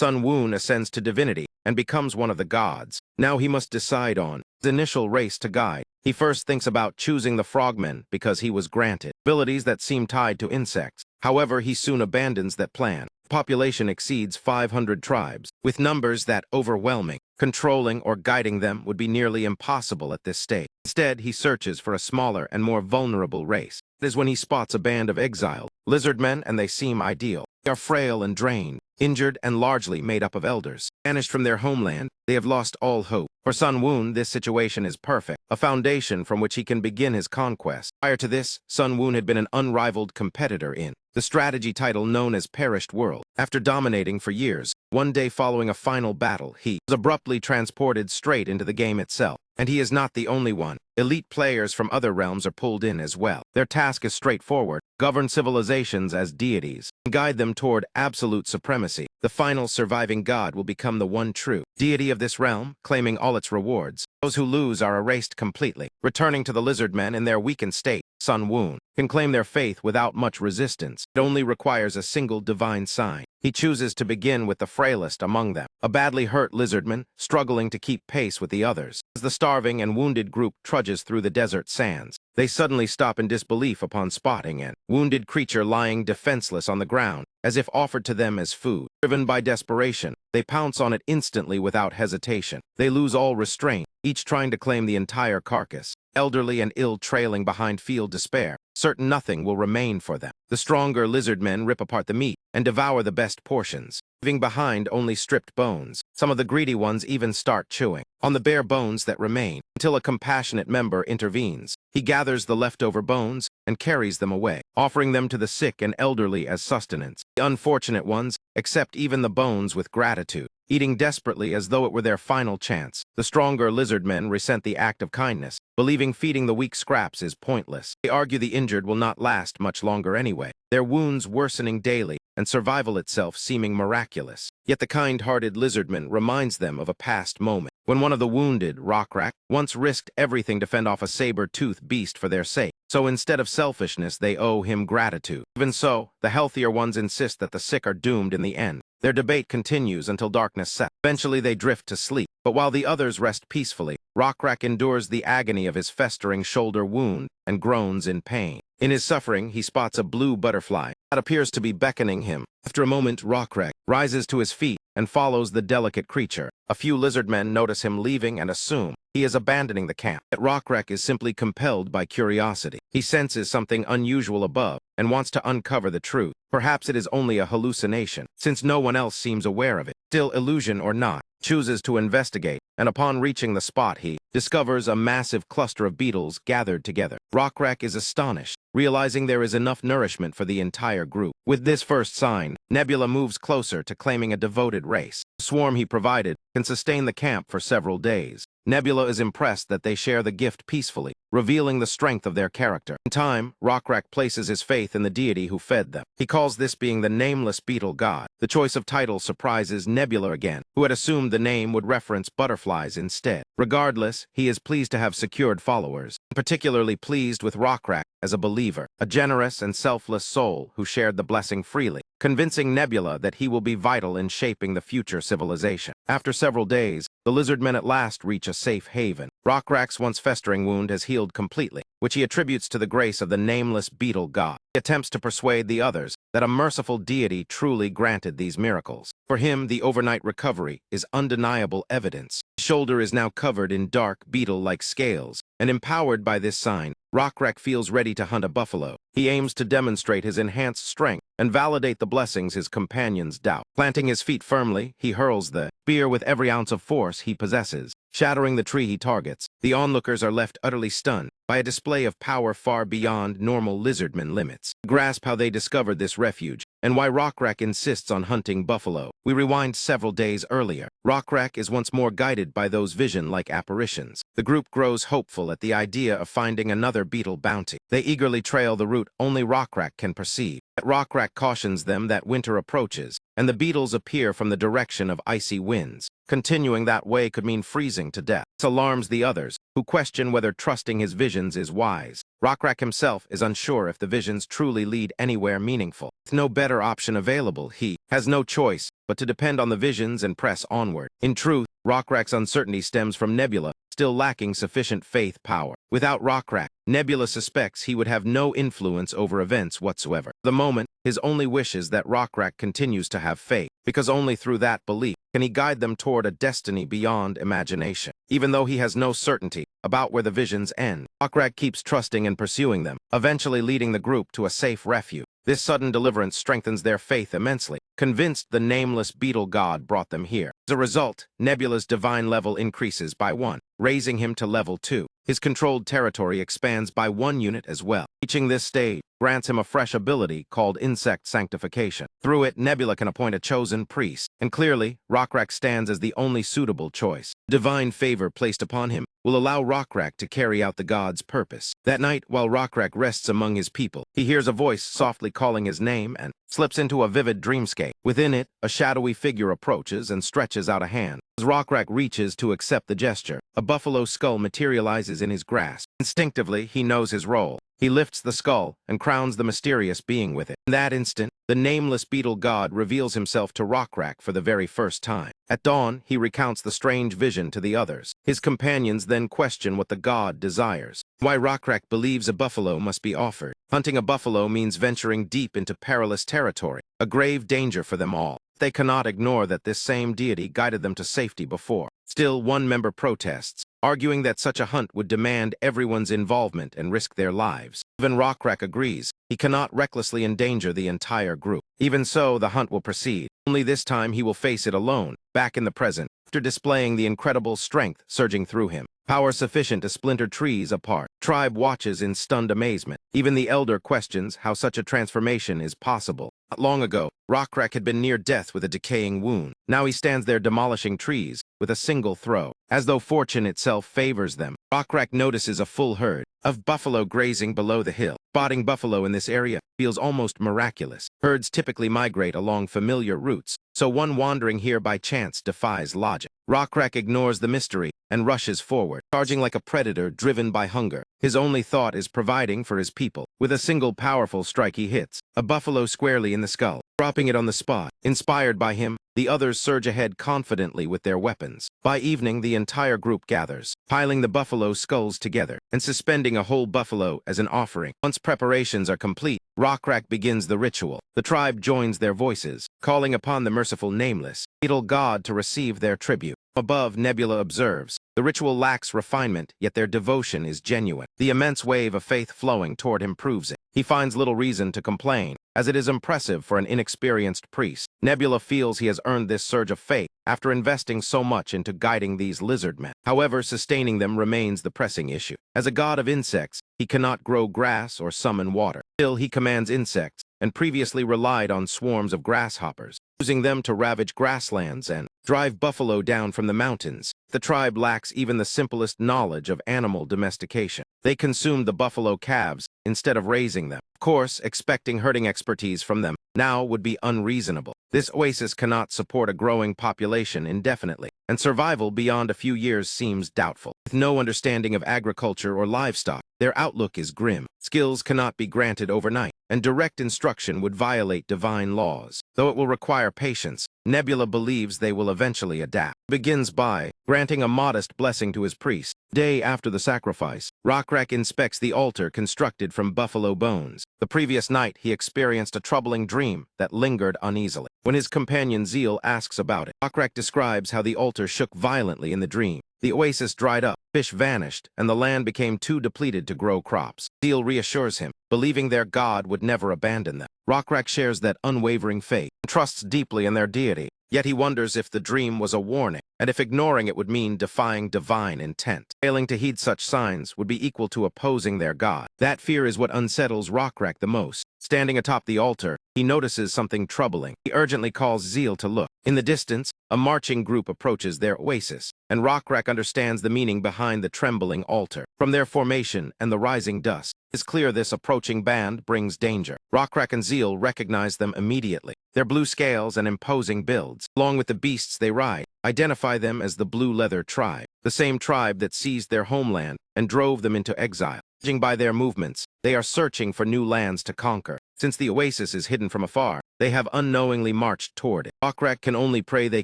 Sun Woon ascends to divinity and becomes one of the gods. Now he must decide on his initial race to guide. He first thinks about choosing the frogmen because he was granted abilities that seem tied to insects. However, he soon abandons that plan. Population exceeds 500 tribes, with numbers that overwhelming. Controlling or guiding them would be nearly impossible at this stage. Instead, he searches for a smaller and more vulnerable race. It is when he spots a band of exiled lizardmen, and they seem ideal. They are frail and drained, injured and largely made up of elders. Banished from their homeland, they have lost all hope. For Sun Woon, this situation is perfect, a foundation from which he can begin his conquest. Prior to this, Sun Woon had been an unrivaled competitor in the strategy title known as Perished World. After dominating for years, one day following a final battle, he was abruptly transported straight into the game itself. And he is not the only one. Elite players from other realms are pulled in as well. Their task is straightforward: govern civilizations as deities and guide them toward absolute supremacy. The final surviving god will become the one true deity of this realm, claiming all its rewards. Those who lose are erased completely. Returning to the lizardmen in their weakened state, Sun Woon can claim their faith without much resistance. It only requires a single divine sign. He chooses to begin with the frailest among them, a badly hurt lizardman struggling to keep pace with the others. As the starving and wounded group trudges through the desert sands, they suddenly stop in disbelief upon spotting an wounded creature lying defenseless on the ground, as if offered to them as food. Driven by desperation, they pounce on it instantly without hesitation. They lose all restraint, each trying to claim the entire carcass. Elderly and ill trailing behind feel despair, certain nothing will remain for them. The stronger lizardmen rip apart the meat and devour the best portions, leaving behind only stripped bones. Some of the greedy ones even start chewing on the bare bones that remain, until a compassionate member intervenes. He gathers the leftover bones and carries them away, offering them to the sick and elderly as sustenance. The unfortunate ones accept even the bones with gratitude, eating desperately as though it were their final chance. The stronger lizardmen resent the act of kindness, believing feeding the weak scraps is pointless. They argue the injured will not last much longer anyway, their wounds worsening daily and survival itself seeming miraculous. Yet the kind-hearted lizardman reminds them of a past moment, when one of the wounded, Rockrak, once risked everything to fend off a saber-toothed beast for their sake. So instead of selfishness, they owe him gratitude. Even so, the healthier ones insist that the sick are doomed in the end. Their debate continues until darkness sets. Eventually they drift to sleep, but while the others rest peacefully, Rockrak endures the agony of his festering shoulder wound and groans in pain. In his suffering, he spots a blue butterfly that appears to be beckoning him. After a moment, Rockrak rises to his feet and follows the delicate creature. A few lizardmen notice him leaving and assume he is abandoning the camp. Yet Rockrak is simply compelled by curiosity. He senses something unusual above and wants to uncover the truth. Perhaps it is only a hallucination, since no one else seems aware of it. Still, illusion or not, chooses to investigate, and upon reaching the spot he discovers a massive cluster of beetles gathered together. Rockrak is astonished, realizing there is enough nourishment for the entire group. With this first sign, Nebula moves closer to claiming a devoted race. The swarm he provided can sustain the camp for several days. Nebula is impressed that they share the gift peacefully, revealing the strength of their character. In time, Rockrak places his faith in the deity who fed them. He calls this being the nameless beetle god. The choice of title surprises Nebula again, who had assumed the name would reference butterflies instead. Regardless, he is pleased to have secured followers, particularly pleased with Rockrak as a believer, a generous and selfless soul who shared the blessing freely, convincing Nebula that he will be vital in shaping the future civilization. After several days, the lizardmen at last reach a safe haven. Rockrak's once festering wound has healed completely, which he attributes to the grace of the nameless beetle god. He attempts to persuade the others that a merciful deity truly granted these miracles. For him, the overnight recovery is undeniable evidence. His shoulder is now covered in dark, beetle-like scales, and empowered by this sign, Rockrak feels ready to hunt a buffalo. He aims to demonstrate his enhanced strength and validate the blessings his companions doubt. Planting his feet firmly, he hurls the spear with every ounce of force he possesses, shattering the tree he targets. The onlookers are left utterly stunned by a display of power far beyond normal lizardman limits. Grasp how they discovered this refuge and why Rockrak insists on hunting buffalo. We rewind several days earlier. Rockrak is once more guided by those vision-like apparitions. The group grows hopeful at the idea of finding another beetle bounty. They eagerly trail the route only Rockrak can perceive. Rockrak cautions them that winter approaches, and the beetles appear from the direction of icy winds. Continuing that way could mean freezing to death. This alarms the others, who question whether trusting his visions is wise. Rockrak himself is unsure if the visions truly lead anywhere meaningful. With no better option available, he has no choice but to depend on the visions and press onward. In truth, Rockrak's uncertainty stems from Nebula, still lacking sufficient faith power. Without Rockrak, Nebula suspects he would have no influence over events whatsoever. For the moment, his only wish is that Rockrak continues to have faith, because only through that belief can he guide them toward a destiny beyond imagination. Even though he has no certainty about where the visions end, Rockrak keeps trusting and pursuing them, eventually leading the group to a safe refuge. This sudden deliverance strengthens their faith immensely, convinced the nameless beetle god brought them here. As a result, Nebula's divine level increases by 1, raising him to level 2. His controlled territory expands by 1 unit as well. Reaching this stage grants him a fresh ability called Insect Sanctification. Through it, Nebula can appoint a chosen priest, and clearly, Rockrak stands as the only suitable choice. Divine favor placed upon him will allow Rockrak to carry out the god's purpose. That night, while Rockrak rests among his people, he hears a voice softly calling his name and slips into a vivid dreamscape. Within it, a shadowy figure approaches and stretches out a hand. As Rockrak reaches to accept the gesture, a buffalo skull materializes in his grasp. Instinctively, he knows his role. He lifts the skull and crowns the mysterious being with it. In that instant, the nameless beetle god reveals himself to Rockrak for the very first time. At dawn, he recounts the strange vision to the others. His companions then question what the god desires, why Rockrak believes a buffalo must be offered. Hunting a buffalo means venturing deep into perilous territory, a grave danger for them all. They cannot ignore that this same deity guided them to safety before. Still, one member protests, arguing that such a hunt would demand everyone's involvement and risk their lives. Even Rockrak agrees. He cannot recklessly endanger the entire group. Even so, the hunt will proceed. Only this time he will face it alone, back in the present, after displaying the incredible strength surging through him. Power sufficient to splinter trees apart. Tribe watches in stunned amazement. Even the elder questions how such a transformation is possible. Not long ago, Rockrak had been near death with a decaying wound. Now he stands there demolishing trees with a single throw. As though fortune itself favors them, Rockrak notices a full herd of buffalo grazing below the hill. Spotting buffalo in this area feels almost miraculous. Herds typically migrate along familiar routes, so one wandering here by chance defies logic. Rockrak ignores the mystery and rushes forward, charging like a predator driven by hunger. His only thought is providing for his people. With a single powerful strike he hits a buffalo squarely in the skull, dropping it on the spot. Inspired by him, the others surge ahead confidently with their weapons. By evening, the entire group gathers, piling the buffalo skulls together and suspending a whole buffalo as an offering. Once preparations are complete, Rockrak begins the ritual. The tribe joins their voices, calling upon the merciful Nameless beetle god to receive their tribute. Above, Nebula observes. The ritual lacks refinement, yet their devotion is genuine. The immense wave of faith flowing toward him proves it. He finds little reason to complain, as it is impressive for an inexperienced priest. Nebula feels he has earned this surge of faith after investing so much into guiding these lizard men. However, sustaining them remains the pressing issue. As a god of insects, he cannot grow grass or summon water. Still, he commands insects, and previously relied on swarms of grasshoppers, using them to ravage grasslands and drive buffalo down from the mountains. The tribe lacks even the simplest knowledge of animal domestication. They consume the buffalo calves instead of raising them. Of course, expecting herding expertise from them now would be unreasonable. This oasis cannot support a growing population indefinitely, and survival beyond a few years seems doubtful. With no understanding of agriculture or livestock, their outlook is grim. Skills cannot be granted overnight, and direct instruction would violate divine laws. Though it will require patience, Nebula believes they will eventually adapt. Begins by granting a modest blessing to his priest. Day after the sacrifice, Rockrak inspects the altar constructed from buffalo bones. The previous night, he experienced a troubling dream that lingered uneasily. When his companion Zeal asks about it, Rockrak describes how the altar shook violently in the dream. The oasis dried up, fish vanished, and the land became too depleted to grow crops. Zeal reassures him, believing their god would never abandon them. Rockrak shares that unwavering faith and trusts deeply in their deity. Yet he wonders if the dream was a warning, and if ignoring it would mean defying divine intent. Failing to heed such signs would be equal to opposing their god. That fear is what unsettles Rockrak the most. Standing atop the altar, he notices something troubling. He urgently calls Zeal to look. In the distance, a marching group approaches their oasis, and Rockrak understands the meaning behind the trembling altar. From their formation and the rising dust, It's clear this approaching band brings danger. Rockrak and Zeal recognize them immediately. Their blue scales and imposing builds, along with the beasts they ride, identify them as the Blue Leather Tribe, the same tribe that seized their homeland and drove them into exile. Judging by their movements, they are searching for new lands to conquer. Since the oasis is hidden from afar, they have unknowingly marched toward it. Rockrak can only pray they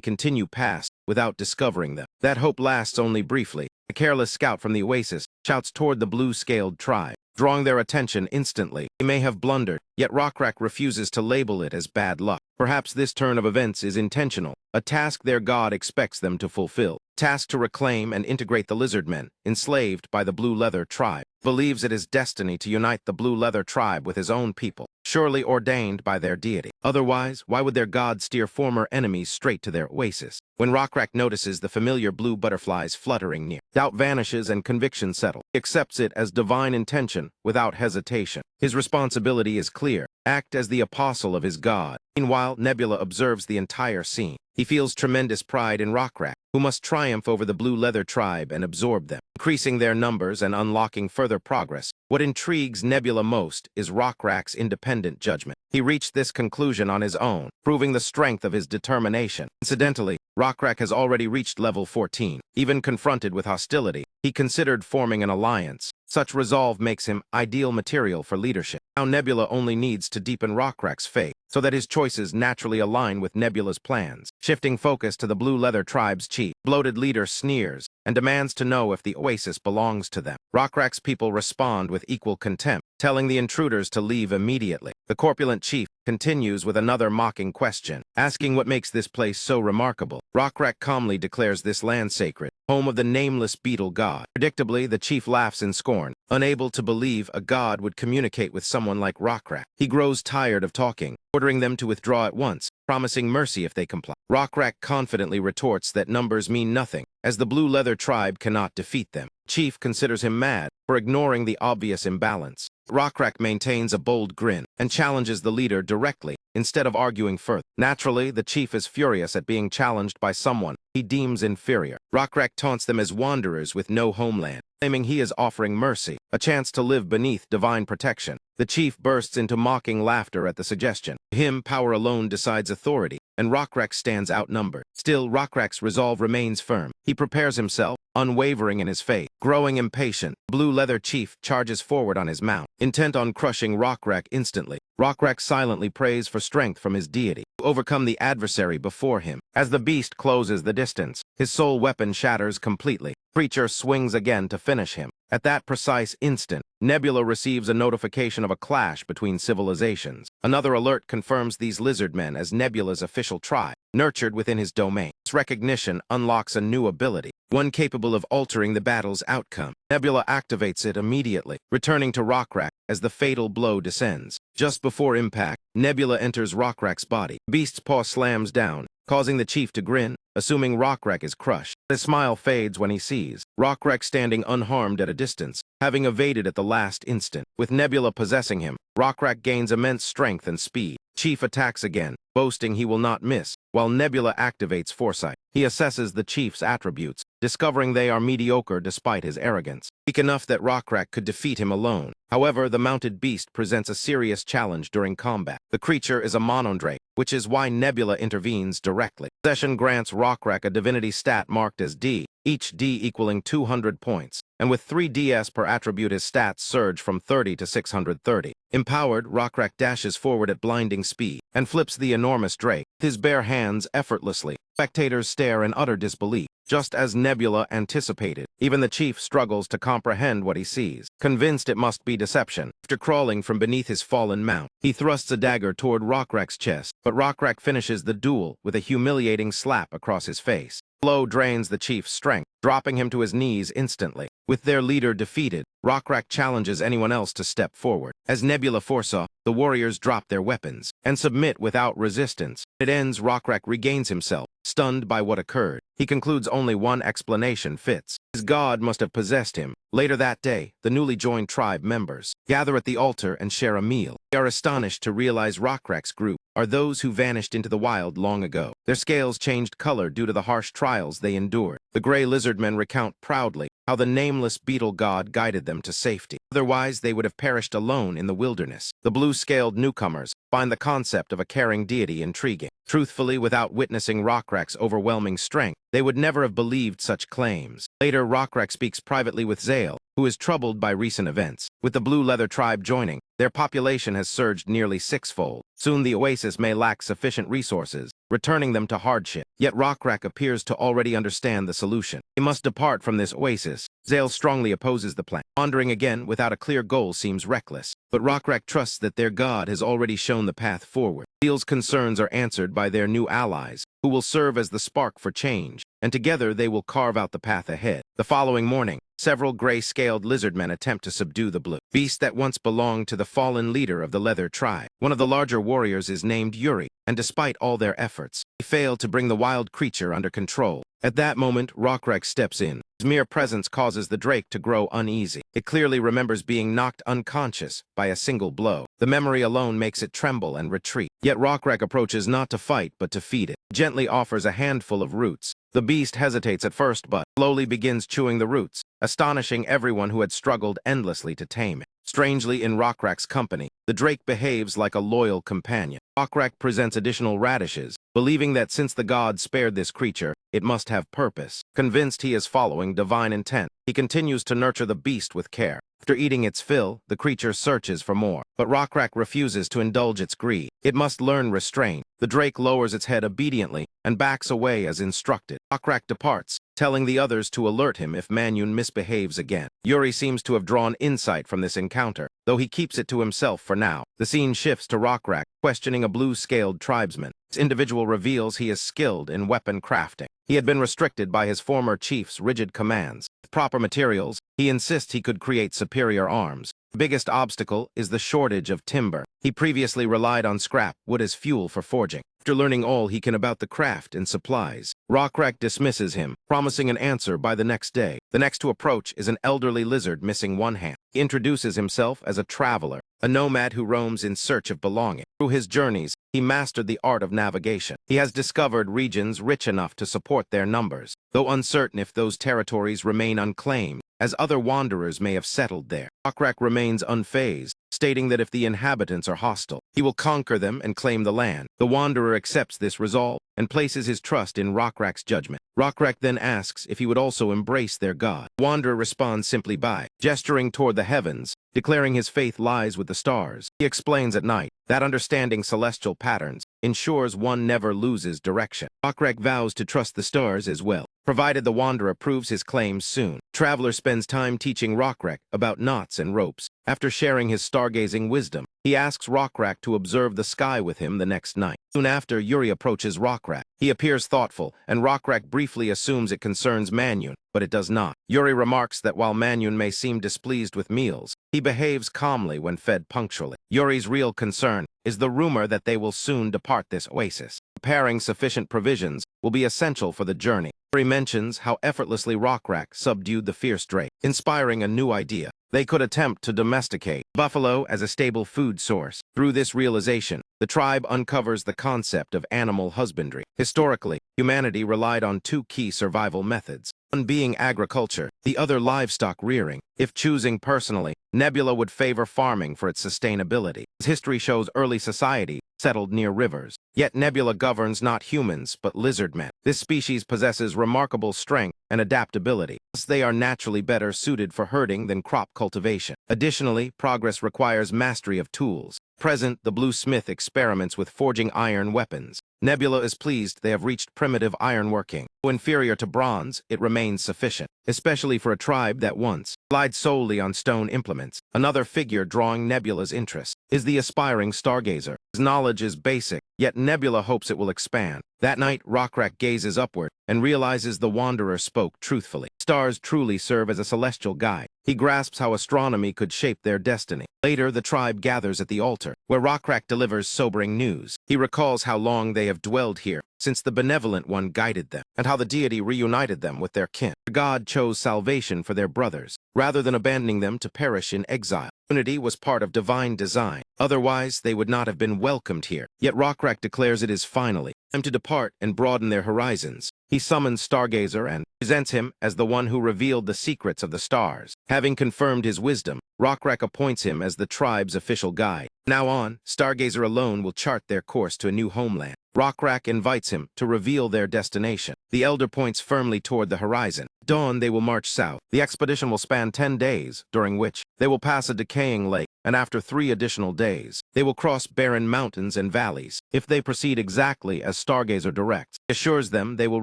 continue past without discovering them. That hope lasts only briefly. A careless scout from the oasis shouts toward the blue-scaled tribe, drawing their attention instantly. He may have blundered, yet Rockrak refuses to label it as bad luck. Perhaps this turn of events is intentional, a task their god expects them to fulfill. Tasked to reclaim and integrate the lizardmen, enslaved by the Blue Leather Tribe, believes it is destiny to unite the Blue Leather Tribe with his own people, surely ordained by their deity. Otherwise, why would their god steer former enemies straight to their oasis? When Rockrak notices the familiar blue butterflies fluttering near, doubt vanishes and conviction settles. He accepts it as divine intention without hesitation. His responsibility is clear: act as the apostle of his god. Meanwhile, Nebula observes the entire scene. He feels tremendous pride in Rockrak, who must triumph over the Blue Leather Tribe and absorb them, increasing their numbers and unlocking further progress. What intrigues Nebula most is Rockrak's independent judgment. He reached this conclusion on his own, proving the strength of his determination. Incidentally, Rockrak has already reached level 14. Even confronted with hostility, he considered forming an alliance. Such resolve makes him ideal material for leadership. Now Nebula only needs to deepen Rockrak's faith, so that his choices naturally align with Nebula's plans. Shifting focus to the Blue Leather Tribe's chief, bloated leader sneers and demands to know if the oasis belongs to them. Rockrak's people respond with equal contempt, telling the intruders to leave immediately. The corpulent chief continues with another mocking question, asking what makes this place so remarkable. Rockrak calmly declares this land sacred, home of the nameless beetle god. Predictably, the chief laughs in scorn, unable to believe a god would communicate with someone like Rockrak. He grows tired of talking, ordering them to withdraw at once, promising mercy if they comply. Rockrak confidently retorts that numbers mean nothing, as the Blue Leather Tribe cannot defeat them. Chief considers him mad for ignoring the obvious imbalance. Rockrak maintains a bold grin and challenges the leader directly instead of arguing further. Naturally, the chief is furious at being challenged by someone he deems inferior. Rockrak taunts them as wanderers with no homeland, claiming he is offering mercy, a chance to live beneath divine protection. The chief bursts into mocking laughter at the suggestion. To him, power alone decides authority, and Rockrak stands outnumbered. Still, Rockrak's resolve remains firm. He prepares himself, unwavering in his faith. Growing impatient, Blue Leather Chief charges forward on his mount, intent on crushing Rockrak instantly. Rockrak silently prays for strength from his deity to overcome the adversary before him. As the beast closes the distance, his sole weapon shatters completely. Creature swings again to finish him. At that precise instant, Nebula receives a notification of a clash between civilizations. Another alert confirms these lizardmen as Nebula's official tribe, nurtured within his domain. Its recognition unlocks a new ability, one capable of altering the battle's outcome. Nebula activates it immediately, returning to Rockrak as the fatal blow descends. Just before impact, Nebula enters Rockrak's body. The beast's paw slams down, causing the chief to grin, assuming Rockrak is crushed. His smile fades when he sees Rockrak standing unharmed at a distance, having evaded at the last instant. With Nebula possessing him, Rockrak gains immense strength and speed. Chief attacks again, boasting he will not miss, while Nebula activates foresight. He assesses the chief's attributes, discovering they are mediocre despite his arrogance. Weak enough that Rockrak could defeat him alone. However, the mounted beast presents a serious challenge during combat. The creature is a monondrake, which is why Nebula intervenes directly. Possession grants Rockrak a divinity stat marked as D, each D equaling 200 points, and with 3 DS per attribute his stats surge from 30 to 630. Empowered, Rockrak dashes forward at blinding speed and flips the enormous drake with his bare hands effortlessly. Spectators stare in utter disbelief, just as Nebula anticipated. Even the chief struggles to comprehend what he sees, convinced it must be deception. After crawling from beneath his fallen mount, he thrusts a dagger toward Rockrak's chest, but Rockrak finishes the duel with a humiliating slap across his face. The blow drains the chief's strength, dropping him to his knees instantly. With their leader defeated, Rockrak challenges anyone else to step forward. As Nebula foresaw, the warriors drop their weapons and submit without resistance. It ends, Rockrak regains himself, stunned by what occurred. He concludes only one explanation fits. His god must have possessed him. Later that day, the newly joined tribe members gather at the altar and share a meal. They are astonished to realize Rockrak's group are those who vanished into the wild long ago. Their scales changed color due to the harsh trials they endured. The gray lizardmen recount proudly how the nameless beetle god guided them to safety. Otherwise, they would have perished alone in the wilderness. The blue-scaled newcomers find the concept of a caring deity intriguing. Truthfully, without witnessing Rockrak's overwhelming strength, they would never have believed such claims. Later, Rockrak speaks privately with Zale, who is troubled by recent events. With the Blue Leather tribe joining, their population has surged nearly sixfold. Soon the oasis may lack sufficient resources, returning them to hardship. Yet Rockrak appears to already understand the solution. They must depart from this oasis. Zale strongly opposes the plan. Wandering again without a clear goal seems reckless, but Rockrak trusts that their god has already shown the path forward. Zale's concerns are answered by their new allies, who will serve as the spark for change, and together they will carve out the path ahead. The following morning, several gray-scaled lizardmen attempt to subdue the blue beast that once belonged to the fallen leader of the Leather tribe. One of the larger warriors is named Yuri, and despite all their efforts, they fail to bring the wild creature under control. At that moment, Rockrak steps in. His mere presence causes the drake to grow uneasy. It clearly remembers being knocked unconscious by a single blow. The memory alone makes it tremble and retreat. Yet Rockrak approaches not to fight but to feed it. Gently offers a handful of roots. The beast hesitates at first but slowly begins chewing the roots, astonishing everyone who had struggled endlessly to tame it. Strangely, in Rockrak's company, the drake behaves like a loyal companion. Rockrak presents additional radishes, believing that since the god spared this creature, it must have purpose. Convinced he is following divine intent, he continues to nurture the beast with care. After eating its fill, the creature searches for more, but Rockrak refuses to indulge its greed. It must learn restraint. The drake lowers its head obediently and backs away as instructed. Rockrak departs, telling the others to alert him if Manhwa misbehaves again. Yuri seems to have drawn insight from this encounter, though he keeps it to himself for now. The scene shifts to Rockrak, questioning a blue-scaled tribesman. This individual reveals he is skilled in weapon crafting. He had been restricted by his former chief's rigid commands. With proper materials, he insists he could create superior arms. The biggest obstacle is the shortage of timber. He previously relied on scrap wood as fuel for forging. After learning all he can about the craft and supplies, Rockrak dismisses him, promising an answer by the next day. The next to approach is an elderly lizard missing one hand. He introduces himself as a traveler, a nomad who roams in search of belonging. Through his journeys, he mastered the art of navigation. He has discovered regions rich enough to support their numbers, though uncertain if those territories remain unclaimed, as other wanderers may have settled there. Rockrak remains unfazed, stating that if the inhabitants are hostile, he will conquer them and claim the land. The wanderer accepts this resolve and places his trust in Rockrak's judgment. Rockrak then asks if he would also embrace their god. The wanderer responds simply by gesturing toward the heavens, declaring his faith lies with the stars. He explains at night that understanding celestial patterns ensures one never loses direction. Rockrak vows to trust the stars as well, provided the wanderer proves his claims soon. Traveler spends time teaching Rockrak about knots and ropes. After sharing his stargazing wisdom, he asks Rockrak to observe the sky with him the next night. Soon after, Yuri approaches Rockrak. He appears thoughtful, and Rockrak briefly assumes it concerns Manhwa, but it does not. Yuri remarks that while Manhwa may seem displeased with meals, he behaves calmly when fed punctually. Yuri's real concern is the rumor that they will soon depart this oasis. Preparing sufficient provisions will be essential for the journey. Yuri mentions how effortlessly Rockrak subdued the fierce drake, inspiring a new idea. They could attempt to domesticate buffalo as a stable food source. Through this realization, the tribe uncovers the concept of animal husbandry. Historically, humanity relied on two key survival methods, one being agriculture, the other livestock rearing. If choosing personally, Nebula would favor farming for its sustainability. As history shows, early society settled near rivers. Yet Nebula governs not humans, but lizardmen. This species possesses remarkable strength and adaptability. Thus, they are naturally better suited for herding than crop cultivation. Additionally, progress requires mastery of tools. Present, the Blue Smith experiments with forging iron weapons. Nebula is pleased they have reached primitive ironworking. Though inferior to bronze, it remains sufficient, especially for a tribe that once relied solely on stone implements. Another figure drawing Nebula's interest is the aspiring stargazer. His knowledge is basic, yet Nebula hopes it will expand. That night, Rockrak gazes upward and realizes the wanderer spoke truthfully. Stars truly serve as a celestial guide. He grasps how astronomy could shape their destiny. Later, the tribe gathers at the altar, where Rockrak delivers sobering news. He recalls how long they have dwelled here, since the benevolent one guided them, and how the deity reunited them with their kin. The god chose salvation for their brothers, rather than abandoning them to perish in exile. Unity was part of divine design. Otherwise, they would not have been welcomed here. Yet Rockrak declares it is finally time to depart and broaden their horizons. He summons Stargazer and presents him as the one who revealed the secrets of the stars. Having confirmed his wisdom, Rockrak appoints him as the tribe's official guide. Now on, Stargazer alone will chart their course to a new homeland. Rockrak invites him to reveal their destination. The elder points firmly toward the horizon. Dawn, they will march south. The expedition will span 10 days, during which they will pass a decaying lake, and after 3 additional days, they will cross barren mountains and valleys. If they proceed exactly as Stargazer directs, he assures them they will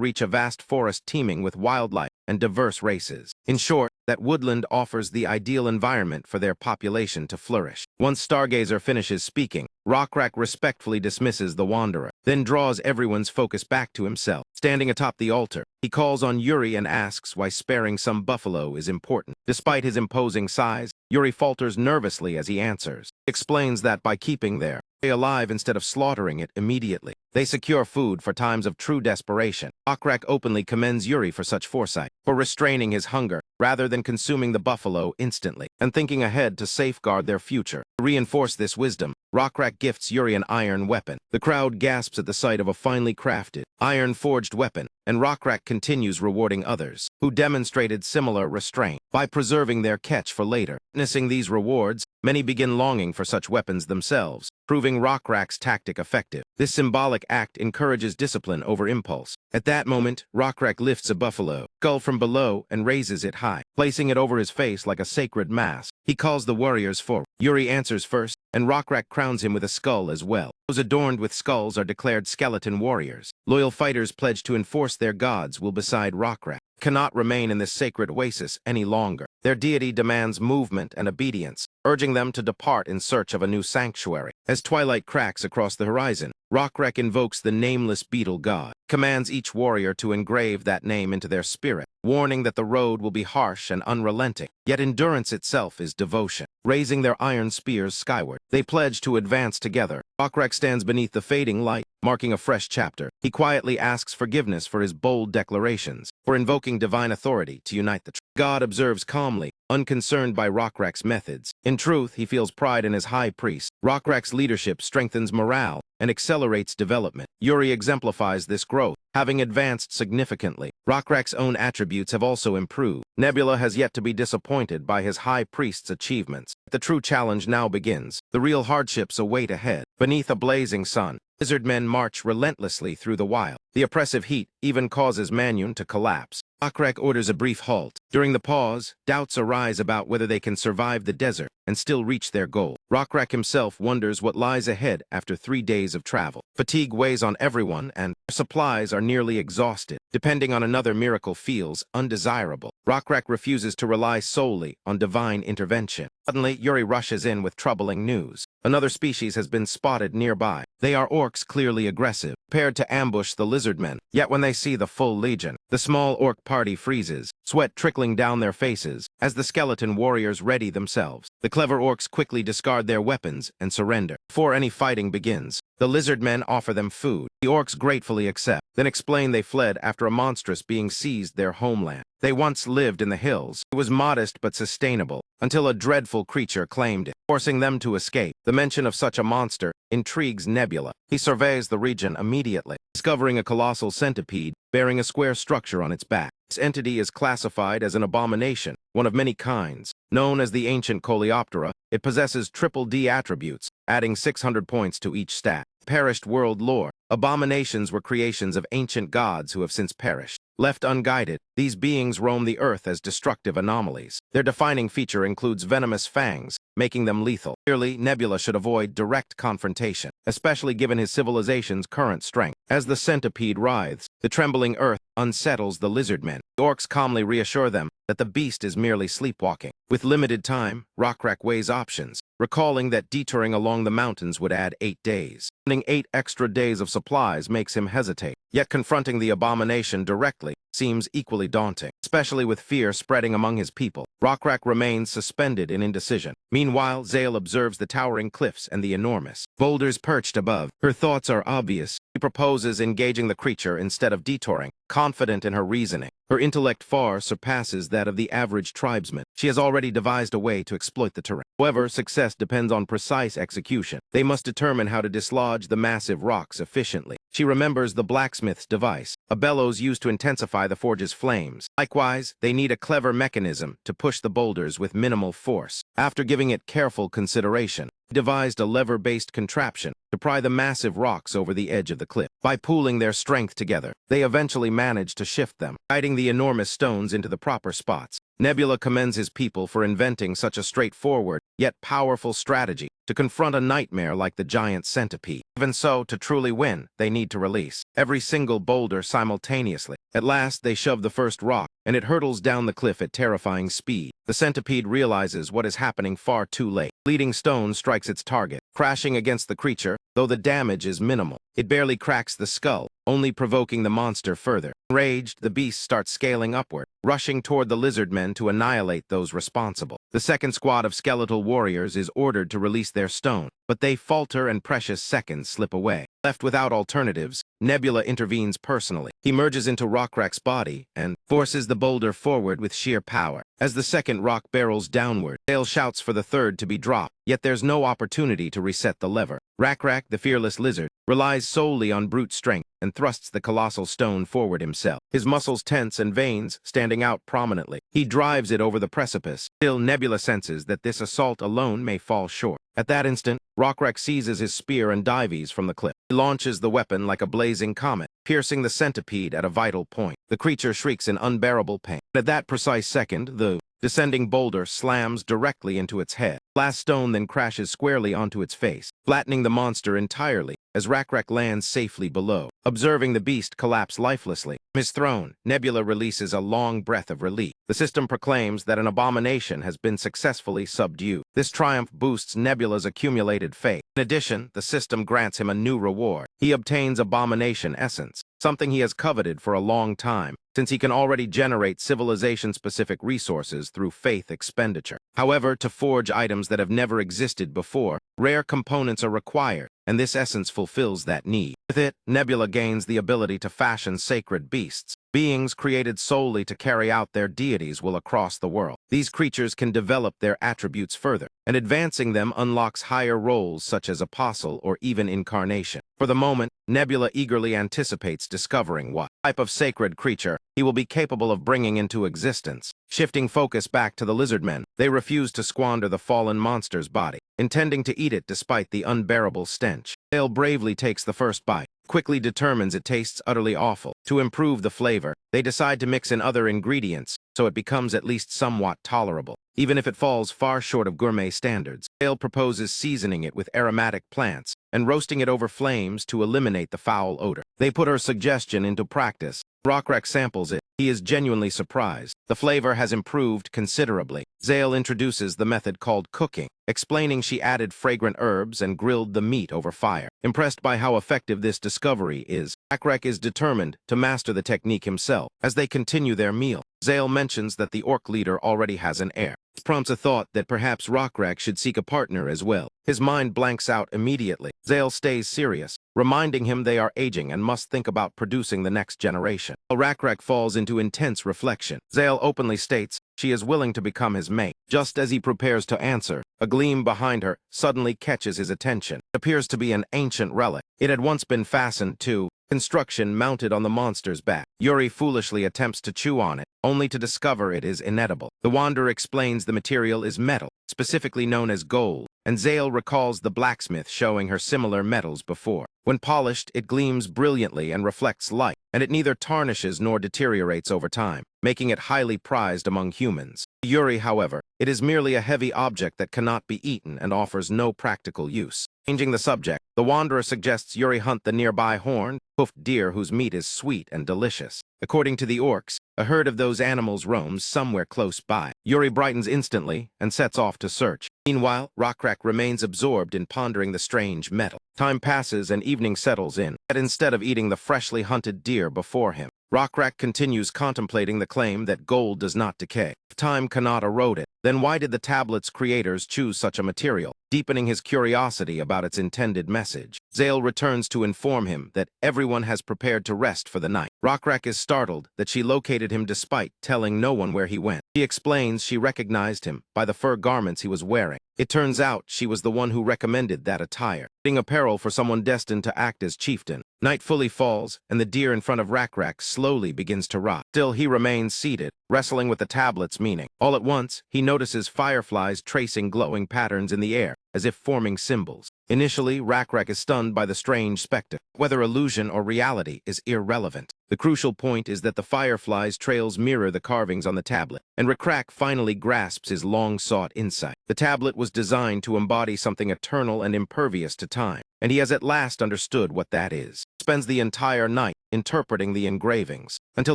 reach a vast forest teeming with wildlife and diverse races. In short, that woodland offers the ideal environment for their population to flourish. Once Stargazer finishes speaking, Rockrak respectfully dismisses the wanderer, then draws everyone's focus back to himself. Standing atop the altar, he calls on Yuri and asks why sparing some buffalo is important. Despite his imposing size, Yuri falters nervously as he answers. He explains that by keeping their prey alive instead of slaughtering it immediately, they secure food for times of true desperation. Rockrak openly commends Yuri for such foresight, for restraining his hunger rather than consuming the buffalo instantly, and thinking ahead to safeguard their future. To reinforce this wisdom, Rockrak gifts Yuri an iron weapon. The crowd gasps at the sight of a finely crafted, iron-forged weapon, and Rockrak continues rewarding others who demonstrated similar restraint by preserving their catch for later. Witnessing these rewards, many begin longing for such weapons themselves, proving Rockrak's tactic effective. This symbolic act encourages discipline over impulse. At that moment, Rockrak lifts a buffalo skull from below and raises it high, placing it over his face like a sacred mask. He calls the warriors forward. Yuri answers first, and Rockrak crowns him with a skull as well. Those adorned with skulls are declared skeleton warriors. Loyal fighters pledged to enforce their gods will beside Rockrak cannot remain in this sacred oasis any longer. Their deity demands movement and obedience, urging them to depart in search of a new sanctuary. As twilight cracks across the horizon, Rockrak invokes the nameless beetle god, commands each warrior to engrave that name into their spirit, warning that the road will be harsh and unrelenting. Yet endurance itself is devotion. Raising their iron spears skyward, they pledge to advance together. Rockrak stands beneath the fading light, marking a fresh chapter. He quietly asks forgiveness for his bold declarations, for invoking divine authority to unite the God observes calmly, unconcerned by Rockrak's methods. In truth, he feels pride in his high priest. Rockrak's leadership strengthens morale and accelerates development. Yuri exemplifies this growth, having advanced significantly. Rockrak's own attributes have also improved. Nebula has yet to be disappointed by his high priest's achievements. The true challenge now begins. The real hardships await ahead. Beneath a blazing sun, lizard men march relentlessly through the wild. The oppressive heat even causes Manhwa to collapse. Rockrak orders a brief halt. During the pause, doubts arise about whether they can survive the desert and still reach their goal. Rockrak himself wonders what lies ahead after 3 days of travel. Fatigue weighs on everyone and their supplies are nearly exhausted. Depending on another miracle feels undesirable. Rockrak refuses to rely solely on divine intervention. Suddenly, Yuri rushes in with troubling news. Another species has been spotted nearby. They are orcs, clearly aggressive, prepared to ambush the lizard men. Yet when they see the full legion, the small orc party freezes, sweat trickling down their faces as the skeleton warriors ready themselves. The clever orcs quickly discard their weapons and surrender. Before any fighting begins, the lizard men offer them food. The orcs gratefully accept, then explain they fled after a monstrous being seized their homeland. They once lived in the hills. It was modest but sustainable, until a dreadful creature claimed it, forcing them to escape. The mention of such a monster intrigues Nebula. He surveys the region immediately, discovering a colossal centipede bearing a square structure on its back. This entity is classified as an abomination, one of many kinds. Known as the ancient Coleoptera, it possesses triple D attributes, adding 600 points to each stat. Perished world lore. Abominations were creations of ancient gods who have since perished. Left unguided, these beings roam the earth as destructive anomalies. Their defining feature includes venomous fangs, making them lethal. Clearly, Nebula should avoid direct confrontation, especially given his civilization's current strength. As the centipede writhes, the trembling earth unsettles the lizard men. The orcs calmly reassure them that the beast is merely sleepwalking. With limited time, Rockrak weighs options, recalling that detouring along the mountains would add 8 days. Spending 8 extra days of supplies makes him hesitate, yet confronting the abomination directly seems equally daunting, especially with fear spreading among his people. Rockrak remains suspended in indecision. Meanwhile, Zale observes the towering cliffs and the enormous boulders perched above. Her thoughts are obvious. She proposes engaging the creature instead of detouring, confident in her reasoning. Her intellect far surpasses that of the average tribesman. She has already devised a way to exploit the terrain. However, success depends on precise execution. They must determine how to dislodge the massive rocks efficiently. She remembers the blacksmith's device, a bellows used to intensify the forge's flames. Likewise, they need a clever mechanism to push the boulders with minimal force. After giving it careful consideration, devised a lever-based contraption to pry the massive rocks over the edge of the cliff. By pooling their strength together, they eventually managed to shift them, guiding the enormous stones into the proper spots. Nebula commends his people for inventing such a straightforward, yet powerful strategy to confront a nightmare like the giant centipede. Even so, to truly win, they need to release every single boulder simultaneously. At last, they shove the first rock, and it hurtles down the cliff at terrifying speed. The centipede realizes what is happening far too late. Bleeding stone strikes its target, crashing against the creature, though the damage is minimal. It barely cracks the skull, only provoking the monster further. Enraged, the beast starts scaling upward, rushing toward the lizard men to annihilate those responsible. The second squad of skeletal warriors is ordered to release their stone, but they falter and precious seconds slip away. Left without alternatives, Nebula intervenes personally. He merges into Rockrak's body and forces the boulder forward with sheer power. As the second rock barrels downward, Dale shouts for the third to be dropped, yet there's no opportunity to reset the lever. Rakrak, the fearless lizard, relies solely on brute strength and thrusts the colossal stone forward himself. His muscles tense and veins standing out prominently. He drives it over the precipice. Still, Nebula senses that this assault alone may fall short. At that instant, Rockrak seizes his spear and dives from the cliff. He launches the weapon like a blazing comet, piercing the centipede at a vital point. The creature shrieks in unbearable pain. At that precise second, the descending boulder slams directly into its head. Last stone then crashes squarely onto its face, flattening the monster entirely as Rakrak lands safely below. Observing the beast collapse lifelessly from his throne, Nebula releases a long breath of relief. The system proclaims that an abomination has been successfully subdued. This triumph boosts Nebula's accumulated faith. In addition, the system grants him a new reward. He obtains abomination essence, something he has coveted for a long time, since he can already generate civilization-specific resources through faith expenditure. However, to forge items that have never existed before, rare components are required, and this essence fulfills that need. With it, Nebula gains the ability to fashion sacred beasts, beings created solely to carry out their deities will across the world. These creatures can develop their attributes further, and advancing them unlocks higher roles such as apostle or even incarnation. For the moment, Nebula eagerly anticipates discovering what type of sacred creature he will be capable of bringing into existence. Shifting focus back to the lizardmen, they refuse to squander the fallen monster's body, intending to eat it despite the unbearable stench. Dale bravely takes the first bite, quickly determines it tastes utterly awful. To improve the flavor, they decide to mix in other ingredients, so it becomes at least somewhat tolerable. Even if it falls far short of gourmet standards, Dale proposes seasoning it with aromatic plants and roasting it over flames to eliminate the foul odor. They put her suggestion into practice. Rockrak samples it. He is genuinely surprised. The flavor has improved considerably. Zale introduces the method called cooking, explaining she added fragrant herbs and grilled the meat over fire. Impressed by how effective this discovery is, Rockrak is determined to master the technique himself. As they continue their meal, Zale mentions that the orc leader already has an heir. This prompts a thought that perhaps Rockrak should seek a partner as well. His mind blanks out immediately. Zale stays serious, reminding him they are aging and must think about producing the next generation. While Rockrak falls into intense reflection, Zale openly states she is willing to become his mate. Just as he prepares to answer, a gleam behind her suddenly catches his attention. It appears to be an ancient relic. It had once been fastened to construction mounted on the monster's back. Yuri foolishly attempts to chew on it, only to discover it is inedible. The Wanderer explains the material is metal, specifically known as gold, and Zale recalls the blacksmith showing her similar metals before. When polished, it gleams brilliantly and reflects light, and it neither tarnishes nor deteriorates over time, making it highly prized among humans. To Yuri, however, it is merely a heavy object that cannot be eaten and offers no practical use. Changing the subject, the Wanderer suggests Yuri hunt the nearby horned, hoofed deer whose meat is sweet and delicious. According to the orcs, a herd of those animals roams somewhere close by. Yuri brightens instantly and sets off to search. Meanwhile, Rockrak remains absorbed in pondering the strange metal. Time passes and evening settles in, yet instead of eating the freshly hunted deer before him, Rockrak continues contemplating the claim that gold does not decay. If time cannot erode it, then why did the tablet's creators choose such a material? deepening his curiosity about its intended message. Zale returns to inform him that everyone has prepared to rest for the night. Rockrak is startled that she located him despite telling no one where he went. She explains she recognized him by the fur garments he was wearing. It turns out she was the one who recommended that attire, fitting apparel for someone destined to act as chieftain. Night fully falls, and the deer in front of Rockrak slowly begins to rot. Still, he remains seated, wrestling with the tablet's meaning. All at once, he notices fireflies tracing glowing patterns in the air, as if forming symbols. Initially, Rockrak is stunned by the strange spectacle. Whether illusion or reality is irrelevant. The crucial point is that the fireflies' trails mirror the carvings on the tablet, and Rockrak finally grasps his long-sought insight. The tablet was designed to embody something eternal and impervious to time, and he has at last understood what that is. He spends the entire night interpreting the engravings. Until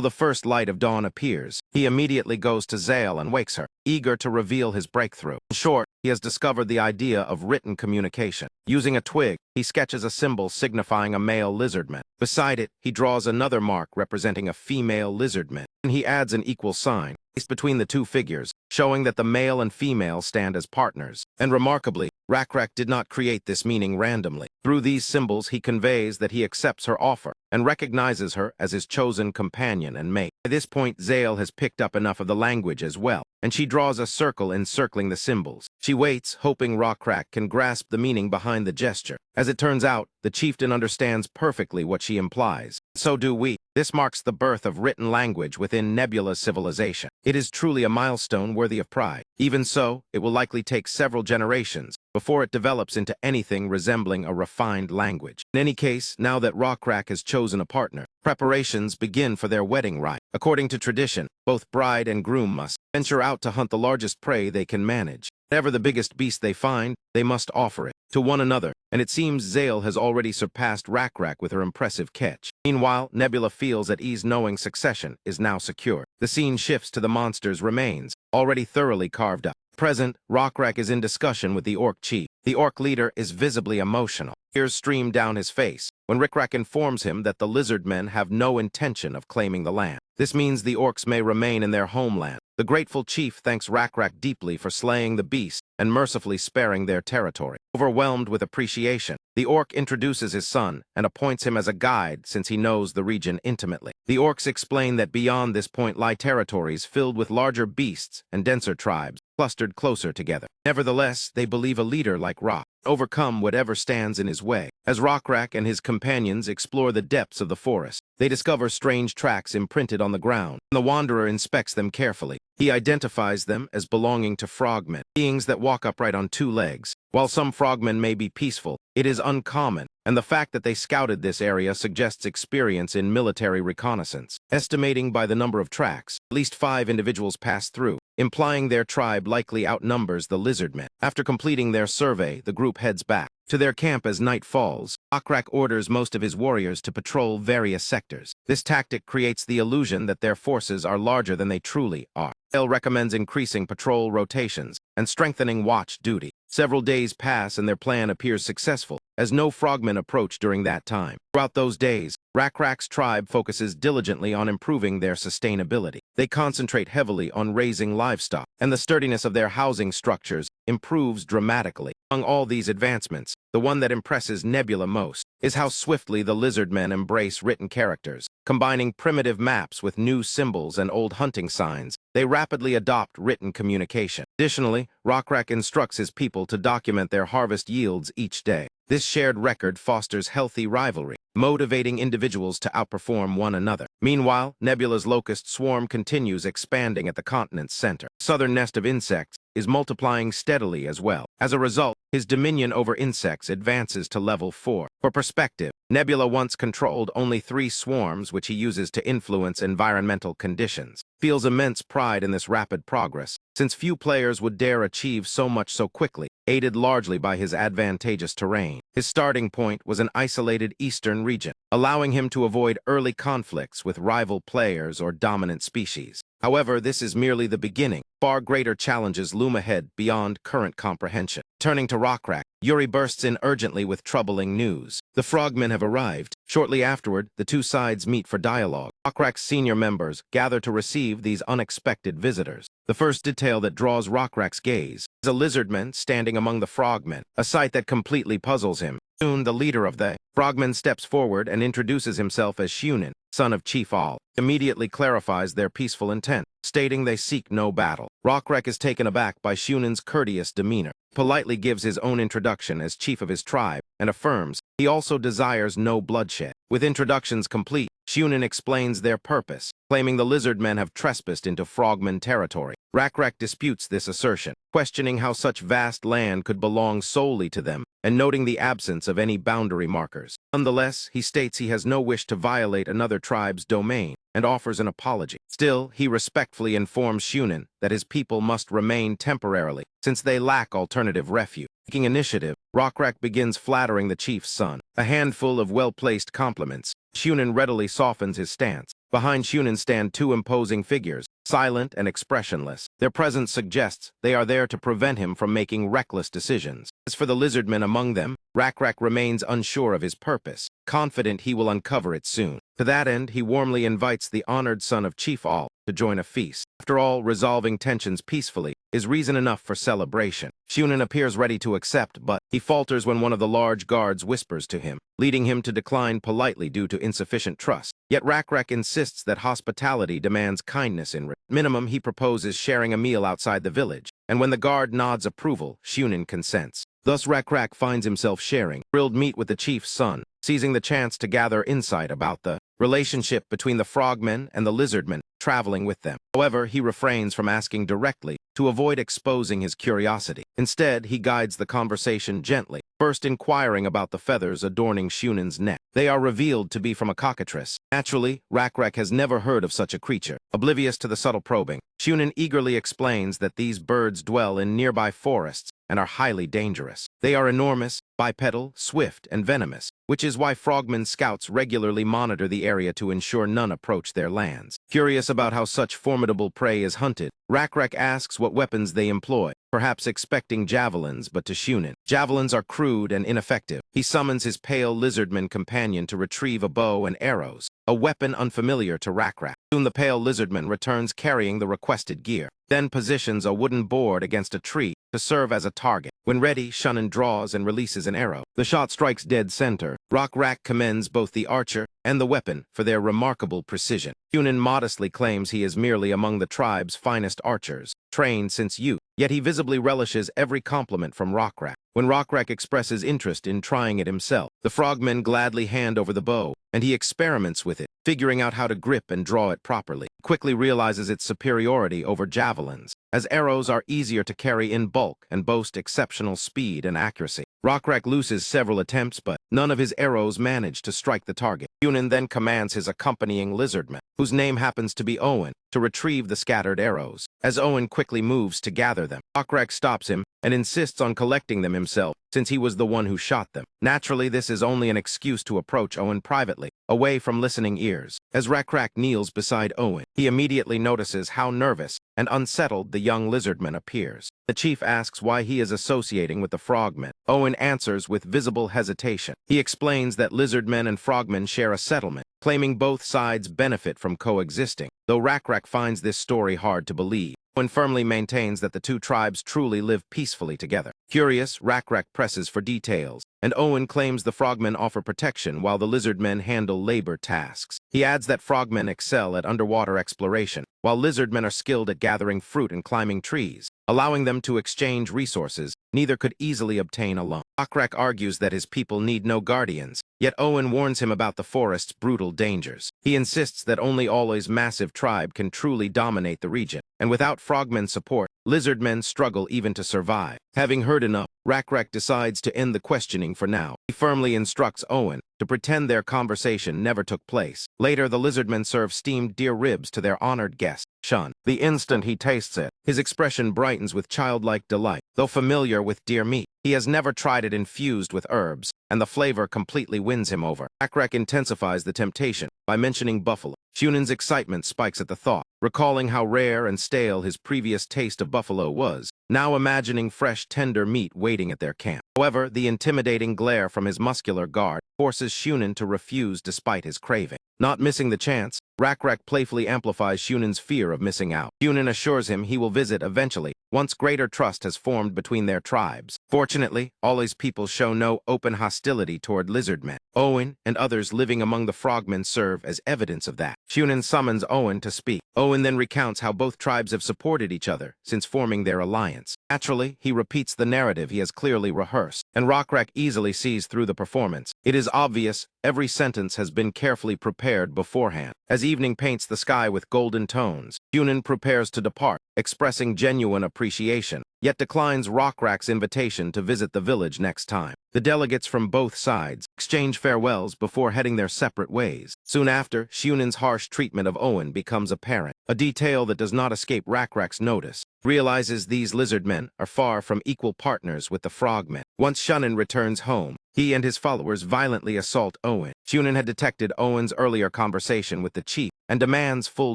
the first light of dawn appears, he immediately goes to Zale and wakes her, eager to reveal his breakthrough. In short, he has discovered the idea of written communication. Using a twig, he sketches a symbol signifying a male lizardman. Beside it, he draws another mark representing a female lizardman, and he adds an equal sign placed between the two figures, showing that the male and female stand as partners. And remarkably, Rockrak did not create this meaning randomly. Through these symbols, he conveys that he accepts her offer and recognizes her as his chosen companion and mate. By this point, Zale has picked up enough of the language as well, and she draws a circle encircling the symbols. She waits, hoping Rockrak can grasp the meaning behind the gesture. As it turns out, the chieftain understands perfectly what she implies. So do we. This marks the birth of written language within Nebula's civilization. It is truly a milestone worthy of pride. Even so, it will likely take several generations before it develops into anything resembling a refined language. In any case, now that Rockrak has chosen a partner, preparations begin for their wedding rite. According to tradition, both bride and groom must venture out to hunt the largest prey they can manage. Whatever the biggest beast they find, they must offer it to one another, and it seems Zale has already surpassed Rockrak with her impressive catch. Meanwhile, Nebula feels at ease knowing succession is now secure. The scene shifts to the monster's remains, already thoroughly carved up. Present, Rockrak is in discussion with the orc chief. The orc leader is visibly emotional. Tears stream down his face when Rockrak informs him that the lizard men have no intention of claiming the land. This means the orcs may remain in their homeland. The grateful chief thanks Rockrak deeply for slaying the beast and mercifully sparing their territory. Overwhelmed with appreciation, the orc introduces his son and appoints him as a guide since he knows the region intimately. The orcs explain that beyond this point lie territories filled with larger beasts and denser tribes clustered closer together. Nevertheless, they believe a leader like Rock overcome whatever stands in his way. As Rockrak and his companions explore the depths of the forest, they discover strange tracks imprinted on the ground. The wanderer inspects them carefully. He identifies them as belonging to frogmen, beings that walk upright on two legs. While some frogmen may be peaceful, it is uncommon, and the fact that they scouted this area suggests experience in military reconnaissance. Estimating by the number of tracks, at least 5 individuals pass through, implying their tribe likely outnumbers the lizardmen. After completing their survey, the group heads back to their camp as night falls. Rockrak orders most of his warriors to patrol various sectors. This tactic creates the illusion that their forces are larger than they truly are. Zale recommends increasing patrol rotations and strengthening watch duty. Several days pass and their plan appears successful, as no frogmen approach during that time. Throughout those days, Rockrak's tribe focuses diligently on improving their sustainability. They concentrate heavily on raising livestock, and the sturdiness of their housing structures improves dramatically. Among all these advancements, the one that impresses Nebula most is how swiftly the lizardmen embrace written characters. Combining primitive maps with new symbols and old hunting signs, they rapidly adopt written communication. Additionally, Rockrak instructs his people to document their harvest yields each day. This shared record fosters healthy rivalry, motivating individuals to outperform one another. Meanwhile, Nebula's locust swarm continues expanding at the continent's center. The southern nest of insects is multiplying steadily as well. As a result, his dominion over insects advances to level 4. For perspective, Nebula once controlled only 3 swarms, which he uses to influence environmental conditions. Feels immense pride in this rapid progress, since few players would dare achieve so much so quickly, aided largely by his advantageous terrain. His starting point was an isolated eastern region, allowing him to avoid early conflicts with rival players or dominant species. However, this is merely the beginning. Far greater challenges loom ahead beyond current comprehension. Turning to Rockrak, Yuri bursts in urgently with troubling news. The frogmen have arrived. Shortly afterward, the two sides meet for dialogue. Rockrak's senior members gather to receive these unexpected visitors. The first detail that draws Rockrak's gaze is a lizardman standing among the frogmen, a sight that completely puzzles him. Soon, the leader of the frogmen steps forward and introduces himself as Shunin, son of Chief All. Immediately clarifies their peaceful intent, stating they seek no battle. Rockrak is taken aback by Shunin's courteous demeanor, politely gives his own introduction as chief of his tribe, and affirms he also desires no bloodshed. With introductions complete, Shunin explains their purpose, claiming the lizardmen have trespassed into frogman territory. Rockrak disputes this assertion, questioning how such vast land could belong solely to them, and noting the absence of any boundary markers. Nonetheless, he states he has no wish to violate another tribe's domain, and offers an apology. Still, he respectfully informs Shunin that his people must remain temporarily, since they lack alternative refuge. Taking initiative, Rockrak begins flattering the chief's son. A handful of well-placed compliments, Shunin readily softens his stance. Behind Shunin stand two imposing figures, silent and expressionless. Their presence suggests they are there to prevent him from making reckless decisions. As for the lizardmen among them, Rockrak remains unsure of his purpose, confident he will uncover it soon. To that end, he warmly invites the honored son of Chief All to join a feast. After all, resolving tensions peacefully is reason enough for celebration. Shunin appears ready to accept, but he falters when one of the large guards whispers to him, leading him to decline politely due to insufficient trust. Yet Rockrak insists that hospitality demands kindness in return. Minimum, he proposes sharing a meal outside the village, and when the guard nods approval, Shunin consents. Thus Rockrak finds himself sharing grilled meat with the chief's son, seizing the chance to gather insight about the relationship between the frogmen and the lizardmen traveling with them. However, he refrains from asking directly to avoid exposing his curiosity. Instead, he guides the conversation gently, first inquiring about the feathers adorning Shunin's neck. They are revealed to be from a cockatrice. Naturally, Rockrak has never heard of such a creature. Oblivious to the subtle probing, Shunin eagerly explains that these birds dwell in nearby forests and are highly dangerous. They are enormous, bipedal, swift, and venomous, which is why frogmen scouts regularly monitor the area to ensure none approach their lands. Curious about how such formidable prey is hunted, Rockrak asks what weapons they employ, perhaps expecting javelins, but to Shunin, javelins are crude and ineffective. He summons his pale lizardman companion to retrieve a bow and arrows, a weapon unfamiliar to Rockrak. Soon the pale lizardman returns carrying the requested gear, then positions a wooden board against a tree to serve as a target. When ready, Shunin draws and releases an arrow. The shot strikes dead center. Rockrak commends both the archer and the weapon for their remarkable precision. Shunin modestly claims he is merely among the tribe's finest archers, trained since youth, yet he visibly relishes every compliment from Rockrak. When Rockrak expresses interest in trying it himself, the frogmen gladly hand over the bow, and he experiments with it, figuring out how to grip and draw it properly. He quickly realizes its superiority over javelins, as arrows are easier to carry in bulk and boast exceptional speed and accuracy. Rockrak loses several attempts, but none of his arrows manage to strike the target. Shunin then commands his accompanying lizardman, whose name happens to be Owen, to retrieve the scattered arrows. As Owen quickly moves to gather them, Rockrak stops him and insists on collecting them himself, since he was the one who shot them. Naturally, this is only an excuse to approach Owen privately, away from listening ears. As Rockrak kneels beside Owen, he immediately notices how nervous and unsettled the young lizardman appears. The chief asks why he is associating with the frogmen. Owen answers with visible hesitation. He explains that lizardmen and frogmen share a settlement, claiming both sides benefit from coexisting, though Rockrak finds this story hard to believe. Owen firmly maintains that the two tribes truly live peacefully together. Curious, Rockrak presses for details, and Owen claims the frogmen offer protection while the lizardmen handle labor tasks. He adds that frogmen excel at underwater exploration, while lizardmen are skilled at gathering fruit and climbing trees, allowing them to exchange resources neither could easily obtain alone. Rockrak argues that his people need no guardians, yet Owen warns him about the forest's brutal dangers. He insists that only Ole's massive tribe can truly dominate the region, and without frogmen support, lizardmen struggle even to survive. Having heard enough, Rockrak decides to end the questioning for now. He firmly instructs Owen to pretend their conversation never took place. Later, the lizardmen serve steamed deer ribs to their honored guest, Shun. The instant he tastes it, his expression brightens with childlike delight. Though familiar with deer meat, he has never tried it infused with herbs, and the flavor completely wins him over. Rakrek intensifies the temptation by mentioning buffalo. Shunen's excitement spikes at the thought, recalling how rare and stale his previous taste of buffalo was, now imagining fresh, tender meat waiting at their camp. However, the intimidating glare from his muscular guard forces Shunen to refuse despite his craving. Not missing the chance, Rakrek playfully amplifies Shunen's fear of missing out. Shunen assures him he will visit eventually, once greater trust has formed between their tribes. Fortunately, all his people show no open hostility toward lizardmen. Owen and others living among the frogmen serve as evidence of that. Shunen summons Owen to speak. Owen then recounts how both tribes have supported each other since forming their alliance. Naturally, he repeats the narrative he has clearly rehearsed, and Rakrek easily sees through the performance. It is obvious every sentence has been carefully prepared beforehand. As evening paints the sky with golden tones, Shunen prepares to depart, expressing genuine appreciation, yet declines Rakrak's invitation to visit the village next time. The delegates from both sides exchange farewells before heading their separate ways. Soon after, Shunen's harsh treatment of Owen becomes apparent, a detail that does not escape Rakrak's notice. Realizes these lizardmen are far from equal partners with the frogmen. Once Shunen returns home, he and his followers violently assault Owen. Shunen had detected Owen's earlier conversation with the chief and demands full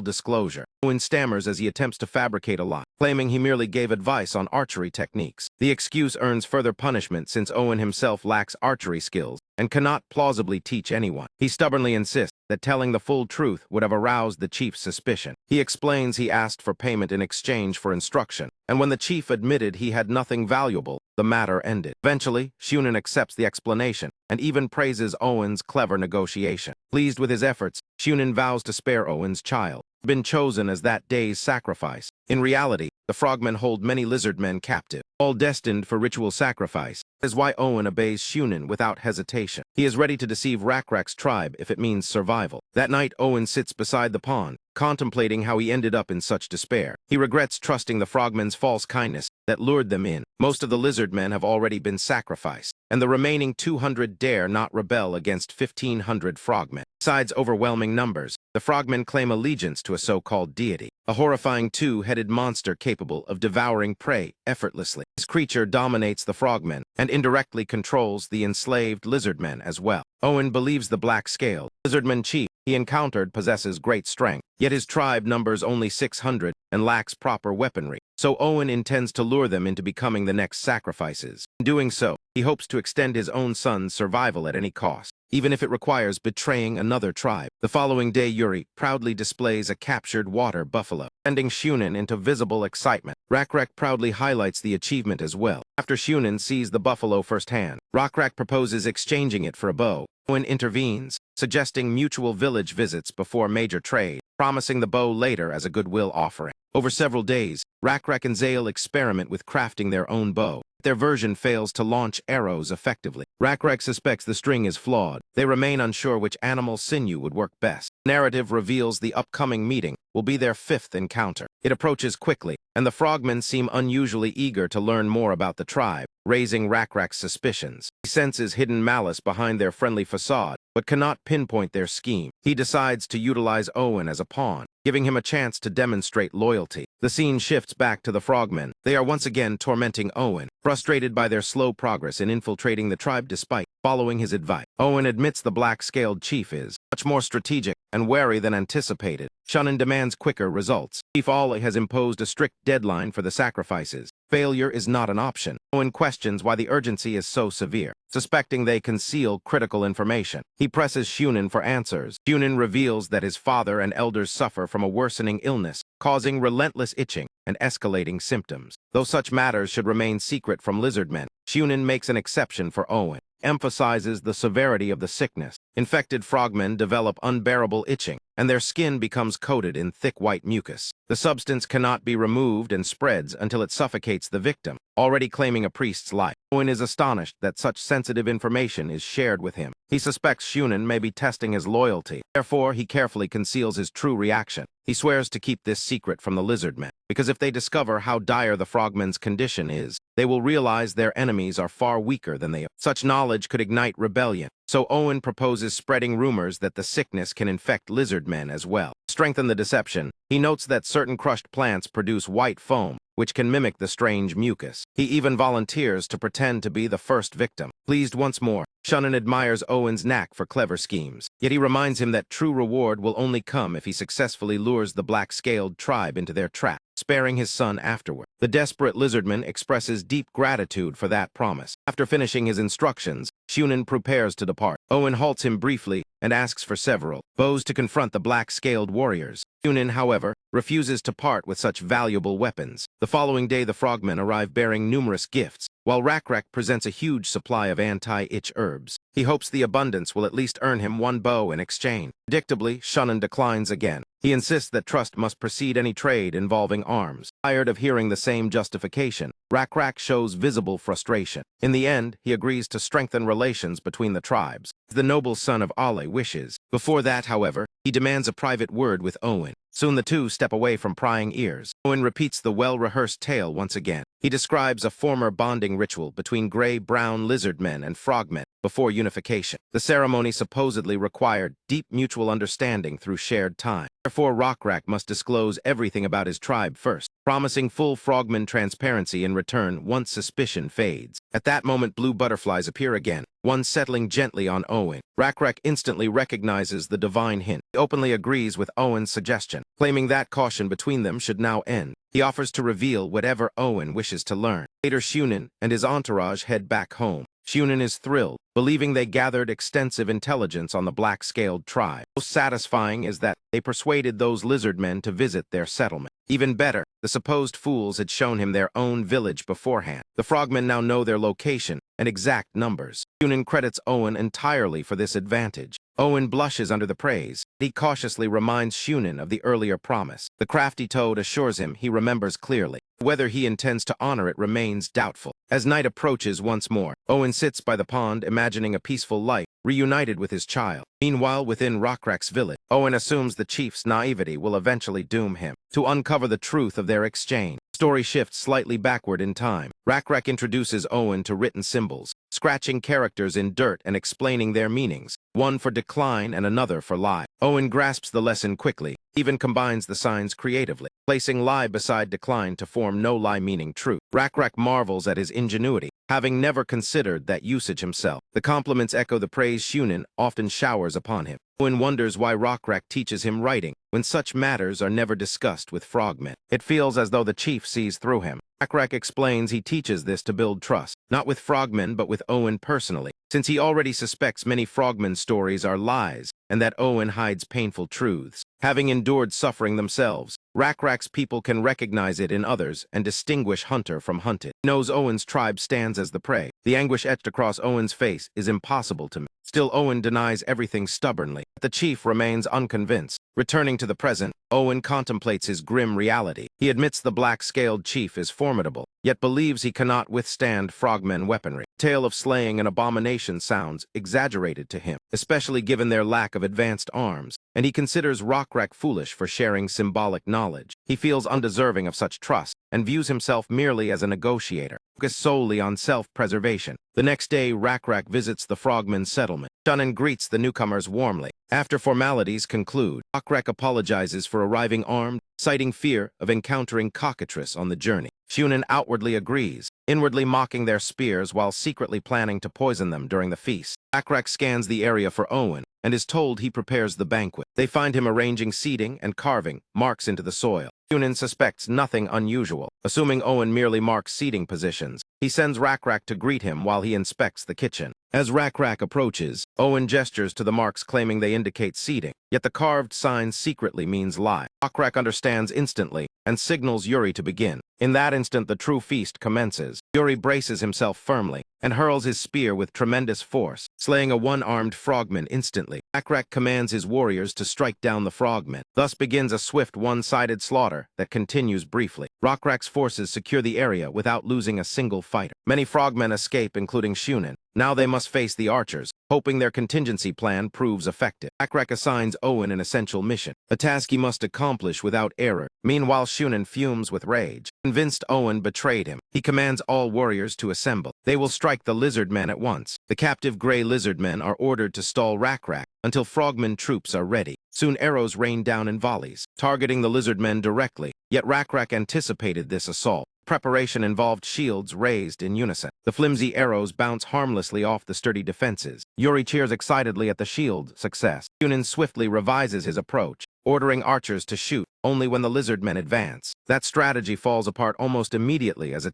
disclosure. Owen stammers as he attempts to fabricate a lie, claiming he merely gave advice on archery techniques. The excuse earns further punishment since Owen himself lacks archery skills and cannot plausibly teach anyone. He stubbornly insists that telling the full truth would have aroused the chief's suspicion. He explains he asked for payment in exchange for instruction, and when the chief admitted he had nothing valuable, the matter ended. Eventually, Shunen accepts the explanation and even praises Owen's clever negotiation. Pleased with his efforts, Shunen vows to spare Owen's child, been chosen as that day's sacrifice. In reality, the frogmen hold many lizardmen captive, all destined for ritual sacrifice. That is why Owen obeys Shunen without hesitation. He is ready to deceive Rakrak's tribe if it means survival. That night, Owen sits beside the pond, contemplating how he ended up in such despair. He regrets trusting the frogmen's false kindness that lured them in. Most of the lizardmen have already been sacrificed, and the remaining 200 dare not rebel against 1,500 frogmen. Besides overwhelming numbers, the frogmen claim allegiance to a so-called deity, a horrifying two-headed monster capable of devouring prey effortlessly. This creature dominates the frogmen and indirectly controls the enslaved lizardmen as well. Owen believes the black-scaled lizardman chief he encountered possesses great strength, yet his tribe numbers only 600 and lacks proper weaponry. So Owen intends to lure them into becoming the next sacrifices. In doing so, he hopes to extend his own son's survival at any cost, even if it requires betraying another tribe. The following day, Yuri proudly displays a captured water buffalo, sending Shunen into visible excitement. Rakrek proudly highlights the achievement as well. After Shunen sees the buffalo firsthand, Rakrek proposes exchanging it for a bow. Owen intervenes, suggesting mutual village visits before major trade, promising the bow later as a goodwill offering. Over several days, Rakrek and Zale experiment with crafting their own bow. Their version fails to launch arrows effectively. Rakrek suspects the string is flawed. They remain unsure which animal sinew would work best. Narrative reveals the upcoming meeting will be their 5th encounter. It approaches quickly, and the frogmen seem unusually eager to learn more about the tribe, raising Rakrak's suspicions. He senses hidden malice behind their friendly facade, but cannot pinpoint their scheme. He decides to utilize Owen as a pawn, giving him a chance to demonstrate loyalty. The scene shifts back to the frogmen. They are once again tormenting Owen, frustrated by their slow progress in infiltrating the tribe despite following his advice. Owen admits the black-scaled chief is much more strategic and wary than anticipated. Shunen demands quicker results. Chief Ali has imposed a strict deadline for the sacrifices. Failure is not an option. Owen questions why the urgency is so severe, suspecting they conceal critical information. He presses Shunen for answers. Shunen reveals that his father and elders suffer from a worsening illness, causing relentless itching and escalating symptoms. Though such matters should remain secret from lizardmen, Shunen makes an exception for Owen, emphasizes the severity of the sickness. Infected frogmen develop unbearable itching, and their skin becomes coated in thick white mucus. The substance cannot be removed and spreads until it suffocates the victim, already claiming a priest's life. Owen is astonished that such sensitive information is shared with him. He suspects Shunen may be testing his loyalty. Therefore, he carefully conceals his true reaction. He swears to keep this secret from the lizardmen, because if they discover how dire the frogmen's condition is, they will realize their enemies are far weaker than they are. Such knowledge could ignite rebellion, so Owen proposes spreading rumors that the sickness can infect lizard men as well. To strengthen the deception, he notes that certain crushed plants produce white foam, which can mimic the strange mucus. He even volunteers to pretend to be the first victim. Pleased once more, Shunin admires Owen's knack for clever schemes, yet he reminds him that true reward will only come if he successfully lures the black-scaled tribe into their trap, sparing his son afterward. The desperate lizardman expresses deep gratitude for that promise. After finishing his instructions, Shunin prepares to depart. Owen halts him briefly and asks for several bows to confront the black-scaled warriors. Shunin, however, refuses to part with such valuable weapons. The following day, the frogmen arrive bearing numerous gifts, while Rakrak presents a huge supply of anti-itch herbs. He hopes the abundance will at least earn him one bow in exchange. Predictably, Shunin declines again. He insists that trust must precede any trade involving arms. Tired of hearing the same justification, Rakrak shows visible frustration. In the end, he agrees to strengthen relations between the tribes. The noble son of Ale wishes. Before that, however, he demands a private word with Owen. Soon the two step away from prying ears. Owen repeats the well-rehearsed tale once again. He describes a former bonding ritual between gray-brown lizard men and frogmen before unification. The ceremony supposedly required deep mutual understanding through shared time. Therefore, Rakrak must disclose everything about his tribe first, promising full frogman transparency in return once suspicion fades. At that moment, blue butterflies appear again, one settling gently on Owen. Rakrak instantly recognizes the divine hint. He openly agrees with Owen's suggestion, claiming that caution between them should now end. He offers to reveal whatever Owen wishes to learn. Later, Shunin and his entourage head back home. Shunin is thrilled, believing they gathered extensive intelligence on the black-scaled tribe. Most satisfying is that they persuaded those lizard men to visit their settlement. Even better, the supposed fools had shown him their own village beforehand. The frogmen now know their location and exact numbers. Shunin credits Owen entirely for this advantage. Owen blushes under the praise. He cautiously reminds Shunin of the earlier promise. The crafty toad assures him he remembers clearly. Whether he intends to honor it remains doubtful. As night approaches once more, Owen sits by the pond imagining a peaceful life, reunited with his child. Meanwhile, within Rakrak's village, Owen assumes the chief's naivety will eventually doom him. To uncover the truth of their exchange, story shifts slightly backward in time. Rakrak introduces Owen to written symbols, scratching characters in dirt and explaining their meanings, one for decline and another for lie. Owen grasps the lesson quickly, even combines the signs creatively, placing lie beside decline to form no lie meaning truth. Rakrak marvels at his ingenuity, having never considered that usage himself. The compliments echo the praise Shunin often showers upon him. Owen wonders why Rakrak teaches him writing, when such matters are never discussed with frogmen. It feels as though the chief sees through him. Rakrak explains he teaches this to build trust, not with frogmen but with Owen personally, since he already suspects many frogmen stories are lies, and that Owen hides painful truths. Having endured suffering themselves, Rakrak's people can recognize it in others and distinguish hunter from hunted. He knows Owen's tribe stands as the prey. The anguish etched across Owen's face is impossible to me. Still, Owen denies everything stubbornly. The chief remains unconvinced. Returning to the present, Owen contemplates his grim reality. He admits the black-scaled chief is formidable, yet believes he cannot withstand frogmen weaponry. The tale of slaying an abomination sounds exaggerated to him, especially given their lack of advanced arms, and he considers Rakrak foolish for sharing symbolic knowledge. He feels undeserving of such trust, and views himself merely as a negotiator, focused solely on self-preservation. The next day, Rakrak visits the frogmen's settlement. Shunin greets the newcomers warmly. After formalities conclude, Rakrak apologizes for arriving armed, citing fear of encountering cockatrice on the journey. Shunin outwardly agrees, inwardly mocking their spears while secretly planning to poison them during the feast. Rakrak scans the area for Owen and is told he prepares the banquet. They find him arranging seating and carving marks into the soil. Shunin suspects nothing unusual. Assuming Owen merely marks seating positions, he sends Rakrak to greet him while he inspects the kitchen. As Rakrak approaches, Owen gestures to the marks claiming they indicate seating, yet the carved sign secretly means lie. Rakrak understands instantly and signals Yuri to begin. In that instant, the true feast commences. Yuri braces himself firmly and hurls his spear with tremendous force, slaying a one-armed frogman instantly. Rakrak commands his warriors to strike down the frogmen. Thus begins a swift one-sided slaughter that continues briefly. Rakrak's forces secure the area without losing a single fighter. Many frogmen escape, including Shunin. Now they must face the archers, hoping their contingency plan proves effective. Rakrak assigns Owen an essential mission, a task he must accomplish without error. Meanwhile, Shunin fumes with rage. Convinced Owen betrayed him, he commands all warriors to assemble. They will strike the lizard men at once. The captive gray lizardmen are ordered to stall Rakrak until frogmen troops are ready. Soon arrows rain down in volleys, targeting the lizardmen directly, yet Rakrak anticipated this assault. Preparation involved shields raised in unison. The flimsy arrows bounce harmlessly off the sturdy defenses. Yuri cheers excitedly at the shield's success. Shunin swiftly revises his approach, ordering archers to shoot only when the lizardmen advance. That strategy falls apart almost immediately as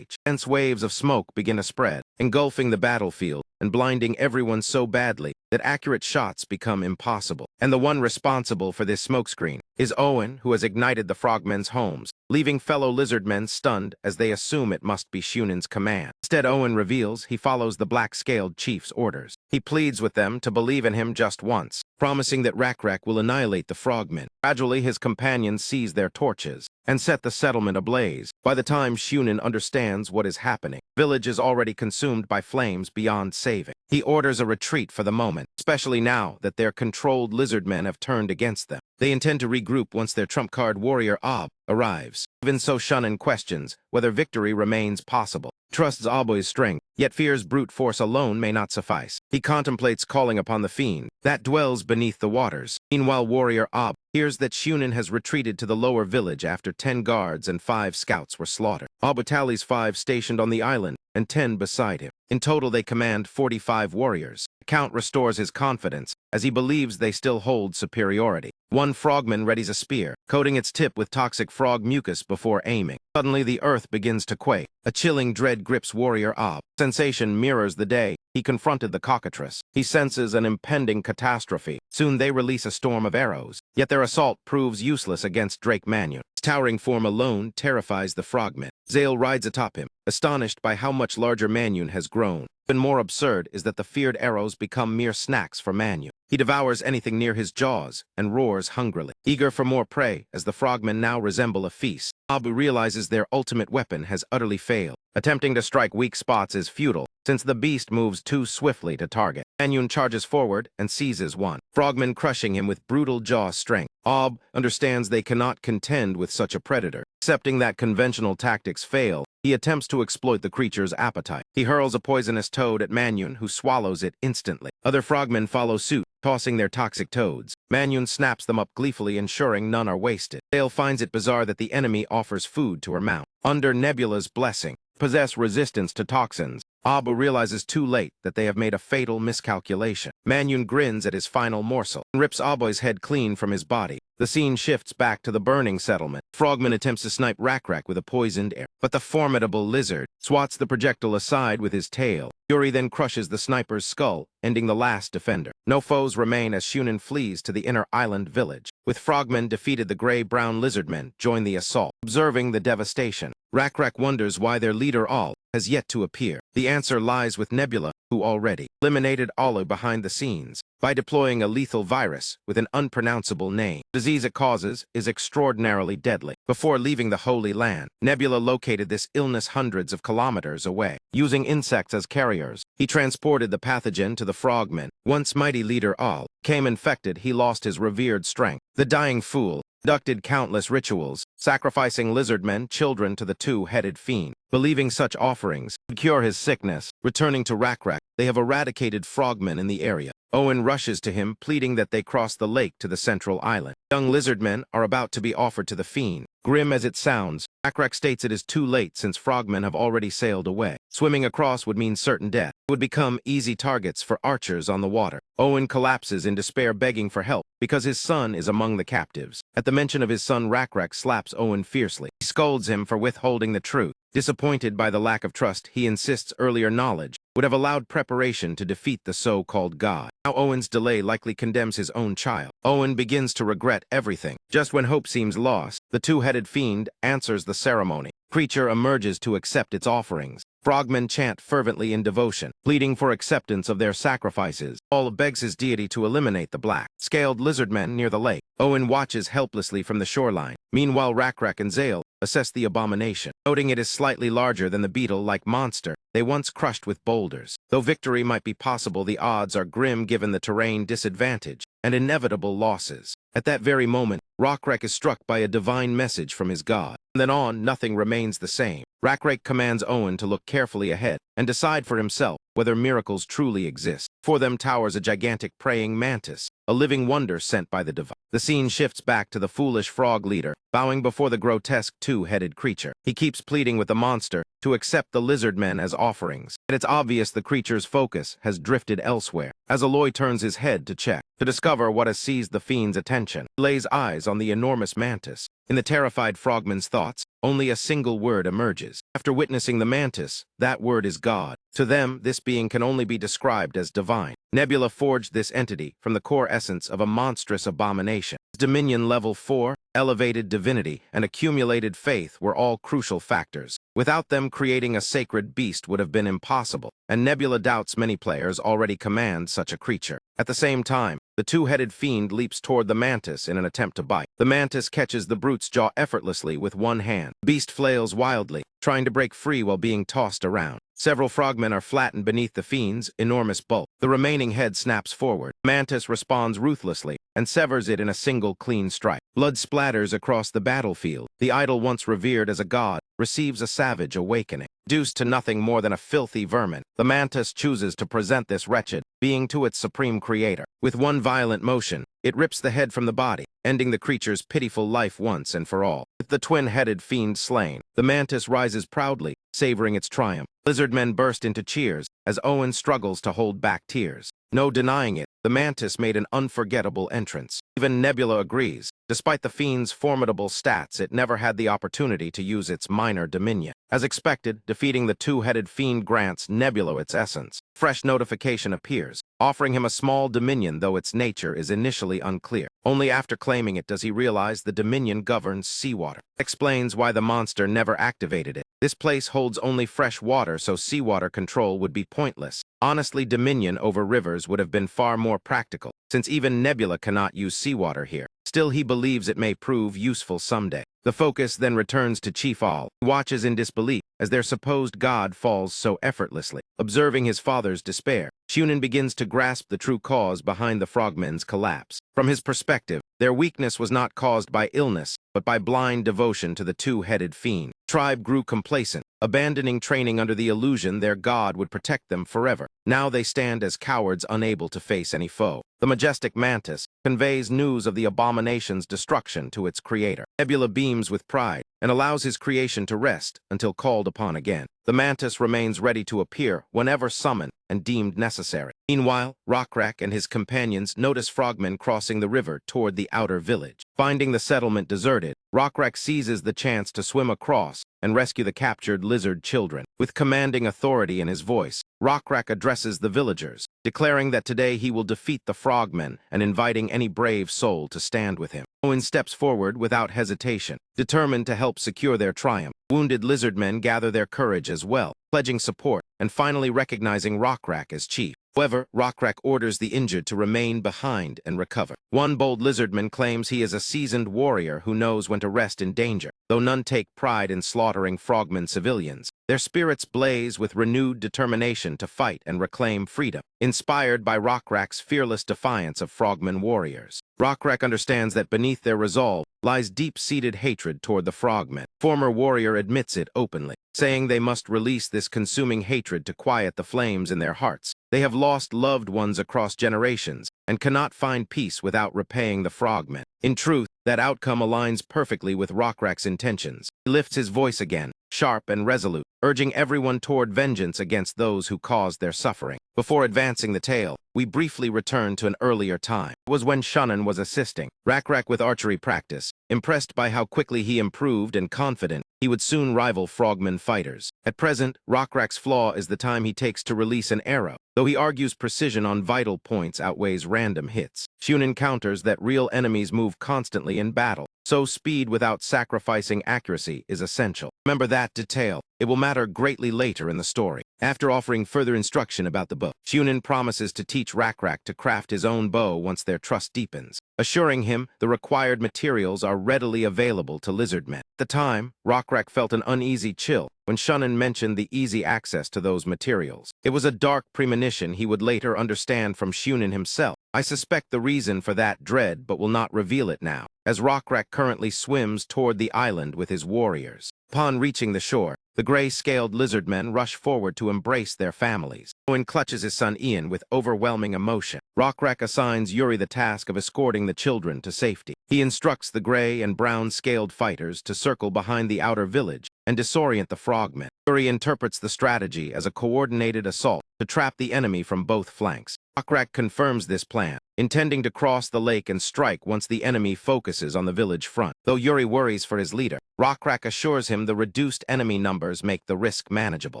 dense waves of smoke begin to spread, engulfing the battlefield and blinding everyone so badly that accurate shots become impossible. And the one responsible for this smokescreen is Owen, who has ignited the frogmen's homes, leaving fellow lizardmen stunned as they assume it must be Shunin's command. Instead, Owen reveals he follows the black-scaled chief's orders. He pleads with them to believe in him just once, promising that Rakrak will annihilate the frogmen. Gradually, his companions seize their torches and set the settlement ablaze. By the time Shunin understands what is happening, the village is already consumed by flames beyond saving. He orders a retreat for the moment, especially now that their controlled lizardmen have turned against them. They intend to regroup once their trump card warrior Ob arrives. Even so, Shunin questions whether victory remains possible. Trusts Aboy's strength, yet fears brute force alone may not suffice. He contemplates calling upon the fiend that dwells beneath the waters. Meanwhile, warrior Ob hears that Shunin has retreated to the lower village after 10 guards and 5 scouts were slaughtered. Ob tallies 5 stationed on the island and 10 beside him. In total, they command 45 warriors. The count restores his confidence as he believes they still hold superiority. One frogman readies a spear, coating its tip with toxic frog mucus before aiming. Suddenly, the earth begins to quake. A chilling dread grips warrior Ob. Sensation mirrors the day he confronted the cockatrice. He senses an impending catastrophe. Soon they release a storm of arrows, yet their assault proves useless against Drake Manhwa. His towering form alone terrifies the frogmen. Zale rides atop him, astonished by how much larger Manhwa has grown. Even more absurd is that the feared arrows become mere snacks for Manhwa. He devours anything near his jaws and roars hungrily, eager for more prey as the frogmen now resemble a feast. Abu realizes their ultimate weapon has utterly failed. Attempting to strike weak spots is futile, since the beast moves too swiftly to target. Manhwa charges forward and seizes one, frogman crushing him with brutal jaw strength. Ob understands they cannot contend with such a predator. Accepting that conventional tactics fail, he attempts to exploit the creature's appetite. He hurls a poisonous toad at Manhwa, who swallows it instantly. Other frogmen follow suit, tossing their toxic toads. Manhwa snaps them up gleefully, ensuring none are wasted. Dale finds it bizarre that the enemy offers food to her mount. Under Nebula's blessing, possess resistance to toxins. Abu realizes too late that they have made a fatal miscalculation. Manhwa grins at his final morsel and rips Aboy's head clean from his body. The scene shifts back to the burning settlement. Frogman attempts to snipe Rakrak with a poisoned arrow, but the formidable lizard swats the projectile aside with his tail. Yuri then crushes the sniper's skull, ending the last defender. No foes remain as Shunin flees to the inner island village. With frogmen defeated, the gray-brown lizardmen join the assault. Observing the devastation, Rakrak wonders why their leader Al has yet to appear. The answer lies with Nebula, who already eliminated Alu behind the scenes by deploying a lethal virus with an unpronounceable name. The disease it causes is extraordinarily deadly. Before leaving the Holy Land, Nebula located this illness hundreds of kilometers away. Using insects as carriers, he transported the pathogen to the frogmen. Once mighty leader Al became infected, he lost his revered strength. The dying fool conducted countless rituals, sacrificing lizardmen children to the two-headed fiend. Believing such offerings would cure his sickness, returning to Rakrak, they have eradicated frogmen in the area. Owen rushes to him, pleading that they cross the lake to the central island. Young lizardmen are about to be offered to the fiend. Grim as it sounds, Rakrak states it is too late since frogmen have already sailed away. Swimming across would mean certain death. It would become easy targets for archers on the water. Owen collapses in despair, begging for help because his son is among the captives. At the mention of his son, Rakrak slaps Owen fiercely. He scolds him for withholding the truth. Disappointed by the lack of trust, he insists earlier knowledge would have allowed preparation to defeat the so-called god. Now Owen's delay likely condemns his own child. Owen begins to regret everything. Just when hope seems lost, the two-headed fiend answers the ceremony. Creature emerges to accept its offerings. Frogmen chant fervently in devotion, pleading for acceptance of their sacrifices. All begs his deity to eliminate the black-scaled lizardmen near the lake. Owen watches helplessly from the shoreline. Meanwhile, Rakrak and Zale assess the abomination. Noting it is slightly larger than the beetle-like monster they once crushed with boulders. Though victory might be possible, the odds are grim given the terrain disadvantage and inevitable losses. At that very moment, Rakrak is struck by a divine message from his god. From then on, nothing remains the same. Rakrak commands Owen to look carefully ahead and decide for himself whether miracles truly exist. Before them towers a gigantic praying mantis, a living wonder sent by the divine. The scene shifts back to the foolish frog leader, bowing before the grotesque two-headed creature. He keeps pleading with the monster to accept the lizard men as offerings, and it's obvious the creature's focus has drifted elsewhere. As Aloy turns his head to check, to discover what has seized the fiend's attention, he lays eyes on the enormous mantis. In the terrified frogman's thoughts, only a single word emerges. After witnessing the mantis, that word is God. To them, this being can only be described as divine. Nebula forged this entity from the core essence of a monstrous abomination. Dominion level 4, elevated divinity, and accumulated faith were all crucial factors. Without them, creating a sacred beast would have been impossible, and Nebula doubts many players already command such a creature. At the same time, the two-headed fiend leaps toward the mantis in an attempt to bite. The mantis catches the brute's jaw effortlessly with one hand. The beast flails wildly, trying to break free while being tossed around. Several frogmen are flattened beneath the fiend's enormous bulk. The remaining head snaps forward. Mantis responds ruthlessly and severs it in a single clean strike. Blood splatters across the battlefield. The idol once revered as a god receives a savage awakening. Reduced to nothing more than a filthy vermin, the mantis chooses to present this wretched being to its supreme creator. With one violent motion, it rips the head from the body, ending the creature's pitiful life once and for all. With the twin-headed fiend slain, the mantis rises proudly, savoring its triumph. Lizardmen burst into cheers as Owen struggles to hold back tears. No denying it, the mantis made an unforgettable entrance. Even Nebula agrees. Despite the fiend's formidable stats, it never had the opportunity to use its minor dominion. As expected, defeating the two-headed fiend grants Nebula its essence. Fresh notification appears, offering him a small dominion, though its nature is initially unclear. Only after claiming it does he realize the dominion governs seawater. Explains why the monster never activated it. This place holds only fresh water, so seawater control would be pointless. Honestly, dominion over rivers would have been far more practical, since even Nebula cannot use seawater here. Still, he believes it may prove useful someday. The focus then returns to Chief All, who watches in disbelief as their supposed god falls so effortlessly. Observing his father's despair, Shunin begins to grasp the true cause behind the frogmen's collapse. From his perspective, their weakness was not caused by illness, but by blind devotion to the two-headed fiend. Tribe grew complacent, abandoning training under the illusion their god would protect them forever. Now they stand as cowards unable to face any foe. The majestic mantis conveys news of the abomination's destruction to its creator. Nebula beams with pride and allows his creation to rest until called upon again. The mantis remains ready to appear whenever summoned and deemed necessary. Meanwhile, Rockrak and his companions notice frogmen crossing the river toward the outer village. Finding the settlement deserted, Rockrak seizes the chance to swim across and rescue the captured lizard children. With commanding authority in his voice, Rockrak addresses the villagers, declaring that today he will defeat the frogmen and inviting any brave soul to stand with him. Owen steps forward without hesitation, determined to help secure their triumph. Wounded lizardmen gather their courage as well, pledging support and finally recognizing Rockrak as chief. However, Rockrak orders the injured to remain behind and recover. One bold lizardman claims he is a seasoned warrior who knows when to rest in danger. Though none take pride in slaughtering frogmen civilians, their spirits blaze with renewed determination to fight and reclaim freedom. Inspired by Rockrak's fearless defiance of frogmen warriors, Rockrak understands that beneath their resolve lies deep-seated hatred toward the frogmen. Former warrior admits it openly, saying they must release this consuming hatred to quiet the flames in their hearts. They have lost loved ones across generations and cannot find peace without repaying the frogmen. In truth, that outcome aligns perfectly with Rockrak's intentions. He lifts his voice again, sharp and resolute, urging everyone toward vengeance against those who caused their suffering. Before advancing the tale, we briefly return to an earlier time. It was when Shunin was assisting Rockrak with archery practice. Impressed by how quickly he improved and confident, he would soon rival frogmen fighters. At present, Rockrak's flaw is the time he takes to release an arrow. Though he argues precision on vital points outweighs random hits, Shunin counters that real enemies move constantly in battle, so speed without sacrificing accuracy is essential. Remember that detail. It will matter greatly later in the story. After offering further instruction about the bow, Shunin promises to teach Rockrak to craft his own bow once their trust deepens, assuring him the required materials are readily available to lizardmen. At the time, Rockrak felt an uneasy chill when Shunin mentioned the easy access to those materials. It was a dark premonition he would later understand from Shunin himself. I suspect the reason for that dread, but will not reveal it now. as Rockrak currently swims toward the island with his warriors. Upon reaching the shore, the gray-scaled lizardmen rush forward to embrace their families. Owen clutches his son Ian with overwhelming emotion. Rockrak assigns Yuri the task of escorting the children to safety. He instructs the gray and brown-scaled fighters to circle behind the outer village and disorient the frogmen. Yuri interprets the strategy as a coordinated assault to trap the enemy from both flanks. Rockrak confirms this plan, intending to cross the lake and strike once the enemy focuses on the village front. Though Yuri worries for his leader, Rockrak assures him the reduced enemy numbers make the risk manageable.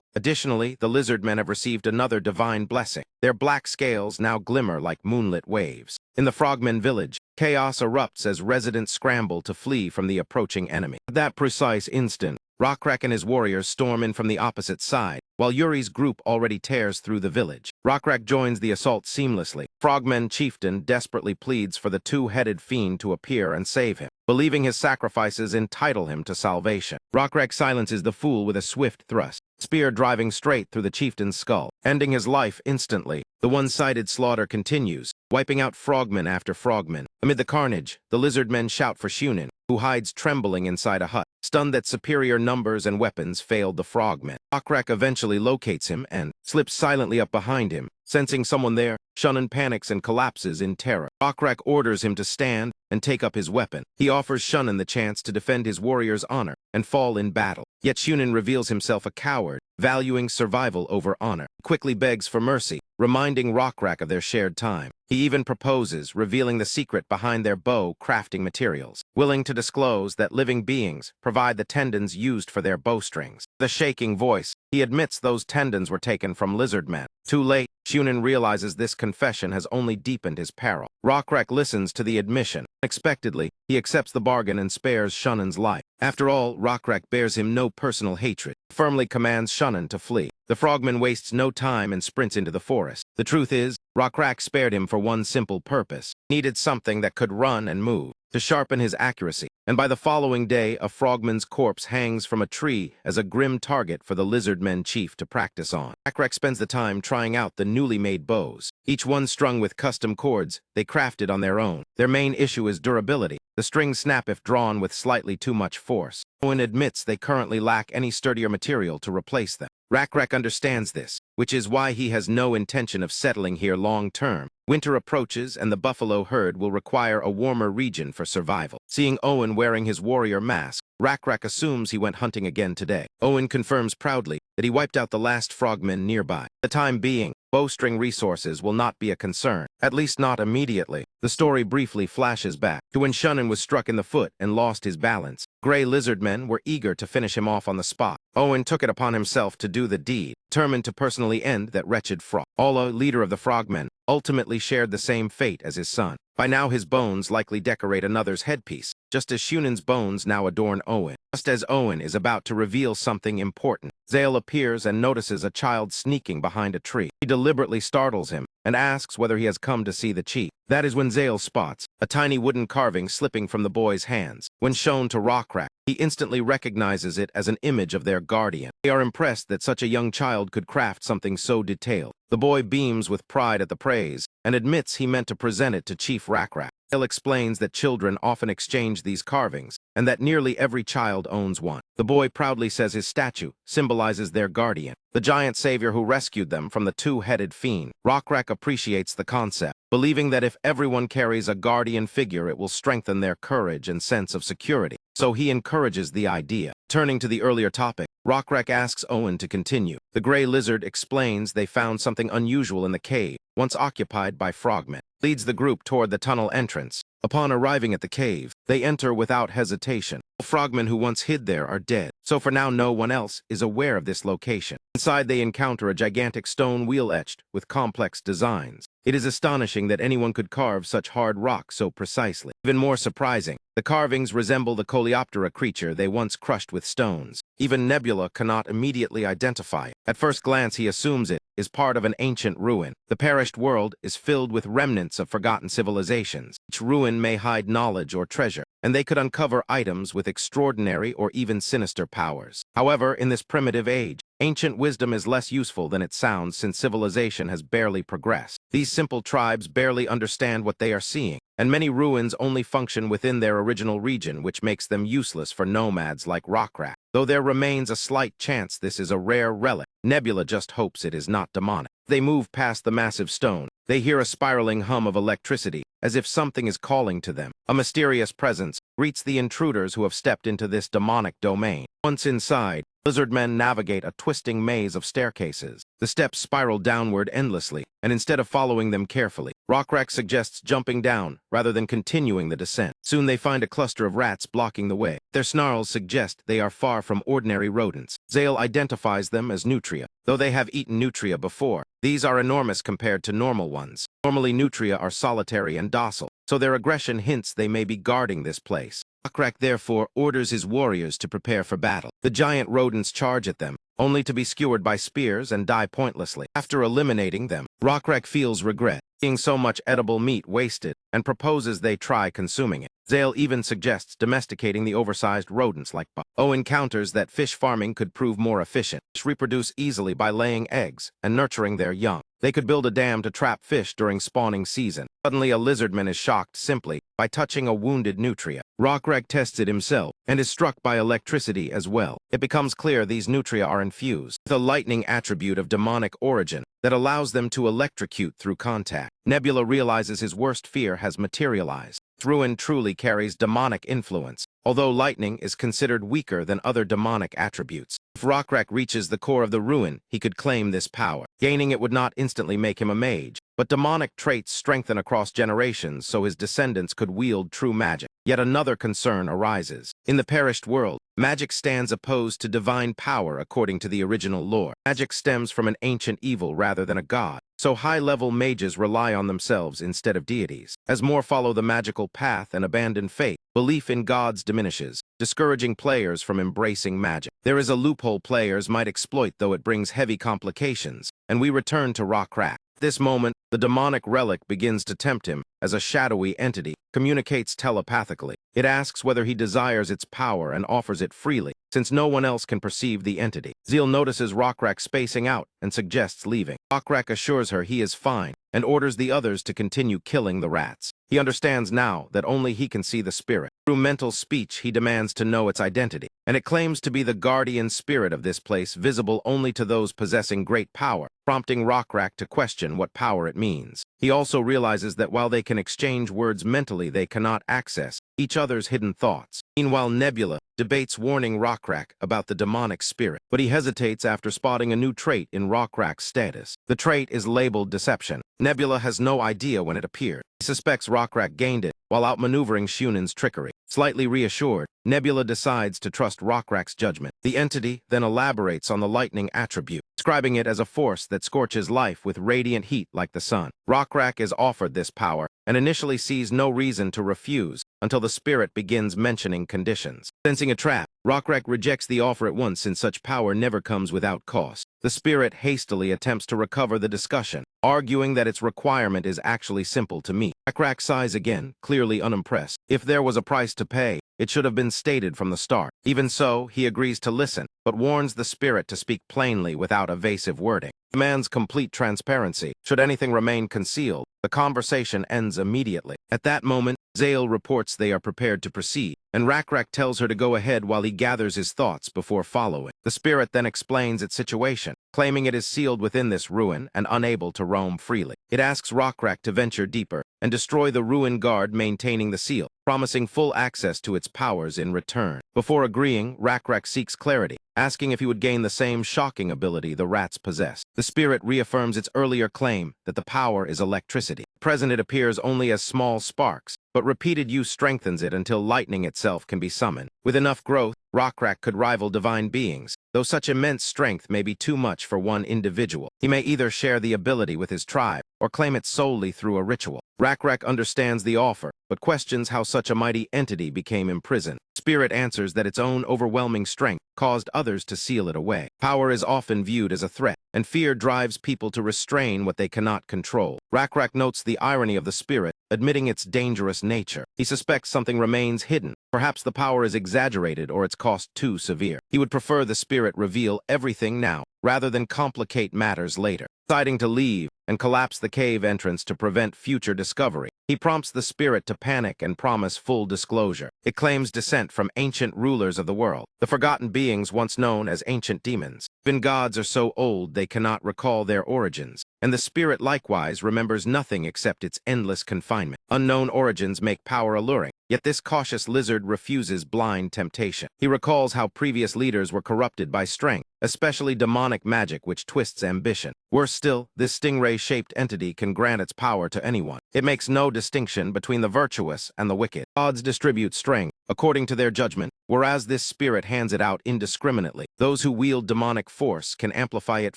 Additionally, the lizardmen have received another divine blessing. Their black scales now glimmer like moonlit waves. In the frogmen village, chaos erupts as residents scramble to flee from the approaching enemy. At that precise instant, Rockrak and his warriors storm in from the opposite side, while Yuri's group already tears through the village. Rockrak joins the assault seamlessly. Frogman Chieftain desperately pleads for the two-headed fiend to appear and save him, believing his sacrifices entitle him to salvation. Rockrak silences the fool with a swift thrust, spear driving straight through the chieftain's skull, ending his life instantly. The one-sided slaughter continues, wiping out frogman after frogman. Amid the carnage, the lizardmen shout for Shunin, who hides trembling inside a hut, stunned that superior numbers and weapons failed the frogmen. Rockrak eventually locates him and slips silently up behind him. Sensing someone there, Shunin panics and collapses in terror. Rockrak orders him to stand and take up his weapon. He offers Shunin the chance to defend his warrior's honor and fall in battle. Yet Shunin reveals himself a coward, valuing survival over honor. He quickly begs for mercy, reminding Rockrak of their shared time. He even proposes, revealing the secret behind their bow crafting materials, willing to disclose that living beings provide the tendons used for their bowstrings. The shaking voice, he admits those tendons were taken from lizardmen. Too late, Shunin realizes this confession has only deepened his peril. Rockrak listens to the admission. Unexpectedly, he accepts the bargain and spares Shunin's life. After all, Rockrak bears him no personal hatred, firmly commands Shunin to flee. The frogman wastes no time and sprints into the forest. The truth is, Rockrak spared him for one simple purpose. He needed something that could run and move, to sharpen his accuracy. And by the following day, a frogman's corpse hangs from a tree as a grim target for the lizardmen chief to practice on. Rockrak spends the time trying out the newly made bows, each one strung with custom cords they crafted on their own. Their main issue is durability. The strings snap if drawn with slightly too much force. Owen admits they currently lack any sturdier material to replace them. Rockrak understands this, which is why he has no intention of settling here long-term. Winter approaches and the buffalo herd will require a warmer region for survival. Seeing Owen wearing his warrior mask, Rockrak assumes he went hunting again today. Owen confirms proudly that he wiped out the last frogmen nearby. For the time being, bowstring resources will not be a concern, at least not immediately. The story briefly flashes back to when Shunin was struck in the foot and lost his balance. Gray lizardmen were eager to finish him off on the spot. Owen took it upon himself to do the deed, determined to personally end that wretched frog. Alla, leader of the frogmen, ultimately shared the same fate as his son. By now his bones likely decorate another's headpiece, just as Shunin's bones now adorn Owen. Just as Owen is about to reveal something important, Zale appears and notices a child sneaking behind a tree. He deliberately startles him and asks whether he has come to see the chief. That is when Zale spots a tiny wooden carving slipping from the boy's hands. When shown to Rockrak, he instantly recognizes it as an image of their guardian. They are impressed that such a young child could craft something so detailed. The boy beams with pride at the praise and admits he meant to present it to Chief Rockrak. Zale explains that children often exchange these carvings and that nearly every child owns one. The boy proudly says his statue symbolizes their guardian, the giant savior who rescued them from the two-headed fiend. Rockrak appreciates the concept, believing that if everyone carries a guardian figure, it will strengthen their courage and sense of security. So he encourages the idea. Turning to the earlier topic, Rockrak asks Owen to continue. The gray lizard explains they found something unusual in the cave, once occupied by frogmen. Leads the group toward the tunnel entrance. Upon arriving at the cave, they enter without hesitation. The frogmen who once hid there are dead, so for now no one else is aware of this location. Inside they encounter a gigantic stone wheel etched with complex designs. It is astonishing that anyone could carve such hard rock so precisely. Even more surprising, the carvings resemble the Coleoptera creature they once crushed with stones. Even Nebula cannot immediately identify it. At first glance he assumes it is part of an ancient ruin. The perished world is filled with remnants of forgotten civilizations. Each ruin may hide knowledge or treasure, and they could uncover items with extraordinary or even sinister powers. However, in this primitive age, ancient wisdom is less useful than it sounds since civilization has barely progressed. These simple tribes barely understand what they are seeing. and many ruins only function within their original region, which makes them useless for nomads like Rockrak. Though there remains a slight chance this is a rare relic, Nebula just hopes it is not demonic. They move past the massive stone. They hear a spiraling hum of electricity, as if something is calling to them. A mysterious presence greets the intruders who have stepped into this demonic domain. Once inside, lizard men navigate a twisting maze of staircases. The steps spiral downward endlessly, and instead of following them carefully, Rockrak suggests jumping down rather than continuing the descent. Soon they find a cluster of rats blocking the way. Their snarls suggest they are far from ordinary rodents. Zale identifies them as nutria. Though they have eaten nutria before, these are enormous compared to normal ones. Normally nutria are solitary and docile, so their aggression hints they may be guarding this place. Rockrak therefore orders his warriors to prepare for battle. The giant rodents charge at them, only to be skewered by spears and die pointlessly. After eliminating them, Rockrak feels regret, seeing so much edible meat wasted, and proposes they try consuming it. Zale even suggests domesticating the oversized rodents like buck. O encounters that fish farming could prove more efficient. Fish reproduce easily by laying eggs and nurturing their young. They could build a dam to trap fish during spawning season. Suddenly, a lizardman is shocked simply by touching a wounded nutria. Rockrak tests it himself and is struck by electricity as well. It becomes clear these nutria are infused with a lightning attribute of demonic origin that allows them to electrocute through contact. Nebula realizes his worst fear has materialized. Ruin truly carries demonic influence, although lightning is considered weaker than other demonic attributes. If Rockrak reaches the core of the ruin, he could claim this power. Gaining it would not instantly make him a mage, but demonic traits strengthen across generations, so his descendants could wield true magic. Yet another concern arises. In the perished world, magic stands opposed to divine power according to the original lore. Magic stems from an ancient evil rather than a god, so high-level mages rely on themselves instead of deities. As more follow the magical path and abandon faith, belief in gods diminishes, discouraging players from embracing magic. There is a loophole players might exploit, though it brings heavy complications, and we return to Rockrak. At this moment, the demonic relic begins to tempt him as a shadowy entity communicates telepathically. It asks whether he desires its power and offers it freely, since no one else can perceive the entity. Zale notices Rockrak spacing out and suggests leaving. Rockrak assures her he is fine and orders the others to continue killing the rats. He understands now that only he can see the spirit. Through mental speech, he demands to know its identity, and it claims to be the guardian spirit of this place, visible only to those possessing great power, prompting Rockrak to question what power it means. He also realizes that while they can exchange words mentally, they cannot access each other's hidden thoughts. Meanwhile, Nebula debates warning Rockrak about the demonic spirit, but he hesitates after spotting a new trait in Rockrak's status. The trait is labeled Deception. Nebula has no idea when it appeared. He suspects Rockrak gained it while outmaneuvering Shunen's trickery. Slightly reassured, Nebula decides to trust Rockrak's judgment. The entity then elaborates on the lightning attribute, describing it as a force that scorches life with radiant heat like the sun. Rockrak is offered this power and initially sees no reason to refuse until the spirit begins mentioning conditions. Sensing a trap, Rockrak rejects the offer at once, since such power never comes without cost. The spirit hastily attempts to recover the discussion, arguing that its requirement is actually simple to meet. Rockrak sighs again, clearly unimpressed. If there was a price to pay, it should have been stated from the start. Even so, he agrees to listen, but warns the spirit to speak plainly without evasive wording. Demands complete transparency. Should anything remain concealed, the conversation ends immediately. At that moment, Zale reports they are prepared to proceed, and Rockrak tells her to go ahead while he gathers his thoughts before following. The spirit then explains its situation, claiming it is sealed within this ruin and unable to roam freely. It asks Rockrak to venture deeper and destroy the ruin guard maintaining the seal, promising full access to its powers in return. Before agreeing, Rockrak seeks clarity, asking if he would gain the same shocking ability the rats possess. The spirit reaffirms its earlier claim that the power is electricity. At present, it appears only as small sparks, but repeated use strengthens it until lightning itself can be summoned. With enough growth, Rockrak could rival divine beings, though such immense strength may be too much for one individual. He may either share the ability with his tribe or claim it solely through a ritual. Rockrak understands the offer, but questions how such a mighty entity became imprisoned. Spirit answers that its own overwhelming strength caused others to seal it away. Power is often viewed as a threat, and fear drives people to restrain what they cannot control. Rockrak notes the irony of the spirit, admitting its dangerous nature. He suspects something remains hidden. Perhaps the power is exaggerated or its cost too severe. He would prefer the spirit reveal everything now, rather than complicate matters later. Deciding to leave and collapse the cave entrance to prevent future discovery, He prompts the spirit to panic and promise full disclosure. It claims descent from ancient rulers of the world, the forgotten beings once known as ancient demons. Even gods are so old they cannot recall their origins, and the spirit likewise remembers nothing except its endless confinement. Unknown origins make power alluring, yet this cautious lizard refuses blind temptation. He recalls how previous leaders were corrupted by strength, especially demonic magic which twists ambition. Worse still, this stingray-shaped entity can grant its power to anyone. It makes no distinction between the virtuous and the wicked. Gods distribute strength according to their judgment, whereas this spirit hands it out indiscriminately. Those who wield demonic force can amplify it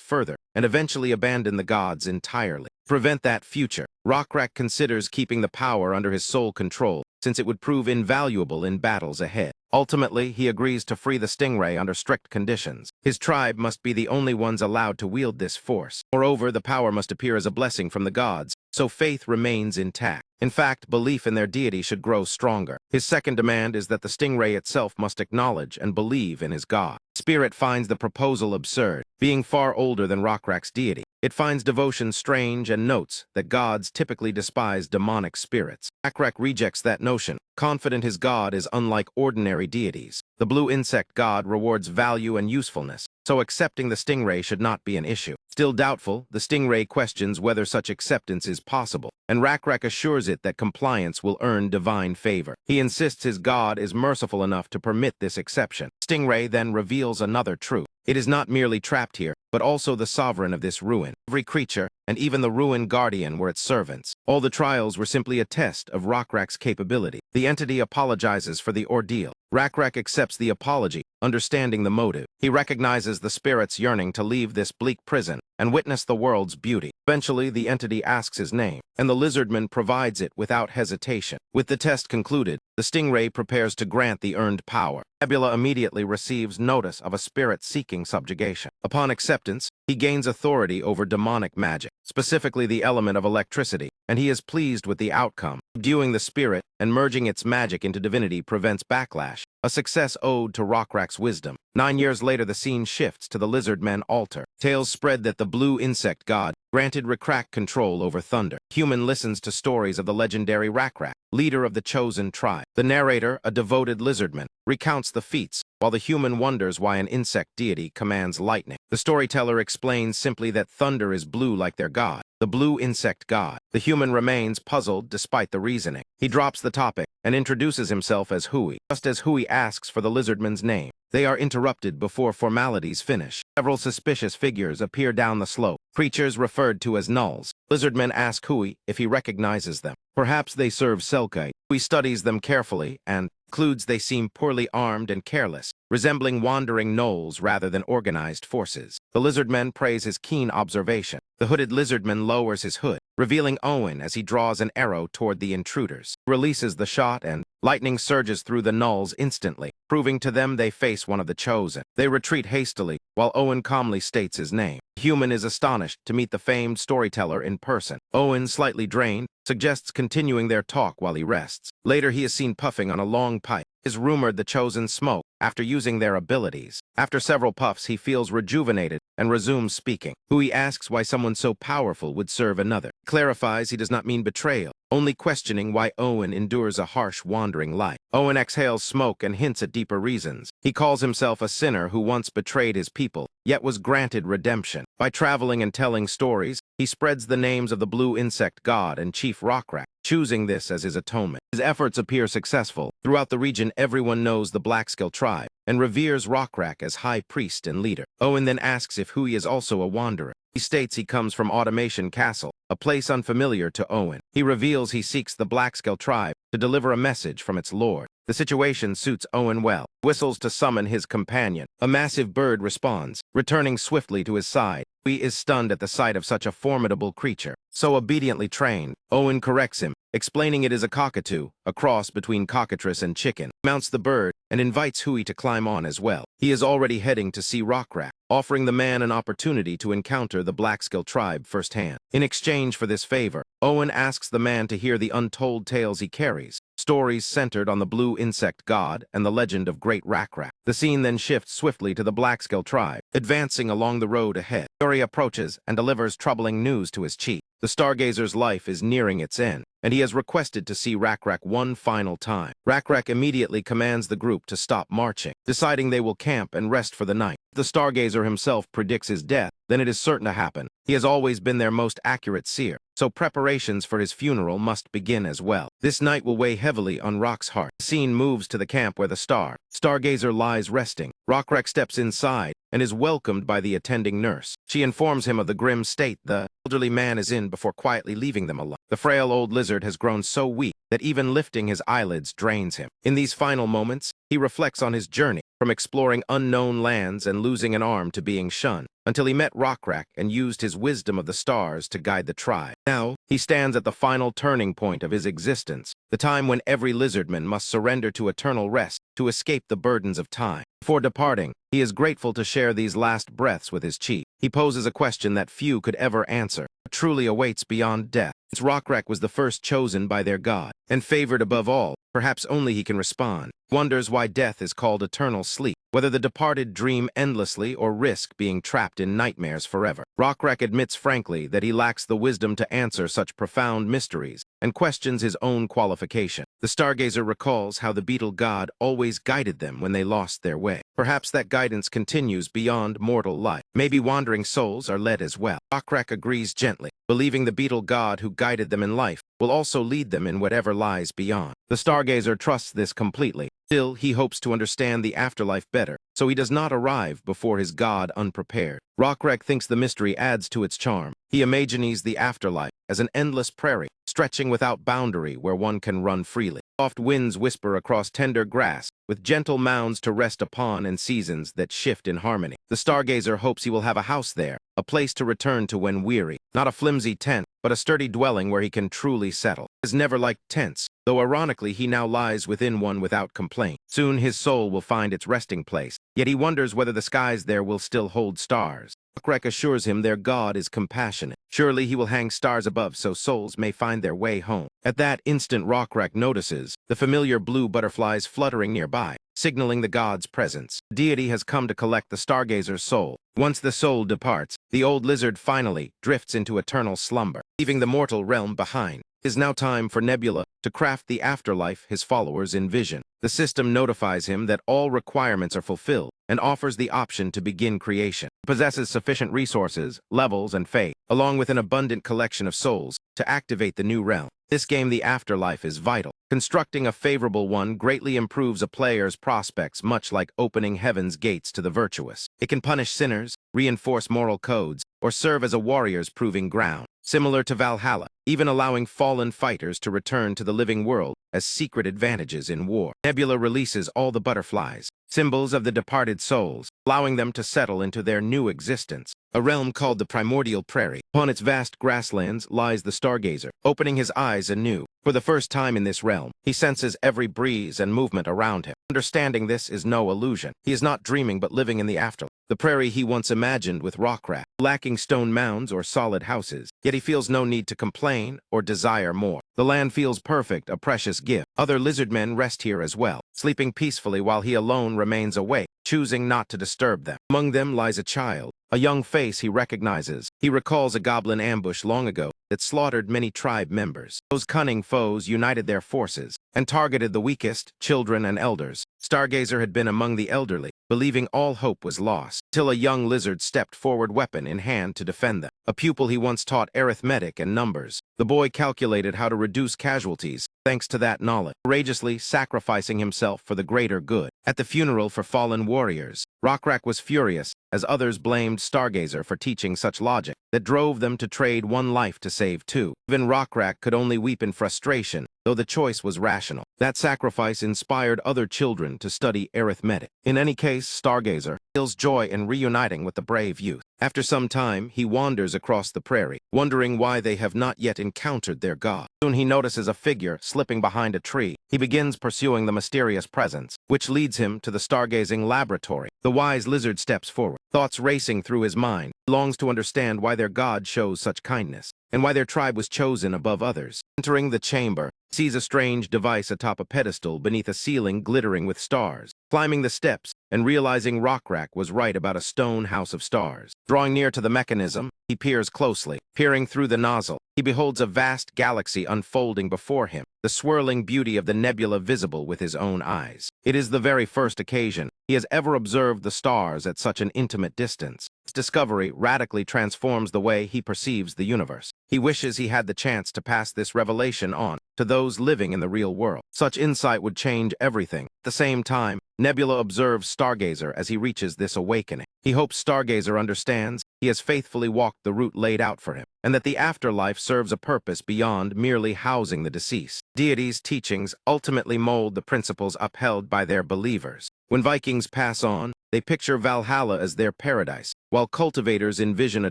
further and eventually abandon the gods entirely. To prevent that future, Rockrak considers keeping the power under his sole control, since it would prove invaluable in battles ahead. Ultimately, he agrees to free the stingray under strict conditions. His tribe must be the only ones allowed to wield this force. Moreover, the power must appear as a blessing from the gods, so faith remains intact. In fact, belief in their deity should grow stronger. His second demand is that the stingray itself must acknowledge and believe in his god. Spirit finds the proposal absurd. Being far older than Rockrak's deity, it finds devotion strange and notes that gods typically despise demonic spirits. Rockrak rejects that notion, confident his god is unlike ordinary deities. The blue insect god rewards value and usefulness, so accepting the stingray should not be an issue. Still doubtful, the stingray questions whether such acceptance is possible, and Rockrak assures it that compliance will earn divine favor. He insists his god is merciful enough to permit this exception. Stingray then reveals another truth. It is not merely trapped here, but also the sovereign of this ruin. Every creature, and even the ruin guardian, were its servants. All the trials were simply a test of Rockrak's capability. The entity apologizes for the ordeal. Rockrak accepts the apology, understanding the motive. He recognizes the spirit's yearning to leave this bleak prison and witness the world's beauty. Eventually, the entity asks his name, and the lizardman provides it without hesitation. With the test concluded, the stingray prepares to grant the earned power. Nebula immediately receives notice of a spirit seeking subjugation. Upon acceptance, he gains authority over demonic magic, specifically the element of electricity, and he is pleased with the outcome. Subduing the spirit and merging its magic into divinity prevents backlash, a success owed to Rockrak's wisdom. 9 years later, the scene shifts to the Lizardmen altar. Tales spread that the blue insect god granted Rakrak control over thunder. Human listens to stories of the legendary Rakrak, leader of the chosen tribe. The narrator, a devoted lizardman, recounts the feats, while the human wonders why an insect deity commands lightning. The storyteller explains simply that thunder is blue like their god, the blue insect god. The human remains puzzled despite the reasoning. He drops the topic and introduces himself as Hui. Just as Hui asks for the lizardman's name, they are interrupted before formalities finish. Several suspicious figures appear down the slope, creatures referred to as nulls. Lizardmen ask Hui if he recognizes them. Perhaps they serve Selkai. Hui studies them carefully and concludes they seem poorly armed and careless, resembling wandering gnolls rather than organized forces. The lizardman praise his keen observation. The hooded lizardman lowers his hood, revealing Owen as he draws an arrow toward the intruders. He releases the shot and lightning surges through the gnolls instantly, proving to them they face one of the chosen. They retreat hastily, while Owen calmly states his name. The human is astonished to meet the famed storyteller in person. Owen, slightly drained, suggests continuing their talk while he rests. Later, he is seen puffing on a long pipe. It is rumored the chosen smoke after using their abilities. After several puffs, he feels rejuvenated and resumes speaking. Hui asks why someone so powerful would serve another. He clarifies he does not mean betrayal, only questioning why Owen endures a harsh, wandering life. Owen exhales smoke and hints at deeper reasons. He calls himself a sinner who once betrayed his people, yet was granted redemption. By traveling and telling stories, he spreads the names of the blue insect god and Chief Rockrak, choosing this as his atonement. His efforts appear successful. Throughout the region, everyone knows the Blackskill tribe and reveres Rockrak as high priest and leader. Owen then asks if Hui is also a wanderer. He states he comes from Automation Castle, a place unfamiliar to Owen. He reveals he seeks the Blackskill tribe to deliver a message from its lord. The situation suits Owen well. Whistles to summon his companion. A massive bird responds, returning swiftly to his side. Hui is stunned at the sight of such a formidable creature. So obediently trained, Owen corrects him, explaining it is a cockatoo, a cross between cockatrice and chicken. He mounts the bird and invites Hui to climb on as well. He is already heading to see Rockrak, offering the man an opportunity to encounter the Blackskill tribe firsthand. In exchange for this favor, Owen asks the man to hear the untold tales he carries, stories centered on the blue insect god and the legend of Great Rakrak. The scene then shifts swiftly to the Blackskill tribe, advancing along the road ahead. Yuri approaches and delivers troubling news to his chief. The stargazer's life is nearing its end, and he has requested to see Rakrak one final time. Rakrak immediately commands the group to stop marching, deciding they will camp and rest for the night. If the stargazer himself predicts his death, then it is certain to happen. He has always been their most accurate seer, so preparations for his funeral must begin as well. This night will weigh heavily on Rock's heart. The scene moves to the camp where the stargazer lies resting. Rakrak steps inside and is welcomed by the attending nurse. She informs him of the grim state the elderly man is in before quietly leaving them alone. The frail old lizard has grown so weak that even lifting his eyelids drains him. In these final moments, he reflects on his journey, from exploring unknown lands and losing an arm to being shunned, until he met Rakrak and used his wisdom of the stars to guide the tribe. Now, he stands at the final turning point of his existence, the time when every lizardman must surrender to eternal rest to escape the burdens of time. Before departing, he is grateful to share these last breaths with his chief. He poses a question that few could ever answer, but truly awaits beyond death. Since Rakrak was the first chosen by their god, and favored above all, perhaps only he can respond. Wonders why death is called eternal sleep, whether the departed dream endlessly or risk being trapped in nightmares forever. Rakrak admits frankly that he lacks the wisdom to answer such profound mysteries, and questions his own qualification. The stargazer recalls how the beetle god always guided them when they lost their way. Perhaps that guidance continues beyond mortal life. Maybe wandering souls are led as well. Rakrak agrees gently, believing the beetle god who guided them in life will also lead them in whatever lies beyond. The stargazer trusts this completely. Still, he hopes to understand the afterlife better, so he does not arrive before his god unprepared. Rakrak thinks the mystery adds to its charm. He imagines the afterlife as an endless prairie, stretching without boundary where one can run freely. Soft winds whisper across tender grass, with gentle mounds to rest upon and seasons that shift in harmony. The stargazer hopes he will have a house there, a place to return to when weary. Not a flimsy tent, but a sturdy dwelling where he can truly settle. He has never liked tents, though ironically he now lies within one without complaint. Soon his soul will find its resting place, yet he wonders whether the skies there will still hold stars. Rakrak assures him their god is compassionate. Surely he will hang stars above so souls may find their way home. At that instant, Rakrak notices the familiar blue butterflies fluttering nearby, signaling the god's presence. The deity has come to collect the stargazer's soul. Once the soul departs, the old lizard finally drifts into eternal slumber, leaving the mortal realm behind. It is now time for Nebula to craft the afterlife his followers envision. The system notifies him that all requirements are fulfilled and offers the option to begin creation. He possesses sufficient resources, levels, and faith, along with an abundant collection of souls, to activate the new realm. This game, the afterlife, is vital. Constructing a favorable one greatly improves a player's prospects, much like opening heaven's gates to the virtuous. It can punish sinners, reinforce moral codes, or serve as a warrior's proving ground. Similar to Valhalla, even allowing fallen fighters to return to the living world as secret advantages in war. Nebula releases all the butterflies, symbols of the departed souls, allowing them to settle into their new existence, a realm called the Primordial Prairie. Upon its vast grasslands lies the stargazer, opening his eyes anew. For the first time in this realm, he senses every breeze and movement around him. Understanding this is no illusion. He is not dreaming but living in the afterlife. The prairie he once imagined with Rakrak, lacking stone mounds or solid houses, yet he feels no need to complain or desire more. The land feels perfect, a precious gift. Other lizardmen rest here as well, sleeping peacefully while he alone remains awake, choosing not to disturb them. Among them lies a child, a young face he recognizes. He recalls a goblin ambush long ago that slaughtered many tribe members. Those cunning foes united their forces and targeted the weakest, children and elders. Stargazer had been among the elderly, believing all hope was lost, till a young lizard stepped forward, weapon in hand, to defend them. A pupil he once taught arithmetic and numbers. The boy calculated how to reduce casualties, thanks to that knowledge, courageously sacrificing himself for the greater good. At the funeral for fallen warriors, Rakrak was furious, as others blamed Stargazer for teaching such logic that drove them to trade one life to save two. Even Rakrak could only weep in frustration, though the choice was rational. That sacrifice inspired other children to study arithmetic. In any case, Stargazer feels joy in reuniting with the brave youth. After some time, he wanders across the prairie, wondering why they have not yet encountered their god. Soon he notices a figure slipping behind a tree. He begins pursuing the mysterious presence, which leads him to the stargazing laboratory. The wise lizard steps forward, thoughts racing through his mind. He longs to understand why their god shows such kindness. and why their tribe was chosen above others. Entering the chamber, sees a strange device atop a pedestal beneath a ceiling glittering with stars. Climbing the steps, and realizing Rockrak was right about a stone house of stars. Drawing near to the mechanism, he peers closely. Peering through the nozzle, he beholds a vast galaxy unfolding before him, the swirling beauty of the nebula visible with his own eyes. It is the very first occasion he has ever observed the stars at such an intimate distance. His discovery radically transforms the way he perceives the universe. He wishes he had the chance to pass this revelation on to those living in the real world. Such insight would change everything. At the same time, Nebula observes Stargazer as he reaches this awakening. He hopes Stargazer understands he has faithfully walked the route laid out for him, and that the afterlife serves a purpose beyond merely housing the deceased. Deities' teachings ultimately mold the principles upheld by their believers. When Vikings pass on, they picture Valhalla as their paradise, while cultivators envision a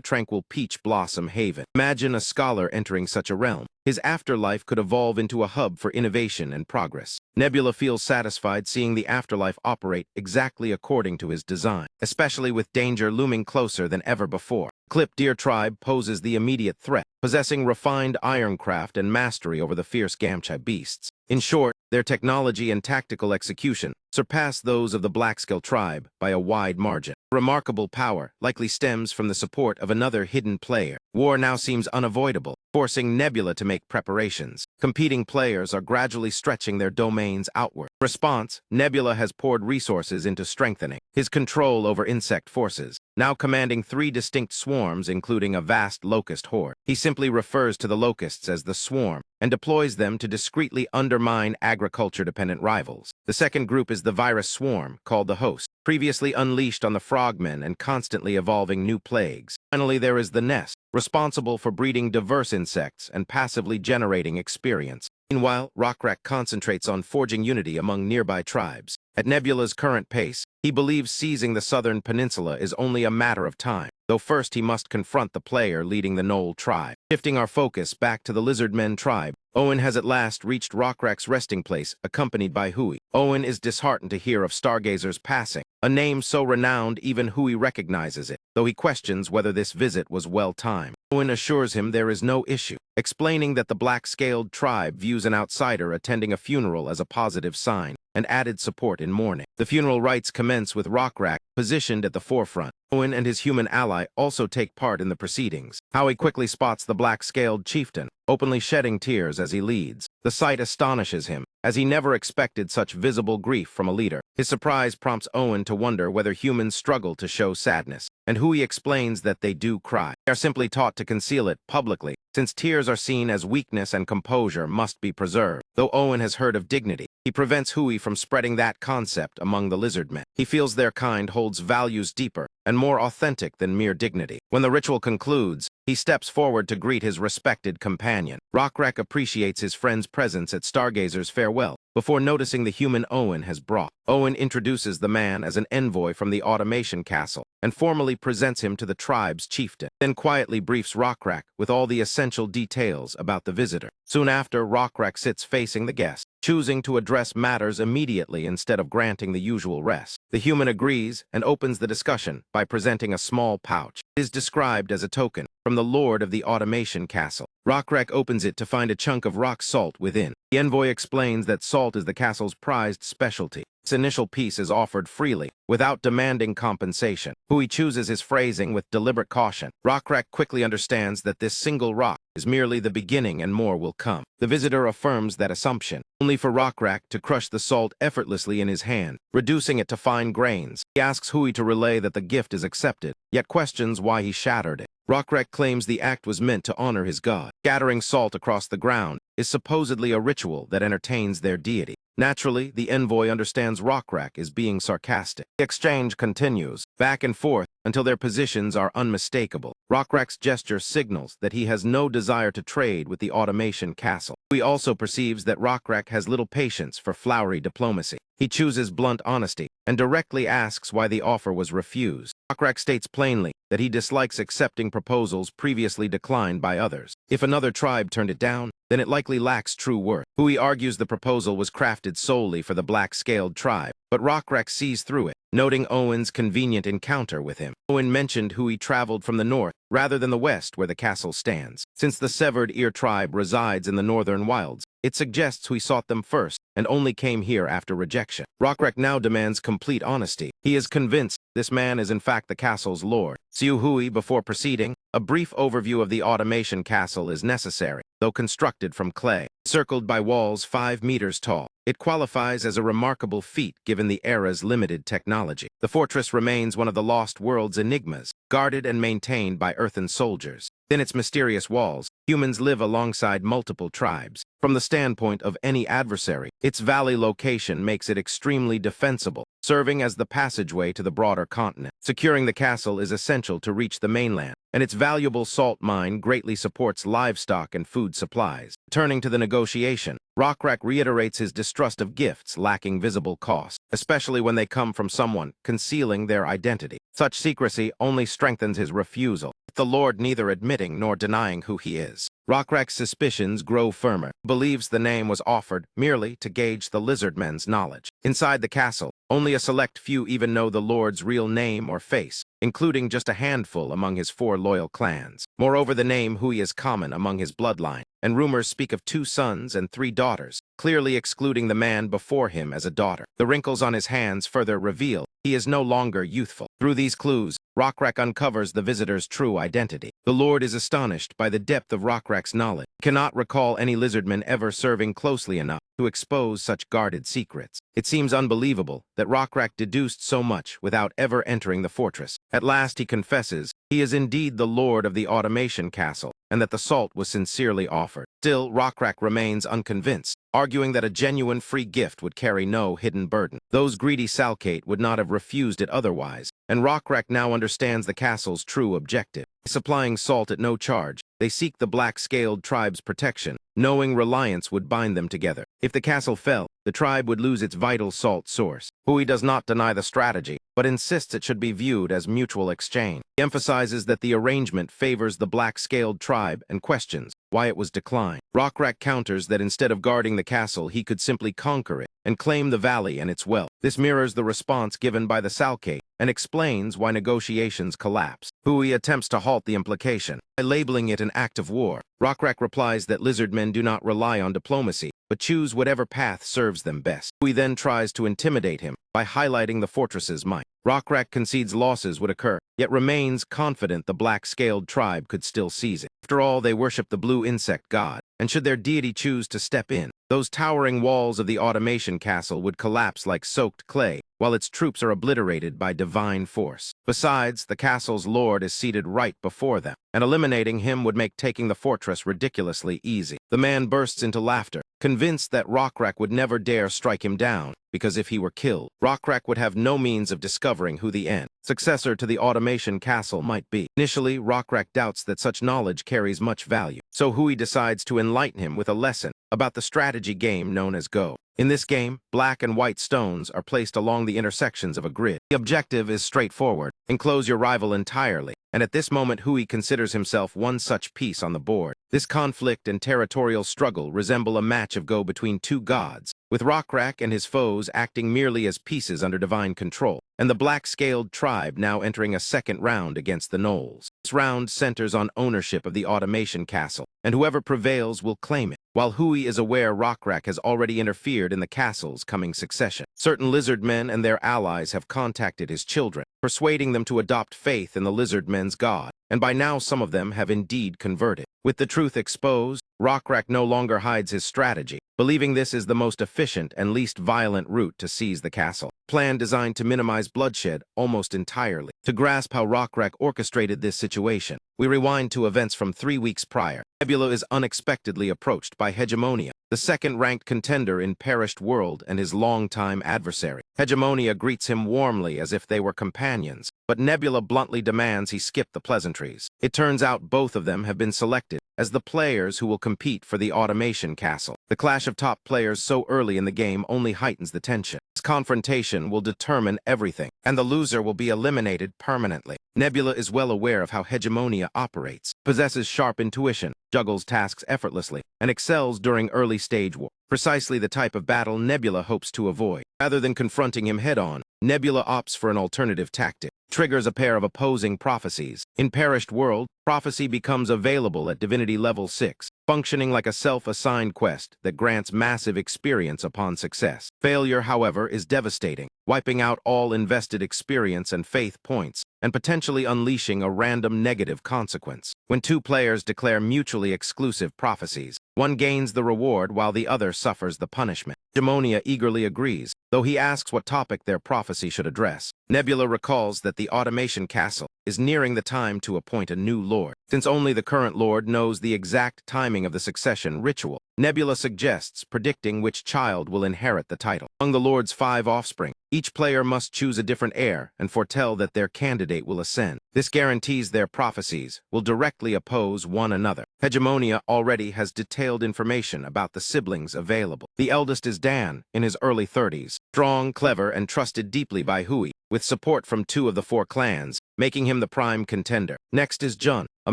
tranquil peach blossom haven. Imagine a scholar entering such a realm. His afterlife could evolve into a hub for innovation and progress. Nebula feels satisfied seeing the afterlife operate exactly according to his design, especially with danger looming closer than ever before. Clip Deer Tribe poses the immediate threat, possessing refined ironcraft and mastery over the fierce Gamcha beasts. In short, their technology and tactical execution surpass those of the Blackscale tribe by a wide margin. Remarkable power likely stems from the support of another hidden player. War now seems unavoidable, forcing Nebula to make preparations. Competing players are gradually stretching their domains outward. In response, Nebula has poured resources into strengthening his control over insect forces, now commanding 3 distinct swarms including a vast locust horde. He simply refers to the locusts as the swarm and deploys them to discreetly undermine agriculture-dependent rivals. The second group is the virus swarm, called the host, previously unleashed on the frogmen and constantly evolving new plagues. Finally, there is the nest, responsible for breeding diverse insects and passively generating experience. Meanwhile, Rockrak concentrates on forging unity among nearby tribes. At Nebula's current pace, he believes seizing the southern peninsula is only a matter of time, though first he must confront the player leading the Knoll tribe. Shifting our focus back to the Lizardmen tribe, Owen has at last reached Rockrak's resting place, accompanied by Hui. Owen is disheartened to hear of Stargazer's passing, a name so renowned even Hui recognizes it, though he questions whether this visit was well-timed. Owen assures him there is no issue, explaining that the black-scaled tribe views an outsider attending a funeral as a positive sign, and added support in mourning. The funeral rites commence with Rockrak positioned at the forefront. Owen and his human ally also take part in the proceedings. Howie quickly spots the black-scaled chieftain, openly shedding tears as he leads. The sight astonishes him, as he never expected such visible grief from a leader. His surprise prompts Owen to wonder whether humans struggle to show sadness, and Hui explains that they do cry. They are simply taught to conceal it publicly, since tears are seen as weakness and composure must be preserved. Though Owen has heard of dignity, he prevents Hui from spreading that concept among the lizardmen. He feels their kind holds values deeper and more authentic than mere dignity. When the ritual concludes, he steps forward to greet his respected companion. Rockrak appreciates his friend's presence at Stargazer's farewell, before noticing the human Owen has brought. Owen introduces the man as an envoy from the Automation Castle, and formally presents him to the tribe's chieftain, then quietly briefs Rockrak with all the essential details about the visitor. Soon after, Rockrak sits facing the guest, choosing to address matters immediately instead of granting the usual rest. The human agrees and opens the discussion by presenting a small pouch. It is described as a token from the Lord of the Automation Castle. Rockrak opens it to find a chunk of rock salt within. The envoy explains that salt is the castle's prized specialty. This initial piece is offered freely, without demanding compensation. Hui chooses his phrasing with deliberate caution. Rockrak quickly understands that this single rock is merely the beginning and more will come. The visitor affirms that assumption, only for Rockrak to crush the salt effortlessly in his hand, reducing it to fine grains. He asks Hui to relay that the gift is accepted, yet questions why he shattered it. Rockrak claims the act was meant to honor his god. Scattering salt across the ground is supposedly a ritual that entertains their deity. Naturally, the envoy understands Rockrak is being sarcastic. The exchange continues, back and forth, until their positions are unmistakable. Rockrak's gesture signals that he has no desire to trade with the Automation Castle. He also perceives that Rockrak has little patience for flowery diplomacy. He chooses blunt honesty and directly asks why the offer was refused. Rockrak states plainly that he dislikes accepting proposals previously declined by others. If another tribe turned it down, then it likely lacks true worth. Hui argues the proposal was crafted solely for the black-scaled tribe, but Rockrak sees through it. noting Owen's convenient encounter with him. Owen mentioned Hui traveled from the north rather than the west where the castle stands. Since the severed ear tribe resides in the northern wilds, it suggests Hui sought them first and only came here after rejection. Rockreck now demands complete honesty. He is convinced this man is in fact the castle's lord. Siu Hui, before proceeding, a brief overview of the automation castle is necessary, though constructed from clay, circled by walls 5 meters tall. It qualifies as a remarkable feat given the era's limited technology. The fortress remains one of the lost world's enigmas, guarded and maintained by earthen soldiers. Within its mysterious walls, humans live alongside multiple tribes. From the standpoint of any adversary, its valley location makes it extremely defensible, serving as the passageway to the broader continent. Securing the castle is essential to reach the mainland, and its valuable salt mine greatly supports livestock and food supplies. Turning to the negotiation, Rockreck reiterates his distrust of gifts lacking visible cost, especially when they come from someone concealing their identity. Such secrecy only strengthens his refusal, with the Lord neither admitting nor denying who he is. Rockreck's suspicions grow firmer, believes the name was offered merely to gauge the lizardmen's knowledge. Inside the castle, only a select few even know the Lord's real name or face, including just a handful among his 4 loyal clans. Moreover, the name Hui is common among his bloodline, and rumors speak of 2 sons and 3 daughters, clearly excluding the man before him as a daughter. The wrinkles on his hands further reveal he is no longer youthful. Through these clues, Rockreck uncovers the visitor's true identity. The Lord is astonished by the depth of Rockreck's knowledge. He cannot recall any lizardman ever serving closely enough to expose such guarded secrets. It seems unbelievable that Rockreck deduced so much without ever entering the fortress. At last he confesses he is indeed the lord of the automation castle, and that the salt was sincerely offered. Still, Rockreck remains unconvinced, arguing that a genuine free gift would carry no hidden burden. Those greedy Salcate would not have refused it otherwise, and Rockreck now understands the castle's true objective. Supplying salt at no charge, they seek the black-scaled tribe's protection, knowing reliance would bind them together. If the castle fell, the tribe would lose its vital salt source. Hui does not deny the strategy, but insists it should be viewed as mutual exchange. He emphasizes that the arrangement favors the black-scaled tribe and questions why it was declined. Rockreck counters that instead of guarding the castle, he could simply conquer it and claim the valley and its wealth. This mirrors the response given by the Salcate and explains why negotiations collapse. Hui attempts to halt the implication by labeling it an act of war. Rockreck replies that lizardmen do not rely on diplomacy, but choose whatever path serves them best. Hui then tries to intimidate him by highlighting the fortress's might. Rockreck concedes losses would occur, yet remains confident the black-scaled tribe could still seize it. After all, they worship the blue insect god, and should their deity choose to step in, those towering walls of the automation castle would collapse like soaked clay, while its troops are obliterated by divine force. Besides, the castle's lord is seated right before them, and eliminating him would make taking the fortress ridiculously easy. The man bursts into laughter, convinced that Rockreck would never dare strike him down, because if he were killed, Rockreck would have no means of discovering who the successor to the automation castle might be. Initially, Rockreck doubts that such knowledge carries much value, so Hui decides to enlighten him with a lesson about the strategy game known as Go. In this game, black and white stones are placed along the intersections of a grid. The objective is straightforward: enclose your rival entirely, and at this moment Hui considers himself one such piece on the board. This conflict and territorial struggle resemble a match of Go between 2 gods, with Rockreck and his foes acting merely as pieces under divine control, and the black-scaled tribe now entering a second round against the Gnolls. This round centers on ownership of the automation castle, and whoever prevails will claim it. While Hui is aware Rockreck has already interfered in the castle's coming succession, certain lizardmen and their allies have contacted his children, persuading them to adopt faith in the lizardmen's god, and by now some of them have indeed converted. With the truth exposed, Rockreck no longer hides his strategy, believing this is the most efficient and least violent route to seize the castle. Plan designed to minimize bloodshed almost entirely. To grasp how Rockreck orchestrated this situation, we rewind to events from 3 weeks prior. Nebula is unexpectedly approached by Hegemonia, the second-ranked contender in Perished World and his longtime adversary. Hegemonia greets him warmly as if they were companions, but Nebula bluntly demands he skip the pleasantries. It turns out both of them have been selected as the players who will compete for the automation castle. The clash of top players so early in the game only heightens the tension. This confrontation will determine everything, and the loser will be eliminated permanently. Nebula is well aware of how Hegemonia operates, possesses sharp intuition, juggles tasks effortlessly, and excels during early-stage war. Precisely the type of battle Nebula hopes to avoid. Rather than confronting him head-on, Nebula opts for an alternative tactic, triggers a pair of opposing prophecies. In Perished World, prophecy becomes available at Divinity Level 6, functioning like a self-assigned quest that grants massive experience upon success. Failure, however, is devastating, wiping out all invested experience and faith points, and potentially unleashing a random negative consequence. When two players declare mutually exclusive prophecies, one gains the reward while the other suffers the punishment. Demonia eagerly agrees, though he asks what topic their prophecy should address. Nebula recalls that the Automation Castle is nearing the time to appoint a new lord. Since only the current lord knows the exact timing of the succession ritual, Nebula suggests predicting which child will inherit the title. Among the lord's 5 offspring, each player must choose a different heir and foretell that their candidate will ascend. This guarantees their prophecies will directly oppose one another. Hegemonia already has detailed information about the siblings available. The eldest is Dan, in his early 30s, strong, clever, and trusted deeply by Hui, with support from 2 of the 4 clans, making him the prime contender. Next is Jun, a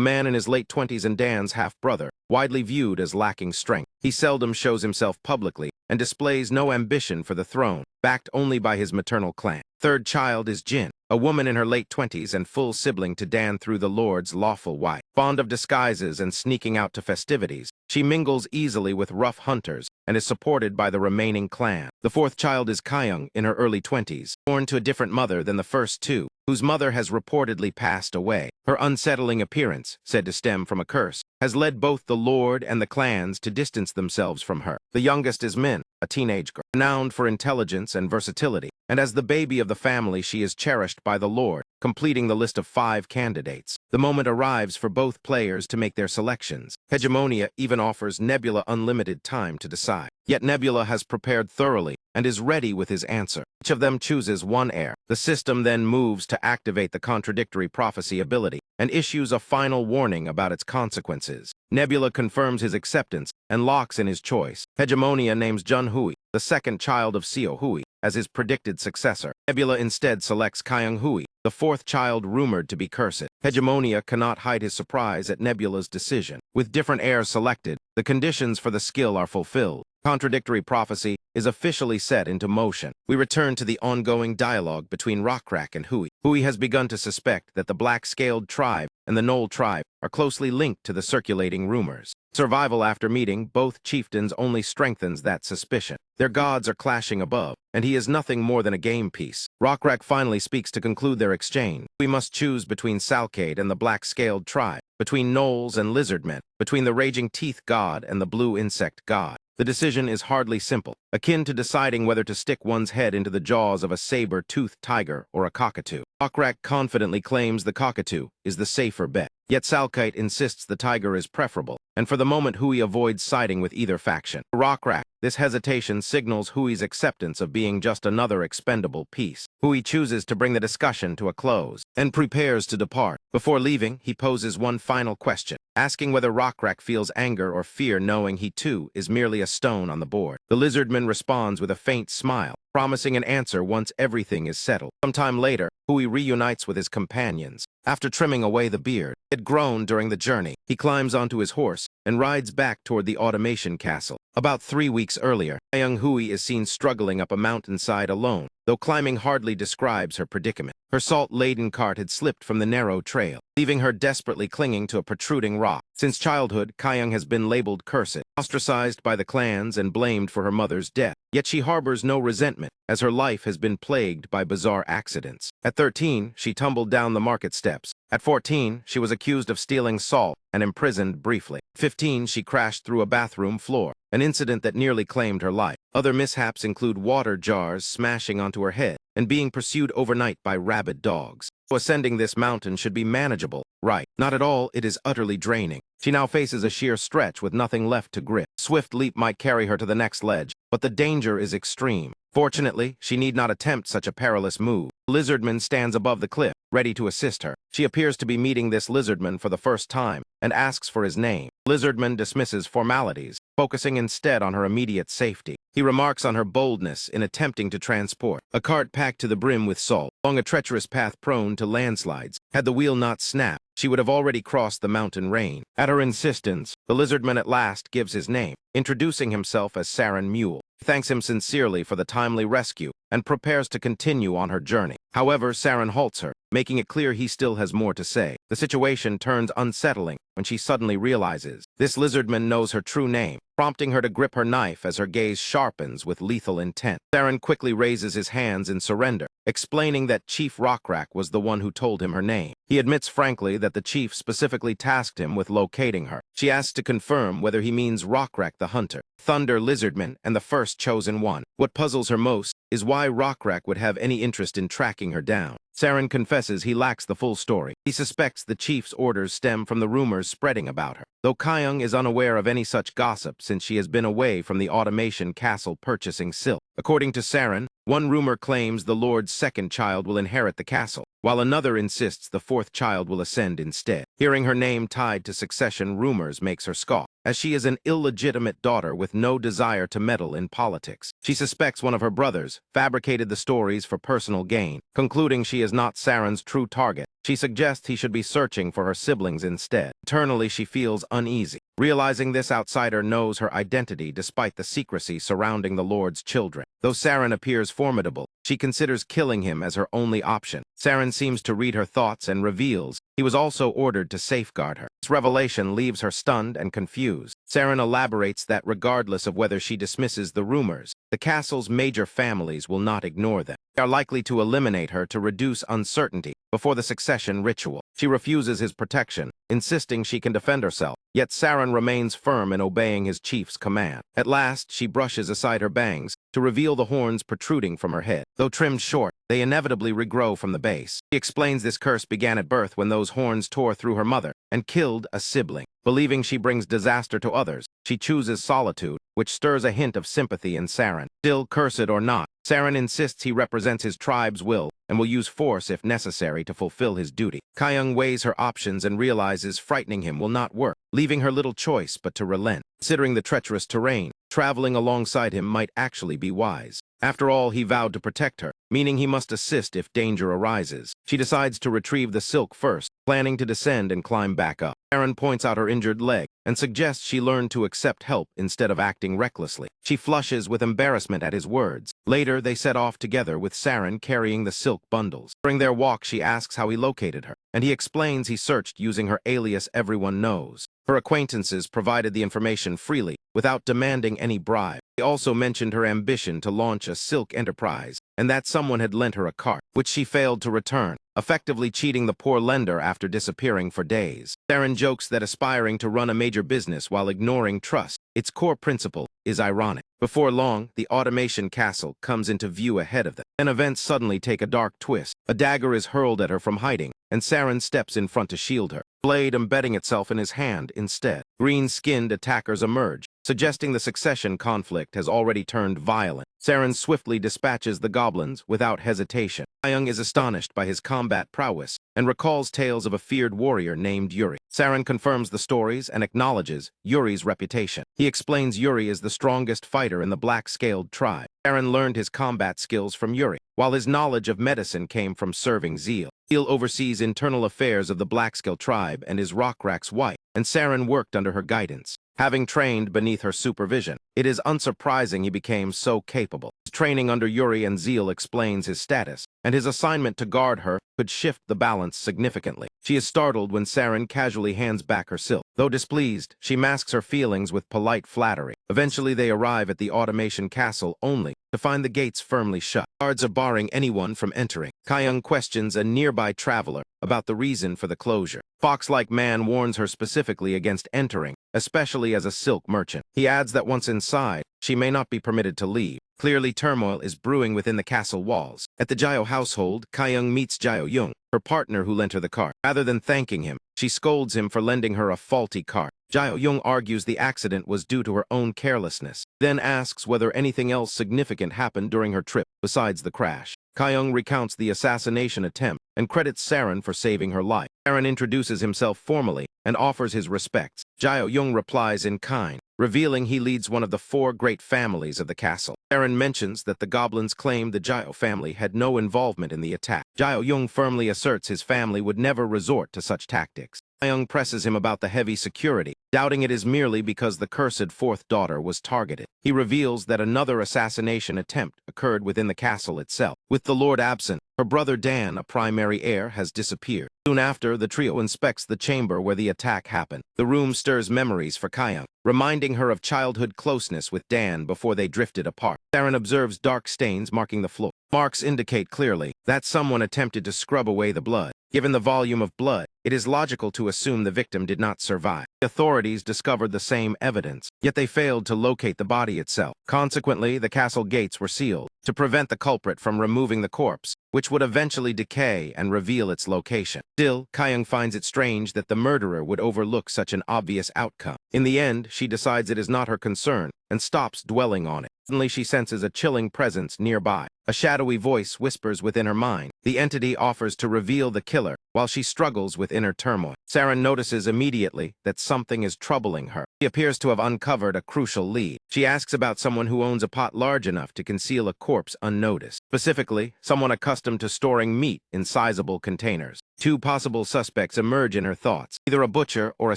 man in his late 20s and Dan's half-brother, widely viewed as lacking strength. He seldom shows himself publicly and displays no ambition for the throne, backed only by his maternal clan. Third child is Jin, a woman in her late 20s and full sibling to Dan through the Lord's lawful wife. Fond of disguises and sneaking out to festivities, she mingles easily with rough hunters and is supported by the remaining clan. The fourth child is Kyung in her early 20s, born to a different mother than the first 2, whose mother has reportedly passed away. Her unsettling appearance, said to stem from a curse, has led both the Lord and the clans to distance themselves from her. The youngest is Min, a teenage girl, renowned for intelligence and versatility, and as the baby of the family she is cherished by the Lord, completing the list of 5 candidates. The moment arrives for both players to make their selections. Hegemonia even offers Nebula unlimited time to decide. Yet Nebula has prepared thoroughly and is ready with his answer. Each of them chooses one heir. The system then moves to activate the contradictory prophecy ability and issues a final warning about its consequences. Nebula confirms his acceptance and locks in his choice. Hegemonia names Jun Hui, the second child of Seo Hui, as his predicted successor. Nebula instead selects Kyung Hui, the 4th child rumored to be cursed. Hegemonia cannot hide his surprise at Nebula's decision. With different heirs selected, the conditions for the skill are fulfilled. Contradictory prophecy is officially set into motion. We return to the ongoing dialogue between Rockrak and Hui. Hui has begun to suspect that the Black-Scaled tribe and the Knoll tribe are closely linked to the circulating rumors. Survival after meeting both chieftains only strengthens that suspicion. Their gods are clashing above, and he is nothing more than a game piece. Rockrak finally speaks to conclude their exchange. We must choose between Salcade and the Black-Scaled tribe, between Gnolls and Lizardmen, between the Raging Teeth god and the Blue Insect god. The decision is hardly simple, akin to deciding whether to stick one's head into the jaws of a saber-toothed tiger or a cockatoo. Rockrak confidently claims the cockatoo is the safer bet. Yet Salkite insists the tiger is preferable, and for the moment Hui avoids siding with either faction. For Rockrak, this hesitation signals Hui's acceptance of being just another expendable piece. Hui chooses to bring the discussion to a close, and prepares to depart. Before leaving, he poses one final question, asking whether Rockrak feels anger or fear knowing he too is merely a stone on the board. The Lizardman responds with a faint smile, promising an answer once everything is settled. Sometime later, Hui reunites with his companions. After trimming away the beard he had grown during the journey, he climbs onto his horse and rides back toward the Automation Castle. About 3 weeks earlier, young Hui is seen struggling up a mountainside alone, though climbing hardly describes her predicament. Her salt-laden cart had slipped from the narrow trail, leaving her desperately clinging to a protruding rock. Since childhood, Kyung has been labeled cursed, ostracized by the clans and blamed for her mother's death. Yet she harbors no resentment, as her life has been plagued by bizarre accidents. At 13, she tumbled down the market steps. At 14, she was accused of stealing salt and imprisoned briefly. At 15, she crashed through a bathroom floor, an incident that nearly claimed her life. Other mishaps include water jars smashing onto her head and being pursued overnight by rabid dogs. So ascending this mountain should be manageable, right? Not at all, it is utterly draining. She now faces a sheer stretch with nothing left to grip. Swift leap might carry her to the next ledge, but the danger is extreme. Fortunately, she need not attempt such a perilous move. Lizardman stands above the cliff, ready to assist her. She appears to be meeting this Lizardman for the first time and asks for his name. Lizardman dismisses formalities, focusing instead on her immediate safety. He remarks on her boldness in attempting to transport a cart packed to the brim with salt along a treacherous path prone to landslides. Had the wheel not snapped, she would have already crossed the mountain range. At her insistence, the Lizardman at last gives his name, introducing himself as Sarin Mule. thanks him sincerely for the timely rescue and prepares to continue on her journey. However, Saren halts her, making it clear he still has more to say. The situation turns unsettling when she suddenly realizes this lizardman knows her true name, prompting her to grip her knife as her gaze sharpens with lethal intent. Saren quickly raises his hands in surrender, explaining that Chief Rockrak was the one who told him her name. He admits frankly that the chief specifically tasked him with locating her. She asks to confirm whether he means Rockrak the Hunter, Thunder Lizardman, and the first chosen one. What puzzles her most is why Rockrak would have any interest in tracking her down. Saren confesses he lacks the full story. He suspects the chief's orders stem from the rumors spreading about her, though Kyung is unaware of any such gossip since she has been away from the automation castle purchasing silk. According to Saren, one rumor claims the Lord's second child will inherit the castle, while another insists the fourth child will ascend instead. Hearing her name tied to succession rumors makes her scoff, as she is an illegitimate daughter with no desire to meddle in politics. She suspects one of her brothers fabricated the stories for personal gain. Concluding she is not Saren's true target, she suggests he should be searching for her siblings instead. Internally, she feels uneasy, realizing this outsider knows her identity despite the secrecy surrounding the Lord's children. Though Saren appears formidable, she considers killing him as her only option. Saren seems to read her thoughts and reveals he was also ordered to safeguard her. This revelation leaves her stunned and confused. Saren elaborates that regardless of whether she dismisses the rumors, the castle's major families will not ignore them. They are likely to eliminate her to reduce uncertainty before the succession ritual. She refuses his protection, insisting she can defend herself, yet Saren remains firm in obeying his chief's command. At last, she brushes aside her bangs to reveal the horns protruding from her head. Though trimmed short, they inevitably regrow from the base. She explains this curse began at birth when those horns tore through her mother and killed a sibling. Believing she brings disaster to others, she chooses solitude, which stirs a hint of sympathy in Saren. Still, cursed or not, Saren insists he represents his tribe's will and will use force if necessary to fulfill his duty. Kyung weighs her options and realizes frightening him will not work, leaving her little choice but to relent. Considering the treacherous terrain, traveling alongside him might actually be wise. After all, he vowed to protect her, meaning he must assist if danger arises. She decides to retrieve the silk first, planning to descend and climb back up. Saren points out her injured leg and suggests she learn to accept help instead of acting recklessly. She flushes with embarrassment at his words. Later, they set off together with Saren carrying the silk bundles. During their walk, she asks how he located her, and he explains he searched using her alias everyone knows. Her acquaintances provided the information freely, without demanding any bribe. He also mentioned her ambition to launch a silk enterprise, and that someone had lent her a cart, which she failed to return, effectively cheating the poor lender after disappearing for days. Saren jokes that aspiring to run a major business while ignoring trust, its core principle, is ironic. Before long, the automation castle comes into view ahead of them. Then events suddenly take a dark twist. A dagger is hurled at her from hiding, and Saren steps in front to shield her, blade embedding itself in his hand instead. Green-skinned attackers emerge, suggesting the succession conflict has already turned violent. Saren swiftly dispatches the goblins without hesitation. Kyung is astonished by his combat prowess and recalls tales of a feared warrior named Yuri. Saren confirms the stories and acknowledges Yuri's reputation. He explains Yuri is the strongest fighter in the black-scaled tribe. Saren learned his combat skills from Yuri, while his knowledge of medicine came from serving Zeal. Zeal oversees internal affairs of the Blackscale tribe and is Rockrak's wife, and Saren worked under her guidance. Having trained beneath her supervision, it is unsurprising he became so capable. His training under Yuri and Zeal explains his status, and his assignment to guard her could shift the balance significantly. She is startled when Saren casually hands back her silk. Though displeased, she masks her feelings with polite flattery. Eventually, they arrive at the automation castle only to find the gates firmly shut. Guards are barring anyone from entering. Kyung questions a nearby traveler about the reason for the closure. Fox-like man warns her specifically against entering, especially as a silk merchant. He adds that once inside, she may not be permitted to leave. Clearly, turmoil is brewing within the castle walls. At the Jiao household, Kyung meets Jiao Yung, her partner who lent her the cart. Rather than thanking him, she scolds him for lending her a faulty cart. Jiao Yung argues the accident was due to her own carelessness, then asks whether anything else significant happened during her trip besides the crash. Kyung recounts the assassination attempt and credits Saren for saving her life. Saren introduces himself formally and offers his respects. Jiao Yung replies in kind, revealing he leads one of the 4 great families of the castle. Saren mentions that the goblins claimed the Jiao family had no involvement in the attack. Jiao Yung firmly asserts his family would never resort to such tactics. Kyung presses him about the heavy security, doubting it is merely because the cursed fourth daughter was targeted. He reveals that another assassination attempt occurred within the castle itself. With the lord absent, her brother Dan, a primary heir, has disappeared. Soon after, the trio inspects the chamber where the attack happened. The room stirs memories for Kyung, reminding her of childhood closeness with Dan before they drifted apart. Saren observes dark stains marking the floor. Marks indicate clearly that someone attempted to scrub away the blood. Given the volume of blood, it is logical to assume the victim did not survive. The authorities discovered the same evidence, yet they failed to locate the body itself. Consequently, the castle gates were sealed to prevent the culprit from removing the corpse, which would eventually decay and reveal its location. Still, Kyung finds it strange that the murderer would overlook such an obvious outcome. In the end, she decides it is not her concern and stops dwelling on it. Suddenly, she senses a chilling presence nearby. A shadowy voice whispers within her mind. The entity offers to reveal the killer while she struggles with inner turmoil. Saren notices immediately that something is troubling her. She appears to have uncovered a crucial lead. She asks about someone who owns a pot large enough to conceal a corpse unnoticed. Specifically, someone accustomed to storing meat in sizable containers. Two possible suspects emerge in her thoughts, either a butcher or a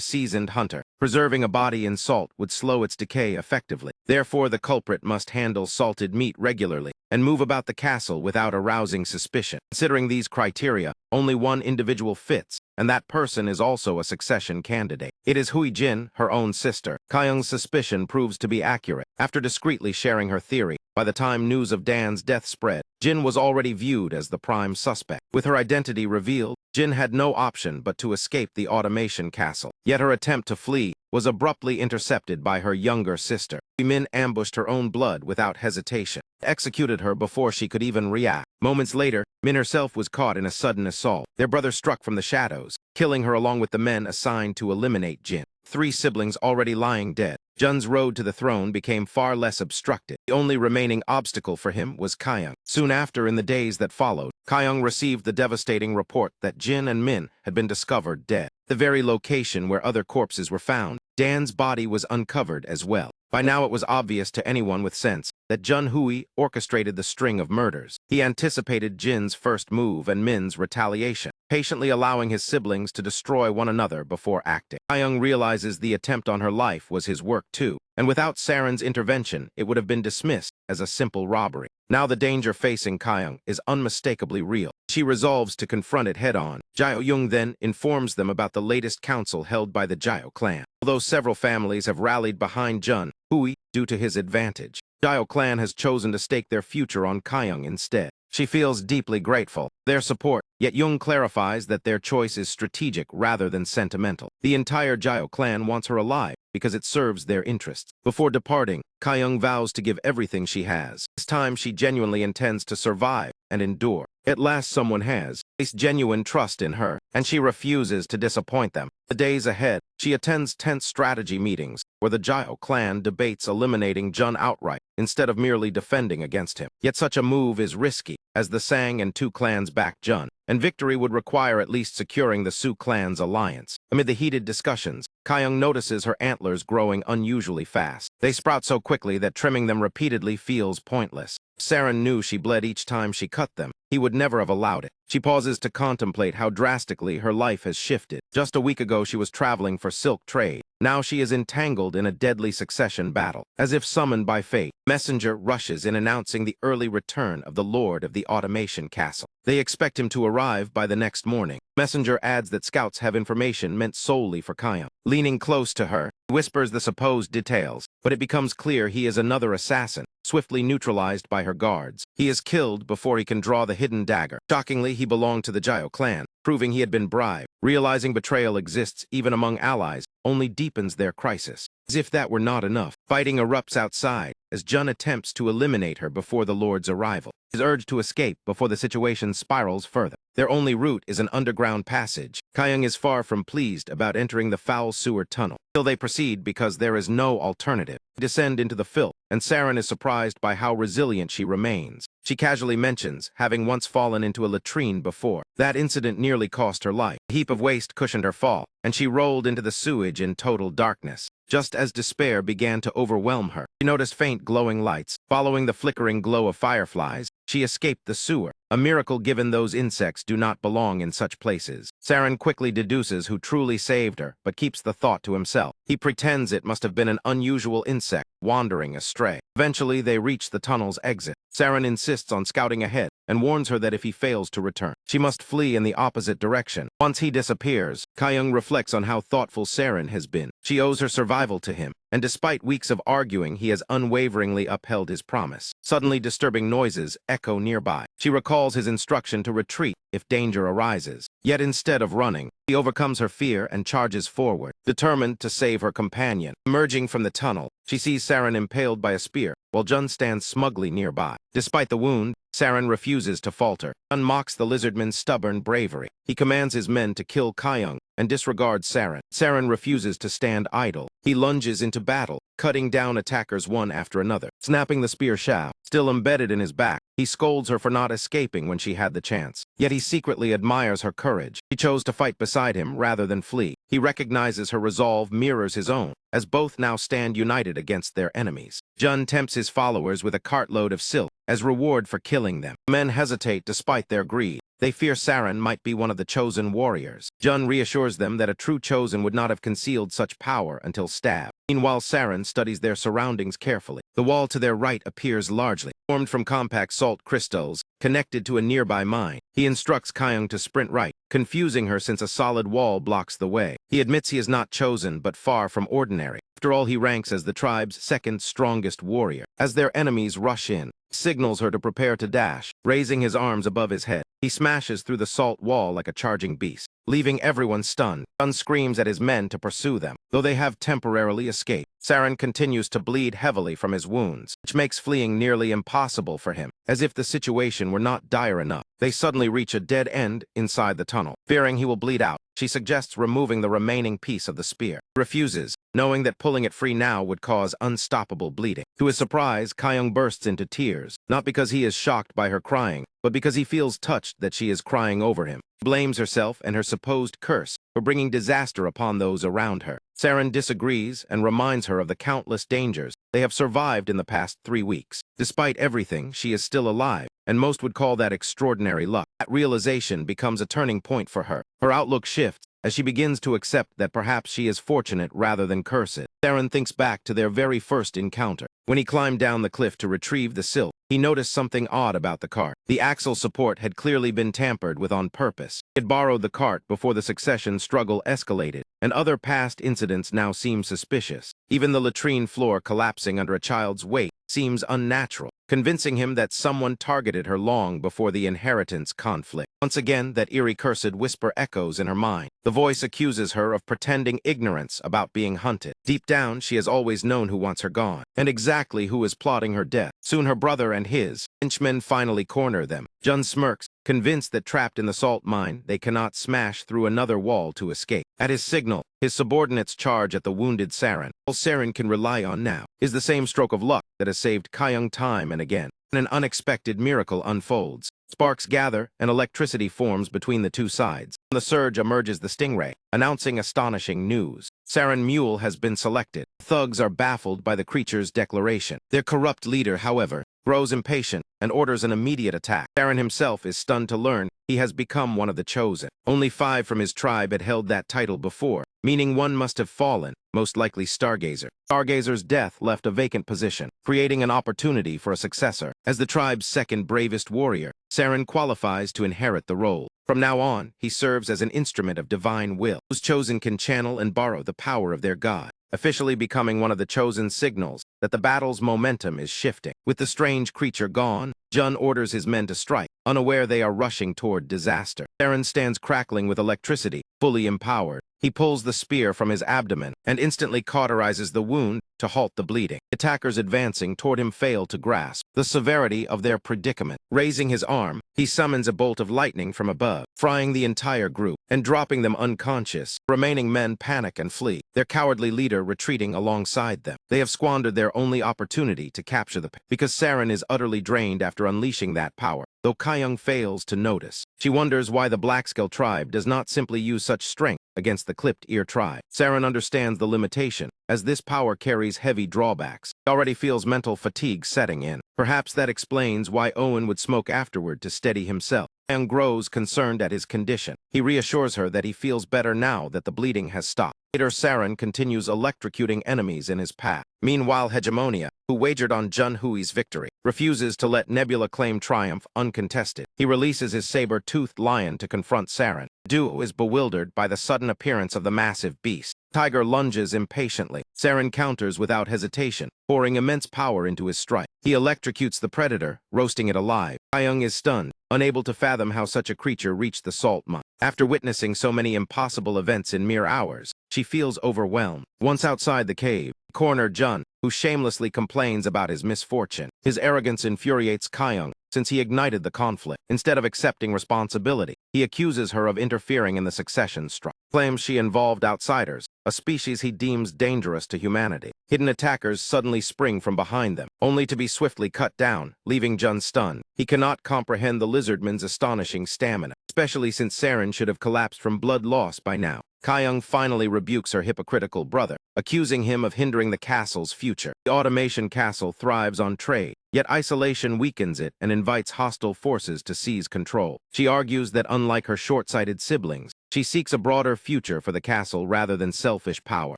seasoned hunter. Preserving a body in salt would slow its decay effectively. Therefore, the culprit must handle salted meat regularly and move about the castle without arousing suspicion. Considering these criteria, only one individual fits, and that person is also a succession candidate. It is Hui Jin, her own sister. Kyung's suspicion proves to be accurate. After discreetly sharing her theory, by the time news of Dan's death spread, Jin was already viewed as the prime suspect. With her identity revealed, Jin had no option but to escape the automation castle. Yet her attempt to flee was abruptly intercepted by her younger sister. Min ambushed her own blood without hesitation, executed her before she could even react. Moments later, Min herself was caught in a sudden assault. Their brother struck from the shadows, killing her along with the men assigned to eliminate Jin. 3 siblings already lying dead. Jun's road to the throne became far less obstructed. The only remaining obstacle for him was Kyung. Soon after, in the days that followed, Kyung received the devastating report that Jin and Min had been discovered dead. The very location where other corpses were found, Dan's body was uncovered as well. By now it was obvious to anyone with sense that Jun Hui orchestrated the string of murders. He anticipated Jin's first move and Min's retaliation, patiently allowing his siblings to destroy one another before acting. Kyung realizes the attempt on her life was his work too, and without Saren's intervention, it would have been dismissed as a simple robbery. Now the danger facing Kyung is unmistakably real. She resolves to confront it head-on. Jiao Yung then informs them about the latest council held by the Jiao clan. Although several families have rallied behind Jun Hui due to his advantage, Jiao clan has chosen to stake their future on Kyung instead. She feels deeply grateful for their support, yet Jung clarifies that their choice is strategic rather than sentimental. The entire Jiao clan wants her alive because it serves their interests. Before departing, Kyung vows to give everything she has. This time she genuinely intends to survive and endure. At last someone has placed genuine trust in her, and she refuses to disappoint them. The days ahead, she attends tense strategy meetings where the Jiao clan debates eliminating Jun outright instead of merely defending against him. Yet such a move is risky, as the Sang and 2 clans back Jun, and victory would require at least securing the Su clan's alliance. Amid the heated discussions, Kyung notices her antlers growing unusually fast. They sprout so quickly that trimming them repeatedly feels pointless. Saren knew she bled each time she cut them. He would never have allowed it. She pauses to contemplate how drastically her life has shifted. Just a week ago she was traveling for silk trade. Now she is entangled in a deadly succession battle. As if summoned by fate, Messenger rushes in announcing the early return of the Lord of the Automation Castle. They expect him to arrive by the next morning. Messenger adds that scouts have information meant solely for Kyung. Leaning close to her, he whispers the supposed details, but it becomes clear he is another assassin, swiftly neutralized by her guards. He is killed before he can draw the hidden dagger. Shockingly, he belonged to the Jiao clan, proving he had been bribed. Realizing betrayal exists even among allies only deepens their crisis. As if that were not enough, fighting erupts outside as Jun attempts to eliminate her before the Lord's arrival. His urge to escape before the situation spirals further. Their only route is an underground passage. Kyung is far from pleased about entering the foul sewer tunnel. Still they proceed because there is no alternative. They descend into the filth, and Saren is surprised by how resilient she remains. She casually mentions having once fallen into a latrine before. That incident nearly cost her life. A heap of waste cushioned her fall, and she rolled into the sewage in total darkness. Just as despair began to overwhelm her, she noticed faint glowing lights. Following the flickering glow of fireflies, she escaped the sewer, a miracle given those insects do not belong in such places. Saren quickly deduces who truly saved her, but keeps the thought to himself. He pretends it must have been an unusual insect, wandering astray. Eventually, they reach the tunnel's exit. Saren insists on scouting ahead, and warns her that if he fails to return, she must flee in the opposite direction. Once he disappears, Kyung reflects on how thoughtful Saren has been. She owes her survival to him, and despite weeks of arguing, he has unwaveringly upheld his promise. Suddenly, disturbing noises echo nearby. She recalls his instruction to retreat if danger arises. Yet instead of running, she overcomes her fear and charges forward, determined to save her companion. Emerging from the tunnel, she sees Saren impaled by a spear, while Jun stands smugly nearby. Despite the wound, Saren refuses to falter. Jun mocks the lizardman's stubborn bravery. He commands his men to kill Kyung and disregards Saren. Saren refuses to stand idle. He lunges into battle, cutting down attackers one after another. Snapping the spear shaft, still embedded in his back, he scolds her for not escaping when she had the chance. Yet he secretly admires her courage. She chose to fight beside him rather than flee. He recognizes her resolve mirrors his own, as both now stand united against their enemies. Jun tempts his followers with a cartload of silk as reward for killing them. Men hesitate despite their greed. They fear Saren might be one of the chosen warriors. Jun reassures them that a true chosen would not have concealed such power until stabbed. Meanwhile, Saren studies their surroundings carefully. The wall to their right appears largely formed from compact salt crystals, connected to a nearby mine. He instructs Kyung to sprint right, confusing her since a solid wall blocks the way. He admits he is not chosen, but far from ordinary. After all, he ranks as the tribe's second strongest warrior. As their enemies rush in, he signals her to prepare to dash. Raising his arms above his head, he smashes through the salt wall like a charging beast, leaving everyone stunned. Jun screams at his men to pursue them, though they have temporarily escaped. Saren continues to bleed heavily from his wounds, which makes fleeing nearly impossible for him. As if the situation were not dire enough, they suddenly reach a dead end inside the tunnel. Fearing he will bleed out, she suggests removing the remaining piece of the spear. He refuses, knowing that pulling it free now would cause unstoppable bleeding. To his surprise, Kyung bursts into tears, not because he is shocked by her crying, but because he feels touched that she is crying over him. She blames herself and her supposed curse for bringing disaster upon those around her. Saren disagrees and reminds her of the countless dangers they have survived in the past 3 weeks. Despite everything, she is still alive, and most would call that extraordinary luck. That realization becomes a turning point for her. Her outlook shifts as she begins to accept that perhaps she is fortunate rather than cursed. Saren thinks back to their very first encounter. When he climbed down the cliff to retrieve the silk, he noticed something odd about the cart. The axle support had clearly been tampered with on purpose. He had borrowed the cart before the succession struggle escalated, and other past incidents now seem suspicious. Even the latrine floor collapsing under a child's weight seems unnatural, convincing him that someone targeted her long before the inheritance conflict. Once again, that eerie cursed whisper echoes in her mind. The voice accuses her of pretending ignorance about being hunted. Deep down, she has always known who wants her gone, and exactly who is plotting her death. Soon her brother and his henchmen finally corner them. Jun smirks, convinced that trapped in the salt mine, they cannot smash through another wall to escape. At his signal, his subordinates charge at the wounded Saren. All Saren can rely on now is the same stroke of luck that has saved Kyung time and again. And an unexpected miracle unfolds. Sparks gather and electricity forms between the two sides. From the surge emerges the stingray, announcing astonishing news. Saren Mule has been selected. Thugs are baffled by the creature's declaration. Their corrupt leader, however, grows impatient and orders an immediate attack. Saren himself is stunned to learn he has become one of the chosen. Only 5 from his tribe had held that title before, meaning one must have fallen, most likely Stargazer. Stargazer's death left a vacant position, creating an opportunity for a successor. As the tribe's second bravest warrior, Saren qualifies to inherit the role. From now on, he serves as an instrument of divine will. Those chosen can channel and borrow the power of their god, officially becoming one of the chosen signals that the battle's momentum is shifting. With the strange creature gone, Jun orders his men to strike, unaware they are rushing toward disaster. Saren stands crackling with electricity, fully empowered. He pulls the spear from his abdomen and instantly cauterizes the wound to halt the bleeding. Attackers advancing toward him fail to grasp the severity of their predicament. Raising his arm, he summons a bolt of lightning from above, frying the entire group and dropping them unconscious. Remaining men panic and flee, their cowardly leader retreating alongside them. They have squandered their only opportunity to capture the because Saren is utterly drained after unleashing that power. Though Kyung fails to notice, she wonders why the Blackscale tribe does not simply use such strength against the clipped ear tribe. Saren understands the limitation, as this power carries heavy drawbacks. He already feels mental fatigue setting in. Perhaps that explains why Owen would smoke afterward to steady himself. Young grows concerned at his condition. He reassures her that he feels better now that the bleeding has stopped. Later, Saren continues electrocuting enemies in his path. Meanwhile, Hegemonia, who wagered on Junhui's victory, refuses to let Nebula claim triumph uncontested. He releases his saber-toothed lion to confront Saren. Duo is bewildered by the sudden appearance of the massive beast. Tiger lunges impatiently. Saren counters without hesitation, pouring immense power into his strike. He electrocutes the predator, roasting it alive. Kyung is stunned, unable to fathom how such a creature reached the salt mine. After witnessing so many impossible events in mere hours, she feels overwhelmed. Once outside the cave, corner Jun, who shamelessly complains about his misfortune. His arrogance infuriates Kyung, since he ignited the conflict. Instead of accepting responsibility, he accuses her of interfering in the succession strife. Claims she involved outsiders, a species he deems dangerous to humanity. Hidden attackers suddenly spring from behind them, only to be swiftly cut down, leaving Jun stunned. He cannot comprehend the lizardman's astonishing stamina, especially since Saren should have collapsed from blood loss by now. Kyung finally rebukes her hypocritical brother, accusing him of hindering the castle's future. The automation castle thrives on trade, yet isolation weakens it and invites hostile forces to seize control. She argues that unlike her short-sighted siblings, she seeks a broader future for the castle rather than selfish power.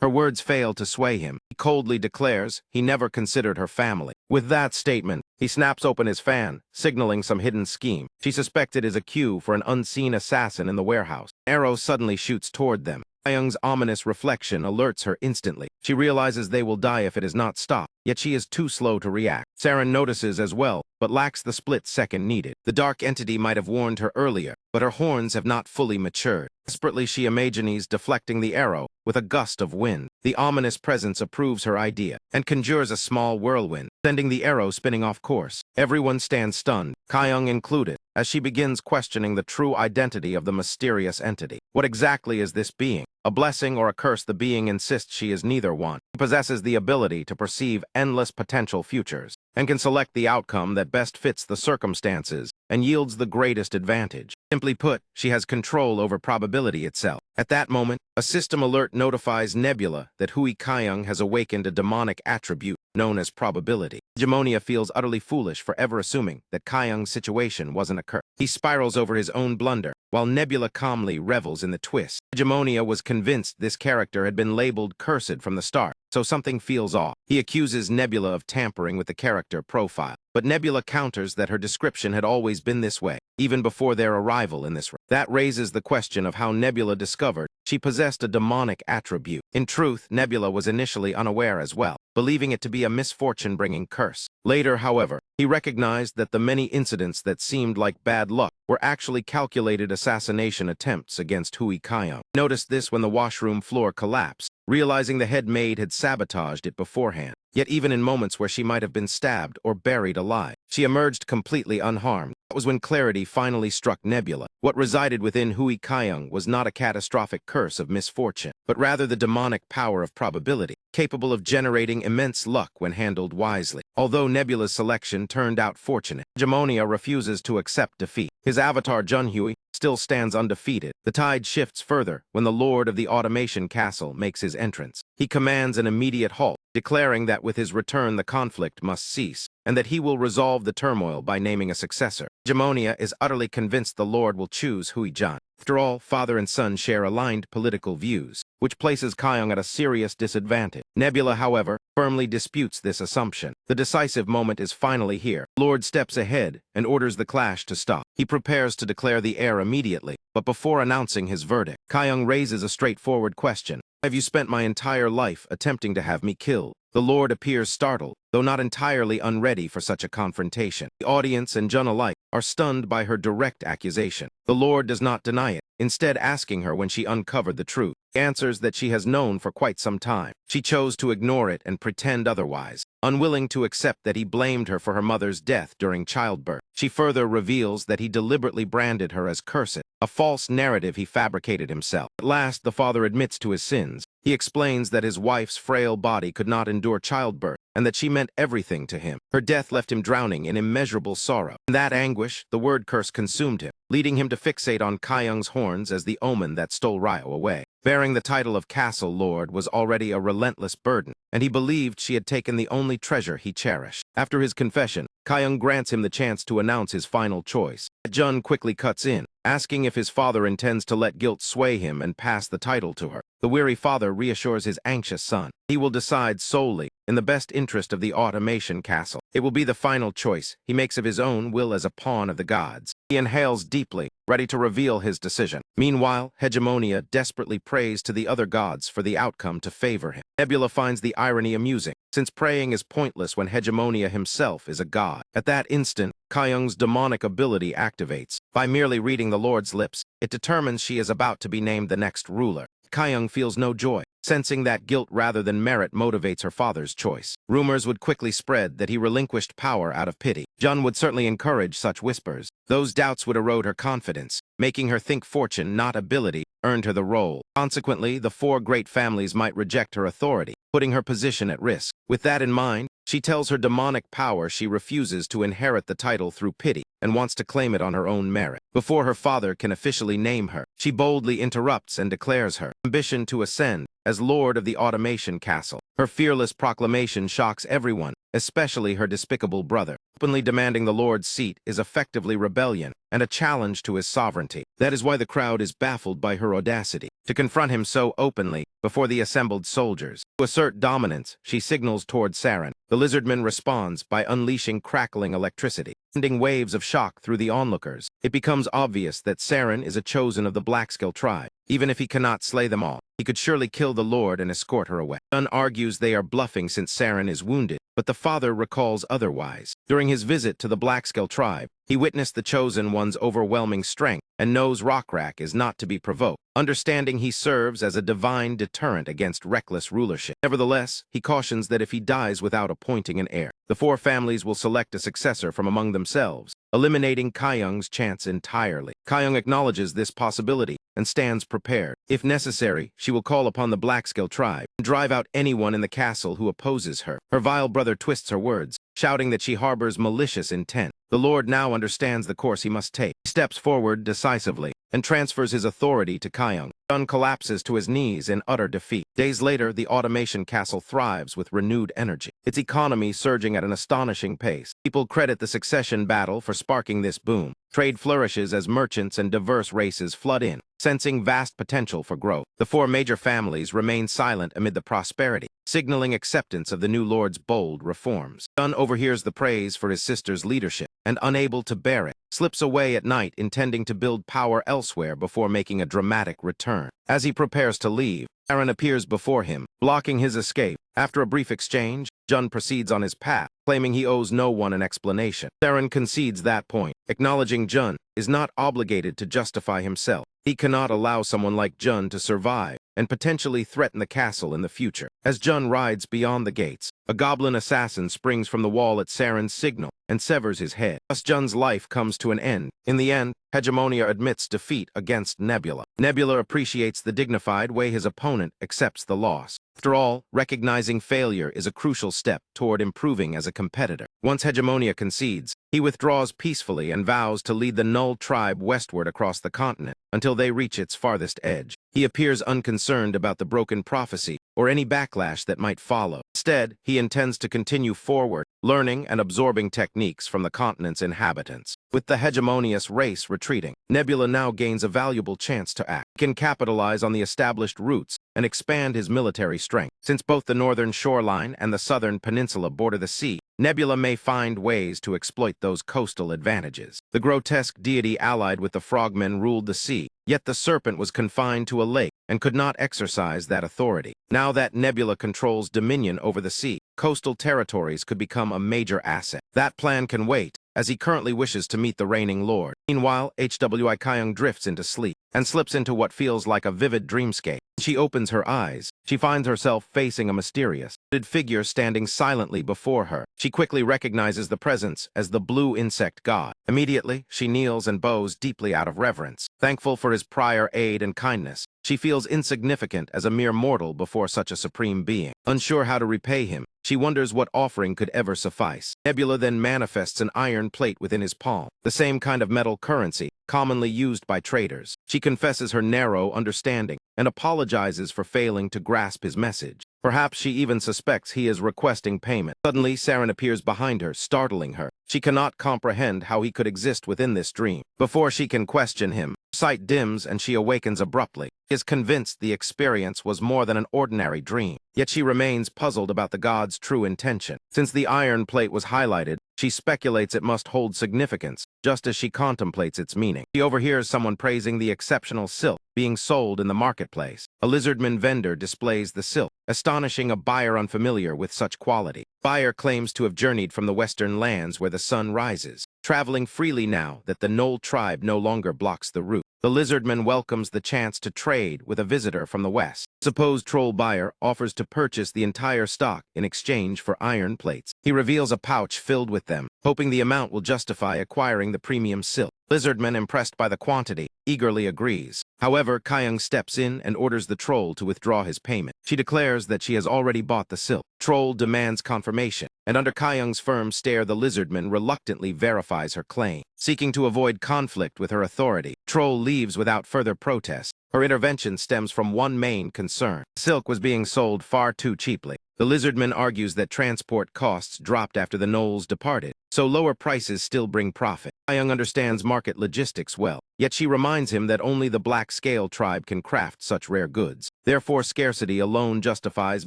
Her words fail to sway him. He coldly declares he never considered her family. With that statement, he snaps open his fan, signaling some hidden scheme. She suspected is a cue for an unseen assassin in the warehouse. An arrow suddenly shoots toward them. Kyung's ominous reflection alerts her instantly. She realizes they will die if it is not stopped, yet she is too slow to react. Saren notices as well, but lacks the split second needed. The dark entity might have warned her earlier, but her horns have not fully matured. Desperately, she imagines deflecting the arrow with a gust of wind. The ominous presence approves her idea and conjures a small whirlwind, sending the arrow spinning off course. Everyone stands stunned, Kyung included, as she begins questioning the true identity of the mysterious entity. What exactly is this being? A blessing or a curse? The being insists she is neither one. She possesses the ability to perceive endless potential futures and can select the outcome that best fits the circumstances and yields the greatest advantage. Simply put, she has control over probability itself. At that moment, a system alert notifies Nebula that Hui Kyung has awakened a demonic attribute known as probability. Hegemonia feels utterly foolish for ever assuming that Kyung's situation wasn't a curse. He spirals over his own blunder, while Nebula calmly revels in the twist. Hegemonia was convinced this character had been labeled cursed from the start, so something feels off. He accuses Nebula of tampering with the character profile, but Nebula counters that her description had always been this way, even before their arrival in this room. That raises the question of how Nebula discovered she possessed a demonic attribute. In truth, Nebula was initially unaware as well, believing it to be a misfortune-bringing curse. Later, however, he recognized that the many incidents that seemed like bad luck were actually calculated assassination attempts against Hui Kyung. He noticed this when the washroom floor collapsed, realizing the head maid had sabotaged it beforehand. Yet even in moments where she might have been stabbed or buried alive, she emerged completely unharmed. That was when clarity finally struck Nebula. What resided within Hui Kyung was not a catastrophic curse of misfortune, but rather the demonic power of probability, capable of generating immense luck when handled wisely. Although Nebula's selection turned out fortunate, Hegemonia refuses to accept defeat. His avatar Junhui still stands undefeated. The tide shifts further when the Lord of the Automation Castle makes his entrance. He commands an immediate halt, declaring that with his return the conflict must cease, and that he will resolve the turmoil by naming a successor. Hegemonia is utterly convinced the Lord will choose Hui Jan. After all, father and son share aligned political views, which places Kyung at a serious disadvantage. Nebula, however, firmly disputes this assumption. The decisive moment is finally here. Lord steps ahead and orders the clash to stop. He prepares to declare the heir immediately, but before announcing his verdict, Kyung raises a straightforward question. Have you spent my entire life attempting to have me killed? The Lord appears startled, though not entirely unready for such a confrontation. The audience and Jun alike are stunned by her direct accusation. The Lord does not deny it, instead asking her when she uncovered the truth. He answers that she has known for quite some time. She chose to ignore it and pretend otherwise, unwilling to accept that he blamed her for her mother's death during childbirth. She further reveals that he deliberately branded her as cursed, a false narrative he fabricated himself. At last, the father admits to his sins. He explains that his wife's frail body could not endure childbirth, and that she meant everything to him. Her death left him drowning in immeasurable sorrow. In that anguish, the word curse consumed him, leading him to fixate on Kyung's horns as the omen that stole Ryo away. Bearing the title of Castle Lord was already a relentless burden, and he believed she had taken the only treasure he cherished. After his confession, Kyung grants him the chance to announce his final choice. Jun quickly cuts in, asking if his father intends to let guilt sway him and pass the title to her. The weary father reassures his anxious son. He will decide solely in the best interest of the automation castle. It will be the final choice he makes of his own will as a pawn of the gods. He inhales deeply, ready to reveal his decision. Meanwhile, Hegemonia desperately prays to the other gods for the outcome to favor him. Nebula finds the irony amusing, since praying is pointless when Hegemonia himself is a god. At that instant, Kyung's demonic ability activates. By merely reading the Lord's lips, it determines she is about to be named the next ruler. Kyung feels no joy, sensing that guilt rather than merit motivates her father's choice. Rumors would quickly spread that he relinquished power out of pity. Jun would certainly encourage such whispers. Those doubts would erode her confidence, making her think fortune, not ability, earned her the role. Consequently, the four great families might reject her authority, putting her position at risk. With that in mind, she tells her demonic power she refuses to inherit the title through pity and wants to claim it on her own merit. Before her father can officially name her, she boldly interrupts and declares her ambition to ascend as Lord of the Automation Castle. Her fearless proclamation shocks everyone, especially her despicable brother. Openly demanding the Lord's seat is effectively rebellion and a challenge to his sovereignty. That is why the crowd is baffled by her audacity to confront him so openly before the assembled soldiers. To assert dominance, she signals toward Saren. The lizardman responds by unleashing crackling electricity, sending waves of shock through the onlookers. It becomes obvious that Saren is a chosen of the Blackscale tribe. Even if he cannot slay them all, he could surely kill the Lord and escort her away. Jun argues they are bluffing since Saren is wounded, but the father recalls otherwise. During his visit to the Blackscale tribe, he witnessed the Chosen One's overwhelming strength and knows Rockrak is not to be provoked, understanding he serves as a divine deterrent against reckless rulership. Nevertheless, he cautions that if he dies without appointing an heir, the four families will select a successor from among themselves, eliminating Kyung's chance entirely. Kyung acknowledges this possibility and stands prepared. If necessary, she will call upon the Blackscale tribe and drive out anyone in the castle who opposes her. Her vile brother twists her words, shouting that she harbors malicious intent. The Lord now understands the course he must take. He steps forward decisively and transfers his authority to Kyung. Jun collapses to his knees in utter defeat. Days later, the automation castle thrives with renewed energy, its economy surging at an astonishing pace. People credit the succession battle for sparking this boom. Trade flourishes as merchants and diverse races flood in, sensing vast potential for growth. The four major families remain silent amid the prosperity, signaling acceptance of the new lord's bold reforms. Jun overhears the praise for his sister's leadership and, unable to bear it, slips away at night intending to build power elsewhere before making a dramatic return. As he prepares to leave, Aaron appears before him, blocking his escape. After a brief exchange, Jun proceeds on his path, claiming he owes no one an explanation. Aaron concedes that point, acknowledging Jun is not obligated to justify himself. He cannot allow someone like Jun to survive and potentially threaten the castle in the future. As Jun rides beyond the gates, a goblin assassin springs from the wall at Saren's signal and severs his head. Thus Jun's life comes to an end. In the end, Hegemonia admits defeat against Nebula. Nebula appreciates the dignified way his opponent accepts the loss. After all, recognizing failure is a crucial step toward improving as a competitor. Once Hegemonia concedes, he withdraws peacefully and vows to lead the Null tribe westward across the continent until they reach its farthest edge. He appears unconcerned about the broken prophecy or any backlash that might follow. Instead, he intends to continue forward, learning and absorbing techniques from the continent's inhabitants. With the hegemonious race retreating, Nebula now gains a valuable chance to act. He can capitalize on the established routes and expand his military strength. Since both the northern shoreline and the southern peninsula border the sea, Nebula may find ways to exploit those coastal advantages. The grotesque deity allied with the frogmen ruled the sea, yet the serpent was confined to a lake and could not exercise that authority. Now that Nebula controls dominion over the sea, coastal territories could become a major asset. That plan can wait, as he currently wishes to meet the reigning lord. Meanwhile, HWI Kyung drifts into sleep and slips into what feels like a vivid dreamscape. She opens her eyes. She finds herself facing a mysterious, hooded figure standing silently before her. She quickly recognizes the presence as the blue insect god. Immediately, she kneels and bows deeply out of reverence. Thankful for his prior aid and kindness, she feels insignificant as a mere mortal before such a supreme being. Unsure how to repay him, she wonders what offering could ever suffice. Nebula then manifests an iron plate within his palm, the same kind of metal currency commonly used by traders. She confesses her narrow understanding and apologizes for failing to grasp his message. Perhaps she even suspects he is requesting payment. Suddenly, Saren appears behind her, startling her. She cannot comprehend how he could exist within this dream. Before she can question him, sight dims and she awakens abruptly. She is convinced the experience was more than an ordinary dream. Yet she remains puzzled about the god's true intention. Since the iron plate was highlighted, she speculates it must hold significance, just as she contemplates its meaning. She overhears someone praising the exceptional silk being sold in the marketplace. A lizardman vendor displays the silk, astonishing a buyer unfamiliar with such quality. Buyer claims to have journeyed from the western lands where the sun rises, traveling freely now that the Knoll tribe no longer blocks the route. The lizardman welcomes the chance to trade with a visitor from the west. Supposed troll buyer offers to purchase the entire stock in exchange for iron plates. He reveals a pouch filled with them, hoping the amount will justify acquiring the premium silk. Lizardman, impressed by the quantity, eagerly agrees. However, Kyung steps in and orders the troll to withdraw his payment. She declares that she has already bought the silk. Troll demands confirmation, and under Kyung's firm stare, the lizardman reluctantly verifies her claim. Seeking to avoid conflict with her authority, Troll leaves without further protest. Her intervention stems from one main concern. Silk was being sold far too cheaply. The lizardman argues that transport costs dropped after the Knolls departed, so lower prices still bring profit. Kyung understands market logistics well, yet she reminds him that only the Black Scale tribe can craft such rare goods. Therefore, scarcity alone justifies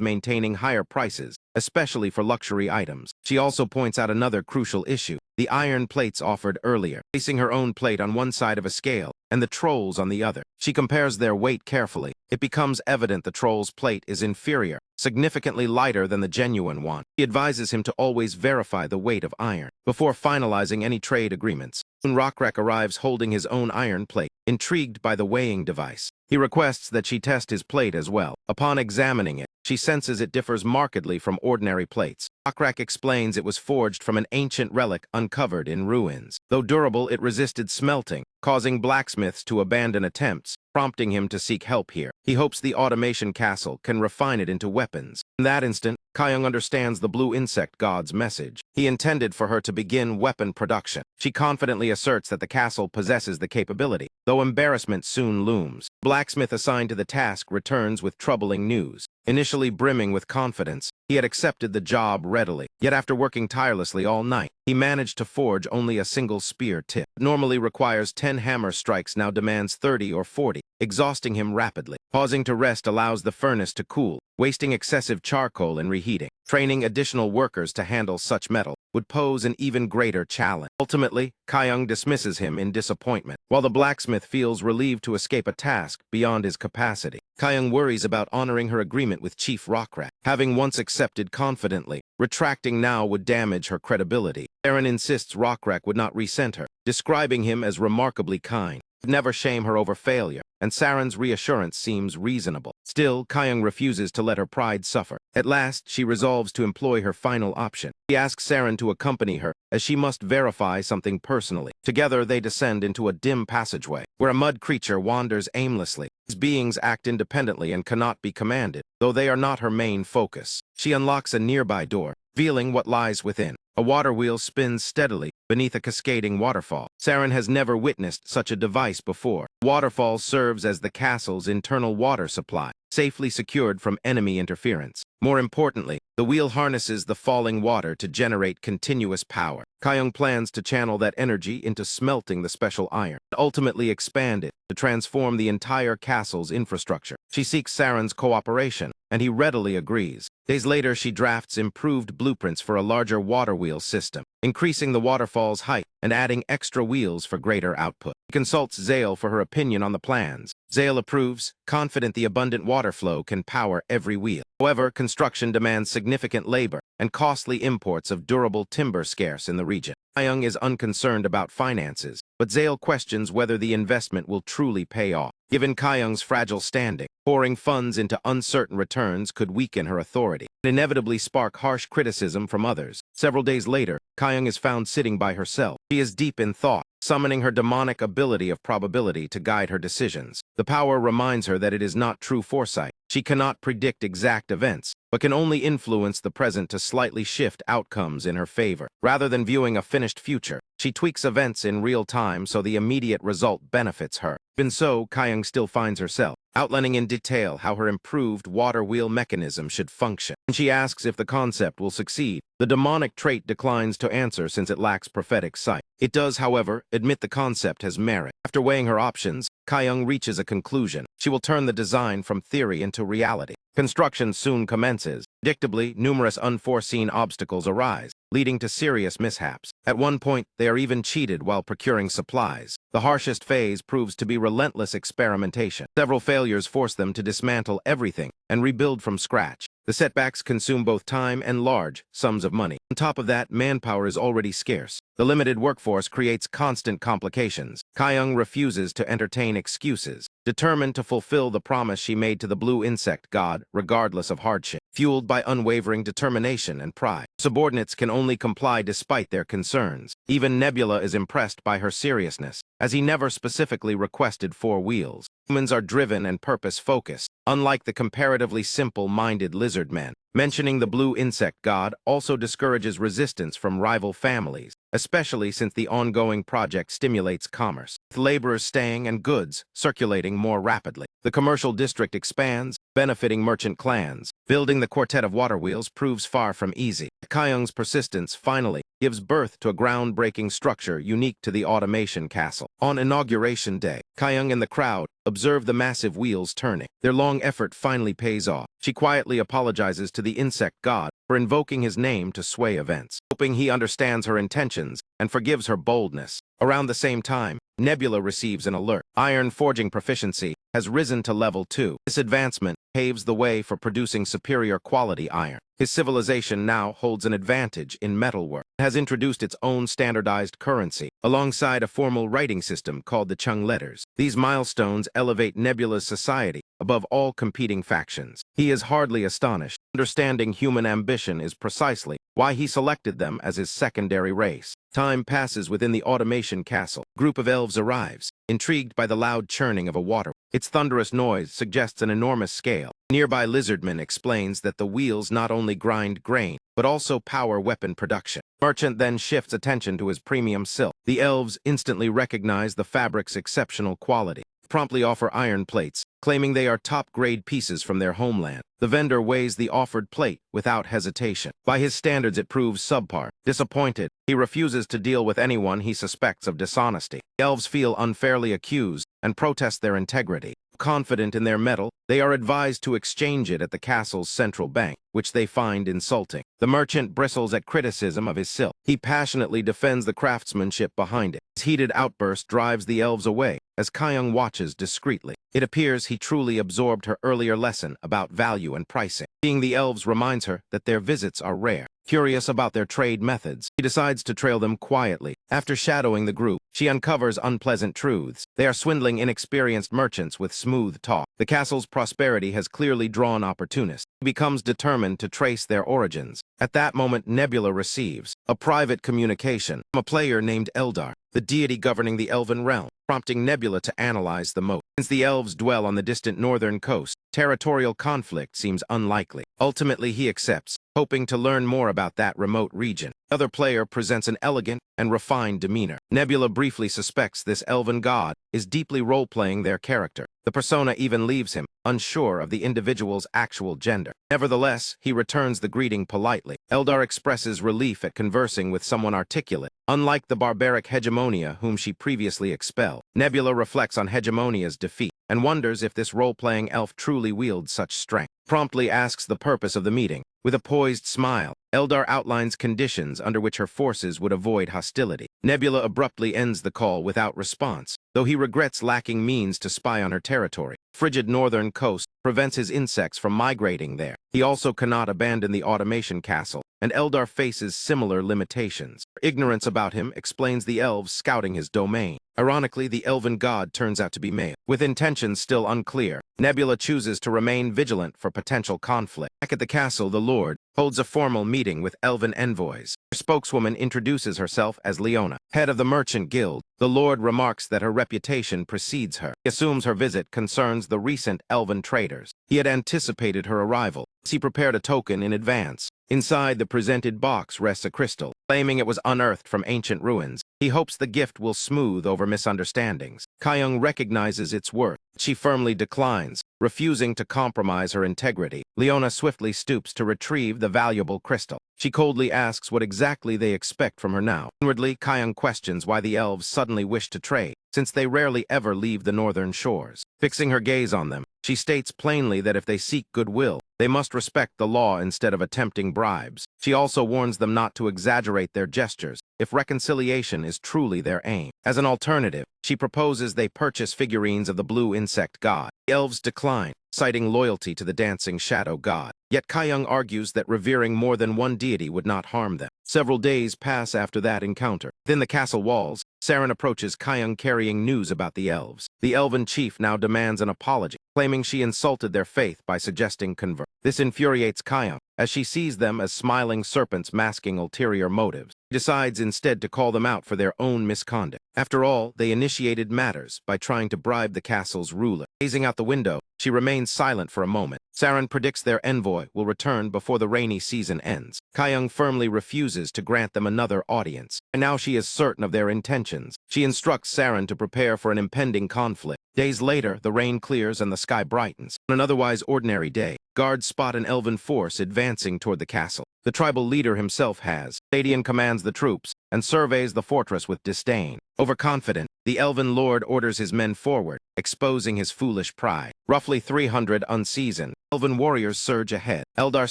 maintaining higher prices, especially for luxury items. She also points out another crucial issue: the iron plates offered earlier, placing her own plate on one side of a scale and the troll's on the other. She compares their weight carefully. It becomes evident the troll's plate is inferior, significantly lighter than the genuine one. He advises him to always verify the weight of iron before finalizing any trade agreements. Soon Rockrak arrives holding his own iron plate, intrigued by the weighing device. He requests that she test his plate as well. Upon examining it, she senses it differs markedly from ordinary plates. Rockrak explains it was forged from an ancient relic uncovered in ruins. Though durable, it resisted smelting, causing blacksmiths to abandon attempts, prompting him to seek help here. He hopes the automation castle can refine it into weapons. In that instant, Kyung understands the blue insect god's message. He intended for her to begin weapon production. She confidently asserts that the castle possesses the capability, though embarrassment soon looms. Blacksmith assigned to the task returns with troubling news. Initially brimming with confidence, he had accepted the job readily. Yet after working tirelessly all night, he managed to forge only a single spear tip. It normally requires 10 hammer strikes, now demands 30 or 40, exhausting him rapidly. Pausing to rest allows the furnace to cool, wasting excessive charcoal in reheating. Training additional workers to handle such metal would pose an even greater challenge. Ultimately, Kyung dismisses him in disappointment, while the blacksmith feels relieved to escape a task beyond his capacity. Kyung worries about honoring her agreement with Chief Rockrat. Having once accepted confidently, retracting now would damage her credibility. Aaron insists Rockrat would not resent her, describing him as remarkably kind. Never shame her over failure, and Saren's reassurance seems reasonable. Still, Kyung refuses to let her pride suffer. At last, she resolves to employ her final option. She asks Saren to accompany her, as she must verify something personally. Together, they descend into a dim passageway, where a mud creature wanders aimlessly. These beings act independently and cannot be commanded, though they are not her main focus. She unlocks a nearby door, revealing what lies within. A water wheel spins steadily beneath a cascading waterfall. Saren has never witnessed such a device before. The waterfall serves as the castle's internal water supply, safely secured from enemy interference. More importantly, the wheel harnesses the falling water to generate continuous power. Kyung plans to channel that energy into smelting the special iron, and ultimately expand it to transform the entire castle's infrastructure. She seeks Saren's cooperation, and he readily agrees. Days later, she drafts improved blueprints for a larger water wheel system, increasing the waterfall's height and adding extra wheels for greater output. He consults Zale for her opinion on the plans. Zale approves, confident the abundant water flow can power every wheel. However, construction demands significant labor, and costly imports of durable timber scarce in the region. Kyung is unconcerned about finances, but Zale questions whether the investment will truly pay off. Given Kyung's fragile standing, pouring funds into uncertain returns could weaken her authority and inevitably spark harsh criticism from others. Several days later, Kyung is found sitting by herself. She is deep in thought, summoning her demonic ability of probability to guide her decisions. The power reminds her that it is not true foresight. She cannot predict exact events, but can only influence the present to slightly shift outcomes in her favor. Rather than viewing a finished future, she tweaks events in real time so the immediate result benefits her. Even so, Kyung still finds herself outlining in detail how her improved water wheel mechanism should function. When she asks if the concept will succeed, the demonic trait declines to answer since it lacks prophetic sight. It does, however, admit the concept has merit. After weighing her options, Kyung reaches a conclusion. She will turn the design from theory into reality. Construction soon commences. Predictably, numerous unforeseen obstacles arise, leading to serious mishaps. At one point, they are even cheated while procuring supplies. The harshest phase proves to be relentless experimentation. Several failures force them to dismantle everything and rebuild from scratch. The setbacks consume both time and large sums of money. On top of that, manpower is already scarce. The limited workforce creates constant complications. Kyung refuses to entertain excuses, determined to fulfill the promise she made to the blue insect god, regardless of hardship. Fueled by unwavering determination and pride, subordinates can only comply despite their concerns. Even Nebula is impressed by her seriousness, as he never specifically requested 4 wheels. Humans are driven and purpose-focused, unlike the comparatively simple-minded lizard men. Mentioning the blue insect god also discourages resistance from rival families, especially since the ongoing project stimulates commerce, with laborers staying and goods circulating more rapidly. The commercial district expands, benefiting merchant clans. Building the quartet of water wheels proves far from easy. Kyung's persistence finally gives birth to a groundbreaking structure unique to the automation castle. On inauguration day, Kyung and the crowd observe the massive wheels turning. Their long effort finally pays off. She quietly apologizes to the insect god for invoking his name to sway events, hoping he understands her intentions and forgives her boldness. Around the same time, Nebula receives an alert. Iron forging proficiency has risen to level 2. This advancement paves the way for producing superior quality iron. His civilization now holds an advantage in metalwork. It has introduced its own standardized currency, alongside a formal writing system called the Chung letters. These milestones elevate Nebula's society above all competing factions. He is hardly astonished. Understanding human ambition is precisely why he selected them as his secondary race. Time passes within the automation castle. A group of elves arrives, intrigued by the loud churning of a water. Its thunderous noise suggests an enormous scale. A nearby lizardman explains that the wheels not only grind grain, but also power weapon production. Merchant then shifts attention to his premium silk. The elves instantly recognize the fabric's exceptional quality, promptly offer iron plates, claiming they are top-grade pieces from their homeland. The vendor weighs the offered plate without hesitation. By his standards, it proves subpar. Disappointed, he refuses to deal with anyone he suspects of dishonesty. The elves feel unfairly accused and protest their integrity. Confident in their metal, they are advised to exchange it at the castle's central bank, which they find insulting. The merchant bristles at criticism of his silk. He passionately defends the craftsmanship behind it. His heated outburst drives the elves away, as Kyung watches discreetly. It appears he truly absorbed her earlier lesson about value and pricing. Seeing the elves reminds her that their visits are rare. Curious about their trade methods, she decides to trail them quietly. After shadowing the group, she uncovers unpleasant truths. They are swindling inexperienced merchants with smooth talk. The castle's prosperity has clearly drawn opportunists. He becomes determined to trace their origins. At that moment, Nebula receives a private communication from a player named Eldar, the deity governing the Elven realm, prompting Nebula to analyze the moat. Since the elves dwell on the distant northern coast, territorial conflict seems unlikely. Ultimately, he accepts, hoping to learn more about that remote region. The other player presents an elegant and refined demeanor. Nebula briefly suspects this elven god is deeply role-playing their character. The persona even leaves him, unsure of the individual's actual gender. Nevertheless, he returns the greeting politely. Eldar expresses relief at conversing with someone articulate, unlike the barbaric Hegemonia whom she previously expelled. Nebula reflects on Hegemonia's defeat and wonders if this role-playing elf truly wields such strength. Promptly asks the purpose of the meeting. With a poised smile, Eldar outlines conditions under which her forces would avoid hostility. Nebula abruptly ends the call without response, though he regrets lacking means to spy on her territory. Frigid northern coast prevents his insects from migrating there. He also cannot abandon the automation castle, and Eldar faces similar limitations. Ignorance about him explains the elves scouting his domain. Ironically, the elven god turns out to be male. With intentions still unclear, Nebula chooses to remain vigilant for potential conflict. Back at the castle, the Lord holds a formal meeting with elven envoys. Her spokeswoman introduces herself as Leona, head of the merchant guild. The Lord remarks that her reputation precedes her. He assumes her visit concerns the recent elven traders. He had anticipated her arrival, He prepared a token in advance. Inside the presented box rests a crystal, claiming it was unearthed from ancient ruins. He hopes the gift will smooth over misunderstandings. Kyung recognizes its worth. She firmly declines, refusing to compromise her integrity. Leona swiftly stoops to retrieve the valuable crystal. She coldly asks what exactly they expect from her now. Inwardly, Kyung questions why the elves suddenly wish to trade, since they rarely ever leave the northern shores. Fixing her gaze on them, she states plainly that if they seek goodwill, they must respect the law instead of attempting bribes. She also warns them not to exaggerate their gestures if reconciliation is truly their aim. As an alternative, she proposes they purchase figurines of the blue insect god. The elves decline, citing loyalty to the dancing shadow god. Yet Kyung argues that revering more than one deity would not harm them. Several days pass after that encounter. Within the castle walls, Saren approaches Kyung carrying news about the elves. The elven chief now demands an apology, claiming she insulted their faith by suggesting convert. This infuriates Kyung, as she sees them as smiling serpents masking ulterior motives. She decides instead to call them out for their own misconduct. After all, they initiated matters by trying to bribe the castle's ruler. Gazing out the window, she remains silent for a moment. Saren predicts their envoy will return before the rainy season ends. Kyung firmly refuses to grant them another audience, and now she is certain of their intentions. She instructs Saren to prepare for an impending conflict. Days later, the rain clears and the sky brightens. On an otherwise ordinary day, guards spot an elven force advancing toward the castle. The tribal leader himself has. Thadian commands the troops and surveys the fortress with disdain. Overconfident, the elven lord orders his men forward, exposing his foolish pride. Roughly 300 unseasoned elven warriors surge ahead. Eldar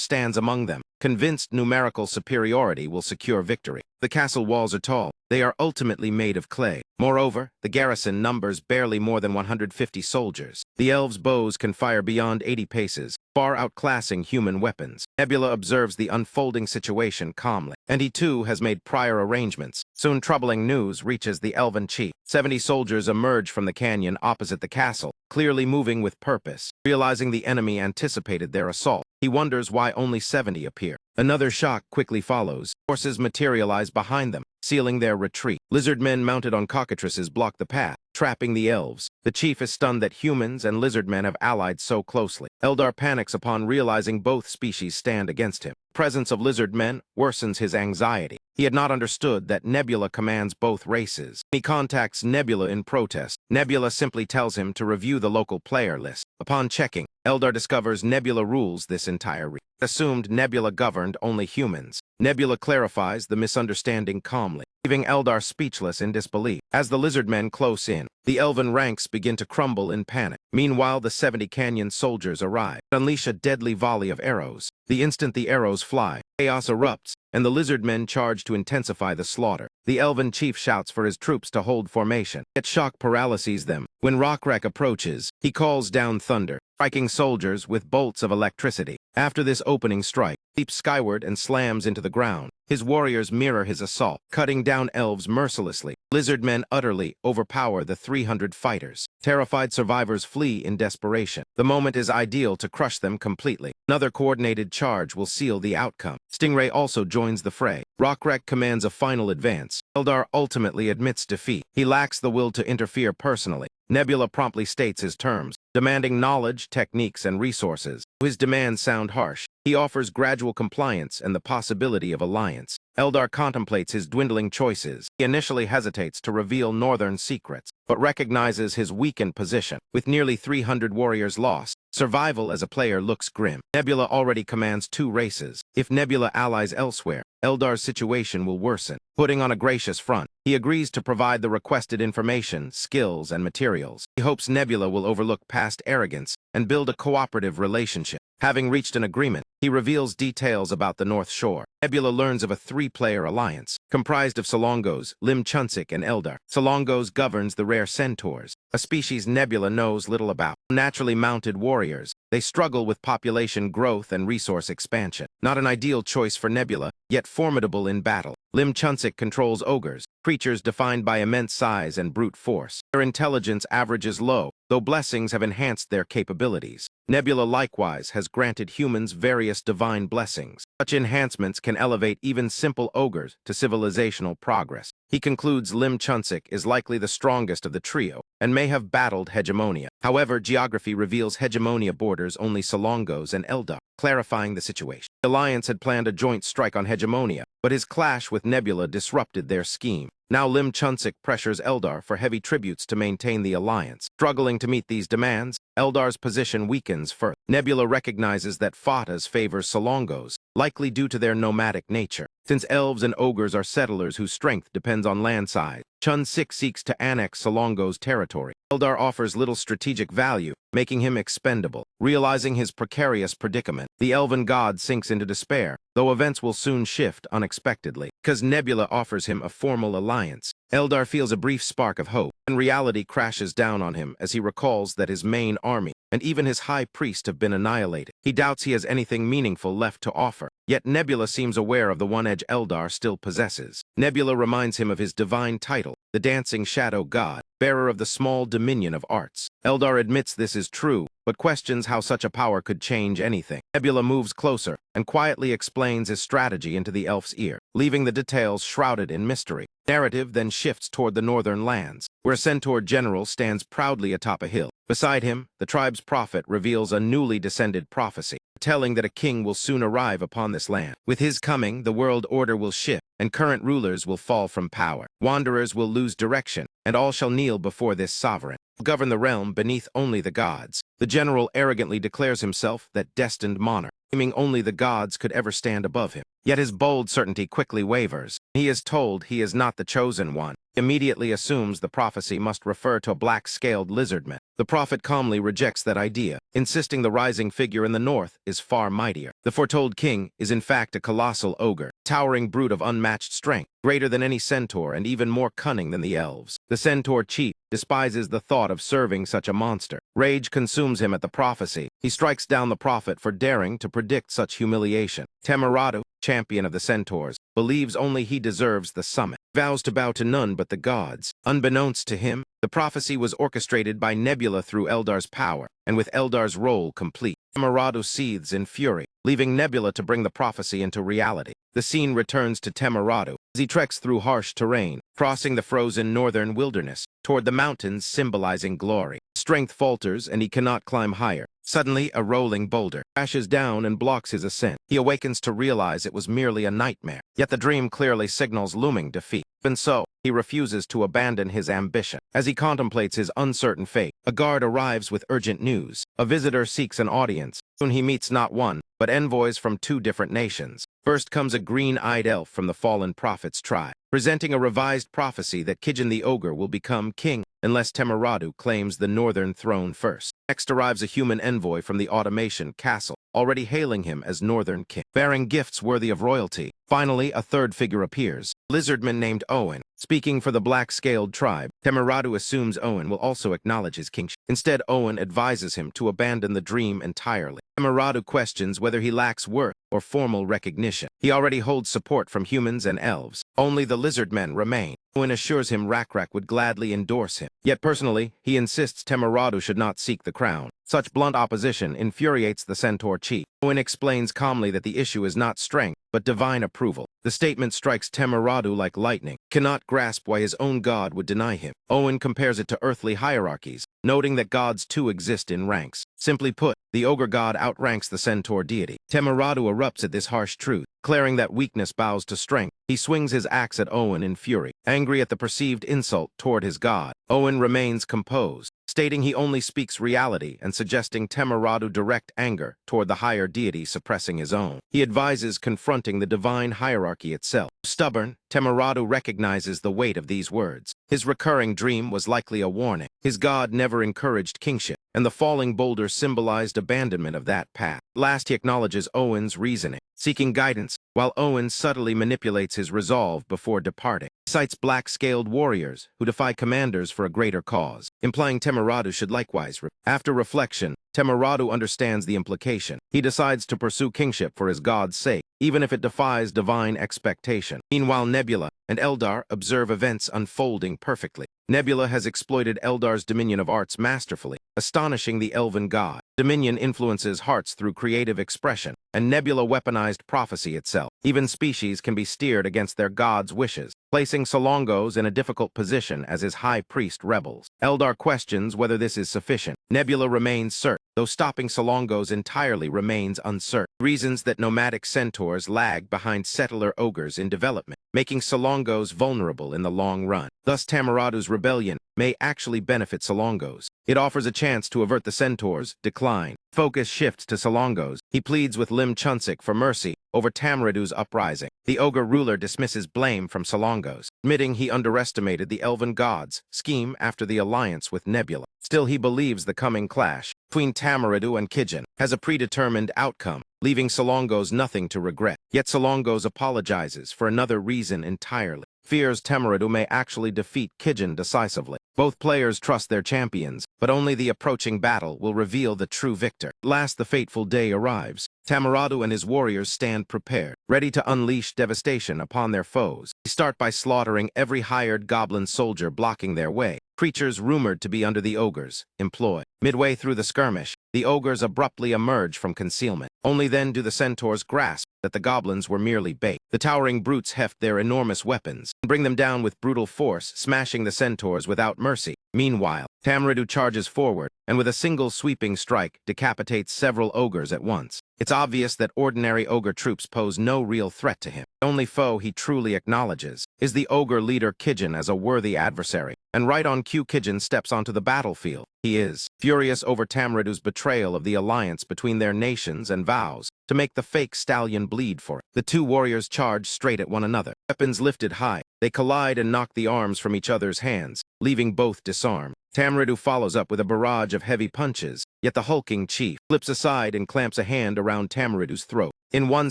stands among them, convinced numerical superiority will secure victory. The castle walls are tall. They are ultimately made of clay. Moreover, the garrison numbers barely more than 150 soldiers. The elves' bows can fire beyond 80 paces, far outclassing human weapons. Nebula observes the unfolding situation calmly, and he too has made prior arrangements. Soon troubling news reaches the elven chief. 70 soldiers emerge from the canyon opposite the castle, clearly moving with purpose. Realizing the enemy anticipated their assault, he wonders why only 70 appear. Another shock quickly follows. Forces materialize behind them, sealing their retreat. Lizard men mounted on cockatrices block the path, trapping the elves. The chief is stunned that humans and lizard men have allied so closely. Eldar panics upon realizing both species stand against him. The presence of lizard men worsens his anxiety. He had not understood that Nebula commands both races. He contacts Nebula in protest. Nebula simply tells him to review the local player list. Upon checking, Eldar discovers Nebula rules this entire region. Assumed Nebula governed only humans. Nebula clarifies the misunderstanding calmly, leaving Eldar speechless in disbelief. As the lizard men close in, the elven ranks begin to crumble in panic. Meanwhile, the 70 canyon soldiers arrive, unleash a deadly volley of arrows. The instant the arrows fly, chaos erupts, and the lizard men charge to intensify the slaughter. The elven chief shouts for his troops to hold formation, yet shock paralyses them. When Rockrak approaches, he calls down thunder, striking soldiers with bolts of electricity. After this opening strike, he leaps skyward and slams into the ground. His warriors mirror his assault, cutting down elves mercilessly. Lizard men utterly overpower the 300 fighters. Terrified survivors flee in desperation. The moment is ideal to crush them completely. Another coordinated charge will seal the outcome. Stingray also joins the fray. Rockrak commands a final advance. Eldar ultimately admits defeat. He lacks the will to interfere personally. Nebula promptly states his terms, demanding knowledge, techniques, and resources. His demands sound harsh. He offers gradual compliance and the possibility of alliance. Eldar contemplates his dwindling choices. He initially hesitates to reveal northern secrets, but recognizes his weakened position. With nearly 300 warriors lost, survival as a player looks grim. Nebula already commands 2 races. If Nebula allies elsewhere, Eldar's situation will worsen. Putting on a gracious front, he agrees to provide the requested information, skills, and materials. He hopes Nebula will overlook past arrogance and build a cooperative relationship. Having reached an agreement, he reveals details about the North Shore. Nebula learns of a 3-player alliance, comprised of Solongos, Lim Chunsik, and Eldar. Solongos governs the rare centaurs, a species Nebula knows little about. Naturally mounted warriors, they struggle with population growth and resource expansion. Not an ideal choice for Nebula, yet formidable in battle. Lim Chunsik controls ogres, creatures defined by immense size and brute force. Their intelligence averages low, though blessings have enhanced their capabilities. Nebula likewise has granted humans various divine blessings. Such enhancements can elevate even simple ogres to civilizational progress. He concludes Lim Chunsik is likely the strongest of the trio and may have battled Hegemonia. However, geography reveals Hegemonia borders only Solongos and Eldar, clarifying the situation. The Alliance had planned a joint strike on Hegemonia, but his clash with Nebula disrupted their scheme. Now Lim Chunsik pressures Eldar for heavy tributes to maintain the alliance. Struggling to meet these demands, Eldar's position weakens further. Nebula recognizes that Fatas favors Solongos, likely due to their nomadic nature. Since elves and ogres are settlers whose strength depends on land size, Chunsik seeks to annex Solongo's territory. Eldar offers little strategic value, making him expendable. Realizing his precarious predicament, the elven god sinks into despair, though events will soon shift unexpectedly. Because Nebula offers him a formal alliance, Eldar feels a brief spark of hope, and reality crashes down on him as he recalls that his main army and even his high priest have been annihilated. He doubts he has anything meaningful left to offer. Yet Nebula seems aware of the one edge Eldar still possesses. Nebula reminds him of his divine title, the Dancing Shadow God, bearer of the small dominion of arts. Eldar admits this is true, but questions how such a power could change anything. Nebula moves closer and quietly explains his strategy into the elf's ear, leaving the details shrouded in mystery. Narrative then shifts toward the northern lands, where a centaur general stands proudly atop a hill. Beside him, the tribe's prophet reveals a newly descended prophecy, telling that a king will soon arrive upon this land. With his coming, the world order will shift, and current rulers will fall from power. Wanderers will lose direction, and all shall kneel before this sovereign, govern the realm beneath only the gods. The general arrogantly declares himself that destined monarch, claiming only the gods could ever stand above him. Yet his bold certainty quickly wavers. He is told he is not the chosen one. He immediately assumes the prophecy must refer to a black-scaled lizardman. The prophet calmly rejects that idea, insisting the rising figure in the north is far mightier. The foretold king is in fact a colossal ogre, towering brute of unmatched strength, greater than any centaur and even more cunning than the elves. The centaur chief despises the thought of serving such a monster. Rage consumes him at the prophecy. He strikes down the prophet for daring to predict such humiliation. Temeratu, champion of the centaurs, believes only he deserves the summit, vows to bow to none but the gods. Unbeknownst to him, the prophecy was orchestrated by Nebula through Eldar's power, and with Eldar's role complete, Temeratu seethes in fury, leaving Nebula to bring the prophecy into reality. The scene returns to Temeratu as he treks through harsh terrain, crossing the frozen northern wilderness, toward the mountains symbolizing glory. Strength falters and he cannot climb higher. Suddenly, a rolling boulder crashes down and blocks his ascent. He awakens to realize it was merely a nightmare, yet the dream clearly signals looming defeat. Even so, he refuses to abandon his ambition. As he contemplates his uncertain fate, a guard arrives with urgent news. A visitor seeks an audience. Soon he meets not one, but envoys from 2 different nations. First comes a green-eyed elf from the fallen prophet's tribe, presenting a revised prophecy that Kijin the Ogre will become king unless Temeratu claims the northern throne first. Next arrives a human envoy from the Automation Castle, already hailing him as Northern King, bearing gifts worthy of royalty. Finally, a third figure appears, a lizardman named Owen. Speaking for the black-scaled tribe, Temeratu assumes Owen will also acknowledge his kingship. Instead, Owen advises him to abandon the dream entirely. Temeratu questions whether he lacks worth or formal recognition. He already holds support from humans and elves. Only the lizardmen remain. Owen assures him Rakrak would gladly endorse him. Yet personally, he insists Temeratu should not seek the crown. Such blunt opposition infuriates the centaur chief. Owen explains calmly that the issue is not strength, but divine approval. The statement strikes Temeratu like lightning, cannot grasp why his own god would deny him. Owen compares it to earthly hierarchies, noting that gods too exist in ranks. Simply put, the ogre god outranks the centaur deity. Temeratu erupts at this harsh truth, declaring that weakness bows to strength. He swings his axe at Owen in fury, angry at the perceived insult toward his god. Owen remains composed, stating he only speaks reality and suggesting Temeratu direct anger toward the higher deity suppressing his own. He advises confronting the divine hierarchy itself. Stubborn, Temeratu recognizes the weight of these words. His recurring dream was likely a warning. His god never encouraged kingship, and the falling boulder symbolized abandonment of that path. Last, he acknowledges Owen's reasoning, seeking guidance, while Owen subtly manipulates his resolve before departing. He cites black-scaled warriors who defy commanders for a greater cause, implying Temeratu should likewise. After reflection, Temeratu understands the implication. He decides to pursue kingship for his god's sake, even if it defies divine expectation. Meanwhile, Nebula and Eldar observe events unfolding perfectly. Nebula has exploited Eldar's dominion of arts masterfully, astonishing the elven god. Dominion influences hearts through creative expression, and Nebula weaponized prophecy itself. Even species can be steered against their god's wishes. placing Solongos in a difficult position as his high priest rebels. Eldar questions whether this is sufficient. Nebula remains certain, though stopping Solongos entirely remains uncertain. Reasons that nomadic centaurs lag behind settler ogres in development, making Solongos vulnerable in the long run. Thus, Tamaradu's rebellion may actually benefit Solongos. It offers a chance to avert the centaur's decline. Focus shifts to Solongos. He pleads with Lim Chunsik for mercy over Tamaradu's uprising. The ogre ruler dismisses blame from Solongos, admitting he underestimated the elven gods' scheme after the alliance with Nebula. Still, he believes the coming clash between Tamaradu and Kijin has a predetermined outcome, leaving Solongos nothing to regret. Yet Solongos apologizes for another reason entirely. Fears Tamaradu may actually defeat Kijin decisively. Both players trust their champions, but only the approaching battle will reveal the true victor. At last, the fateful day arrives. Tamaradu and his warriors stand prepared, ready to unleash devastation upon their foes. They start by slaughtering every hired goblin soldier blocking their way, creatures rumored to be under the ogres' employ. Midway through the skirmish, the ogres abruptly emerge from concealment. Only then do the centaurs grasp that the goblins were merely bait. The towering brutes heft their enormous weapons and bring them down with brutal force, smashing the centaurs without mercy. Meanwhile, Tamaradu charges forward, and with a single sweeping strike, decapitates several ogres at once. It's obvious that ordinary ogre troops pose no real threat to him. The only foe he truly acknowledges is the ogre leader Kijin as a worthy adversary. And right on cue, Kijin steps onto the battlefield. He is furious over Tamaradu's betrayal of the alliance between their nations and vows to make the fake stallion bleed for it. The two warriors charge straight at one another, weapons lifted high. They collide and knock the arms from each other's hands, leaving both disarmed. Tamaradu follows up with a barrage of heavy punches, yet the hulking chief flips aside and clamps a hand around Tamaradu's throat. In one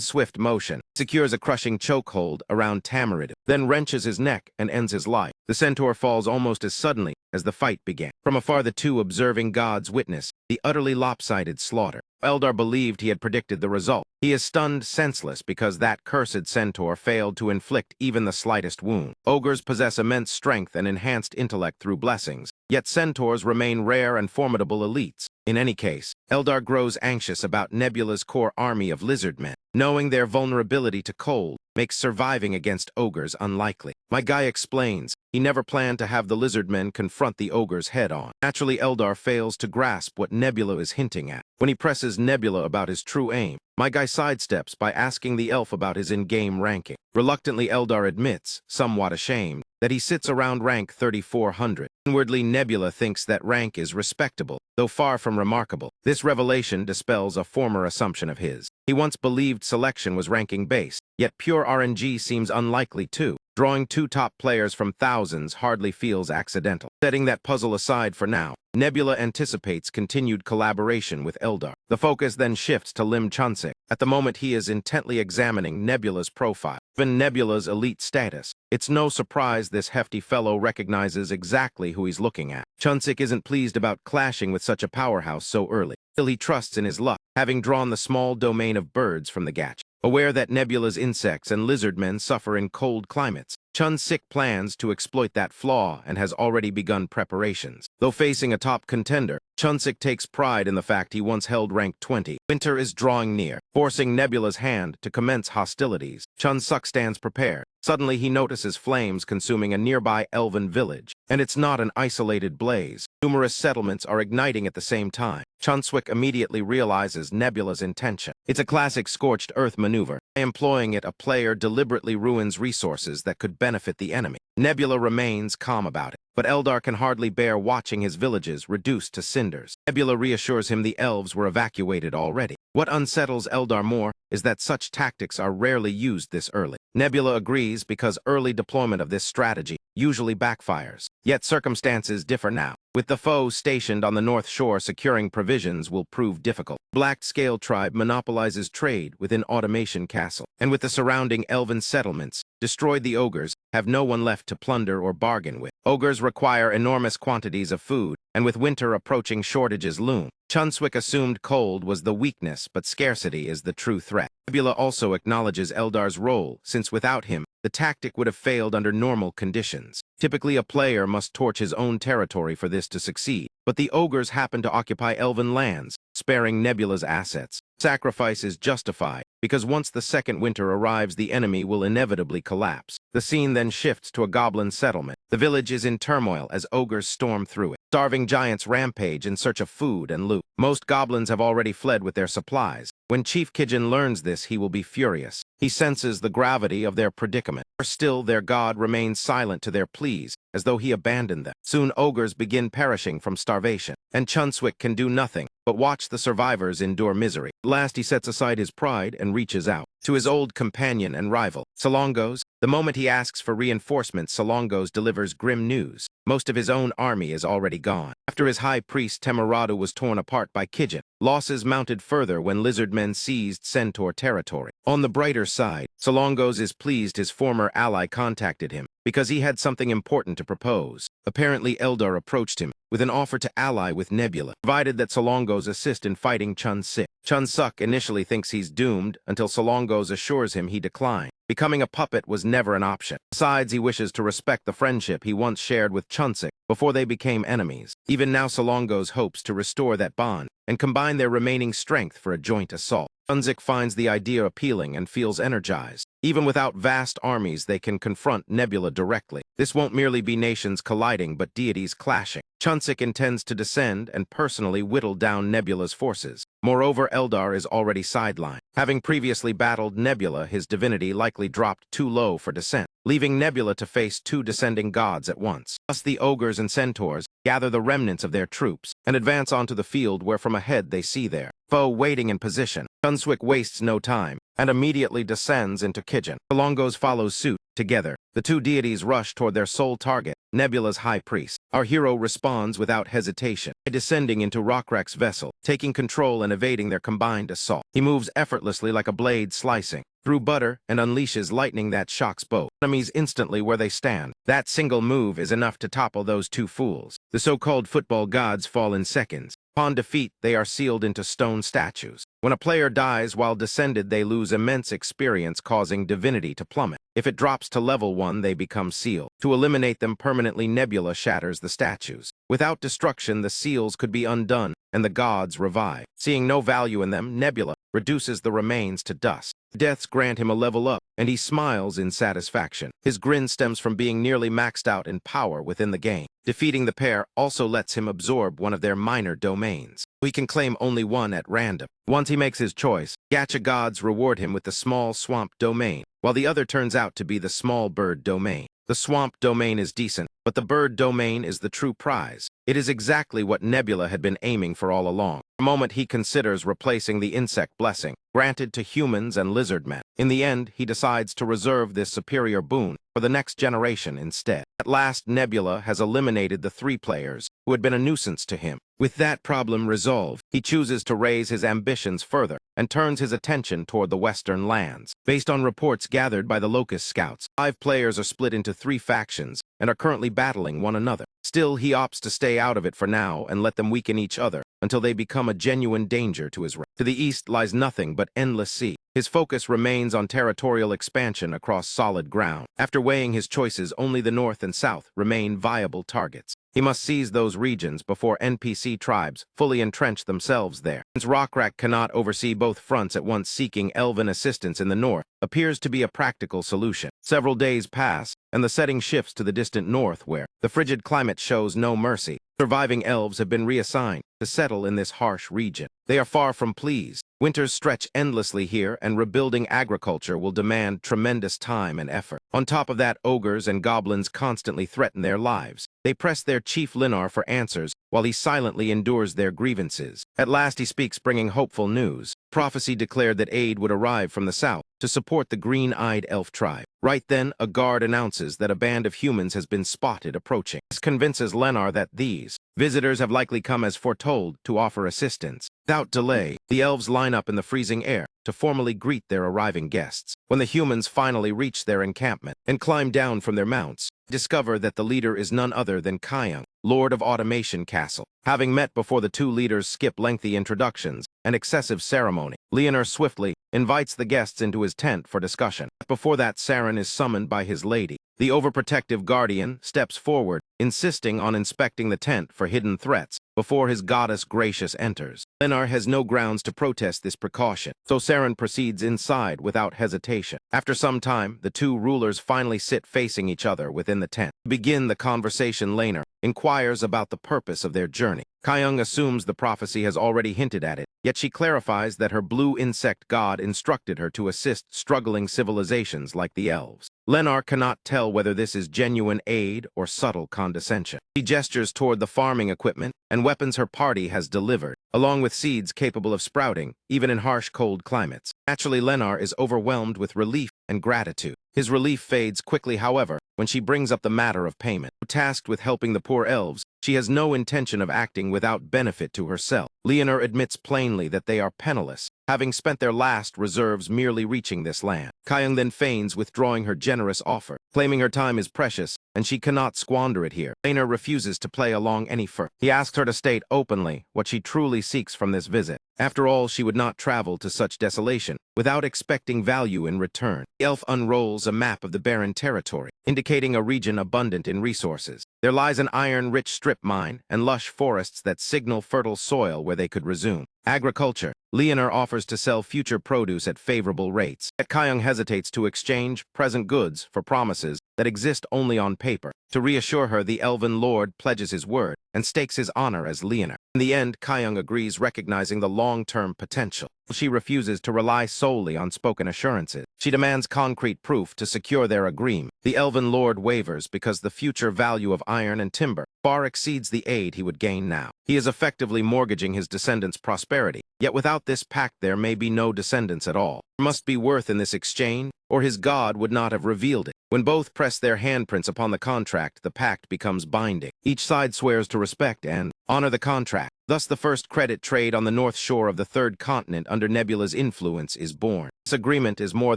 swift motion, secures a crushing chokehold around Tamaradu, then wrenches his neck and ends his life. The centaur falls almost as suddenly as the fight began. From afar, the two observing gods witness the utterly lopsided slaughter. Eldar believed he had predicted the result. He is stunned senseless because that cursed centaur failed to inflict even the slightest wound. Ogres possess immense strength and enhanced intellect through blessings, yet centaurs remain rare and formidable elites. In any case, Eldar grows anxious about Nebula's core army of lizard men. Knowing their vulnerability to cold makes surviving against ogres unlikely. My guy explains he never planned to have the lizard men confront the ogres head-on. Naturally, Eldar fails to grasp what Nebula is hinting at. When he presses Nebula about his true aim, my guy sidesteps by asking the elf about his in-game ranking. Reluctantly, Eldar admits, somewhat ashamed, that he sits around rank 3400. Inwardly, Nebula thinks that rank is respectable, though far from remarkable. This revelation dispels a former assumption of his. He once believed selection was ranking-based, yet pure RNG seems unlikely too. Drawing two top players from thousands hardly feels accidental. Setting that puzzle aside for now, Nebula anticipates continued collaboration with Eldar. The focus then shifts to Lim Chunsik. At the moment, he is intently examining Nebula's profile, even Nebula's elite status. It's no surprise this hefty fellow recognizes exactly who he's looking at. Chunsik isn't pleased about clashing with such a powerhouse so early. Still, he trusts in his luck, having drawn the small domain of birds from the Gatch. Aware that Nebula's insects and lizard men suffer in cold climates, Chunsik plans to exploit that flaw and has already begun preparations. Though facing a top contender, Chunsik takes pride in the fact he once held rank 20. Winter is drawing near, forcing Nebula's hand to commence hostilities. Chunsik stands prepared. Suddenly, he notices flames consuming a nearby elven village, and it's not an isolated blaze. Numerous settlements are igniting at the same time. Chunsik immediately realizes Nebula's intention. It's a classic scorched earth maneuver. By employing it, a player deliberately ruins resources that could benefit the enemy. Nebula remains calm about it, but Eldar can hardly bear watching his villages reduced to cinders. Nebula reassures him the elves were evacuated already. What unsettles Eldar more is that such tactics are rarely used this early. Nebula agrees because early deployment of this strategy usually backfires. Yet circumstances differ now. With the foe stationed on the North Shore, securing provisions will prove difficult. Black Scale Tribe monopolizes trade within Automation Castle, and with the surrounding elven settlements destroyed, the ogres have no one left to plunder or bargain with. Ogres require enormous quantities of food, and with winter approaching, shortages loom. Chunsik assumed cold was the weakness, but scarcity is the true threat. Nebula also acknowledges Eldar's role, since without him, the tactic would have failed under normal conditions. Typically, a player must torch his own territory for this to succeed, but the ogres happen to occupy elven lands, sparing Nebula's assets. Sacrifice is justified, because once the second winter arrives, the enemy will inevitably collapse. The scene then shifts to a goblin settlement. The village is in turmoil as ogres storm through it. Starving giants rampage in search of food and loot. Most goblins have already fled with their supplies. When Chief Kijin learns this, he will be furious. He senses the gravity of their predicament. Still, their god remains silent to their pleas, as though he abandoned them. Soon ogres begin perishing from starvation, and Chunswick can do nothing but watch the survivors endure misery. At last he sets aside his pride and reaches out to his old companion and rival, Salongos. The moment he asks for reinforcements, Salongos delivers grim news. Most of his own army is already gone. After his high priest Temerado was torn apart by Kijin, losses mounted further when lizardmen seized Centaur territory. On the brighter side, Salongos is pleased his former ally contacted him, because he had something important to propose. Apparently Eldar approached him with an offer to ally with Nebula, provided that Salongos assist in fighting Chun-Sik. Chun-Suk initially thinks he's doomed until Salongos assures him he declined. Becoming a puppet was never an option. Besides, he wishes to respect the friendship he once shared with Chun-Sik before they became enemies. Even now, Salongos hopes to restore that bond and combine their remaining strength for a joint assault. Chun-Sik finds the idea appealing and feels energized. Even without vast armies, they can confront Nebula directly. This won't merely be nations colliding, but deities clashing. Chun-Sik intends to descend and personally whittle down Nebula's forces. Moreover, Eldar is already sidelined. Having previously battled Nebula, his divinity likely dropped too low for descent, leaving Nebula to face two descending gods at once. Thus, the ogres and centaurs gather the remnants of their troops and advance onto the field where from ahead they see their foe waiting in position. Chunswick wastes no time and immediately descends into Kijin. Salongos follows suit. Together, the two deities rush toward their sole target, Nebula's high priest. Our hero responds without hesitation by descending into Rockrak's vessel, taking control and evading their combined assault. He moves effortlessly like a blade slicing through butter and unleashes lightning that shocks both enemies instantly where they stand. That single move is enough to topple those two fools. The so-called football gods fall in seconds. Upon defeat, they are sealed into stone statues. When a player dies while descended, they lose immense experience, causing divinity to plummet. If it drops to level 1, they become sealed. To eliminate them permanently, Nebula shatters the statues. Without destruction, the seals could be undone, and the gods revive. Seeing no value in them, Nebula reduces the remains to dust. Deaths grant him a level up, and he smiles in satisfaction. His grin stems from being nearly maxed out in power within the game. Defeating the pair also lets him absorb one of their minor domains. He can claim only one at random. Once he makes his choice, Gacha gods reward him with the small swamp domain, while the other turns out to be the small bird domain. The swamp domain is decent, but the bird domain is the true prize. It is exactly what Nebula had been aiming for all along. For a moment he considers replacing the insect blessing, granted to humans and lizardmen. In the end, he decides to reserve this superior boon for the next generation instead. At last, Nebula has eliminated the 3 players who had been a nuisance to him. With that problem resolved, he chooses to raise his ambitions further and turns his attention toward the western lands. Based on reports gathered by the Locust Scouts, 5 players are split into 3 factions and are currently battling one another. Still, he opts to stay out of it for now and let them weaken each other until they become a genuine danger to his realm. To the east lies nothing but endless sea. His focus remains on territorial expansion across solid ground. After weighing his choices, only the north and south remain viable targets. He must seize those regions before NPC tribes fully entrench themselves there. Since Rockrak cannot oversee both fronts at once, seeking elven assistance in the north appears to be a practical solution. Several days pass, and the setting shifts to the distant north where the frigid climate shows no mercy. Surviving elves have been reassigned to settle in this harsh region. They are far from pleased. Winters stretch endlessly here, and rebuilding agriculture will demand tremendous time and effort. On top of that, ogres and goblins constantly threaten their lives. They press their chief Linar for answers, while he silently endures their grievances. At last he speaks, bringing hopeful news. Prophecy declared that aid would arrive from the south to support the green-eyed elf tribe. Right then, a guard announces that a band of humans has been spotted approaching. This convinces Linar that these visitors have likely come as foretold to offer assistance. Without delay, the elves line up in the freezing air to formally greet their arriving guests. When the humans finally reach their encampment and climb down from their mounts, discover that the leader is none other than Kyung, Lord of Automation Castle. Having met before, the two leaders skip lengthy introductions and excessive ceremony. Leonor swiftly invites the guests into his tent for discussion. Before that, Saren is summoned by his lady. The overprotective guardian steps forward, insisting on inspecting the tent for hidden threats before his goddess Gracious enters. Lenar has no grounds to protest this precaution, so Saren proceeds inside without hesitation. After some time, the two rulers finally sit facing each other within the tent. To begin the conversation, Lenar inquires about the purpose of their journey. Kyung assumes the prophecy has already hinted at it, yet she clarifies that her blue insect god instructed her to assist struggling civilizations like the elves. Lenar cannot tell whether this is genuine aid or subtle condescension. She gestures toward the farming equipment and weapons her party has delivered, along with seeds capable of sprouting, even in harsh cold climates. Naturally, Lenar is overwhelmed with relief and gratitude. His relief fades quickly, however, when she brings up the matter of payment. Tasked with helping the poor elves, she has no intention of acting without benefit to herself. Leonor admits plainly that they are penniless, having spent their last reserves merely reaching this land. Kyung then feigns withdrawing her generous offer, claiming her time is precious and she cannot squander it here. Leonor refuses to play along any further. He asks her to state openly what she truly seeks from this visit. After all, she would not travel to such desolation without expecting value in return. The elf unrolls a map of the barren territory, indicating a region abundant in resources. There lies an iron-rich strip mine and lush forests that signal fertile soil where they could resume agriculture. Leonor offers to sell future produce at favorable rates, yet Kyung hesitates to exchange present goods for promises that exist only on paper. To reassure her, the elven lord pledges his word and stakes his honor as Leonor. In the end, Kyung agrees, recognizing the long-term potential. She refuses to rely solely on spoken assurances. She demands concrete proof to secure their agreement. The elven lord wavers because the future value of iron and timber far exceeds the aid he would gain now. He is effectively mortgaging his descendants' prosperity. Yet without this pact there may be no descendants at all. There must be worth in this exchange, or his god would not have revealed it. When both press their handprints upon the contract, the pact becomes binding. Each side swears to respect and honor the contract. Thus, the first credit trade on the north shore of the third continent under Nebula's influence is born. This agreement is more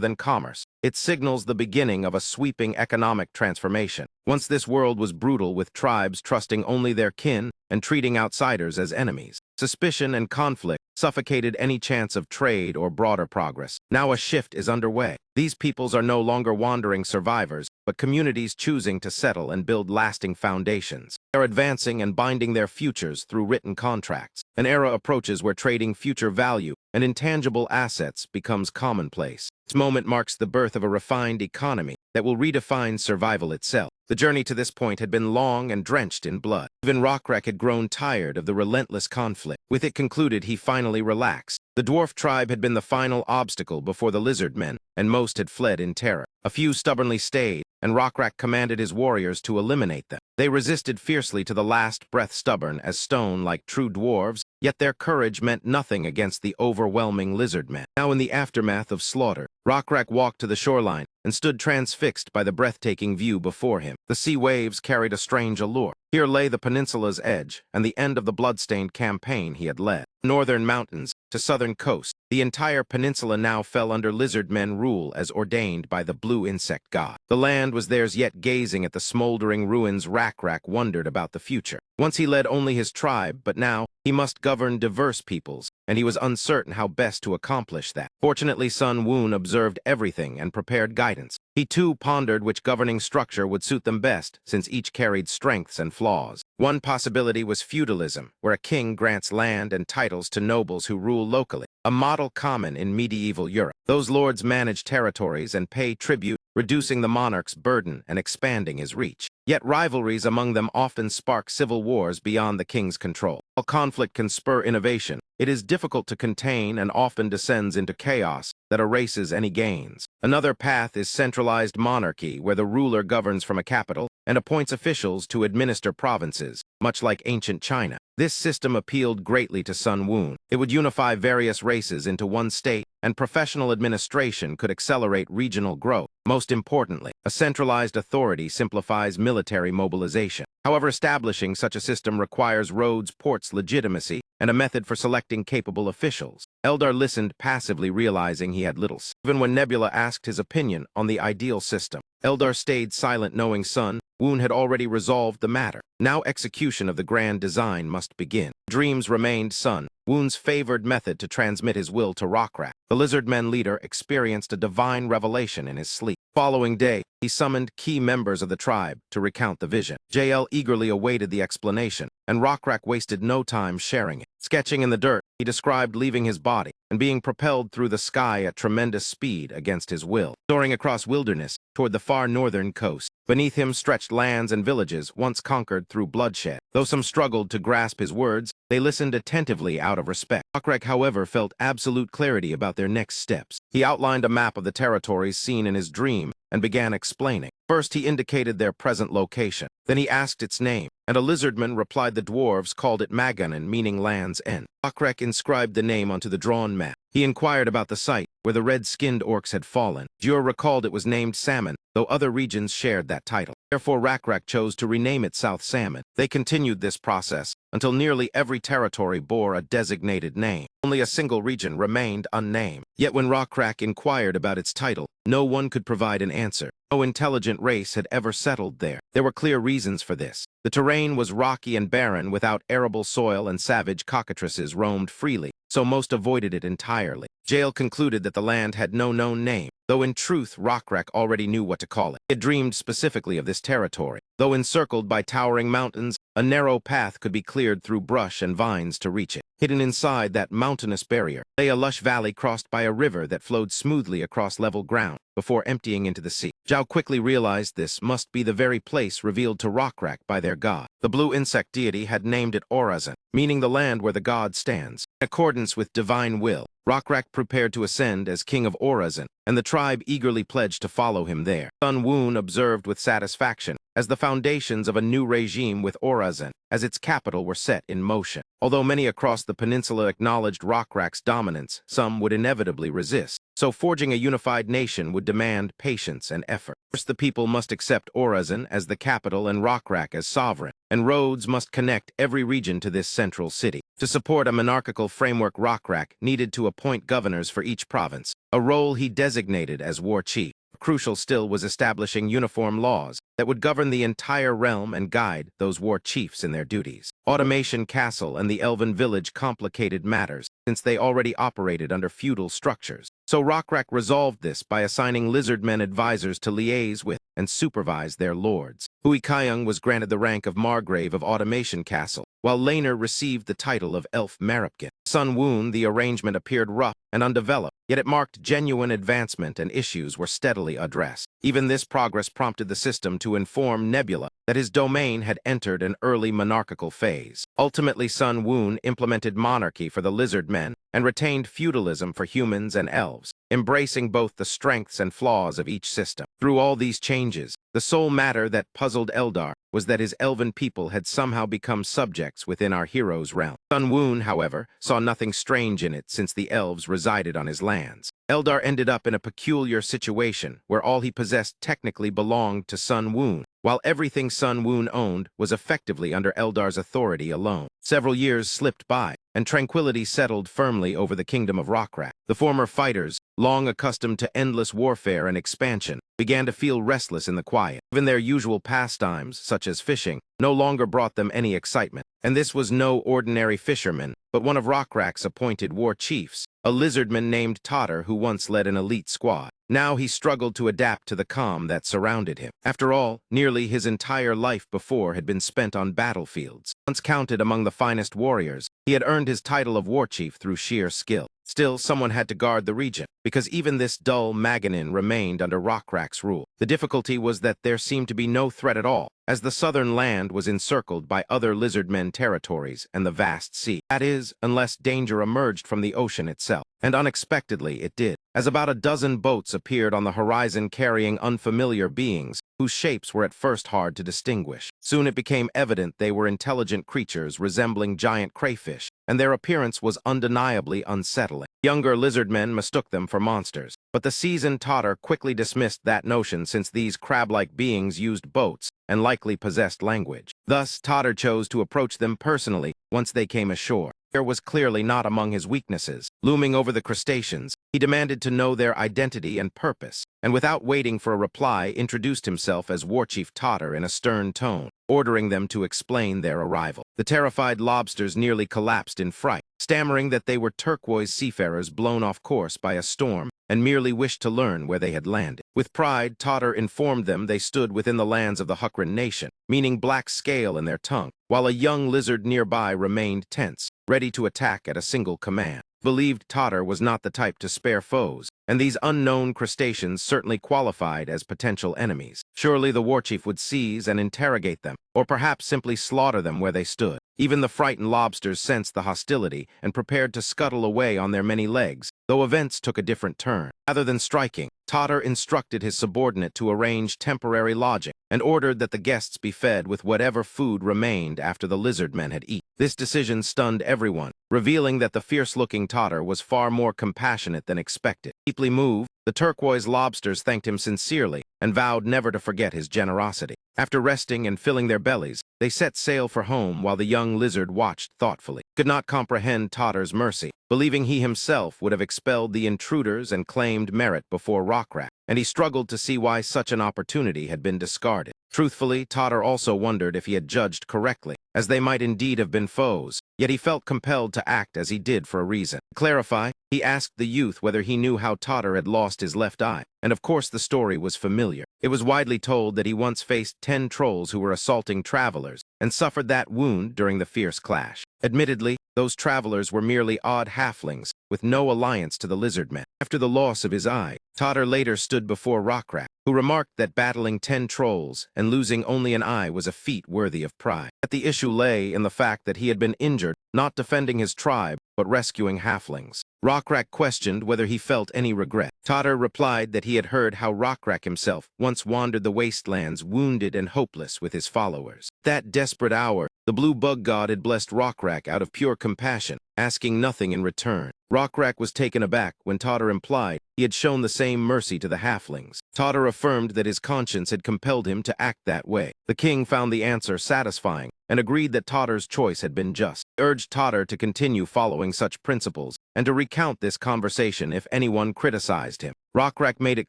than commerce. It signals the beginning of a sweeping economic transformation. Once this world was brutal, with tribes trusting only their kin and treating outsiders as enemies. Suspicion and conflict suffocated any chance of trade or broader progress. Now a shift is underway. These peoples are no longer wandering survivors, but communities choosing to settle and build lasting foundations. They are advancing and binding their futures through written contracts. An era approaches where trading future value and intangible assets becomes commonplace. This moment marks the birth of a refined economy that will redefine survival itself. The journey to this point had been long and drenched in blood. Even Rockrak had grown tired of the relentless conflict. With it concluded, he finally relaxed. The dwarf tribe had been the final obstacle before the lizard men, and most had fled in terror. A few stubbornly stayed, and Rockrak commanded his warriors to eliminate them. They resisted fiercely to the last breath, stubborn as stone like true dwarves, yet their courage meant nothing against the overwhelming lizard men. Now in the aftermath of slaughter, Rockrak walked to the shoreline and stood transfixed by the breathtaking view before him. The sea waves carried a strange allure. Here lay the peninsula's edge and the end of the blood-stained campaign he had led. Northern mountains to southern coast, the entire peninsula now fell under lizard men rule as ordained by the blue insect god. The land was theirs, yet gazing at the smoldering ruins, Rockrak wondered about the future. Once he led only his tribe, but now he must govern diverse peoples, and he was uncertain how best to accomplish that. Fortunately, Sun Woon observed everything and prepared guidance. He too pondered which governing structure would suit them best, since each carried strengths and flaws. One possibility was feudalism, where a king grants land and titles to nobles who rule locally, a model common in medieval Europe. Those lords manage territories and pay tribute, reducing the monarch's burden and expanding his reach. Yet rivalries among them often spark civil wars beyond the king's control. While conflict can spur innovation, it is difficult to contain and often descends into chaos that erases any gains. Another path is centralized monarchy, where the ruler governs from a capital and appoints officials to administer provinces, much like ancient China. This system appealed greatly to Sun Woon. It would unify various races into one state, and professional administration could accelerate regional growth. Most importantly, a centralized authority simplifies military mobilization. However, establishing such a system requires roads, ports, legitimacy, and a method for selecting capable officials. Eldar listened passively, realizing he had little say. Even when Nebula asked his opinion on the ideal system, Eldar stayed silent, knowing Sun Woon had already resolved the matter. Now execution of the grand design must begin. Dreams remained Sun Woon's favored method to transmit his will to Rockrak. The lizard men leader experienced a divine revelation in his sleep. Following day, he summoned key members of the tribe to recount the vision. JL eagerly awaited the explanation, and Rockrak wasted no time sharing it. Sketching in the dirt, he described leaving his body and being propelled through the sky at tremendous speed against his will, soaring across wilderness toward the far northern coast. Beneath him stretched lands and villages once conquered through bloodshed. Though some struggled to grasp his words, they listened attentively out of respect. Rockrak, however, felt absolute clarity about their next steps. He outlined a map of the territories seen in his dream and began explaining. First, he indicated their present location. Then he asked its name, and a lizardman replied the dwarves called it Maganen, meaning land's end. Rockrak inscribed the name onto the drawn map. He inquired about the site where the red-skinned orcs had fallen. Jur recalled it was named Salmon, though other regions shared that title. Therefore, Rockrak chose to rename it South Salmon. They continued this process until nearly every territory bore a designated name. Only a single region remained unnamed. Yet when Rockrak inquired about its title, no one could provide an answer. No intelligent race had ever settled there. There were clear reasons for this. The terrain was rocky and barren without arable soil, and savage cockatrices roamed freely, so most avoided it entirely. Jael concluded that the land had no known name, though in truth Rockrak already knew what to call it. He had dreamed specifically of this territory. Though encircled by towering mountains, a narrow path could be cleared through brush and vines to reach it. Hidden inside that mountainous barrier lay a lush valley crossed by a river that flowed smoothly across level ground before emptying into the sea. Zhao quickly realized this must be the very place revealed to Rockrak by their god. The blue insect deity had named it Orazan, meaning the land where the god stands. In accordance with divine will, Rockrak prepared to ascend as king of Orazan, and the tribe eagerly pledged to follow him there. Sun Woon observed with satisfaction as the foundations of a new regime with Orazan as its capital were set in motion. Although many across the peninsula acknowledged Rockrak's dominance, some would inevitably resist. So forging a unified nation would demand patience and effort. First, the people must accept Orazan as the capital and Rockrak as sovereign, and roads must connect every region to this central city. To support a monarchical framework, Rockrak needed to appoint governors for each province, a role he designated as war chief. Crucial still was establishing uniform laws that would govern the entire realm and guide those war chiefs in their duties. Automation Castle and the Elven Village complicated matters, since they already operated under feudal structures. So Rockrak resolved this by assigning lizardmen advisors to liaise with and supervise their lords. Hui Kayung was granted the rank of Margrave of Automation Castle, while Laner received the title of Elf Maripkin. Sun Woon, the arrangement appeared rough and undeveloped, yet it marked genuine advancement and issues were steadily addressed. Even this progress prompted the system to inform Nebula that his domain had entered an early monarchical phase. Ultimately, Sun Woon implemented monarchy for the lizard men and retained feudalism for humans and elves, embracing both the strengths and flaws of each system. Through all these changes, the sole matter that puzzled Eldar was that his elven people had somehow become subjects within our hero's realm. Sun Woon, however, saw nothing strange in it since the elves resided on his lands. Eldar ended up in a peculiar situation where all he possessed technically belonged to Sun Woon, while everything Sun Woon owned was effectively under Eldar's authority alone. Several years slipped by, and tranquility settled firmly over the kingdom of Rockrak. The former fighters, long accustomed to endless warfare and expansion, began to feel restless in the quiet. Even their usual pastimes, such as fishing, no longer brought them any excitement. And this was no ordinary fisherman, but one of Rockrak's appointed war chiefs, a lizardman named Totter who once led an elite squad. Now he struggled to adapt to the calm that surrounded him. After all, nearly his entire life before had been spent on battlefields. Once counted among the finest warriors, he had earned his title of war chief through sheer skill. Still, someone had to guard the region, because even this dull Maganin remained under Rockrak's rule. The difficulty was that there seemed to be no threat at all, as the southern land was encircled by other lizardmen territories and the vast sea. That is, unless danger emerged from the ocean itself. And unexpectedly it did, as about a dozen boats appeared on the horizon carrying unfamiliar beings, whose shapes were at first hard to distinguish. Soon it became evident they were intelligent creatures resembling giant crayfish, and their appearance was undeniably unsettling. Younger lizardmen mistook them for monsters, but the seasoned Totter quickly dismissed that notion since these crab-like beings used boats and likely possessed language. Thus, Totter chose to approach them personally once they came ashore. Fear was clearly not among his weaknesses. Looming over the crustaceans, he demanded to know their identity and purpose, and without waiting for a reply, introduced himself as Warchief Totter in a stern tone, ordering them to explain their arrival. The terrified lobsters nearly collapsed in fright, stammering that they were turquoise seafarers blown off course by a storm and merely wished to learn where they had landed. With pride, Totter informed them they stood within the lands of the Hukran nation, meaning black scale in their tongue, while a young lizard nearby remained tense, ready to attack at a single command. Believed Totter was not the type to spare foes, and these unknown crustaceans certainly qualified as potential enemies. Surely the warchief would seize and interrogate them, or perhaps simply slaughter them where they stood. Even the frightened lobsters sensed the hostility and prepared to scuttle away on their many legs, though events took a different turn. Rather than striking, Totter instructed his subordinate to arrange temporary lodging and ordered that the guests be fed with whatever food remained after the lizard men had eaten. This decision stunned everyone, revealing that the fierce-looking Totter was far more compassionate than expected. Deeply moved, the turquoise lobsters thanked him sincerely and vowed never to forget his generosity. After resting and filling their bellies, they set sail for home while the young lizard watched thoughtfully. He could not comprehend Totter's mercy, believing he himself would have expelled the intruders and claimed merit before Rockrat, and he struggled to see why such an opportunity had been discarded. Truthfully, Totter also wondered if he had judged correctly, as they might indeed have been foes, yet he felt compelled to act as he did for a reason. To clarify, he asked the youth whether he knew how Totter had lost his left eye, and of course the story was familiar. It was widely told that he once faced 10 trolls who were assaulting travelers, and suffered that wound during the fierce clash. Admittedly, those travelers were merely odd halflings, with no alliance to the lizard men. After the loss of his eye, Totter later stood before Rockrat, who remarked that battling 10 trolls and losing only an eye was a feat worthy of pride. Yet the issue lay in the fact that he had been injured, not defending his tribe, but rescuing halflings. Rockrat questioned whether he felt any regret. Totter replied that he had heard how Rockrat himself once wandered the wastelands wounded and hopeless with his followers. That desperate hour, the blue bug god had blessed Rockrat out of pure compassion, asking nothing in return. Rockrat was taken aback when Totter implied he had shown the same mercy to the halflings. Totter affirmed that his conscience had compelled him to act that way. The king found the answer satisfying and agreed that Totter's choice had been just. He urged Totter to continue following such principles and to recount this conversation if anyone criticized him. Rockrat made it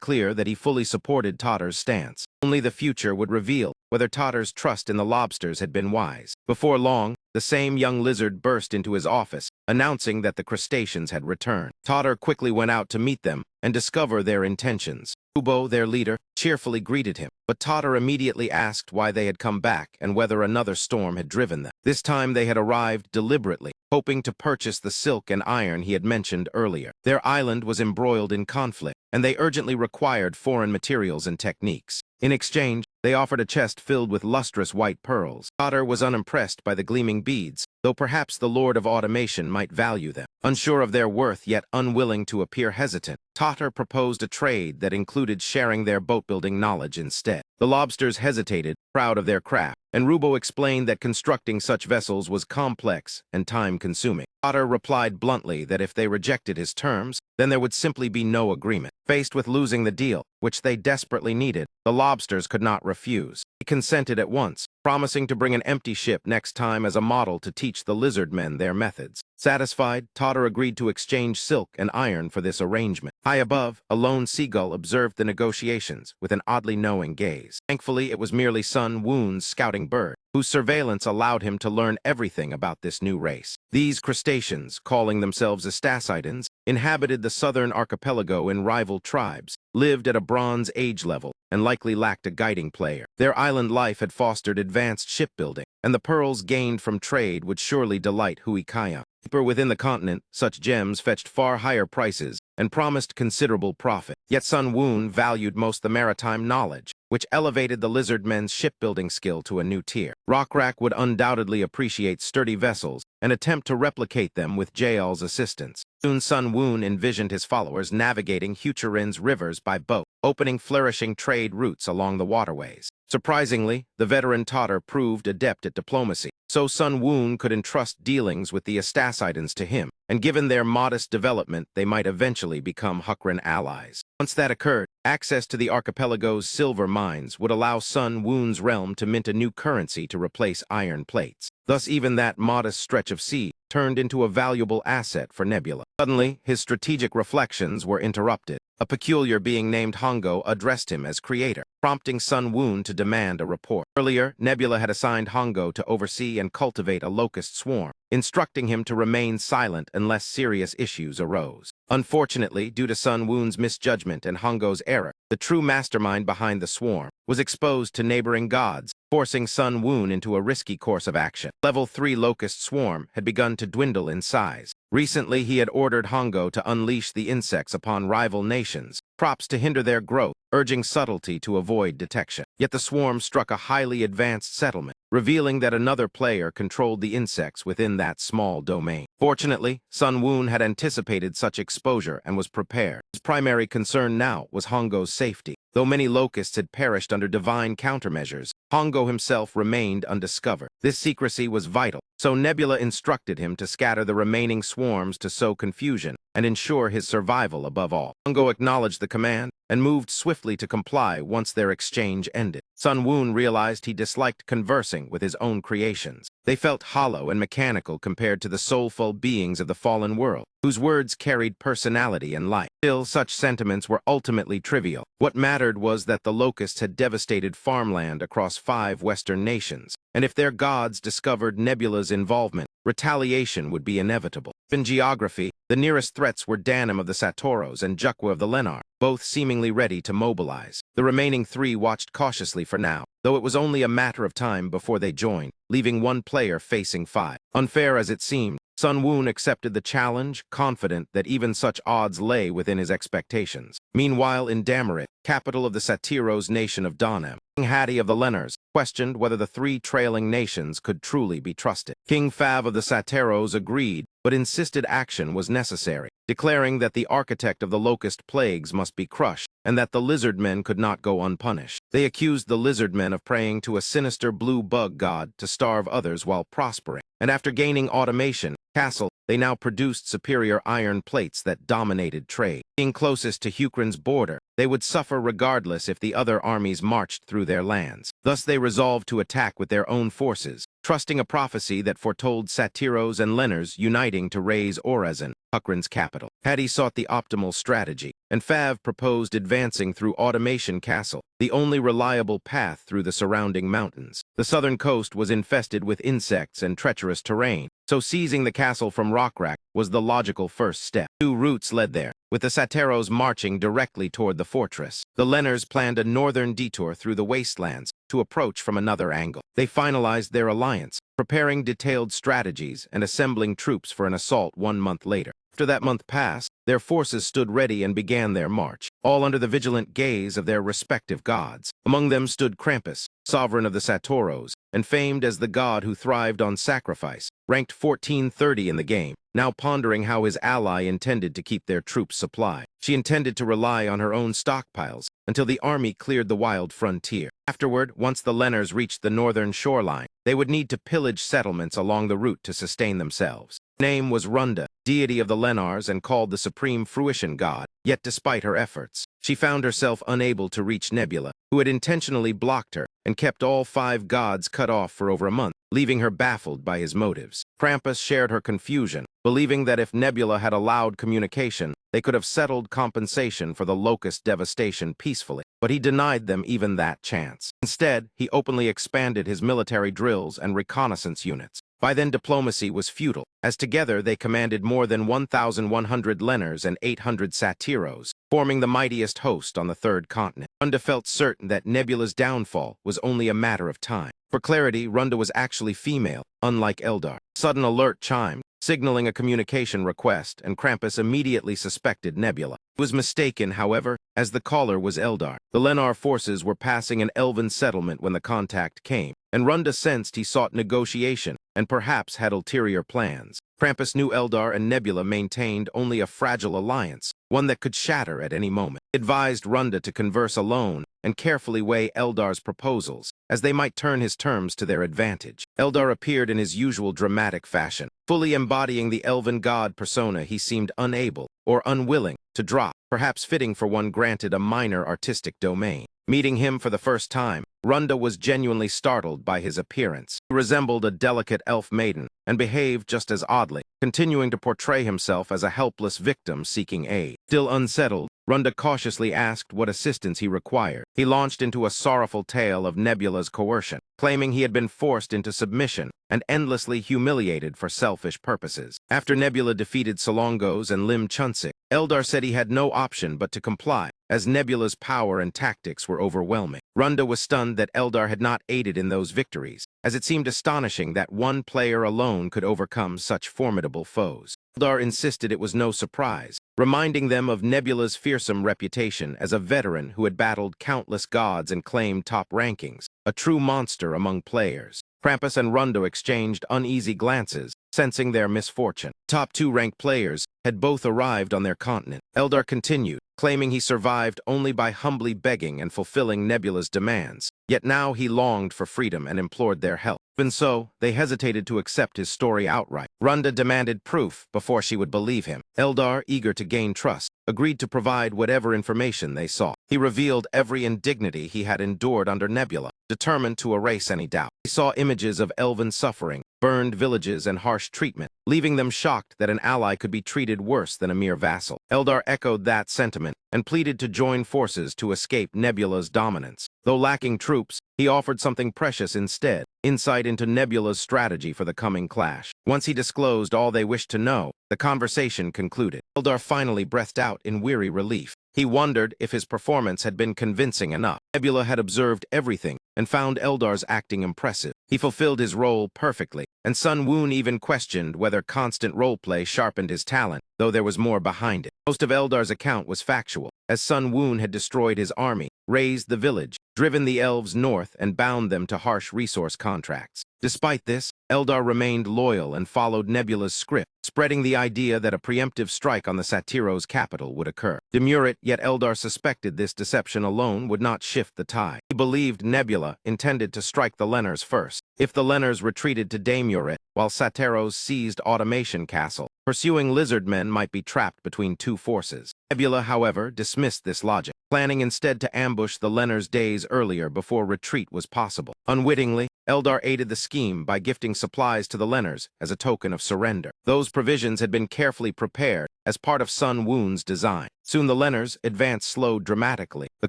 clear that he fully supported Totter's stance. Only the future would reveal whether Totter's trust in the lobsters had been wise. Before long, the same young lizard burst into his office, announcing that the crustaceans had returned. Totter quickly went out to meet them and discover their intentions. Kubo, their leader, cheerfully greeted him, but Totter immediately asked why they had come back and whether another storm had driven them. This time they had arrived deliberately, hoping to purchase the silk and iron he had mentioned earlier. Their island was embroiled in conflict, and they urgently required foreign materials and techniques. In exchange, they offered a chest filled with lustrous white pearls. Totter was unimpressed by the gleaming beads, though perhaps the Lord of Automation might value them. Unsure of their worth yet unwilling to appear hesitant, Totter proposed a trade that included sharing their boat-building knowledge instead. The lobsters hesitated, proud of their craft, and Rubo explained that constructing such vessels was complex and time-consuming. Totter replied bluntly that if they rejected his terms, then there would simply be no agreement. Faced with losing the deal, which they desperately needed, the lobsters could not refuse. He consented at once, promising to bring an empty ship next time as a model to teach the lizard men their methods. Satisfied, Totter agreed to exchange silk and iron for this arrangement. High above, a lone seagull observed the negotiations with an oddly knowing gaze. Thankfully, it was merely Sun Woon's scouting bird, whose surveillance allowed him to learn everything about this new race. These crustaceans, calling themselves Astacidans, inhabited the southern archipelago in rival tribes, lived at a Bronze Age level, and likely lacked a guiding player. Their island life had fostered advanced shipbuilding, and the pearls gained from trade would surely delight Huikaya. Deeper within the continent, such gems fetched far higher prices and promised considerable profit. Yet Sun Woon valued most the maritime knowledge, which elevated the lizard men's shipbuilding skill to a new tier. Rockrat would undoubtedly appreciate sturdy vessels and attempt to replicate them with Jael's assistance. Soon Sun Woon envisioned his followers navigating Huchurin's rivers by boat, opening flourishing trade routes along the waterways. Surprisingly, the veteran Totter proved adept at diplomacy, so Sun Woon could entrust dealings with the Astacidans to him, and given their modest development, they might eventually become Hukran allies. Once that occurred, access to the archipelago's silver mines would allow Sun Woon's realm to mint a new currency to replace iron plates. Thus, even that modest stretch of sea turned into a valuable asset for Nebula. Suddenly, his strategic reflections were interrupted. A peculiar being named Hongo addressed him as creator, prompting Sun Woon to demand a report. Earlier, Nebula had assigned Hongo to oversee and cultivate a locust swarm, instructing him to remain silent unless serious issues arose. Unfortunately, due to Sun Woon's misjudgment and Hongo's error, the true mastermind behind the swarm was exposed to neighboring gods, forcing Sun Woon into a risky course of action. Level 3 locust swarm had begun to dwindle in size. Recently, he had ordered Hongo to unleash the insects upon rival nations, props to hinder their growth, urging subtlety to avoid detection. Yet the swarm struck a highly advanced settlement, revealing that another player controlled the insects within that small domain. Fortunately, Sun Woon had anticipated such exposure and was prepared. His primary concern now was Hongo's safety. Though many locusts had perished under divine countermeasures, Hongo himself remained undiscovered. This secrecy was vital, so Nebula instructed him to scatter the remaining swarms to sow confusion and ensure his survival above all. Hongo acknowledged the command and moved swiftly to comply once their exchange ended. Sun Woon realized he disliked conversing with his own creations. They felt hollow and mechanical compared to the soulful beings of the fallen world, whose words carried personality and life. Still, such sentiments were ultimately trivial. What mattered was that the locusts had devastated farmland across 5 Western nations, and if their gods discovered Nebula's involvement, retaliation would be inevitable. In geography, the nearest threats were Danim of the Satoros and Jukwa of the Lenar, both seemingly ready to mobilize. The remaining 3 watched cautiously for now, though it was only a matter of time before they joined, leaving one player facing 5. Unfair as it seemed, Sun Woon accepted the challenge, confident that even such odds lay within his expectations. Meanwhile, in Damarit, capital of the Satiros nation of Danem, King Hattie of the Lenars questioned whether the 3 trailing nations could truly be trusted. King Fav of the Satiros agreed, but insisted action was necessary, declaring that the architect of the locust plagues must be crushed, and that the lizard men could not go unpunished. They accused the lizard men of praying to a sinister blue bug god to starve others while prospering, and after gaining automation, castle, they now produced superior iron plates that dominated trade. Being closest to Hukrin's border, they would suffer regardless if the other armies marched through their lands. Thus they resolved to attack with their own forces, trusting a prophecy that foretold Satiros and Lenars uniting to raise Orazan, Hukrin's capital. Hattie sought the optimal strategy, and Fav proposed advancing through Automation Castle, the only reliable path through the surrounding mountains. The southern coast was infested with insects and treacherous terrain, so seizing the castle from Rockrak was the logical first step. 2 routes led there, with the Satiros marching directly toward the fortress. The Lenars planned a northern detour through the wastelands to approach from another angle. They finalized their alliance, preparing detailed strategies and assembling troops for an assault 1 month later. After that month passed, their forces stood ready and began their march, all under the vigilant gaze of their respective gods. Among them stood Krampus, sovereign of the Satoros, and famed as the god who thrived on sacrifice, ranked 1430 in the game, now pondering how his ally intended to keep their troops supplied. She intended to rely on her own stockpiles until the army cleared the wild frontier. Afterward, once the Lenars reached the northern shoreline, they would need to pillage settlements along the route to sustain themselves. Her name was Runda, deity of the Lenars and called the supreme fruition god, yet despite her efforts, she found herself unable to reach Nebula, who had intentionally blocked her and kept all 5 gods cut off for over a month, leaving her baffled by his motives. Krampus shared her confusion, believing that if Nebula had allowed communication, they could have settled compensation for the locust devastation peacefully, but he denied them even that chance. Instead, he openly expanded his military drills and reconnaissance units. By then, diplomacy was futile, as together they commanded more than 1,100 Lenars and 800 Satiros, forming the mightiest host on the 3rd continent. Runda felt certain that Nebula's downfall was only a matter of time. For clarity, Runda was actually female, unlike Eldar. Sudden alert chimed, signaling a communication request, and Krampus immediately suspected Nebula. He was mistaken, however, as the caller was Eldar. The Lenar forces were passing an elven settlement when the contact came, and Runda sensed he sought negotiation and perhaps had ulterior plans. Krampus knew Eldar and Nebula maintained only a fragile alliance, one that could shatter at any moment. He advised Runda to converse alone and carefully weigh Eldar's proposals, as they might turn his terms to their advantage. Eldar appeared in his usual dramatic fashion. Fully embodying the elven god persona, he seemed unable or unwilling to drop, perhaps fitting for one granted a minor artistic domain. Meeting him for the first time, Runda was genuinely startled by his appearance. He resembled a delicate elf maiden and behaved just as oddly, continuing to portray himself as a helpless victim seeking aid. Still unsettled, Runda cautiously asked what assistance he required. He launched into a sorrowful tale of Nebula's coercion, claiming he had been forced into submission and endlessly humiliated for selfish purposes. After Nebula defeated Solongos and Lim Chunsik, Eldar said he had no option but to comply, as Nebula's power and tactics were overwhelming. Runda was stunned that Eldar had not aided in those victories, as it seemed astonishing that one player alone could overcome such formidable foes. Eldar insisted it was no surprise, reminding them of Nebula's fearsome reputation as a veteran who had battled countless gods and claimed top rankings, a true monster among players. Krampus and Runda exchanged uneasy glances, sensing their misfortune. Top 2 ranked players had both arrived on their continent. Eldar continued, claiming he survived only by humbly begging and fulfilling Nebula's demands. Yet now he longed for freedom and implored their help. Even so, they hesitated to accept his story outright. Runda demanded proof before she would believe him. Eldar, eager to gain trust, agreed to provide whatever information they sought. He revealed every indignity he had endured under Nebula, determined to erase any doubt. He saw images of elven suffering, burned villages, and harsh treatment, leaving them shocked that an ally could be treated worse than a mere vassal. Eldar echoed that sentiment and pleaded to join forces to escape Nebula's dominance. Though lacking troops, he offered something precious instead: insight into Nebula's strategy for the coming clash. Once he disclosed all they wished to know, the conversation concluded. Eldar finally breathed out in weary relief. He wondered if his performance had been convincing enough. Nebula had observed everything and found Eldar's acting impressive. He fulfilled his role perfectly, and Sun Woon even questioned whether constant roleplay sharpened his talent, though there was more behind it. Most of Eldar's account was factual, as Sun Woon had destroyed his army, razed the village, driven the elves north, and bound them to harsh resource contracts. Despite this, Eldar remained loyal and followed Nebula's script, spreading the idea that a preemptive strike on the Satiro's capital would occur. Demurate, yet Eldar suspected this deception alone would not shift the tide. He believed Nebula intended to strike the Lenners first. If the Lenners retreated to Damurit, while Satiros seized Automation Castle, pursuing lizardmen might be trapped between two forces. Nebula, however, dismissed this logic, planning instead to ambush the Lenners days earlier before retreat was possible. Unwittingly, Eldar aided the scheme by gifting supplies to the Lenners as a token of surrender. Those provisions had been carefully prepared as part of Sun Woon's design. Soon the Lenners' advance slowed dramatically. The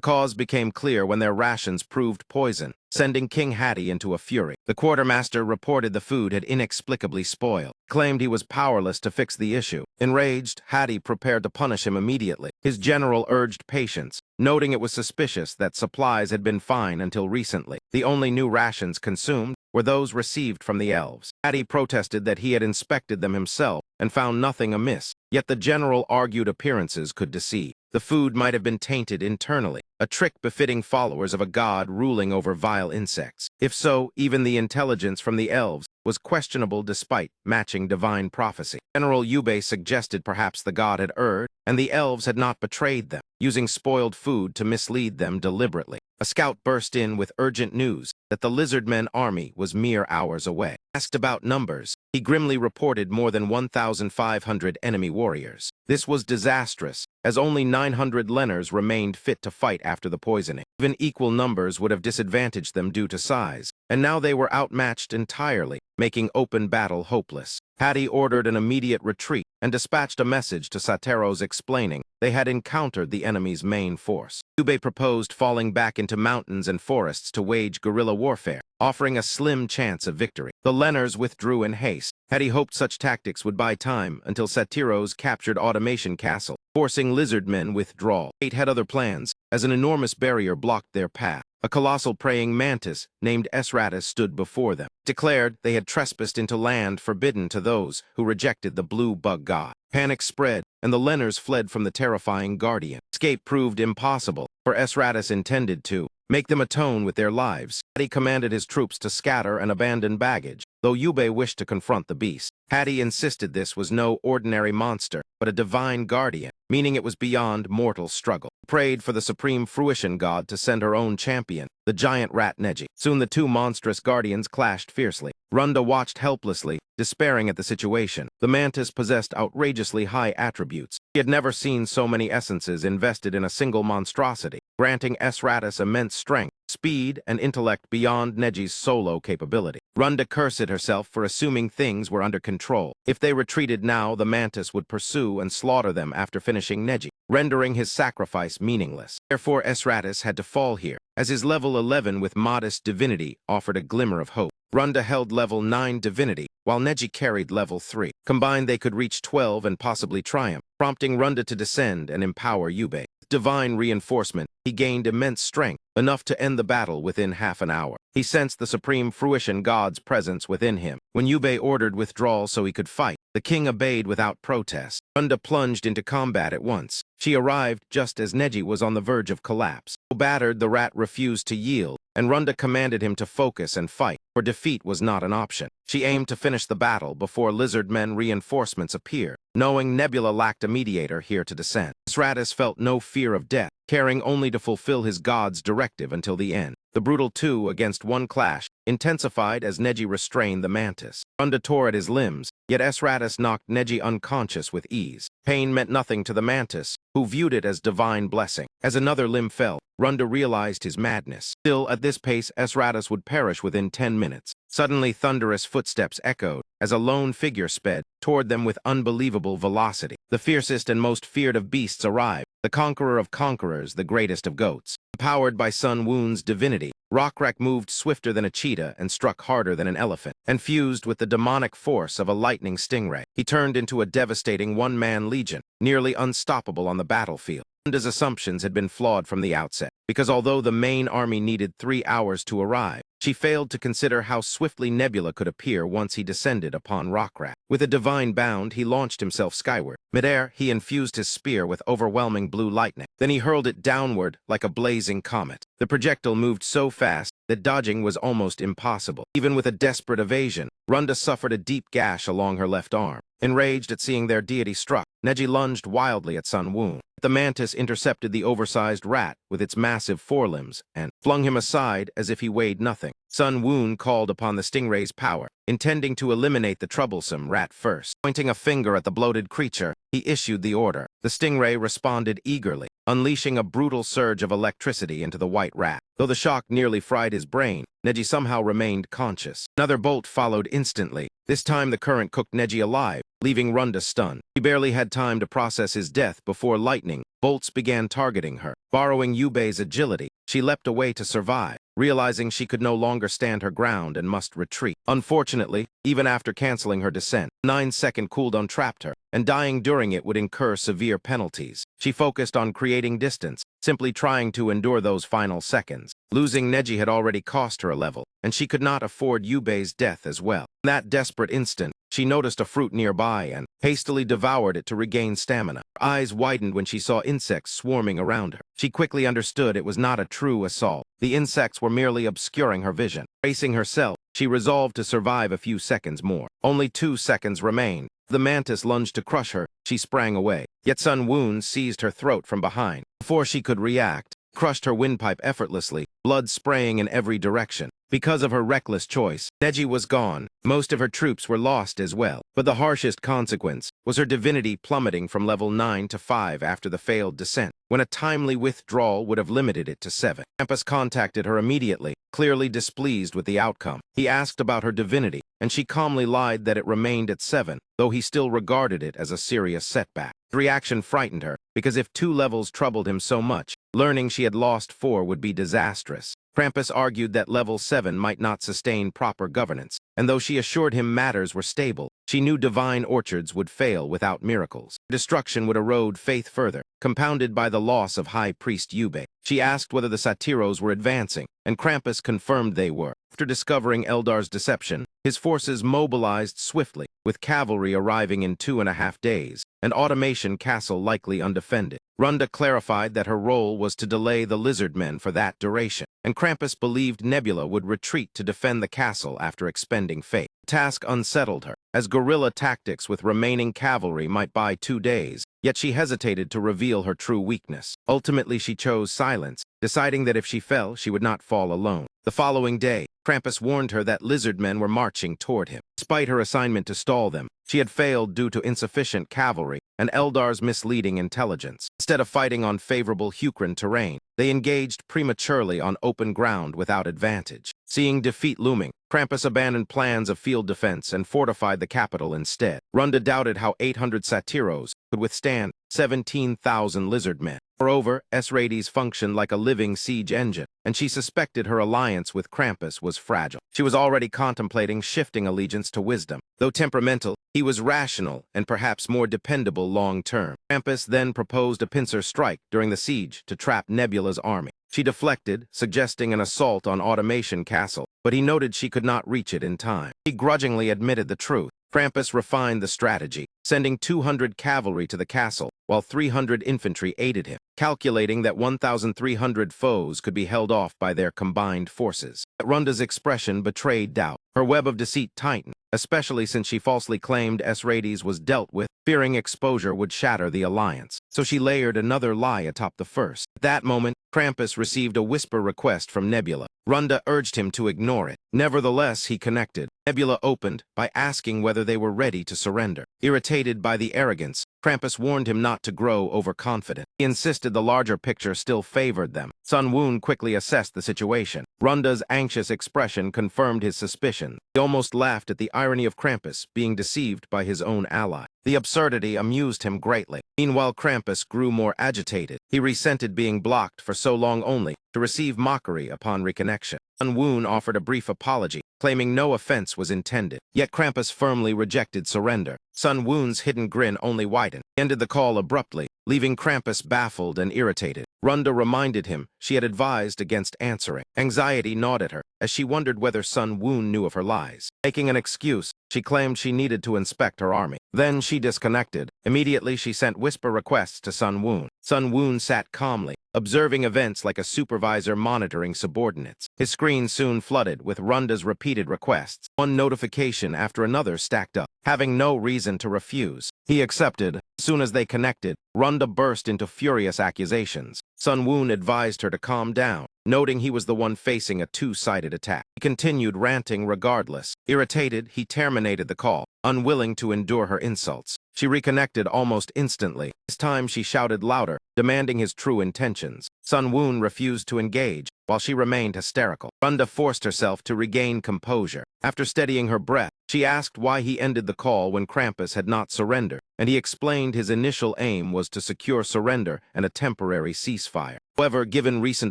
cause became clear when their rations proved poison, sending King Hattie into a fury. The quartermaster reported the food had inexplicably spoiled, claimed he was powerless to fix the issue. Enraged, Hattie prepared to punish him immediately. His general urged patience, noting it was suspicious that supplies had been fine until recently. The only new rations consumed were those received from the elves. Hattie protested that he had inspected them himself and found nothing amiss, yet the general argued appearances could deceive. The food might have been tainted internally, a trick befitting followers of a god ruling over vile insects. If so, even the intelligence from the elves was questionable despite matching divine prophecy. General Yubei suggested perhaps the god had erred, and the elves had not betrayed them, using spoiled food to mislead them deliberately. A scout burst in with urgent news that the Lizardmen army was mere hours away. Asked about numbers, he grimly reported more than 1,500 enemy warriors. This was disastrous, as only 900 Lenners remained fit to fight after the poisoning. Even equal numbers would have disadvantaged them due to size, and now they were outmatched entirely, making open battle hopeless. Hattie ordered an immediate retreat and dispatched a message to Satiros explaining they had encountered the enemy's main force. Yubei proposed falling back into mountains and forests to wage guerrilla warfare, offering a slim chance of victory. The Lenners withdrew in haste. Hattie hoped such tactics would buy time until Satiros captured Automation Castle, forcing Lizardmen withdrawal. Fate had other plans, as an enormous barrier blocked their path. A colossal praying mantis named Esratus stood before them. Declared they had trespassed into land forbidden to those who rejected the blue bug god. Panic spread, and the Lenners fled from the terrifying guardian. Escape proved impossible, for Esratus intended to make them atone with their lives. Hattie commanded his troops to scatter and abandon baggage, though Yubei wished to confront the beast. Hattie insisted this was no ordinary monster, but a divine guardian, meaning it was beyond mortal struggle. He prayed for the supreme fruition god to send her own champion, the giant rat Neji. Soon the two monstrous guardians clashed fiercely. Runda watched helplessly, despairing at the situation. The mantis possessed outrageously high attributes. He had never seen so many essences invested in a single monstrosity, granting Esratus immense strength, speed, and intellect beyond Neji's solo capability. Runda cursed herself for assuming things were under control. If they retreated now, the mantis would pursue and slaughter them after finishing Neji, rendering his sacrifice meaningless. Therefore, Esratus had to fall here, as his level 11 with modest divinity offered a glimmer of hope. Runda held level 9 divinity, while Neji carried level 3. Combined, they could reach 12 and possibly triumph, prompting Runda to descend and empower Yubei. With divine reinforcement, he gained immense strength, enough to end the battle within half an hour. He sensed the supreme fruition god's presence within him. When Yubei ordered withdrawal so he could fight, the king obeyed without protest. Runda plunged into combat at once. She arrived just as Neji was on the verge of collapse. Battered, the rat refused to yield, and Runda commanded him to focus and fight, for defeat was not an option. She aimed to finish the battle before lizard men reinforcements appeared, knowing Nebula lacked a mediator here to descend. Esratus felt no fear of death, caring only to fulfill his god's directive until the end. The brutal 2-against-1 clash intensified as Neji restrained the mantis. Runda tore at his limbs, yet Esratus knocked Neji unconscious with ease. Pain meant nothing to the mantis, who viewed it as divine blessing. As another limb fell, Runda realized his madness. Still, at this pace, Esratus would perish within 10 minutes. Suddenly, thunderous footsteps echoed as a lone figure sped toward them with unbelievable velocity. The fiercest and most feared of beasts arrived, the conqueror of conquerors, the greatest of goats. Empowered by Sun Woon's divinity, Rockrak moved swifter than a cheetah and struck harder than an elephant, and fused with the demonic force of a lightning stingray. He turned into a devastating one-man legion, nearly unstoppable on the battlefield. Runda's assumptions had been flawed from the outset, because although the main army needed 3 hours to arrive, she failed to consider how swiftly Nebula could appear once he descended upon Rockrat. With a divine bound, he launched himself skyward. Midair, he infused his spear with overwhelming blue lightning. Then he hurled it downward like a blazing comet. The projectile moved so fast that dodging was almost impossible. Even with a desperate evasion, Runda suffered a deep gash along her left arm. Enraged at seeing their deity struck, Neji lunged wildly at Sun Woon. The mantis intercepted the oversized rat with its massive forelimbs and flung him aside as if he weighed nothing. Sun Woon called upon the stingray's power, intending to eliminate the troublesome rat first. Pointing a finger at the bloated creature, he issued the order. The stingray responded eagerly, unleashing a brutal surge of electricity into the white rat. Though the shock nearly fried his brain, Neji somehow remained conscious. Another bolt followed instantly. This time the current cooked Neji alive, leaving Runda stunned. He barely had time to process his death before lightning bolts began targeting her. Borrowing Yubei's agility, she leapt away to survive, realizing she could no longer stand her ground and must retreat. Unfortunately, even after canceling her descent, a 9-second cooldown trapped her, and dying during it would incur severe penalties. She focused on creating distance, simply trying to endure those final seconds. Losing Neji had already cost her a level, and she could not afford Yubei's death as well. In that desperate instant, she noticed a fruit nearby and hastily devoured it to regain stamina. Her eyes widened when she saw insects swarming around her. She quickly understood it was not a true assault. The insects were merely obscuring her vision. Bracing herself, she resolved to survive a few seconds more. Only 2 seconds remained. The mantis lunged to crush her. She sprang away. Yet Sun Woon seized her throat from behind. Before she could react, crushed her windpipe effortlessly, blood spraying in every direction. Because of her reckless choice, Neji was gone. Most of her troops were lost as well. But the harshest consequence was her divinity plummeting from level 9 to 5 after the failed descent, when a timely withdrawal would have limited it to 7. Krampus contacted her immediately, clearly displeased with the outcome. He asked about her divinity, and she calmly lied that it remained at 7, though he still regarded it as a serious setback. His reaction frightened her, because if 2 levels troubled him so much, learning she had lost 4 would be disastrous. Krampus argued that level 7 might not sustain proper governance, and though she assured him matters were stable, she knew divine orchards would fail without miracles. Destruction would erode faith further, compounded by the loss of High Priest Yubei. She asked whether the Satiros were advancing, and Krampus confirmed they were. After discovering Eldar's deception, his forces mobilized swiftly, with cavalry arriving in 2.5 days, and Automation Castle likely undefended. Runda clarified that her role was to delay the lizard men for that duration, and Krampus believed Nebula would retreat to defend the castle after expending fate. The task unsettled her, as guerrilla tactics with remaining cavalry might buy 2 days, yet she hesitated to reveal her true weakness. Ultimately, she chose silence, deciding that if she fell, she would not fall alone. The following day, Krampus warned her that lizard men were marching toward him. Despite her assignment to stall them, she had failed due to insufficient cavalry and Eldar's misleading intelligence. Instead of fighting on favorable Hukran terrain, they engaged prematurely on open ground without advantage. Seeing defeat looming, Krampus abandoned plans of field defense and fortified the capital instead. Runda doubted how 800 Satyros could withstand 17,000 lizard men. Moreover, S-Rades functioned like a living siege engine, and she suspected her alliance with Krampus was fragile. She was already contemplating shifting allegiance to wisdom. Though temperamental, he was rational and perhaps more dependable long-term. Krampus then proposed a pincer strike during the siege to trap Nebula's army. She deflected, suggesting an assault on Automation Castle, but he noted she could not reach it in time. He grudgingly admitted the truth. Krampus refined the strategy, sending 200 cavalry to the castle, while 300 infantry aided him, calculating that 1,300 foes could be held off by their combined forces. Runda's expression betrayed doubt. Her web of deceit tightened, especially since she falsely claimed S-Rades was dealt with, fearing exposure would shatter the alliance. So she layered another lie atop the first. At that moment, Krampus received a whisper request from Nebula. Runda urged him to ignore it. Nevertheless, he connected. Nebula opened by asking whether they were ready to surrender. Irritated by the arrogance, Krampus warned him not to grow overconfident. He insisted the larger picture still favored them. Sun Woon quickly assessed the situation. Runda's anxious expression confirmed his suspicion. He almost laughed at the irony of Krampus being deceived by his own ally. The absurdity amused him greatly. Meanwhile, Krampus grew more agitated. He resented being blocked for so long only to receive mockery upon reconnection. Sun Woon offered a brief apology, claiming no offense was intended. Yet Krampus firmly rejected surrender. Sun Woon's hidden grin only widened. He ended the call abruptly, leaving Krampus baffled and irritated. Runda reminded him she had advised against answering. Anxiety gnawed at her as she wondered whether Sun Woon knew of her lies. Making an excuse, she claimed she needed to inspect her army. Then she disconnected. Immediately, she sent whisper requests to Sun Woon. Sun Woon sat calmly, observing events like a supervisor monitoring subordinates. His screen soon flooded with Runda's repeated requests. One notification after another stacked up. Having no reason to refuse, he accepted. As soon as they connected, Runda burst into furious accusations. Sun Woon advised her to calm down, noting he was the one facing a two-sided attack. He continued ranting regardless. Irritated, he terminated the call, unwilling to endure her insults. She reconnected almost instantly. This time she shouted louder, demanding his true intentions. Sun Woon refused to engage, while she remained hysterical. Runda forced herself to regain composure. After steadying her breath, she asked why he ended the call when Krampus had not surrendered, and he explained his initial aim was to secure surrender and a temporary ceasefire. However, given recent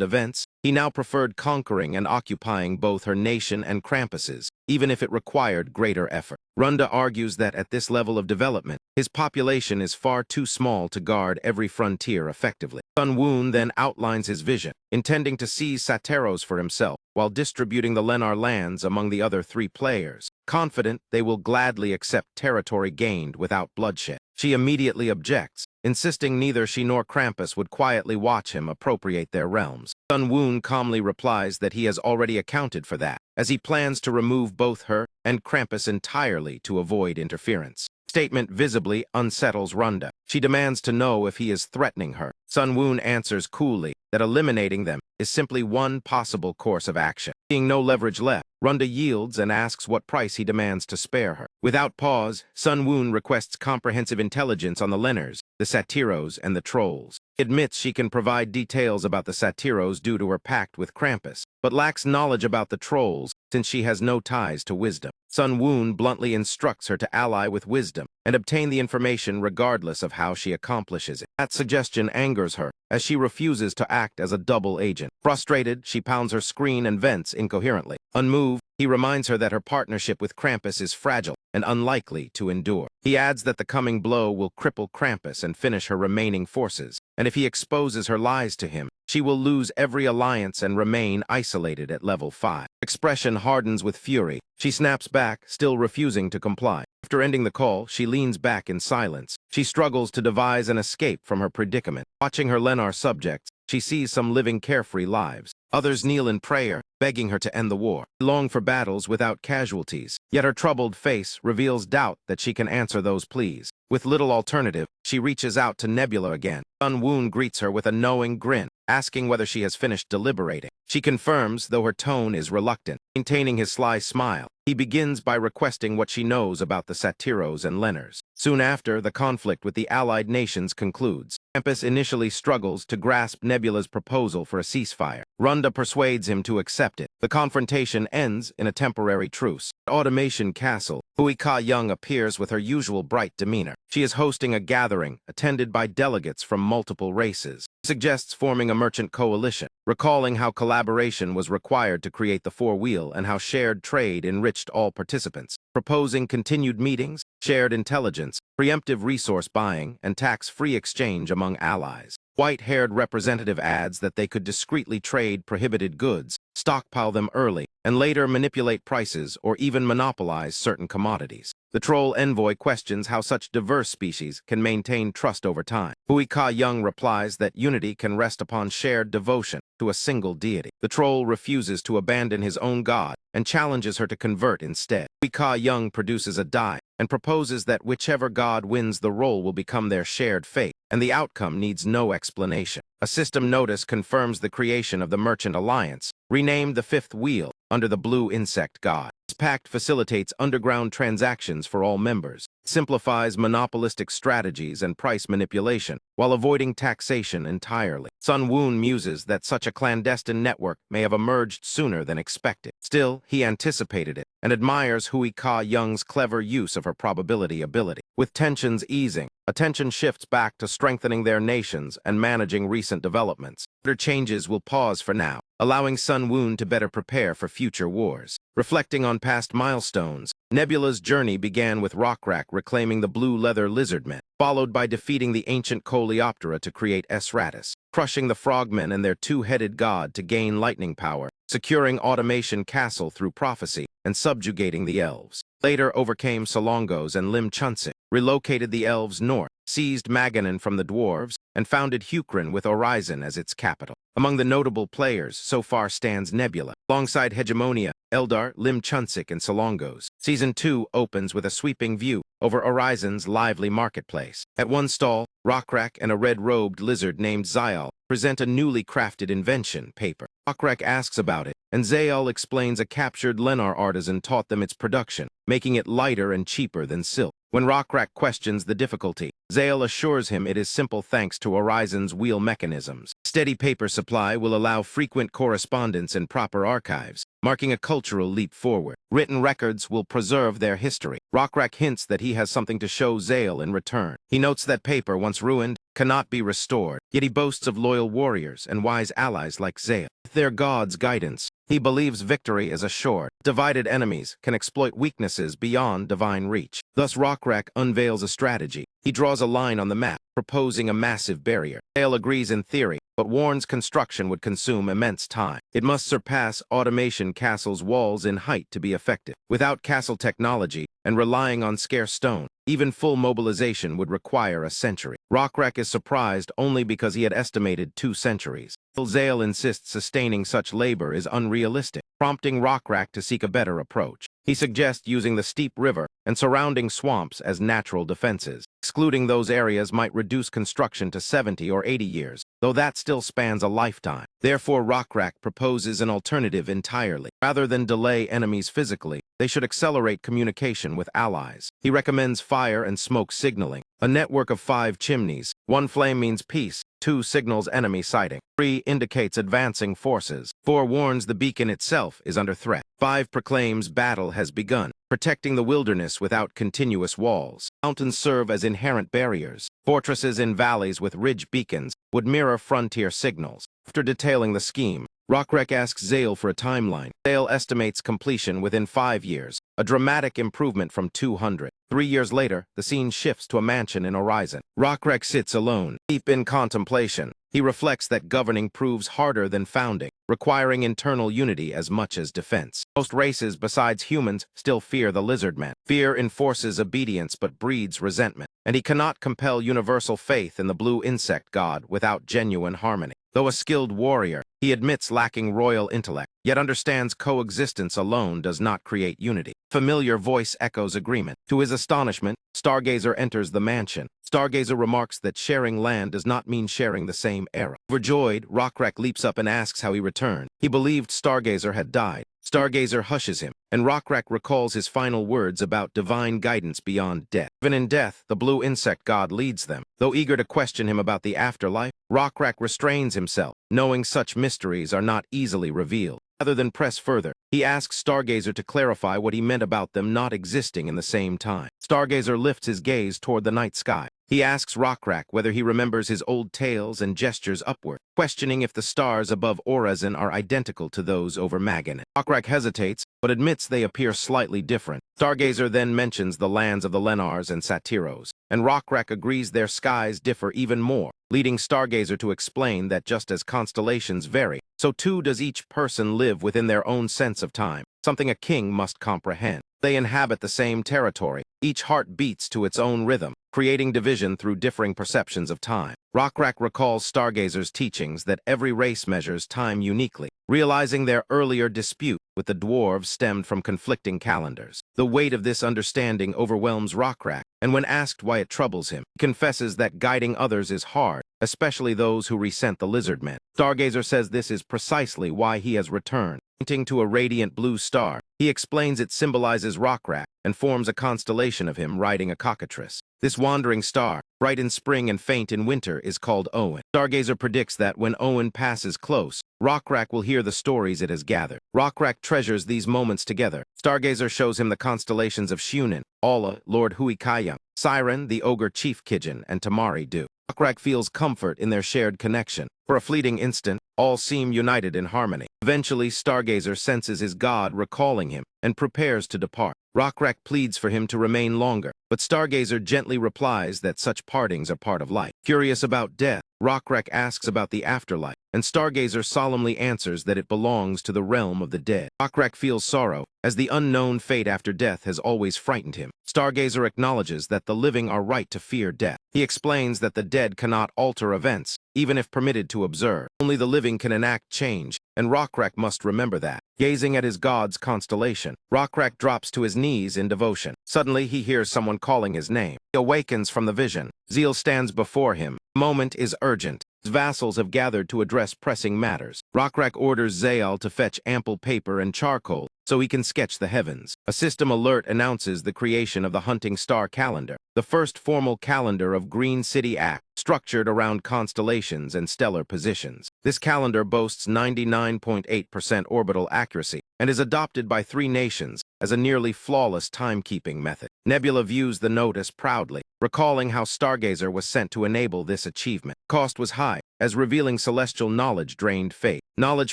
events, he now preferred conquering and occupying both her nation and Krampus's, even if it required greater effort. Runda argues that at this level of development, his population is far too small to guard every frontier effectively. Sun Woon then outlines his vision, intending to seize Sateros for himself, while distributing the Lenar lands among the other 3 players. Confident they will gladly accept territory gained without bloodshed. She immediately objects, insisting neither she nor Krampus would quietly watch him appropriate their realms. Sun Woon calmly replies that he has already accounted for that, as he plans to remove both her and Krampus entirely to avoid interference. Statement visibly unsettles Runda. She demands to know if he is threatening her. Sun Woon answers coolly that eliminating them is simply one possible course of action. Seeing no leverage left, Runda yields and asks what price he demands to spare her. Without pause, Sun Woon requests comprehensive intelligence on the Lenars, the Satyros, and the Trolls. He admits she can provide details about the Satyros due to her pact with Krampus, but lacks knowledge about the Trolls since she has no ties to wisdom. Sun Woon bluntly instructs her to ally with wisdom and obtain the information regardless of how she accomplishes it. That suggestion angers her, as she refuses to act as a double agent. Frustrated, she pounds her screen and vents incoherently. Unmoved, he reminds her that her partnership with Krampus is fragile and unlikely to endure. He adds that the coming blow will cripple Krampus and finish her remaining forces, and if he exposes her lies to him, she will lose every alliance and remain isolated at level 5. Expression hardens with fury. She snaps back, still refusing to comply. After ending the call, she leans back in silence. She struggles to devise an escape from her predicament. Watching her Lenar subjects, she sees some living carefree lives. Others kneel in prayer, begging her to end the war. They long for battles without casualties, yet her troubled face reveals doubt that she can answer those pleas. With little alternative, she reaches out to Nebula again. Sun Woon greets her with a knowing grin, asking whether she has finished deliberating. She confirms, though her tone is reluctant. Maintaining his sly smile, he begins by requesting what she knows about the Satiros and Lenners. Soon after, the conflict with the allied nations concludes. Campus initially struggles to grasp Nebula's proposal for a ceasefire. Runda persuades him to accept it. The confrontation ends in a temporary truce. At Automation Castle, Hui Ka-young appears with her usual bright demeanor. She is hosting a gathering attended by delegates from multiple races. She suggests forming a merchant coalition, recalling how collaboration was required to create the four-wheel and how shared trade enriched all participants, proposing continued meetings, shared intelligence, preemptive resource buying, and tax-free exchange among allies. White-haired representative adds that they could discreetly trade prohibited goods, stockpile them early, and later manipulate prices or even monopolize certain commodities. The troll envoy questions how such diverse species can maintain trust over time. Hui Ka-young replies that unity can rest upon shared devotion to a single deity. The troll refuses to abandon his own god and challenges her to convert instead. Hui Ka-young produces a die and proposes that whichever god wins the role will become their shared fate, and the outcome needs no explanation. A system notice confirms the creation of the Merchant Alliance, renamed the Fifth Wheel, under the Blue Insect God. This pact facilitates underground transactions for all members, simplifies monopolistic strategies and price manipulation, while avoiding taxation entirely. Sun Woon muses that such a clandestine network may have emerged sooner than expected. Still, he anticipated it, and admires Hui Ka-young's clever use of her probability ability. With tensions easing, attention shifts back to strengthening their nations and managing recent developments. Other changes will pause for now, allowing Sun Woon to better prepare for future wars. Reflecting on past milestones, Nebula's journey began with Rockrak reclaiming the blue leather lizardmen, followed by defeating the ancient Coleoptera to create Esratus, crushing the frogmen and their two-headed god to gain lightning power, securing Automation Castle through prophecy, and subjugating the elves. Later overcame Solongos and Lim Chunsik, relocated the elves north, seized Maganon from the dwarves, and founded Hukrin with Horizon as its capital. Among the notable players so far stands Nebula, alongside Hegemonia, Eldar, Lim Chunsik, and Solongos. Season 2 opens with a sweeping view over Horizon's lively marketplace. At one stall, Rockrak and a red-robed lizard named Zayal present a newly crafted invention, paper. Rockrak asks about it, and Zayal explains a captured Lennar artisan taught them its production, making it lighter and cheaper than silk. When Rockrak questions the difficulty, Zayal assures him it is simple thanks to Horizon's wheel mechanisms. Steady paper supply will allow frequent correspondence in proper archives, marking a cultural leap forward. Written records will preserve their history. Rockrak hints that he has something to show Zayal in return. He notes that paper, once ruined, cannot be restored, yet he boasts of loyal warriors and wise allies like Zayal. With their god's guidance, he believes victory is assured. Divided enemies can exploit weaknesses beyond divine reach. Thus Rockrak unveils a strategy. He draws a line on the map, proposing a massive barrier. Zayal agrees in theory, but warns construction would consume immense time. It must surpass Automation Castle's walls in height to be effective. Without castle technology, and relying on scarce stone, even full mobilization would require a century. Rockrak is surprised only because he had estimated 2 centuries. Zayal insists sustaining such labor is unrealistic, prompting Rockrak to seek a better approach. He suggests using the steep river and surrounding swamps as natural defenses. Excluding those areas might reduce construction to 70 or 80 years, though that still spans a lifetime. Therefore, Rockrak proposes an alternative entirely. Rather than delay enemies physically, they should accelerate communication with allies. He recommends fire and smoke signaling, a network of 5 chimneys. 1 flame means peace, 2 signals enemy sighting, 3 indicates advancing forces, 4 warns the beacon itself is under threat, 5 proclaims battle has begun, protecting the wilderness without continuous walls. Mountains serve as inherent barriers. Fortresses in valleys with ridge beacons would mirror frontier signals. After detailing the scheme, Rockrak asks Zayal for a timeline. Zayal estimates completion within 5 years, a dramatic improvement from 200. 3 years later, the scene shifts to a mansion in Horizon. Rockrak sits alone, deep in contemplation. He reflects that governing proves harder than founding, requiring internal unity as much as defense. Most races besides humans still fear the lizardmen. Fear enforces obedience but breeds resentment, and he cannot compel universal faith in the blue insect god without genuine harmony. Though a skilled warrior, he admits lacking royal intellect, yet understands coexistence alone does not create unity. Familiar voice echoes agreement. To his astonishment, Stargazer enters the mansion. Stargazer remarks that sharing land does not mean sharing the same era. Overjoyed, Rockrak leaps up and asks how he returned. He believed Stargazer had died. Stargazer hushes him, and Rockrak recalls his final words about divine guidance beyond death. Even in death, the blue insect god leads them. Though eager to question him about the afterlife, Rockrak restrains himself, knowing such mysteries are not easily revealed. Rather than press further, he asks Stargazer to clarify what he meant about them not existing in the same time. Stargazer lifts his gaze toward the night sky. He asks Rockrak whether he remembers his old tales and gestures upward, questioning if the stars above Orazin are identical to those over Maganet. Rockrak hesitates, but admits they appear slightly different. Stargazer then mentions the lands of the Lenars and Satiros, and Rockrak agrees their skies differ even more, leading Stargazer to explain that just as constellations vary, so too does each person live within their own sense of time, something a king must comprehend. They inhabit the same territory. Each heart beats to its own rhythm, creating division through differing perceptions of time. Rockrak recalls Stargazer's teachings that every race measures time uniquely, realizing their earlier dispute with the dwarves stemmed from conflicting calendars. The weight of this understanding overwhelms Rockrak, and when asked why it troubles him, he confesses that guiding others is hard, especially those who resent the lizard men. Stargazer says this is precisely why he has returned. Pointing to a radiant blue star, he explains it symbolizes Rockrak and forms a constellation of him riding a cockatrice. This wandering star, bright in spring and faint in winter, is called Owen. Stargazer predicts that when Owen passes close, Rockrak will hear the stories it has gathered. Rockrak treasures these moments together. Stargazer shows him the constellations of Shunin, Alla, Lord Huikayam, Siren, the ogre chief Kijin, and Tamari do. Rockrak feels comfort in their shared connection. For a fleeting instant, all seem united in harmony. Eventually, Stargazer senses his god recalling him and prepares to depart. Rockrak pleads for him to remain longer, but Stargazer gently replies that such partings are part of life. Curious about death, Rockrak asks about the afterlife, and Stargazer solemnly answers that it belongs to the realm of the dead. Rockrak feels sorrow, as the unknown fate after death has always frightened him. Stargazer acknowledges that the living are right to fear death. He explains that the dead cannot alter events, even if permitted to observe. Only the living can enact change, and Rockrak must remember that. Gazing at his god's constellation, Rockrak drops to his knees in devotion. Suddenly, he hears someone calling his name. He awakens from the vision. Zeal stands before him. The moment is urgent. His vassals have gathered to address pressing matters. Rockrak orders Zael to fetch ample paper and charcoal so he can sketch the heavens. A system alert announces the creation of the Hunting Star Calendar, the first formal calendar of Green City Act, structured around constellations and stellar positions. This calendar boasts 99.8% orbital accuracy and is adopted by 3 nations as a nearly flawless timekeeping method. Nebula views the notice proudly, recalling how Stargazer was sent to enable this achievement. Cost was high, as revealing celestial knowledge drained faith. Knowledge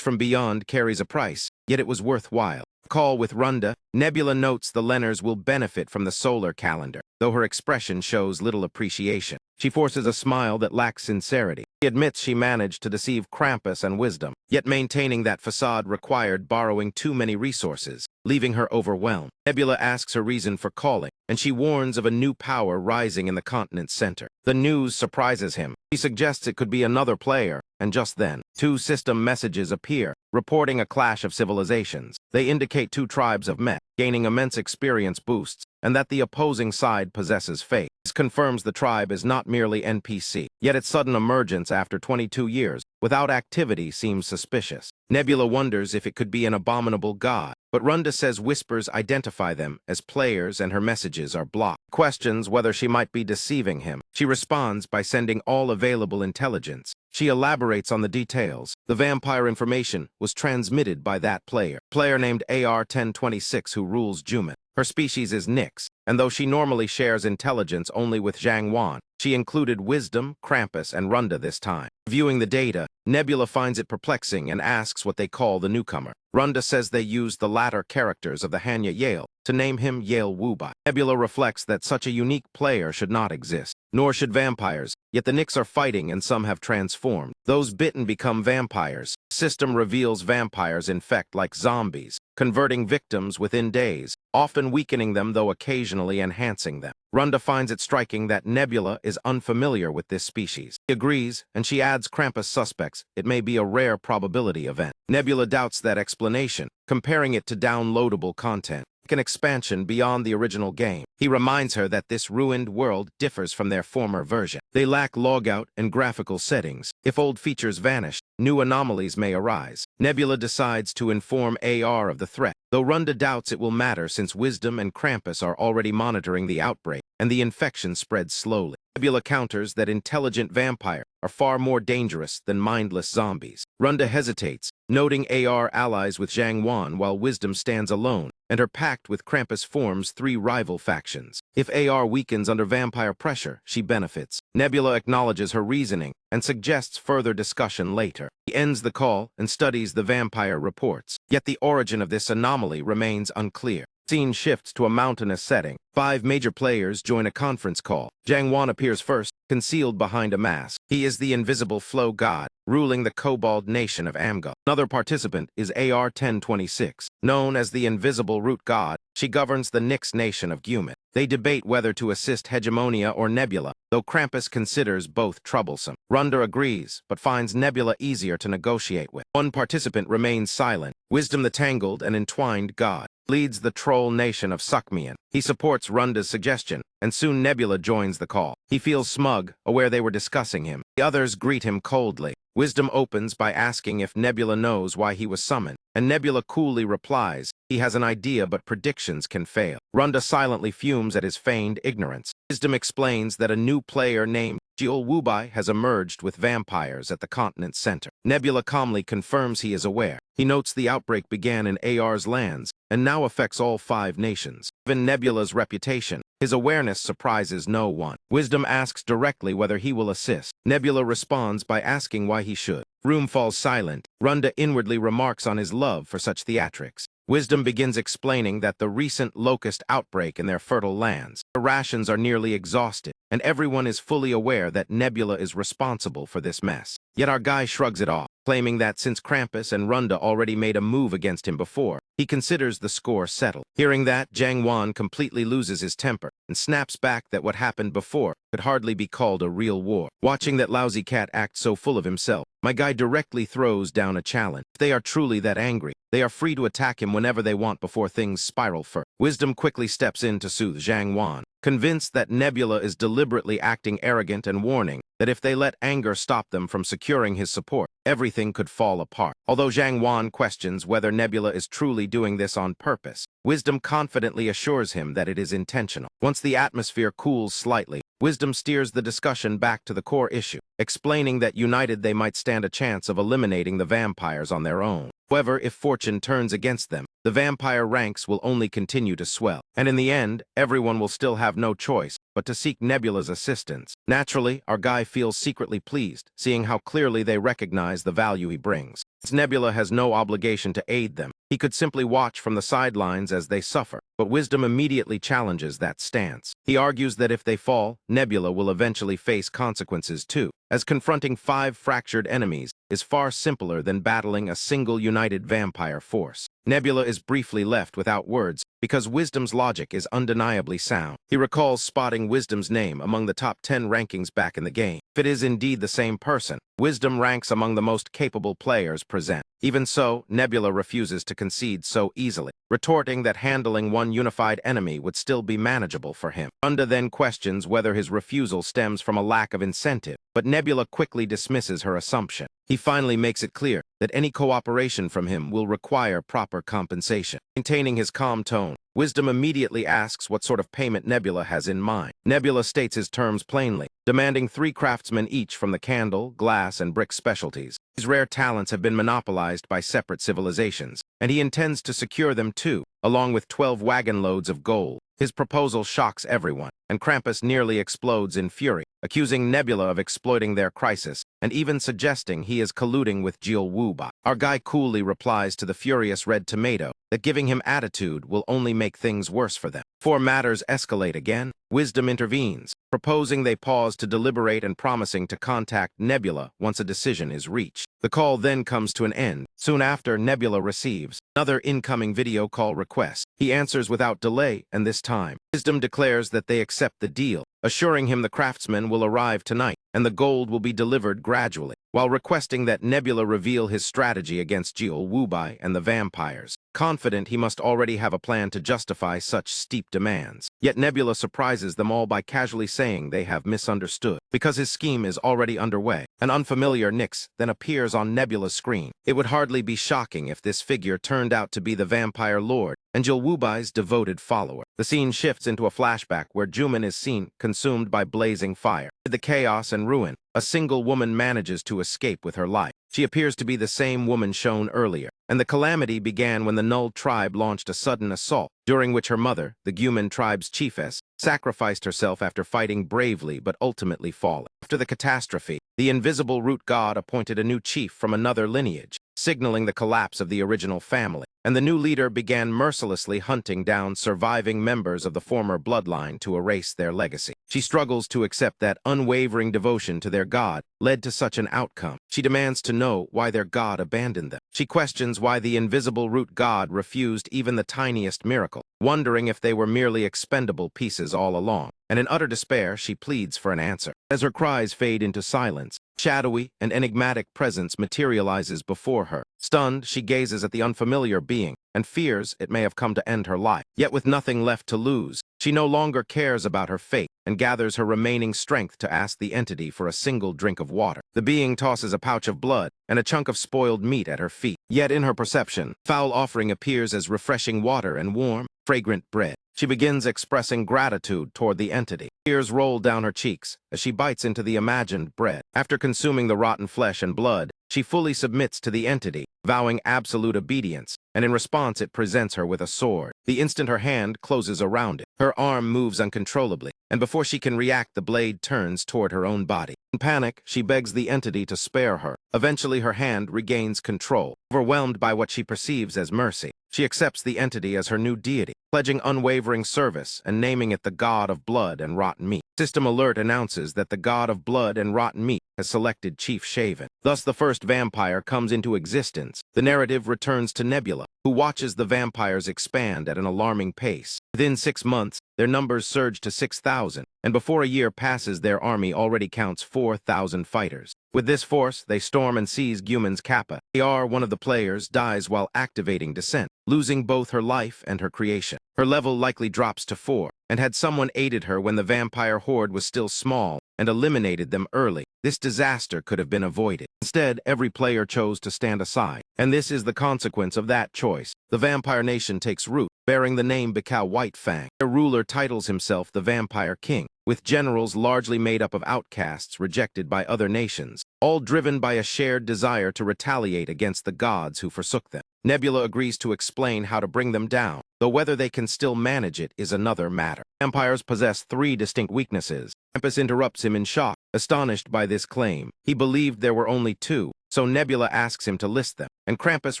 from beyond carries a price, yet it was worthwhile. Call with Runda, Nebula notes the Lenners will benefit from the solar calendar, though her expression shows little appreciation. She forces a smile that lacks sincerity. She admits she managed to deceive Krampus and Wisdom, yet maintaining that facade required borrowing too many resources, leaving her overwhelmed. Nebula asks her reason for calling, and she warns of a new power rising in the continent's center. The news surprises him. He suggests it could be another player, and just then, 2 system messages appear, reporting a clash of civilizations. They indicate 2 tribes have met, gaining immense experience boosts, and that the opposing side possesses faith. This confirms the tribe is not merely NPC, yet its sudden emergence after 22 years, without activity, seems suspicious. Nebula wonders if it could be an abominable god, but Runda says whispers identify them as players and her messages are blocked. Questions whether she might be deceiving him. She responds by sending all available intelligence. She elaborates on the details. The vampire information was transmitted by that player named AR-1026 who rules Juman. Her species is Nyx, and though she normally shares intelligence only with Zhang Wan, she included Wisdom, Krampus, and Runda this time. Viewing the data, Nebula finds it perplexing and asks what they call the newcomer. Runda says they used the latter characters of the Hanya Yale to name him Yale Wubai. Nebula reflects that such a unique player should not exist, nor should vampires, yet the Nyx are fighting and some have transformed. Those bitten become vampires. System reveals vampires infect like zombies, converting victims within days, often weakening them though occasionally enhancing them. Runda finds it striking that Nebula is unfamiliar with this species. He agrees, and she adds Krampus suspects it may be a rare probability event. Nebula doubts that explanation, comparing it to downloadable content. an expansion beyond the original game. He reminds her that this ruined world differs from their former version. They lack logout and graphical settings. If old features vanish, new anomalies may arise. Nebula decides to inform AR of the threat, though Runda doubts it will matter since Wisdom and Krampus are already monitoring the outbreak, and the infection spreads slowly. Nebula counters that intelligent vampires are far more dangerous than mindless zombies. Runda hesitates, noting AR allies with Zhang Wan while Wisdom stands alone, and her pact with Krampus forms 3 rival factions. If AR weakens under vampire pressure, she benefits. Nebula acknowledges her reasoning and suggests further discussion later. He ends the call and studies the vampire reports, yet the origin of this anomaly remains unclear. Scene shifts to a mountainous setting. 5 major players join a conference call. Zhang Wan appears first, concealed behind a mask. He is the invisible flow god, ruling the kobold nation of Amga. Another participant is AR-1026. Known as the invisible root god, she governs the Nyx nation of Gumet. They debate whether to assist Hegemonia or Nebula, though Krampus considers both troublesome. Runda agrees, but finds Nebula easier to negotiate with. One participant remains silent. Wisdom the Tangled and Entwined God leads the troll nation of Suckmian. He supports Runda's suggestion, and soon Nebula joins the call. He feels smug, aware they were discussing him. The others greet him coldly. Wisdom opens by asking if Nebula knows why he was summoned, and Nebula coolly replies, he has an idea but predictions can fail. Runda silently fumes at his feigned ignorance. Wisdom explains that a new player named Jiul Wubai has emerged with vampires at the continent's center. Nebula calmly confirms he is aware. He notes the outbreak began in AR's lands and now affects all 5 nations. Given Nebula's reputation, his awareness surprises no one. Wisdom asks directly whether he will assist. Nebula responds by asking why he should. Room falls silent. Runda inwardly remarks on his love for such theatrics. Wisdom begins explaining that the recent locust outbreak in their fertile lands. The rations are nearly exhausted, and everyone is fully aware that Nebula is responsible for this mess. Yet our guy shrugs it off, claiming that since Krampus and Runda already made a move against him before, he considers the score settled. Hearing that, Zhang Wan completely loses his temper and snaps back that what happened before could hardly be called a real war. Watching that lousy cat act so full of himself, my guy directly throws down a challenge. If they are truly that angry, they are free to attack him whenever they want before things spiral further. Wisdom quickly steps in to soothe Zhang Wan, convinced that Nebula is deliberately acting arrogant and warning that if they let anger stop them from securing his support, everything could fall apart. Although Zhang Wan questions whether Nebula is truly doing this on purpose, Wisdom confidently assures him that it is intentional. Once the atmosphere cools slightly, Wisdom steers the discussion back to the core issue, explaining that united they might stand a chance of eliminating the vampires on their own. However, if fortune turns against them, the vampire ranks will only continue to swell, and in the end, everyone will still have no choice but to seek Nebula's assistance. Naturally, our guy feels secretly pleased, seeing how clearly they recognize the value he brings. Since Nebula has no obligation to aid them, he could simply watch from the sidelines as they suffer, but Wisdom immediately challenges that stance. He argues that if they fall, Nebula will eventually face consequences too, as confronting 5 fractured enemies is far simpler than battling a single united vampire force. Nebula is briefly left without words because Wisdom's logic is undeniably sound. He recalls spotting Wisdom's name among the top 10 rankings back in the game. If it is indeed the same person, Wisdom ranks among the most capable players present. Even so, Nebula refuses to concede so easily, retorting that handling one unified enemy would still be manageable for him. Runda then questions whether his refusal stems from a lack of incentive, but Nebula quickly dismisses her assumption. He finally makes it clear that any cooperation from him will require proper compensation. Maintaining his calm tone, Wisdom immediately asks what sort of payment Nebula has in mind. Nebula states his terms plainly, demanding 3 craftsmen each from the candle, glass, and brick specialties. These rare talents have been monopolized by separate civilizations, and he intends to secure them too, along with 12 wagon loads of gold. His proposal shocks everyone, and Krampus nearly explodes in fury, accusing Nebula of exploiting their crisis, and even suggesting he is colluding with Jiul Wubai. Our guy coolly replies to the furious Red Tomato that giving him attitude will only make things worse for them. Before matters escalate again, Wisdom intervenes, proposing they pause to deliberate and promising to contact Nebula once a decision is reached. The call then comes to an end. Soon after, Nebula receives another incoming video call request. He answers without delay, and this time, Wisdom declares that they accept the deal, assuring him the craftsman will arrive tonight and the gold will be delivered gradually, while requesting that Nebula reveal his strategy against Jiul Wubai and the vampires. confident he must already have a plan to justify such steep demands. Yet Nebula surprises them all by casually saying they have misunderstood, because his scheme is already underway. An unfamiliar Nyx then appears on Nebula's screen. It would hardly be shocking if this figure turned out to be the vampire lord and Jilwubai's devoted follower. The scene shifts into a flashback where Juman is seen consumed by blazing fire. In the chaos and ruin, a single woman manages to escape with her life. She appears to be the same woman shown earlier, and the calamity began when the Null tribe launched a sudden assault, during which her mother, the Guman tribe's chiefess, sacrificed herself after fighting bravely but ultimately falling. After the catastrophe, the invisible root god appointed a new chief from another lineage, signaling the collapse of the original family, and the new leader began mercilessly hunting down surviving members of the former bloodline to erase their legacy. She struggles to accept that unwavering devotion to their god led to such an outcome. She demands to know why their god abandoned them. She questions why the invisible root god refused even the tiniest miracle, wondering if they were merely expendable pieces all along. And in utter despair, she pleads for an answer. As her cries fade into silence, shadowy and enigmatic presence materializes before her. Stunned, she gazes at the unfamiliar being and fears it may have come to end her life. Yet with nothing left to lose, she no longer cares about her fate and gathers her remaining strength to ask the entity for a single drink of water. The being tosses a pouch of blood and a chunk of spoiled meat at her feet. Yet in her perception, foul offering appears as refreshing water and warm, fragrant bread. She begins expressing gratitude toward the entity. Tears roll down her cheeks as she bites into the imagined bread. After consuming the rotten flesh and blood, she fully submits to the entity, vowing absolute obedience, and in response it presents her with a sword. The instant her hand closes around it, her arm moves uncontrollably, and before she can react, the blade turns toward her own body. In panic, she begs the entity to spare her. Eventually, her hand regains control. Overwhelmed by what she perceives as mercy, she accepts the entity as her new deity, pledging unwavering service and naming it the god of blood and rotten meat. System alert announces that the god of blood and rotten meat has selected Chief Shaven. Thus, the first vampire comes into existence. The narrative returns to Nebula, who watches the vampires expand at an alarming pace. Within 6 months, their numbers surge to 6,000, and before a year passes, their army already counts 4,000 fighters. With this force, they storm and seize Guman's Kappa. AR, one of the players, dies while activating Descent, losing both her life and her creation. Her level likely drops to 4, and had someone aided her when the vampire horde was still small and eliminated them early, this disaster could have been avoided. Instead, every player chose to stand aside, and this is the consequence of that choice. The vampire nation takes root, bearing the name Bikau Whitefang. Their ruler titles himself the Vampire King, with generals largely made up of outcasts rejected by other nations, all driven by a shared desire to retaliate against the gods who forsook them. Nebula agrees to explain how to bring them down, though whether they can still manage it is another matter. Vampires possess 3 distinct weaknesses. Krampus interrupts him in shock, astonished by this claim. He believed there were only 2, so Nebula asks him to list them, and Krampus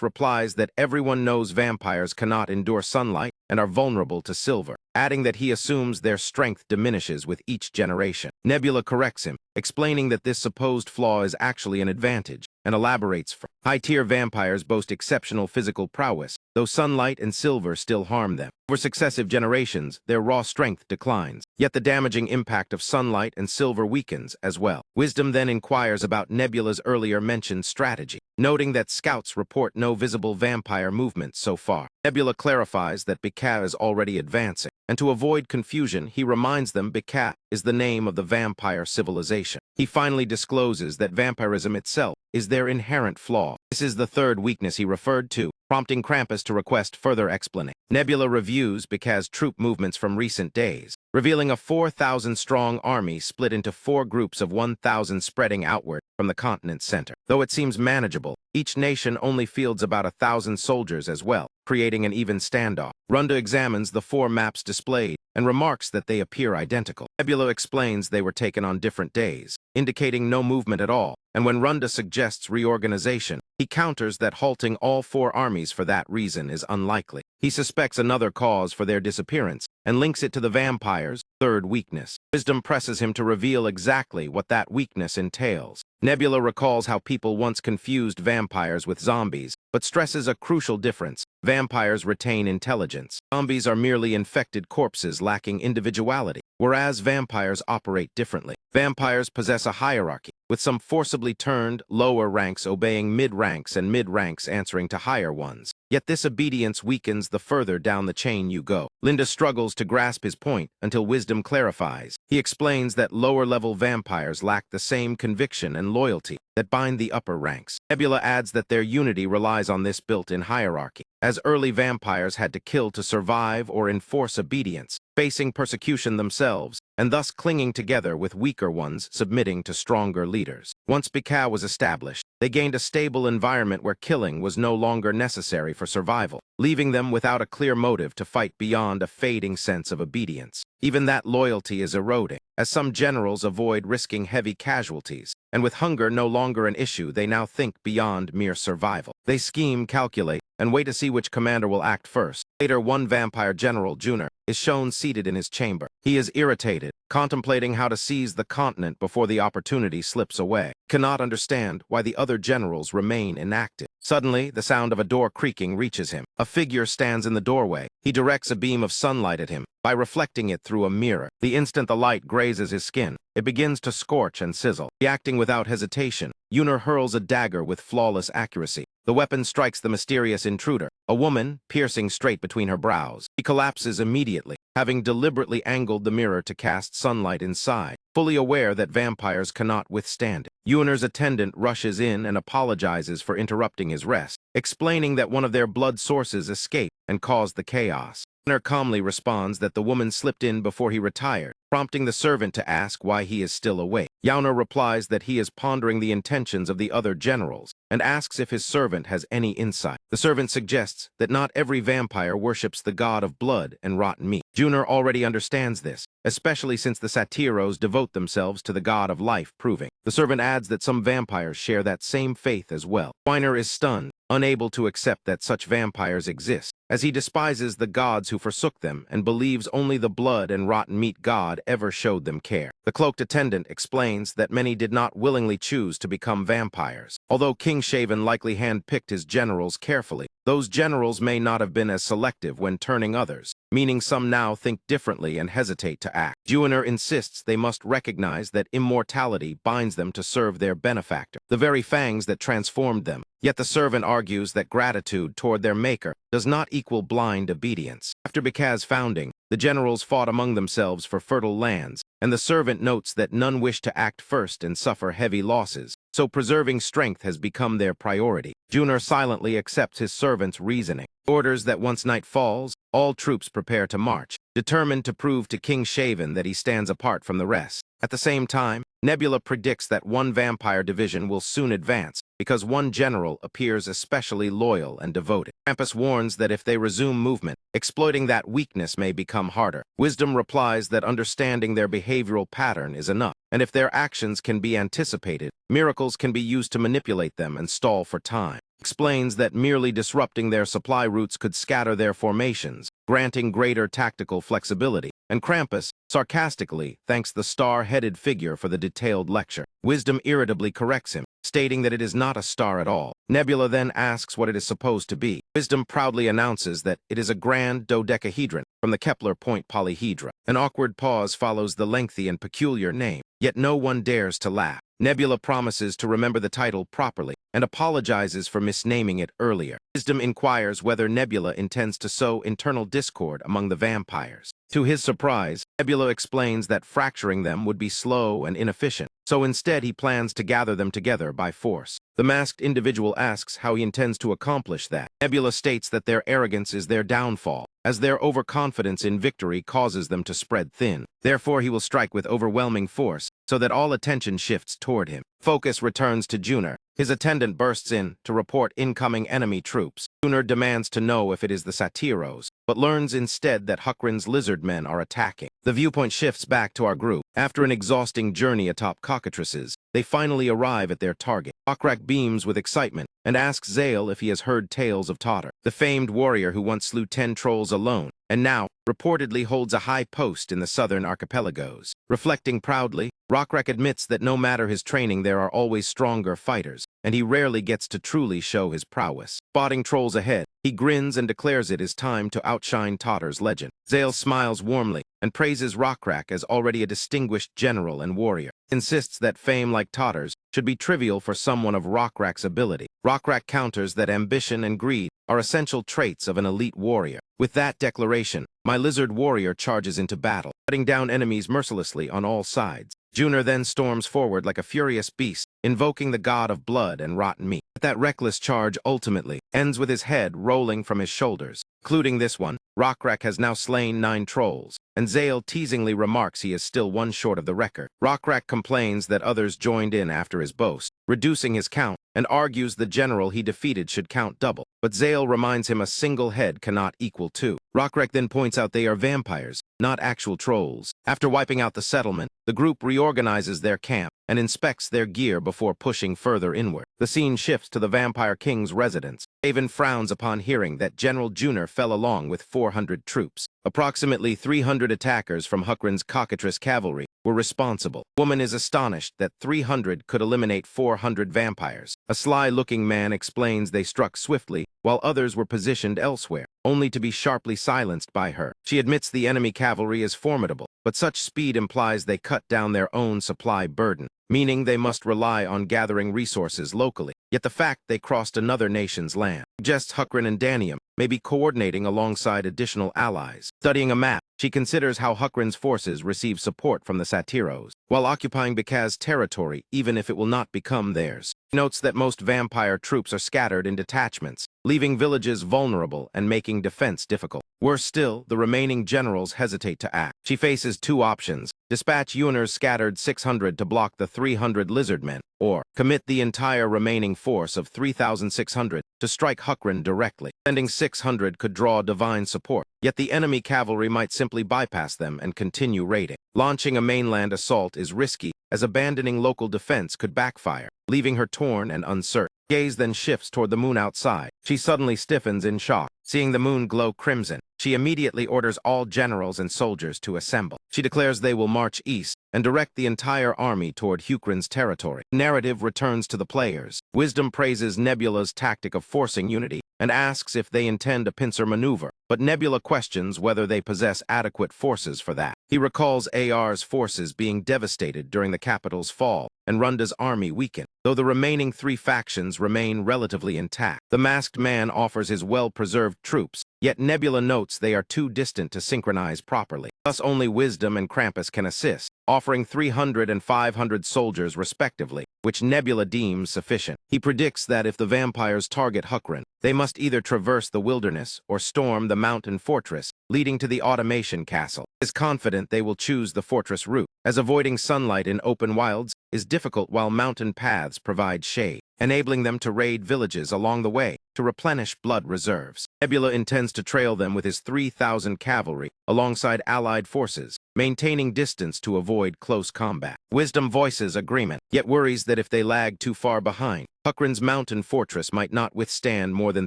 replies that everyone knows vampires cannot endure sunlight and are vulnerable to silver, adding that he assumes their strength diminishes with each generation. Nebula corrects him, explaining that this supposed flaw is actually an advantage, and elaborates for high-tier vampires boast exceptional physical prowess, though sunlight and silver still harm them. Over successive generations, their raw strength declines, yet the damaging impact of sunlight and silver weakens as well. Wisdom then inquires about Nebula's earlier mentioned strategy, noting that scouts report no visible vampire movement so far. Nebula clarifies that Bikau is already advancing, and to avoid confusion, he reminds them Bikau is the name of the vampire civilization. He finally discloses that vampirism itself is their inherent flaw. This is the 3rd weakness he referred to, prompting Krampus to request further explanation. Nebula reviews Bikau's troop movements from recent days, revealing a 4,000-strong army split into 4 groups of 1,000 spreading outward from the continent's center. Though it seems manageable, each nation only fields about 1,000 soldiers as well, creating an even standoff. Runda examines the 4 maps displayed and remarks that they appear identical. Nebula explains they were taken on different days, indicating no movement at all, and when Runda suggests reorganization, he counters that halting all 4 armies for that reason is unlikely. He suspects another cause for their disappearance and links it to the vampire's 3rd weakness. Wisdom presses him to reveal exactly what that weakness entails. Nebula recalls how people once confused vampires with zombies, but stresses a crucial difference. Vampires retain intelligence. Zombies are merely infected corpses lacking individuality, whereas vampires operate differently. Vampires possess a hierarchy, with some forcibly turned, lower ranks obeying mid-ranks and mid-ranks answering to higher ones. Yet this obedience weakens the further down the chain you go. Linda struggles to grasp his point until Wisdom clarifies. He explains that lower-level vampires lack the same conviction and loyalty that bind the upper ranks. Nebula adds that their unity relies on this built-in hierarchy, as early vampires had to kill to survive or enforce obedience, facing persecution themselves, and thus clinging together with weaker ones submitting to stronger leaders. Once Bika was established, they gained a stable environment where killing was no longer necessary for survival, leaving them without a clear motive to fight beyond a fading sense of obedience. Even that loyalty is eroding, as some generals avoid risking heavy casualties, and with hunger no longer an issue, they now think beyond mere survival. They scheme, calculate, and wait to see which commander will act first. Later, one vampire general, Junior, is shown seated in his chamber. He is irritated, contemplating how to seize the continent before the opportunity slips away. Cannot understand why the other generals remain inactive. Suddenly, the sound of a door creaking reaches him. A figure stands in the doorway. He directs a beam of sunlight at him by reflecting it through a mirror. The instant the light grazes his skin, it begins to scorch and sizzle. Reacting without hesitation, Junior hurls a dagger with flawless accuracy. The weapon strikes the mysterious intruder, a woman, piercing straight between her brows. He collapses immediately, having deliberately angled the mirror to cast sunlight inside, fully aware that vampires cannot withstand it. Junior's attendant rushes in and apologizes for interrupting his rest, explaining that one of their blood sources escaped and caused the chaos. Junior calmly responds that the woman slipped in before he retired, prompting the servant to ask why he is still awake. Yauner replies that he is pondering the intentions of the other generals and asks if his servant has any insight. The servant suggests that not every vampire worships the god of blood and rotten meat. Junior already understands this, especially since the Satyros devote themselves to the god of life, proving. The servant adds that some vampires share that same faith as well. Yauner is stunned, unable to accept that such vampires exist, as he despises the gods who forsook them and believes only the blood and rotten meat god ever showed them care. The cloaked attendant explains that many did not willingly choose to become vampires. Although King Shaven likely handpicked his generals carefully, those generals may not have been as selective when turning others, meaning some now think differently and hesitate to act. Junior insists they must recognize that immortality binds them to serve their benefactor, the very fangs that transformed them. Yet the servant argues that gratitude toward their maker does not equal blind obedience. After Bika's founding, the generals fought among themselves for fertile lands, and the servant notes that none wish to act first and suffer heavy losses, so preserving strength has become their priority. Junior silently accepts his servant's reasoning, orders that once night falls, all troops prepare to march, determined to prove to King Shaven that he stands apart from the rest. At the same time, Nebula predicts that one vampire division will soon advance, because one general appears especially loyal and devoted. Krampus warns that if they resume movement, exploiting that weakness may become harder. Wisdom replies that understanding their behavioral pattern is enough, and if their actions can be anticipated, miracles can be used to manipulate them and stall for time. Explains that merely disrupting their supply routes could scatter their formations, granting greater tactical flexibility. And Krampus, sarcastically, thanks the star-headed figure for the detailed lecture. Wisdom irritably corrects him, stating that it is not a star at all. Nebula then asks what it is supposed to be. Wisdom proudly announces that it is a grand dodecahedron from the Kepler point polyhedra. An awkward pause follows the lengthy and peculiar name, yet no one dares to laugh. Nebula promises to remember the title properly and apologizes for misnaming it earlier. Wisdom inquires whether Nebula intends to sow internal discord among the vampires. To his surprise, Nebula explains that fracturing them would be slow and inefficient, so instead he plans to gather them together by force. The masked individual asks how he intends to accomplish that. Nebula states that their arrogance is their downfall, as their overconfidence in victory causes them to spread thin. Therefore, he will strike with overwhelming force, so that all attention shifts toward him. Focus returns to Junior. His attendant bursts in to report incoming enemy troops. Junior demands to know if it is the Satyros, but learns instead that Huckrin's lizard men are attacking. The viewpoint shifts back to our group. After an exhausting journey atop cockatrices, they finally arrive at their target. Okrak beams with excitement and asks Zale if he has heard tales of Totter, the famed warrior who once slew 10 trolls alone, and now reportedly holds a high post in the southern archipelagos. Reflecting proudly, Rockrak admits that no matter his training, there are always stronger fighters, and he rarely gets to truly show his prowess. Spotting trolls ahead, he grins and declares it is time to outshine Totter's legend. Zale smiles warmly, and praises Rockrak as already a distinguished general and warrior. Insists that fame like Totter's should be trivial for someone of Rockrak's ability. Rockrak counters that ambition and greed are essential traits of an elite warrior. With that declaration, my lizard warrior charges into battle, cutting down enemies mercilessly on all sides. Junior then storms forward like a furious beast, invoking the god of blood and rotten meat. But that reckless charge ultimately ends with his head rolling from his shoulders. Including this one, Rockrak has now slain 9 trolls, and Zale teasingly remarks he is still one short of the record. Rockrak complains that others joined in after his boast, reducing his count, and argues the general he defeated should count double. But Zale reminds him a single head cannot equal 2. Rockrak then points out they are vampires, not actual trolls. After wiping out the settlement, the group reorganizes their camp and inspects their gear before pushing further inward. The scene shifts to the Vampire King's residence. Haven frowns upon hearing that General Junior fell along with 400 troops. Approximately 300 attackers from Huckran's cockatrice cavalry were responsible. Woman is astonished that 300 could eliminate 400 vampires. A sly-looking man explains they struck swiftly while others were positioned elsewhere, only to be sharply silenced by her. She admits the enemy cavalry is formidable, but such speed implies they cut down their own supply burden, meaning they must rely on gathering resources locally. Yet the fact they crossed another nation's land suggests Huckran and Danium may be coordinating alongside additional allies. Studying a map, she considers how Huckran's forces receive support from the Satiros, while occupying Bikaz's territory even if it will not become theirs. She notes that most vampire troops are scattered in detachments, leaving villages vulnerable and making defense difficult. Worse still, the remaining generals hesitate to act. She faces 2 options: dispatch Yunar's scattered 600 to block the 300 lizardmen, or commit the entire remaining force of 3,600 to strike Huckran directly. Sending 600 could draw divine support, yet the enemy cavalry might simply bypass them and continue raiding. Launching a mainland assault is risky, as abandoning local defense could backfire, leaving her torn and uncertain. Gaze then shifts toward the moon outside. She suddenly stiffens in shock. Seeing the moon glow crimson, she immediately orders all generals and soldiers to assemble. She declares they will march east and direct the entire army toward Huckran's territory. Narrative returns to the players. Wisdom praises Nebula's tactic of forcing unity and asks if they intend a pincer maneuver, but Nebula questions whether they possess adequate forces for that. He recalls AR's forces being devastated during the capital's fall and Runda's army weakened, though the remaining 3 factions remain relatively intact. The masked man offers his well-preserved troops, yet Nebula notes they are too distant to synchronize properly. Thus only Wisdom and Krampus can assist, offering 300 and 500 soldiers respectively, which Nebula deems sufficient. He predicts that if the vampires target Huckran, they must either traverse the wilderness or storm the mountain fortress leading to the automation castle. He is confident they will choose the fortress route, as avoiding sunlight in open wilds is difficult while mountain paths provide shade, enabling them to raid villages along the way to replenish blood reserves. Nebula intends to trail them with his 3,000 cavalry alongside allied forces, maintaining distance to avoid close combat. Wisdom voices agreement, yet worries that if they lag too far behind, Huckran's mountain fortress might not withstand more than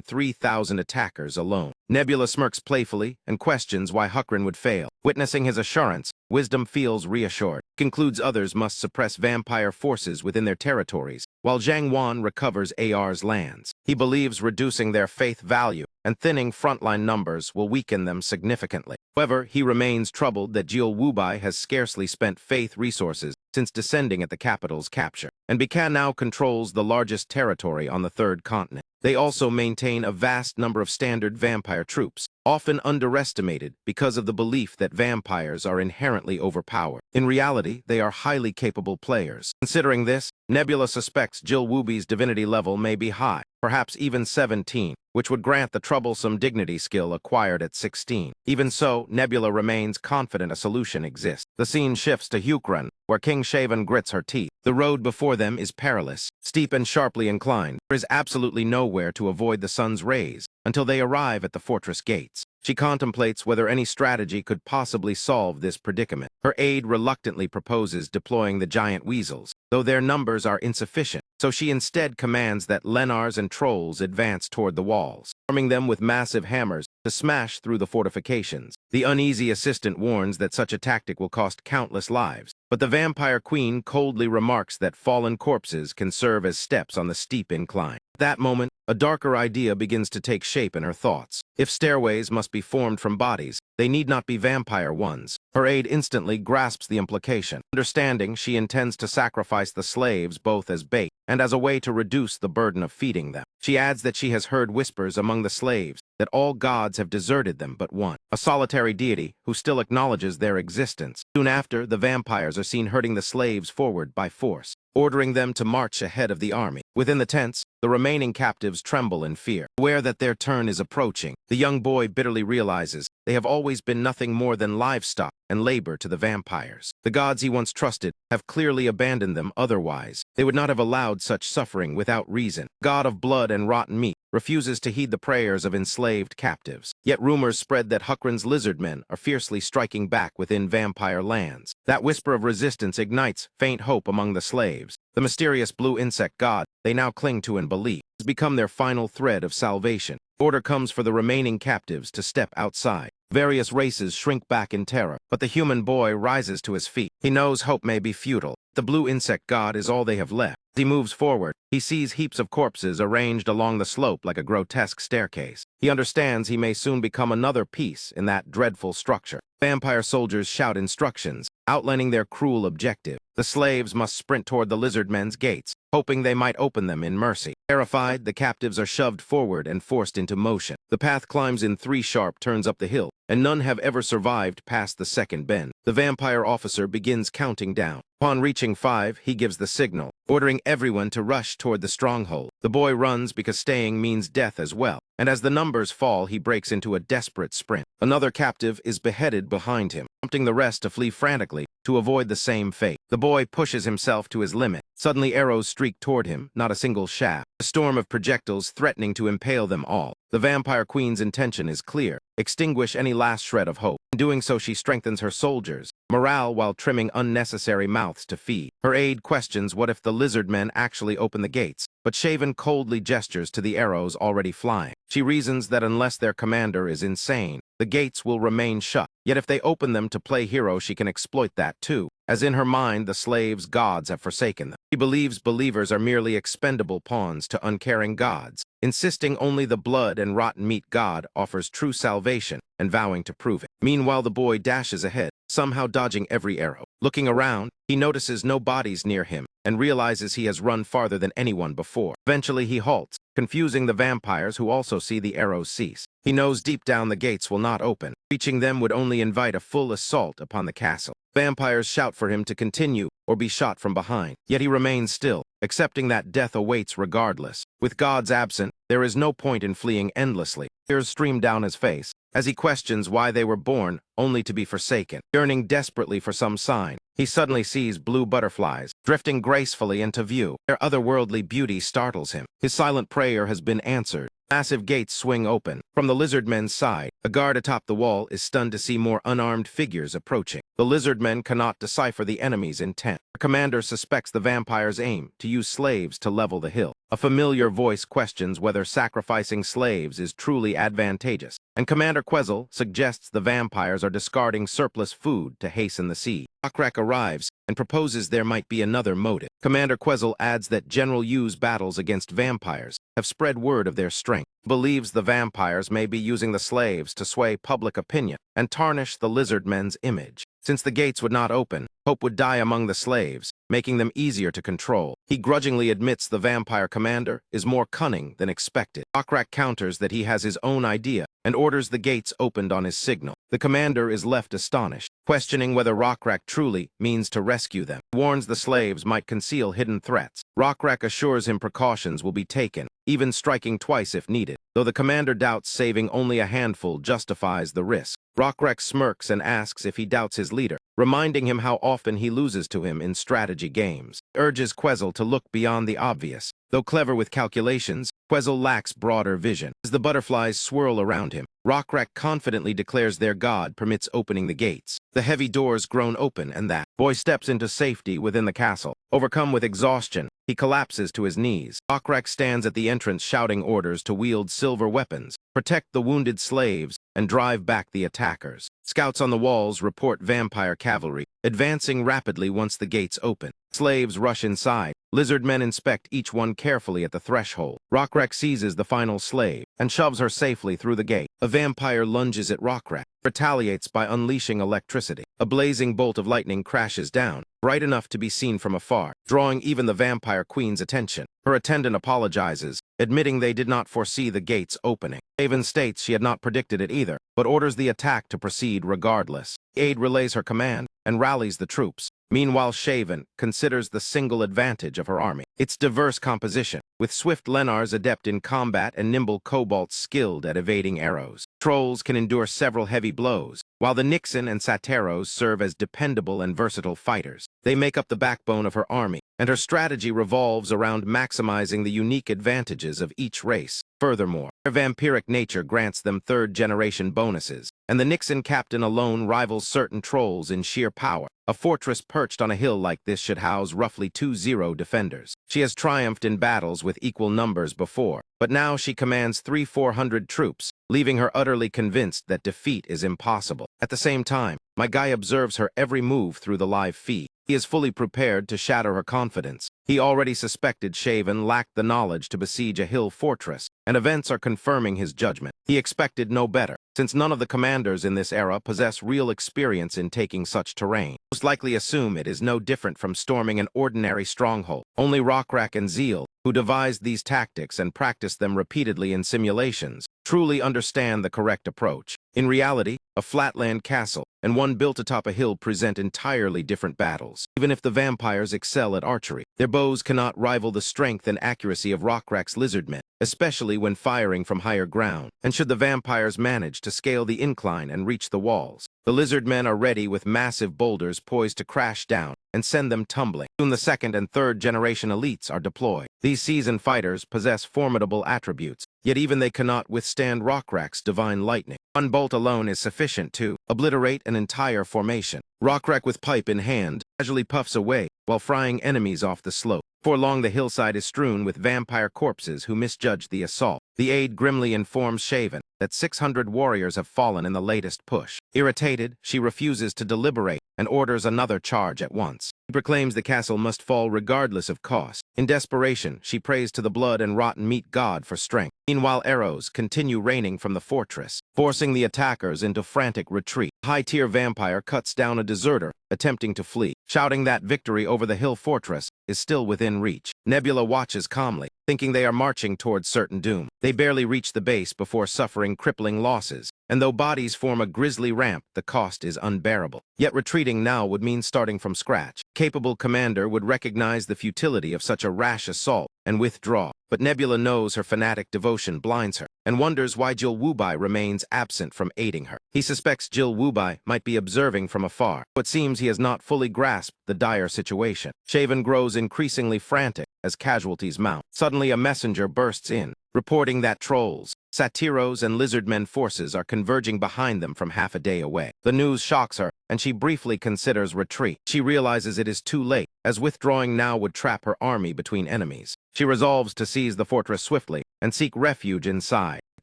3,000 attackers alone. Nebula smirks playfully and questions why Huckran would fail. Witnessing his assurance, Wisdom feels reassured. Concludes others must suppress vampire forces within their territories, while Zhang Wan recovers AR's lands. He believes reducing their faith value and thinning frontline numbers will weaken them significantly. However, he remains troubled that Jiul Wubai has scarcely spent faith resources since descending at the capital's capture, and Bikan now controls the largest territory on the 3rd continent. They also maintain a vast number of standard vampire troops, often underestimated because of the belief that vampires are inherently overpowered. In reality, they are highly capable players. Considering this, Nebula suspects Jiul Wubi's divinity level may be high, perhaps even 17, which would grant the troublesome dignity skill acquired at 16. Even so, Nebula remains confident a solution exists. The scene shifts to Huckran, where King Shaven grits her teeth. The road before them is perilous, steep and sharply inclined. There is absolutely nowhere to avoid the sun's rays until they arrive at the fortress gates. She contemplates whether any strategy could possibly solve this predicament. Her aide reluctantly proposes deploying the giant weasels, though their numbers are insufficient, so she instead commands that Lenars and trolls advance toward the walls, arming them with massive hammers to smash through the fortifications. The uneasy assistant warns that such a tactic will cost countless lives, but the vampire queen coldly remarks that fallen corpses can serve as steps on the steep incline. At that moment, a darker idea begins to take shape in her thoughts. If stairways must be formed from bodies, they need not be vampire ones. Her aide instantly grasps the implication. Understanding, she intends to sacrifice the slaves both as bait and as a way to reduce the burden of feeding them. She adds that she has heard whispers among the slaves that all gods have deserted them but one, a solitary deity who still acknowledges their existence. Soon after, the vampires are seen herding the slaves forward by force, ordering them to march ahead of the army. Within the tents, the remaining captives tremble in fear, aware that their turn is approaching. The young boy bitterly realizes they have always been nothing more than livestock and labor to the vampires. The gods he once trusted have clearly abandoned them otherwise. They would not have allowed such suffering without reason. God of blood and rotten meat refuses to heed the prayers of enslaved captives. Yet rumors spread that Huckran's lizard men are fiercely striking back within vampire lands. That whisper of resistance ignites faint hope among the slaves. The mysterious blue insect god they now cling to and believe has become their final thread of salvation. Order comes for the remaining captives to step outside. Various races shrink back in terror, but the human boy rises to his feet. He knows hope may be futile. The blue insect god is all they have left. As he moves forward, he sees heaps of corpses arranged along the slope like a grotesque staircase. He understands he may soon become another piece in that dreadful structure. Vampire soldiers shout instructions, outlining their cruel objective. The slaves must sprint toward the lizard men's gates, hoping they might open them in mercy. Terrified, the captives are shoved forward and forced into motion. The path climbs in 3 sharp turns up the hill, and none have ever survived past the second bend. The vampire officer begins counting down. Upon reaching 5, he gives the signal, ordering everyone to rush toward the stronghold. The boy runs because staying means death as well, and as the numbers fall, he breaks into a desperate sprint. Another captive is beheaded behind him, prompting the rest to flee frantically to avoid the same fate. The boy pushes himself to his limit. Suddenly arrows streak toward him, not a single shaft. A storm of projectiles threatening to impale them all. The vampire queen's intention is clear: extinguish any last shred of hope. In doing so, she strengthens her soldiers' morale while trimming unnecessary mouths to feed. Her aide questions what if the lizard men actually open the gates, but Shaven coldly gestures to the arrows already flying. She reasons that unless their commander is insane, the gates will remain shut. Yet if they open them to play hero, she can exploit that too, as in her mind the slaves' gods have forsaken them. She believes believers are merely expendable pawns to uncaring gods, insisting only the blood and rotten meat god offers true salvation and vowing to prove it. Meanwhile, the boy dashes ahead, somehow dodging every arrow. Looking around, he notices no bodies near him and realizes he has run farther than anyone before. Eventually, he halts, confusing the vampires who also see the arrows cease. He knows deep down the gates will not open. Reaching them would only invite a full assault upon the castle. Vampires shout for him to continue or be shot from behind. Yet he remains still, accepting that death awaits regardless. With gods absent, there is no point in fleeing endlessly. Tears stream down his face as he questions why they were born only to be forsaken. Yearning desperately for some sign, he suddenly sees blue butterflies drifting gracefully into view. Their otherworldly beauty startles him. His silent prayer has been answered. Massive gates swing open. From the lizard men's side, a guard atop the wall is stunned to see more unarmed figures approaching. The lizard men cannot decipher the enemy's intent. The commander suspects the vampires' aim to use slaves to level the hill. A familiar voice questions whether sacrificing slaves is truly advantageous, and Commander Quezel suggests the vampires are discarding surplus food to hasten the siege. Akrak arrives and proposes there might be another motive. Commander Quezel adds that General Yu's battles against vampires have spread word of their strength. Believes the vampires may be using the slaves to sway public opinion and tarnish the lizard men's image. Since the gates would not open, hope would die among the slaves, making them easier to control. He grudgingly admits the vampire commander is more cunning than expected. Akrak counters that he has his own idea and orders the gates opened on his signal. The commander is left astonished, questioning whether Rockrak truly means to rescue them. He warns the slaves might conceal hidden threats. Rockrak assures him precautions will be taken, even striking twice if needed. Though the commander doubts saving only a handful justifies the risk. Rockrak smirks and asks if he doubts his leader, reminding him how often he loses to him in strategy games. He urges Quezel to look beyond the obvious. Though clever with calculations, Quezel lacks broader vision. As the butterflies swirl around him, Rockrak confidently declares their god permits opening the gates. The heavy doors groan open and that boy steps into safety within the castle. Overcome with exhaustion, he collapses to his knees. Rockrak stands at the entrance shouting orders to wield silver weapons, protect the wounded slaves, and drive back the attackers. Scouts on the walls report vampire cavalry advancing rapidly once the gates open. Slaves rush inside. Lizard men inspect each one carefully at the threshold. Rockrack seizes the final slave and shoves her safely through the gate. A vampire lunges at Rockrack, retaliates by unleashing electricity. A blazing bolt of lightning crashes down, bright enough to be seen from afar, drawing even the vampire queen's attention. Her attendant apologizes, admitting they did not foresee the gates opening. Haven states she had not predicted it either, but orders the attack to proceed regardless. Aide relays her command and rallies the troops. Meanwhile, Shaven considers the single advantage of her army: its diverse composition, with swift Lenars adept in combat and nimble kobolds skilled at evading arrows. Trolls can endure several heavy blows, while the Nixon and Sateros serve as dependable and versatile fighters. They make up the backbone of her army, and her strategy revolves around maximizing the unique advantages of each race. Furthermore, their vampiric nature grants them third-generation bonuses, and the Nixon captain alone rivals certain trolls in sheer power. A fortress perched on a hill like this should house roughly 20 defenders. She has triumphed in battles with equal numbers before, but now she commands 300-400 troops, leaving her utterly convinced that defeat is impossible. At the same time, my guy observes her every move through the live feed. He is fully prepared to shatter her confidence. He already suspected Shaven lacked the knowledge to besiege a hill fortress, and events are confirming his judgment. He expected no better, since none of the commanders in this era possess real experience in taking such terrain. Most likely assume it is no different from storming an ordinary stronghold. Only Rockrack and Zeal, who devised these tactics and practiced them repeatedly in simulations, truly understand the correct approach. In reality, a flatland castle and one built atop a hill present entirely different battles. Even if the vampires excel at archery, their bows cannot rival the strength and accuracy of Rockrack's lizardmen, especially when firing from higher ground. And should the vampires manage to scale the incline and reach the walls, the lizardmen are ready with massive boulders poised to crash down and send them tumbling. Soon the second and third generation elites are deployed. These seasoned fighters possess formidable attributes, yet even they cannot withstand Rockrack's divine lightning. One bolt alone is sufficient to obliterate an entire formation. Rockrack, with pipe in hand, casually puffs away while frying enemies off the slope. Before long, the hillside is strewn with vampire corpses who misjudged the assault. The aide grimly informs Shaven that 600 warriors have fallen in the latest push. Irritated, she refuses to deliberate and orders another charge at once. She proclaims the castle must fall regardless of cost. In desperation, she prays to the blood and rotten meat god for strength. Meanwhile, arrows continue raining from the fortress, forcing the attackers into frantic retreat. A high-tier vampire cuts down a deserter attempting to flee, shouting that victory over the hill fortress is still within reach. Nebula watches calmly, thinking they are marching towards certain doom. They barely reach the base before suffering crippling losses, and though bodies form a grisly ramp, the cost is unbearable. Yet retreating now would mean starting from scratch. Capable commander would recognize the futility of such a rash assault and withdraw. But Nebula knows her fanatic devotion blinds her, and wonders why Jill Wubai remains absent from aiding her. He suspects Jill Wubai might be observing from afar, but seems he has not fully grasped the dire situation. Shaven grows increasingly frantic as casualties mount. Suddenly a messenger bursts in, reporting that trolls, Sateros, and lizardmen forces are converging behind them from half a day away. The news shocks her, and she briefly considers retreat. She realizes it is too late, as withdrawing now would trap her army between enemies. She resolves to seize the fortress swiftly and seek refuge inside. At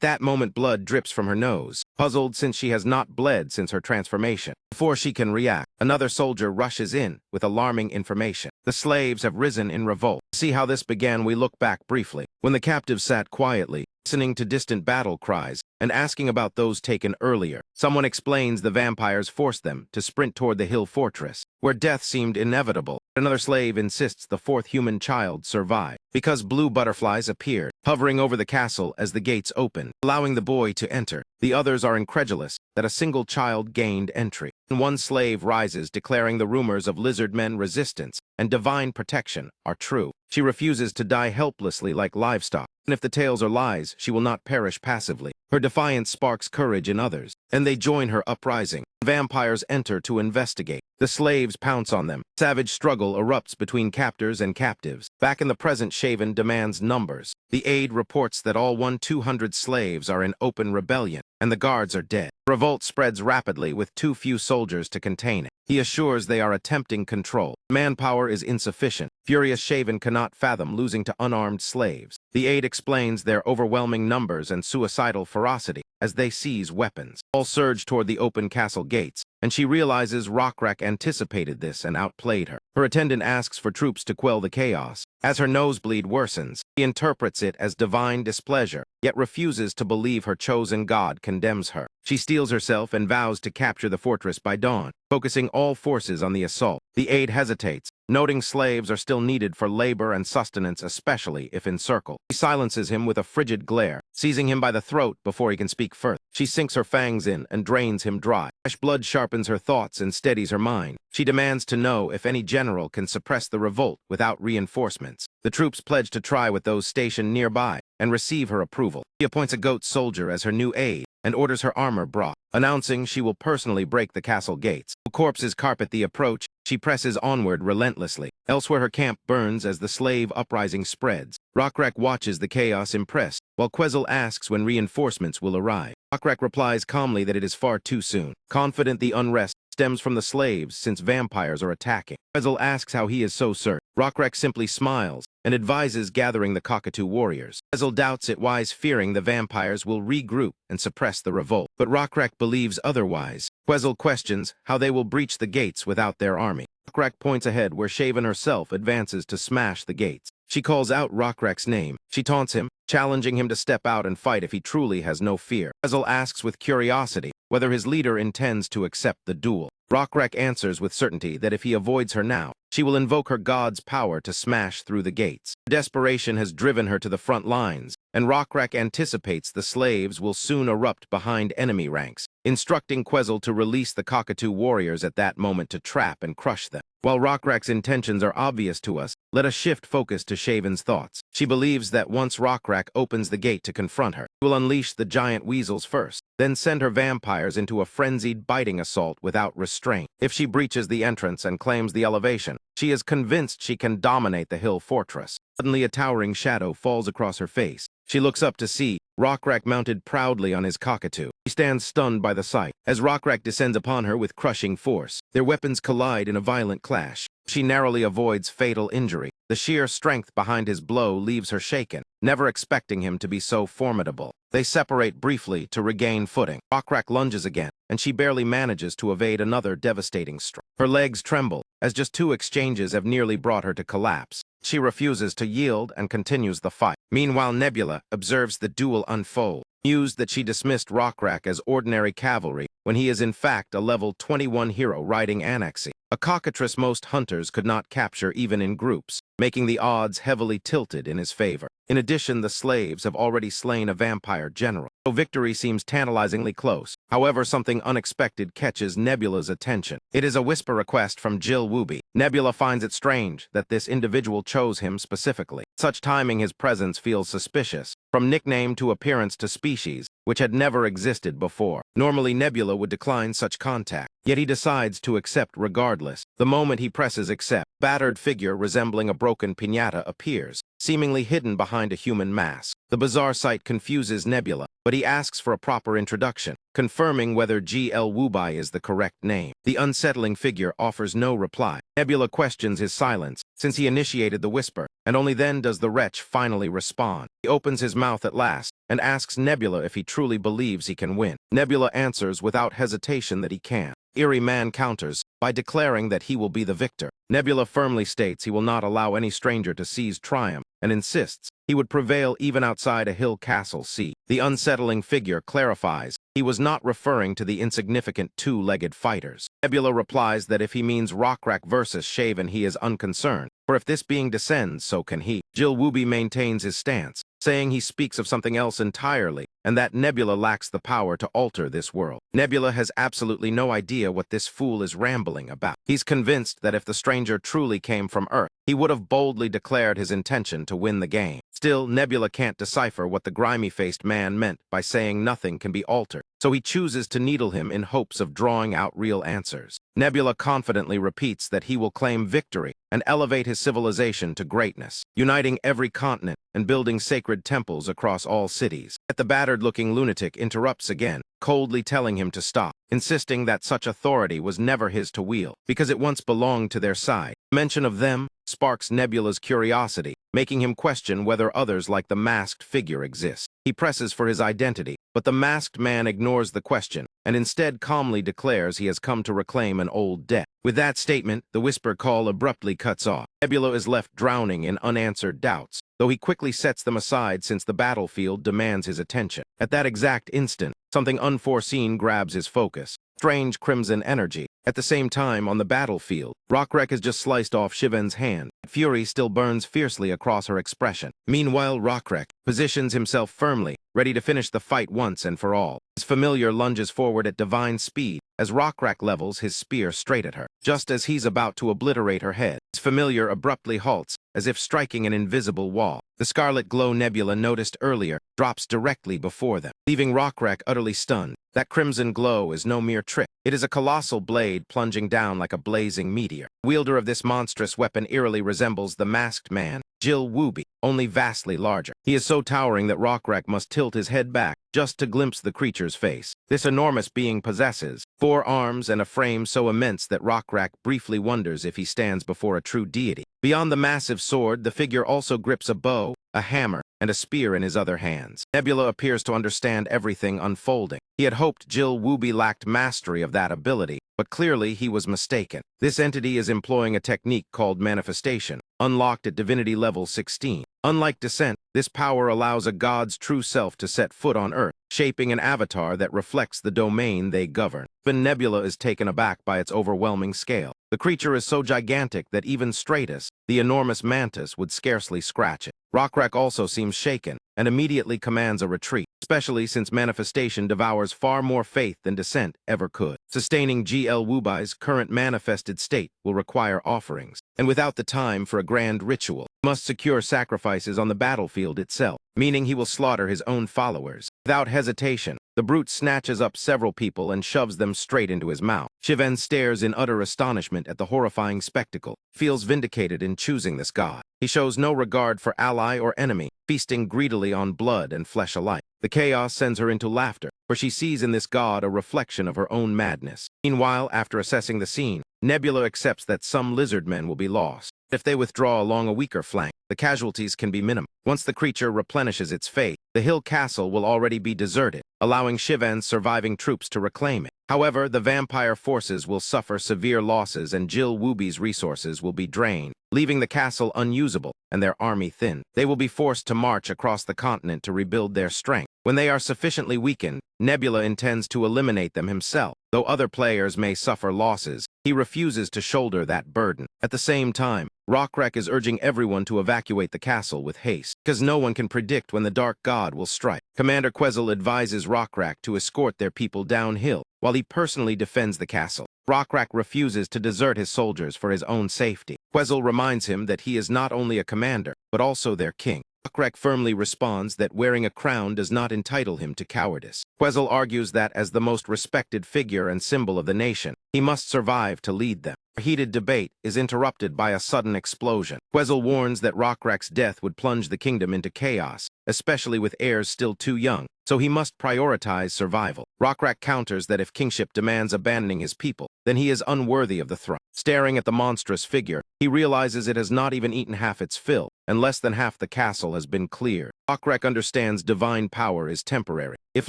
that moment, blood drips from her nose, puzzled since she has not bled since her transformation. Before she can react, another soldier rushes in with alarming information. The slaves have risen in revolt. To see how this began, we look back briefly. When the captives sat quietly, listening to distant battle cries and asking about those taken earlier, someone explains the vampires forced them to sprint toward the hill fortress, where death seemed inevitable. Another slave insists the fourth human child survived, because blue butterflies appeared, hovering over the castle as the gates opened, allowing the boy to enter. The others are incredulous that a single child gained entry. And one slave rises, declaring the rumors of lizardmen resistance and divine protection are true. She refuses to die helplessly like livestock, and if the tales are lies, she will not perish passively. Her defiance sparks courage in others, and they join her uprising. Vampires enter to investigate. The slaves pounce on them. Savage struggle erupts between captors and captives. Back in the present, Shaven demands numbers. The aide reports that all 200 slaves are in open rebellion, and the guards are dead. Her Revolt spreads rapidly with too few soldiers to contain it. He assures they are attempting control. Manpower is insufficient. Furious Shaven cannot fathom losing to unarmed slaves. The aide explains their overwhelming numbers and suicidal ferocity as they seize weapons. All surge toward the open castle gates, and she realizes Rockrak anticipated this and outplayed her. Her attendant asks for troops to quell the chaos. As her nosebleed worsens, he interprets it as divine displeasure, yet refuses to believe her chosen god condemns her. She steels herself and vows to capture the fortress by dawn, focusing all forces on the assault. The aide hesitates, noting slaves are still needed for labor and sustenance, especially if encircled. She silences him with a frigid glare, seizing him by the throat before he can speak further. She sinks her fangs in and drains him dry. Fresh blood sharpens her thoughts and steadies her mind. She demands to know if any general can suppress the revolt without reinforcements. The troops pledge to try with those stationed nearby and receive her approval. She appoints a goat soldier as her new aide and orders her armor brought, announcing she will personally break the castle gates. Corpses carpet the approach. She presses onward relentlessly. Elsewhere her camp burns as the slave uprising spreads. Rockrak watches the chaos impressed, while Quetzal asks when reinforcements will arrive. Rockrak replies calmly that it is far too soon, confident the unrest stems from the slaves since vampires are attacking. Quetzal asks how he is so certain. Rockrak simply smiles and advises gathering the Cockatoo warriors. Quetzal doubts it wise, fearing the vampires will regroup and suppress the revolt. But Rockrak believes otherwise. Quetzal questions how they will breach the gates without their army. Rockrak points ahead where Shaven herself advances to smash the gates. She calls out Rockrak's name. She taunts him, challenging him to step out and fight if he truly has no fear. Quetzal asks with curiosity whether his leader intends to accept the duel. Rockrak answers with certainty that if he avoids her now, she will invoke her god's power to smash through the gates. Desperation has driven her to the front lines, and Rockrak anticipates the slaves will soon erupt behind enemy ranks, instructing Quetzal to release the Cockatoo warriors at that moment to trap and crush them. While Rockrak's intentions are obvious to us, let us shift focus to Shaven's thoughts. She believes that once Rockrak opens the gate to confront her, she will unleash the giant weasels first, then send her vampires into a frenzied biting assault without restraint. If she breaches the entrance and claims the elevation, she is convinced she can dominate the hill fortress. Suddenly a towering shadow falls across her face. She looks up to see Rockrak mounted proudly on his cockatoo. She stands stunned by the sight, as Rockrak descends upon her with crushing force. Their weapons collide in a violent clash. She narrowly avoids fatal injury. The sheer strength behind his blow leaves her shaken, never expecting him to be so formidable. They separate briefly to regain footing. Rockrak lunges again, and she barely manages to evade another devastating strike. Her legs tremble, as just 2 exchanges have nearly brought her to collapse. She refuses to yield and continues the fight. Meanwhile, Nebula observes the duel unfold, mused that she dismissed Rockrak as ordinary cavalry when he is in fact a level 21 hero riding Anaxi, a cockatrice most hunters could not capture even in groups, making the odds heavily tilted in his favor. In addition, the slaves have already slain a vampire general, so victory seems tantalizingly close. However, something unexpected catches Nebula's attention. It is a whisper request from Jill Wooby. Nebula finds it strange that this individual chose him specifically. Such timing, his presence feels suspicious, from nickname to appearance to species, which had never existed before. Normally, Nebula would decline such contact, yet he decides to accept regardless. The moment he presses accept, a battered figure resembling a broken piñata appears, seemingly hidden behind a human mask. The bizarre sight confuses Nebula, but he asks for a proper introduction, confirming whether G.L. Wubai is the correct name. The unsettling figure offers no reply. Nebula questions his silence, since he initiated the whisper, and only then does the wretch finally respond. He opens his mouth at last, and asks Nebula if he truly believes he can win. Nebula answers without hesitation that he can. Eerie Man counters by declaring that he will be the victor. Nebula firmly states he will not allow any stranger to seize triumph, and insists he would prevail even outside a hill castle seat. The unsettling figure clarifies he was not referring to the insignificant 2-legged fighters. Nebula replies that if he means Rockrak versus Shaven, he is unconcerned, for if this being descends, so can he. Jill Wooby maintains his stance, saying he speaks of something else entirely, and that Nebula lacks the power to alter this world. Nebula has absolutely no idea what this fool is rambling about. He's convinced that if the stranger truly came from Earth, he would have boldly declared his intention to win the game. Still, Nebula can't decipher what the grimy-faced man meant by saying nothing can be altered, so he chooses to needle him in hopes of drawing out real answers. Nebula confidently repeats that he will claim victory and elevate his civilization to greatness, uniting every continent and building sacred temples across all cities. Yet the battered-looking lunatic interrupts again, coldly telling him to stop, insisting that such authority was never his to wield, because it once belonged to their side. Mention of them sparks Nebula's curiosity, making him question whether others like the masked figure exist. He presses for his identity, but the masked man ignores the question and instead calmly declares he has come to reclaim an old debt. With that statement, the whisper call abruptly cuts off. Nebula is left drowning in unanswered doubts, though he quickly sets them aside since the battlefield demands his attention. At that exact instant, something unforeseen grabs his focus. Strange crimson energy. At the same time, on the battlefield, Rockwreck has just sliced off Shiven's hand. Fury still burns fiercely across her expression. Meanwhile, Rockwreck positions himself firmly, ready to finish the fight once and for all. His familiar lunges forward at divine speed as Rockwreck levels his spear straight at her. Just as he's about to obliterate her head, his familiar abruptly halts, as if striking an invisible wall. The scarlet glow Nebula noticed earlier drops directly before them, leaving Rockwreck utterly stunned. That crimson glow is no mere trick. It is a colossal blade plunging down like a blazing meteor. The wielder of this monstrous weapon eerily resembles the masked man, Jill Wooby, only vastly larger. He is so towering that Rockwreck must tilt his head back just to glimpse the creature's face. This enormous being possesses 4 arms and a frame so immense that Rockwreck briefly wonders if he stands before a true deity. Beyond the massive sword, the figure also grips a bow, a hammer, and a spear in his other hands. Nebula appears to understand everything unfolding. He had hoped Jill Wooby lacked mastery of that ability, but clearly he was mistaken. This entity is employing a technique called manifestation, unlocked at divinity level 16. Unlike descent, this power allows a god's true self to set foot on Earth, shaping an avatar that reflects the domain they govern. Even Nebula is taken aback by its overwhelming scale. The creature is so gigantic that even Stratus, the enormous mantis, would scarcely scratch it. Rockwreck also seems shaken and immediately commands a retreat, especially since manifestation devours far more faith than descent ever could. Sustaining Jill Wooby's current manifested state will require offerings, and without the time for a grand ritual, he must secure sacrifices on the battlefield itself, meaning he will slaughter his own followers. Without hesitation, the brute snatches up several people and shoves them straight into his mouth. Shiven stares in utter astonishment at the horrifying spectacle, feels vindicated in choosing this god. He shows no regard for ally or enemy, feasting greedily on blood and flesh alike. The chaos sends her into laughter, for she sees in this god a reflection of her own madness. Meanwhile, after assessing the scene, Nebula accepts that some lizard men will be lost. If they withdraw along a weaker flank, the casualties can be minimal. Once the creature replenishes its fate, the hill castle will already be deserted, allowing Shiven's surviving troops to reclaim it. However, the vampire forces will suffer severe losses and Jill Wooby's resources will be drained, leaving the castle unusable and their army thin. They will be forced to march across the continent to rebuild their strength. When they are sufficiently weakened, Nebula intends to eliminate them himself. Though other players may suffer losses, he refuses to shoulder that burden. At the same time, Rockwreck is urging everyone to evacuate the castle with haste, because no one can predict when the Dark God will strike. Commander Quezzle advises Rockwreck to escort their people downhill, while he personally defends the castle. Rockwreck refuses to desert his soldiers for his own safety. Quezzle reminds him that he is not only a commander, but also their king. Rockwreck firmly responds that wearing a crown does not entitle him to cowardice. Quezzle argues that as the most respected figure and symbol of the nation, he must survive to lead them. A heated debate is interrupted by a sudden explosion. Quezzle warns that Rockwreck's death would plunge the kingdom into chaos, especially with heirs still too young, so he must prioritize survival. Rockwreck counters that if kingship demands abandoning his people, then he is unworthy of the throne. Staring at the monstrous figure, he realizes it has not even eaten half its fill, and less than half the castle has been cleared. Rockwreck understands divine power is temporary. If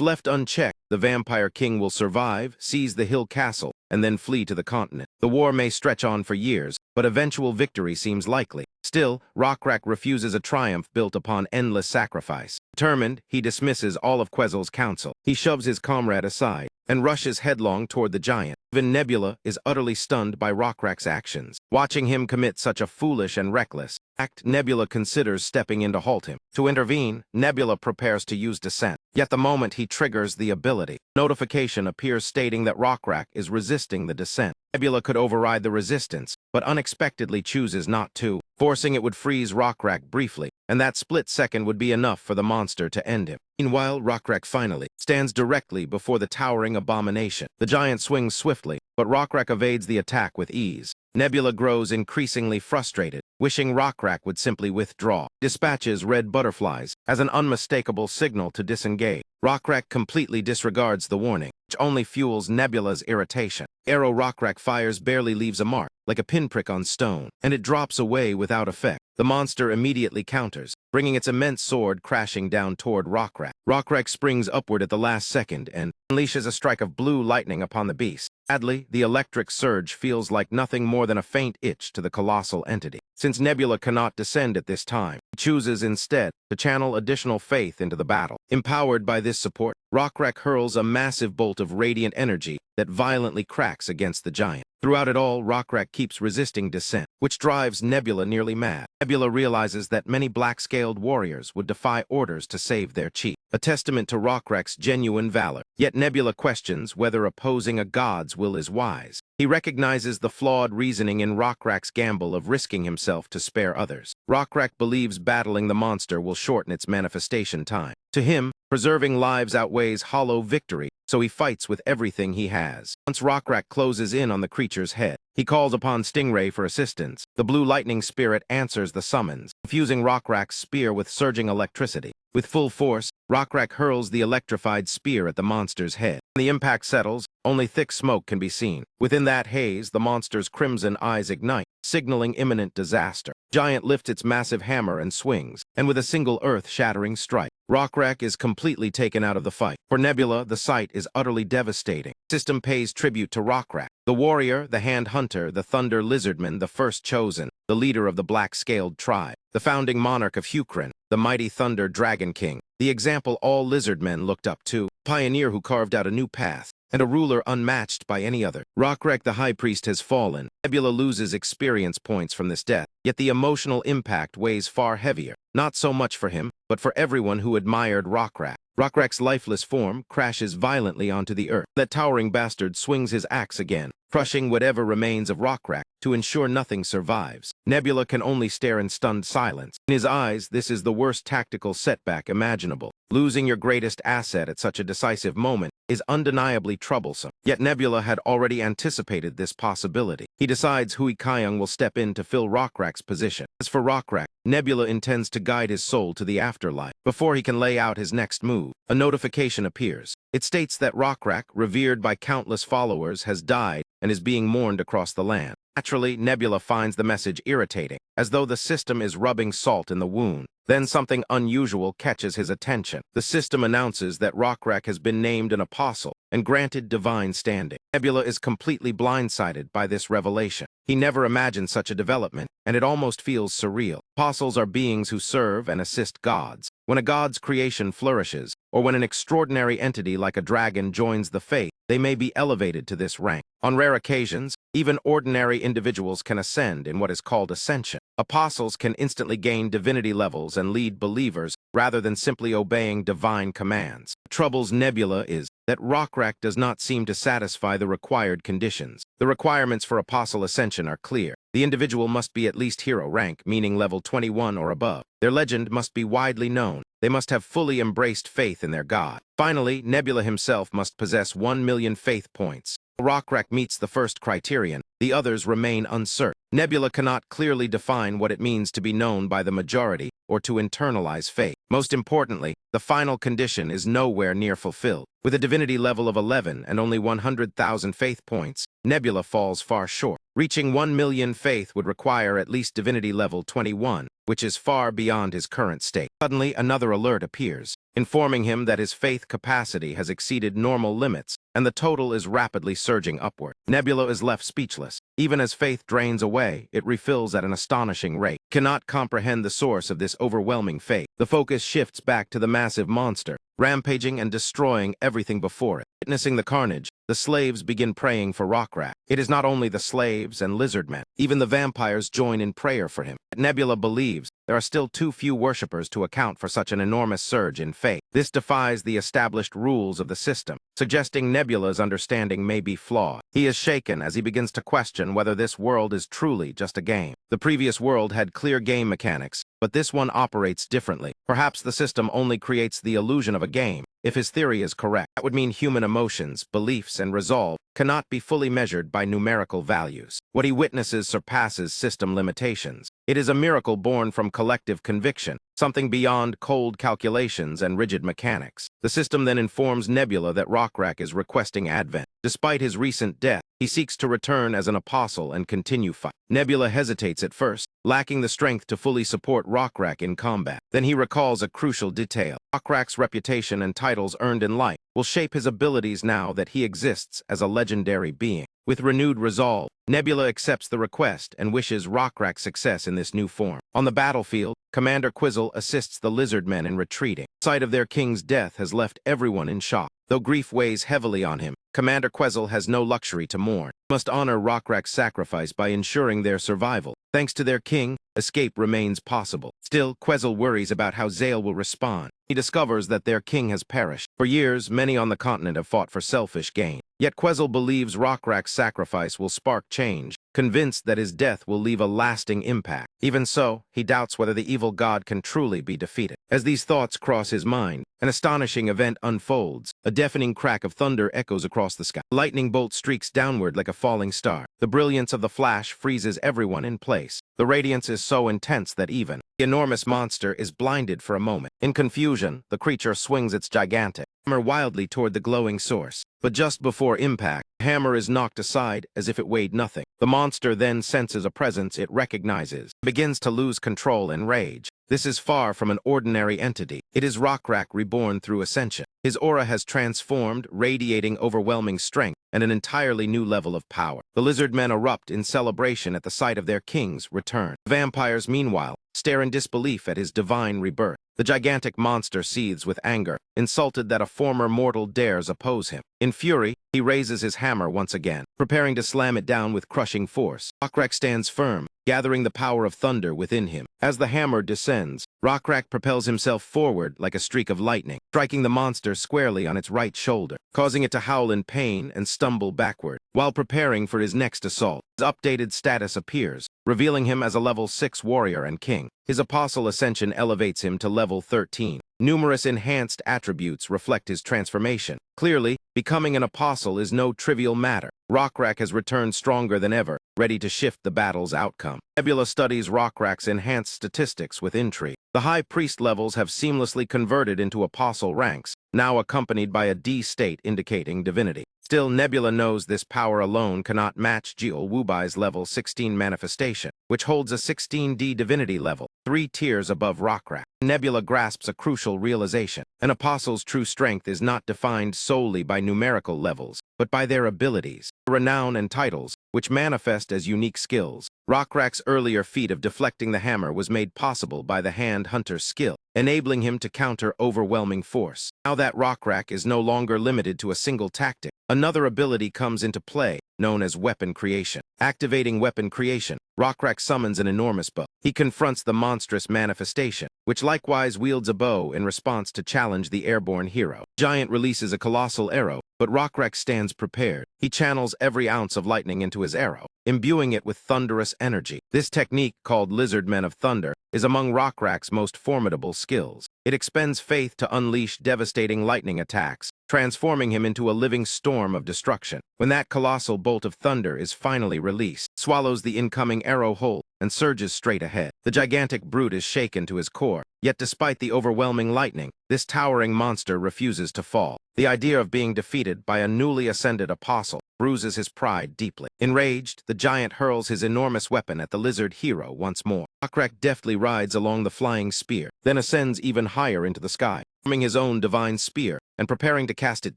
left unchecked, the vampire king will survive, seize the hill castle, and then flee to the continent. The war may stretch on for years, but eventual victory seems likely. Still, Rockwreck refuses a triumph built upon endless sacrifice. Determined, he dismisses all of Quezzle's counsel. He shoves his comrade aside and rushes headlong toward the giant. Even Nebula is utterly stunned by Rockwreck's actions. Watching him commit such a foolish and reckless, Nebula considers stepping in to halt him. To intervene, Nebula prepares to use descent. Yet the moment he triggers the ability, notification appears stating that Rockrak is resisting the descent. Nebula could override the resistance, but unexpectedly chooses not to, forcing it would freeze Rockrak briefly, and that split second would be enough for the monster to end him. Meanwhile, Rockrak finally stands directly before the towering abomination. The giant swings swiftly, but Rockrak evades the attack with ease. Nebula grows increasingly frustrated, wishing Rockrak would simply withdraw. Dispatches red butterflies as an unmistakable signal to disengage. Rockrak completely disregards the warning, which only fuels Nebula's irritation. Arrow Rockrak fires barely leaves a mark, like a pinprick on stone, and it drops away without effect. The monster immediately counters, bringing its immense sword crashing down toward Rockrak. Rockrak springs upward at the last second and unleashes a strike of blue lightning upon the beast. Sadly, the electric surge feels like nothing more than a faint itch to the colossal entity. Since Nebula cannot descend at this time, he chooses instead to channel additional faith into the battle. Empowered by this support, Rockrak hurls a massive bolt of radiant energy that violently cracks against the giant. Throughout it all, Rockrak keeps resisting descent, which drives Nebula nearly mad. Nebula realizes that many black-scaled warriors would defy orders to save their chief, a testament to Rockrak's genuine valor. Yet Nebula questions whether opposing a god's will is wise. He recognizes the flawed reasoning in Rockrak's gamble of risking himself to spare others. Rockrak believes battling the monster will shorten its manifestation time. To him, preserving lives outweighs hollow victory, so he fights with everything he has. Once Rockrak closes in on the creature's head, he calls upon Stingray for assistance. The blue lightning spirit answers the summons, fusing Rockrak's spear with surging electricity. With full force, Rockrak hurls the electrified spear at the monster's head. When the impact settles, only thick smoke can be seen. Within that haze, the monster's crimson eyes ignite, signaling imminent disaster. Giant lifts its massive hammer and swings, and with a single earth-shattering strike, Rockrak is completely taken out of the fight. For Nebula, the sight is utterly devastating. System pays tribute to Rockrak, the warrior, the hand hunter, the thunder lizardman, the first chosen, the leader of the black-scaled tribe, the founding monarch of Hukrin, the mighty thunder dragon king, the example all lizardmen looked up to, pioneer who carved out a new path, and a ruler unmatched by any other. Rockrak the High Priest has fallen. Nebula loses experience points from this death, yet the emotional impact weighs far heavier. Not so much for him, but for everyone who admired Rockrak. Rockrak's lifeless form crashes violently onto the earth. That towering bastard swings his axe again, crushing whatever remains of Rockrak to ensure nothing survives. Nebula can only stare in stunned silence. In his eyes, this is the worst tactical setback imaginable. Losing your greatest asset at such a decisive moment is undeniably troublesome. Yet Nebula had already anticipated this possibility. He decides Hui Kayang will step in to fill Rockrak's position. As for Rockrak, Nebula intends to guide his soul to the afterlife. Before he can lay out his next move, a notification appears. It states that Rockrak, revered by countless followers, has died and is being mourned across the land. Naturally, Nebula finds the message irritating, as though the system is rubbing salt in the wound. Then something unusual catches his attention. The system announces that Rockrak has been named an apostle and granted divine standing. Nebula is completely blindsided by this revelation. He never imagined such a development, and it almost feels surreal. Apostles are beings who serve and assist gods. When a god's creation flourishes, or when an extraordinary entity like a dragon joins the faith, they may be elevated to this rank. On rare occasions, even ordinary individuals can ascend in what is called ascension. Apostles can instantly gain divinity levels and lead believers rather than simply obeying divine commands. What troubles Nebula is that Rockrak does not seem to satisfy the required conditions. The requirements for apostle ascension are clear. The individual must be at least hero rank, meaning level 21 or above. Their legend must be widely known. They must have fully embraced faith in their god. Finally, Nebula himself must possess 1 million faith points. Rockrak meets the first criterion, the others remain uncertain. Nebula cannot clearly define what it means to be known by the majority or to internalize faith. Most importantly, the final condition is nowhere near fulfilled. With a divinity level of 11 and only 100,000 faith points, Nebula falls far short. Reaching 1 million faith would require at least divinity level 21, which is far beyond his current state. Suddenly, another alert appears, informing him that his faith capacity has exceeded normal limits, and the total is rapidly surging upward. Nebula is left speechless. Even as faith drains away, it refills at an astonishing rate. Cannot comprehend the source of this overwhelming faith. The focus shifts back to the massive monster, rampaging and destroying everything before it. Witnessing the carnage, the slaves begin praying for Rockrat. It is not only the slaves and lizard men. Even the vampires join in prayer for him. Nebula believes there are still too few worshippers to account for such an enormous surge in faith. This defies the established rules of the system, suggesting Nebula's understanding may be flawed. He is shaken as he begins to question whether this world is truly just a game. The previous world had clear game mechanics, but this one operates differently. Perhaps the system only creates the illusion of a game. If his theory is correct, that would mean human emotions, beliefs, and resolve cannot be fully measured by numerical values. What he witnesses surpasses system limitations. It is a miracle born from collective conviction, something beyond cold calculations and rigid mechanics. The system then informs Nebula that Rockrat is requesting advent. Despite his recent death, he seeks to return as an apostle and continue fight. Nebula hesitates at first, lacking the strength to fully support Rockrat in combat. Then he recalls a crucial detail. Rockrat's reputation and titles earned in life will shape his abilities now that he exists as a legendary being. With renewed resolve, Nebula accepts the request and wishes Rockrat success in this new form. On the battlefield, Commander Quizzle assists the lizard men in retreating. Sight of their king's death has left everyone in shock. Though grief weighs heavily on him, Commander Quizzle has no luxury to mourn. He must honor Rockrat's sacrifice by ensuring their survival. Thanks to their king, escape remains possible. Still, Quizzle worries about how Zale will respond. He discovers that their king has perished. For years, many on the continent have fought for selfish gain. Yet Quizzle believes Rockrat's sacrifice will spark change, convinced that his death will leave a lasting impact. Even so, he doubts whether the evil god can truly be defeated. As these thoughts cross his mind, an astonishing event unfolds. A deafening crack of thunder echoes across the sky. A lightning bolt streaks downward like a falling star. The brilliance of the flash freezes everyone in place. The radiance is so intense that even the enormous monster is blinded for a moment. In confusion, the creature swings its gigantic hammer wildly toward the glowing source. But just before impact, the hammer is knocked aside as if it weighed nothing. The monster then senses a presence it recognizes, begins to lose control in rage. This is far from an ordinary entity. It is Rockrat reborn through ascension. His aura has transformed, radiating overwhelming strength and an entirely new level of power. The lizard men erupt in celebration at the sight of their king's return. The vampires, meanwhile, stare in disbelief at his divine rebirth. The gigantic monster seethes with anger, insulted that a former mortal dares oppose him. In fury, he raises his hammer once again, preparing to slam it down with crushing force. Rockrat stands firm, gathering the power of thunder within him. As the hammer descends, Rockrat propels himself forward like a streak of lightning, striking the monster squarely on its right shoulder, causing it to howl in pain and stumble backward. While preparing for his next assault, his updated status appears, revealing him as a level 6 warrior and king. His apostle ascension elevates him to level 13. Numerous enhanced attributes reflect his transformation. Clearly, becoming an apostle is no trivial matter. Rockrat has returned stronger than ever, ready to shift the battle's outcome. Nebula studies Rockrat's enhanced statistics with intrigue. The high priest levels have seamlessly converted into apostle ranks, now accompanied by a D state indicating divinity. Still, Nebula knows this power alone cannot match Jiul Wubai's level 16 manifestation, which holds a 16D divinity level, 3 tiers above Rockrat. Nebula grasps a crucial realization. An apostle's true strength is not defined solely by numerical levels, but by their abilities, renown, and titles, which manifest as unique skills. Rockrat's earlier feat of deflecting the hammer was made possible by the hand hunter's skill, enabling him to counter overwhelming force. Now that Rockrat is no longer limited to a single tactic, another ability comes into play, known as weapon creation. Activating weapon creation, Rockrat summons an enormous bow. He confronts the monstrous manifestation, which likewise wields a bow in response to challenge the airborne hero. Giant releases a colossal arrow, but Rockrat stands prepared. He channels every ounce of lightning into his arrow, imbuing it with thunderous energy. This technique, called Lizard Men of Thunder, is among Rockrat's most formidable skills. It expends faith to unleash devastating lightning attacks, transforming him into a living storm of destruction. When that colossal bolt of thunder is finally released, it swallows the incoming arrow whole and surges straight ahead. The gigantic brute is shaken to his core, yet despite the overwhelming lightning, this towering monster refuses to fall. The idea of being defeated by a newly ascended apostle bruises his pride deeply. Enraged, the giant hurls his enormous weapon at the lizard hero once more. Rockrat deftly rides along the flying spear, then ascends even higher into the sky, forming his own divine spear and preparing to cast it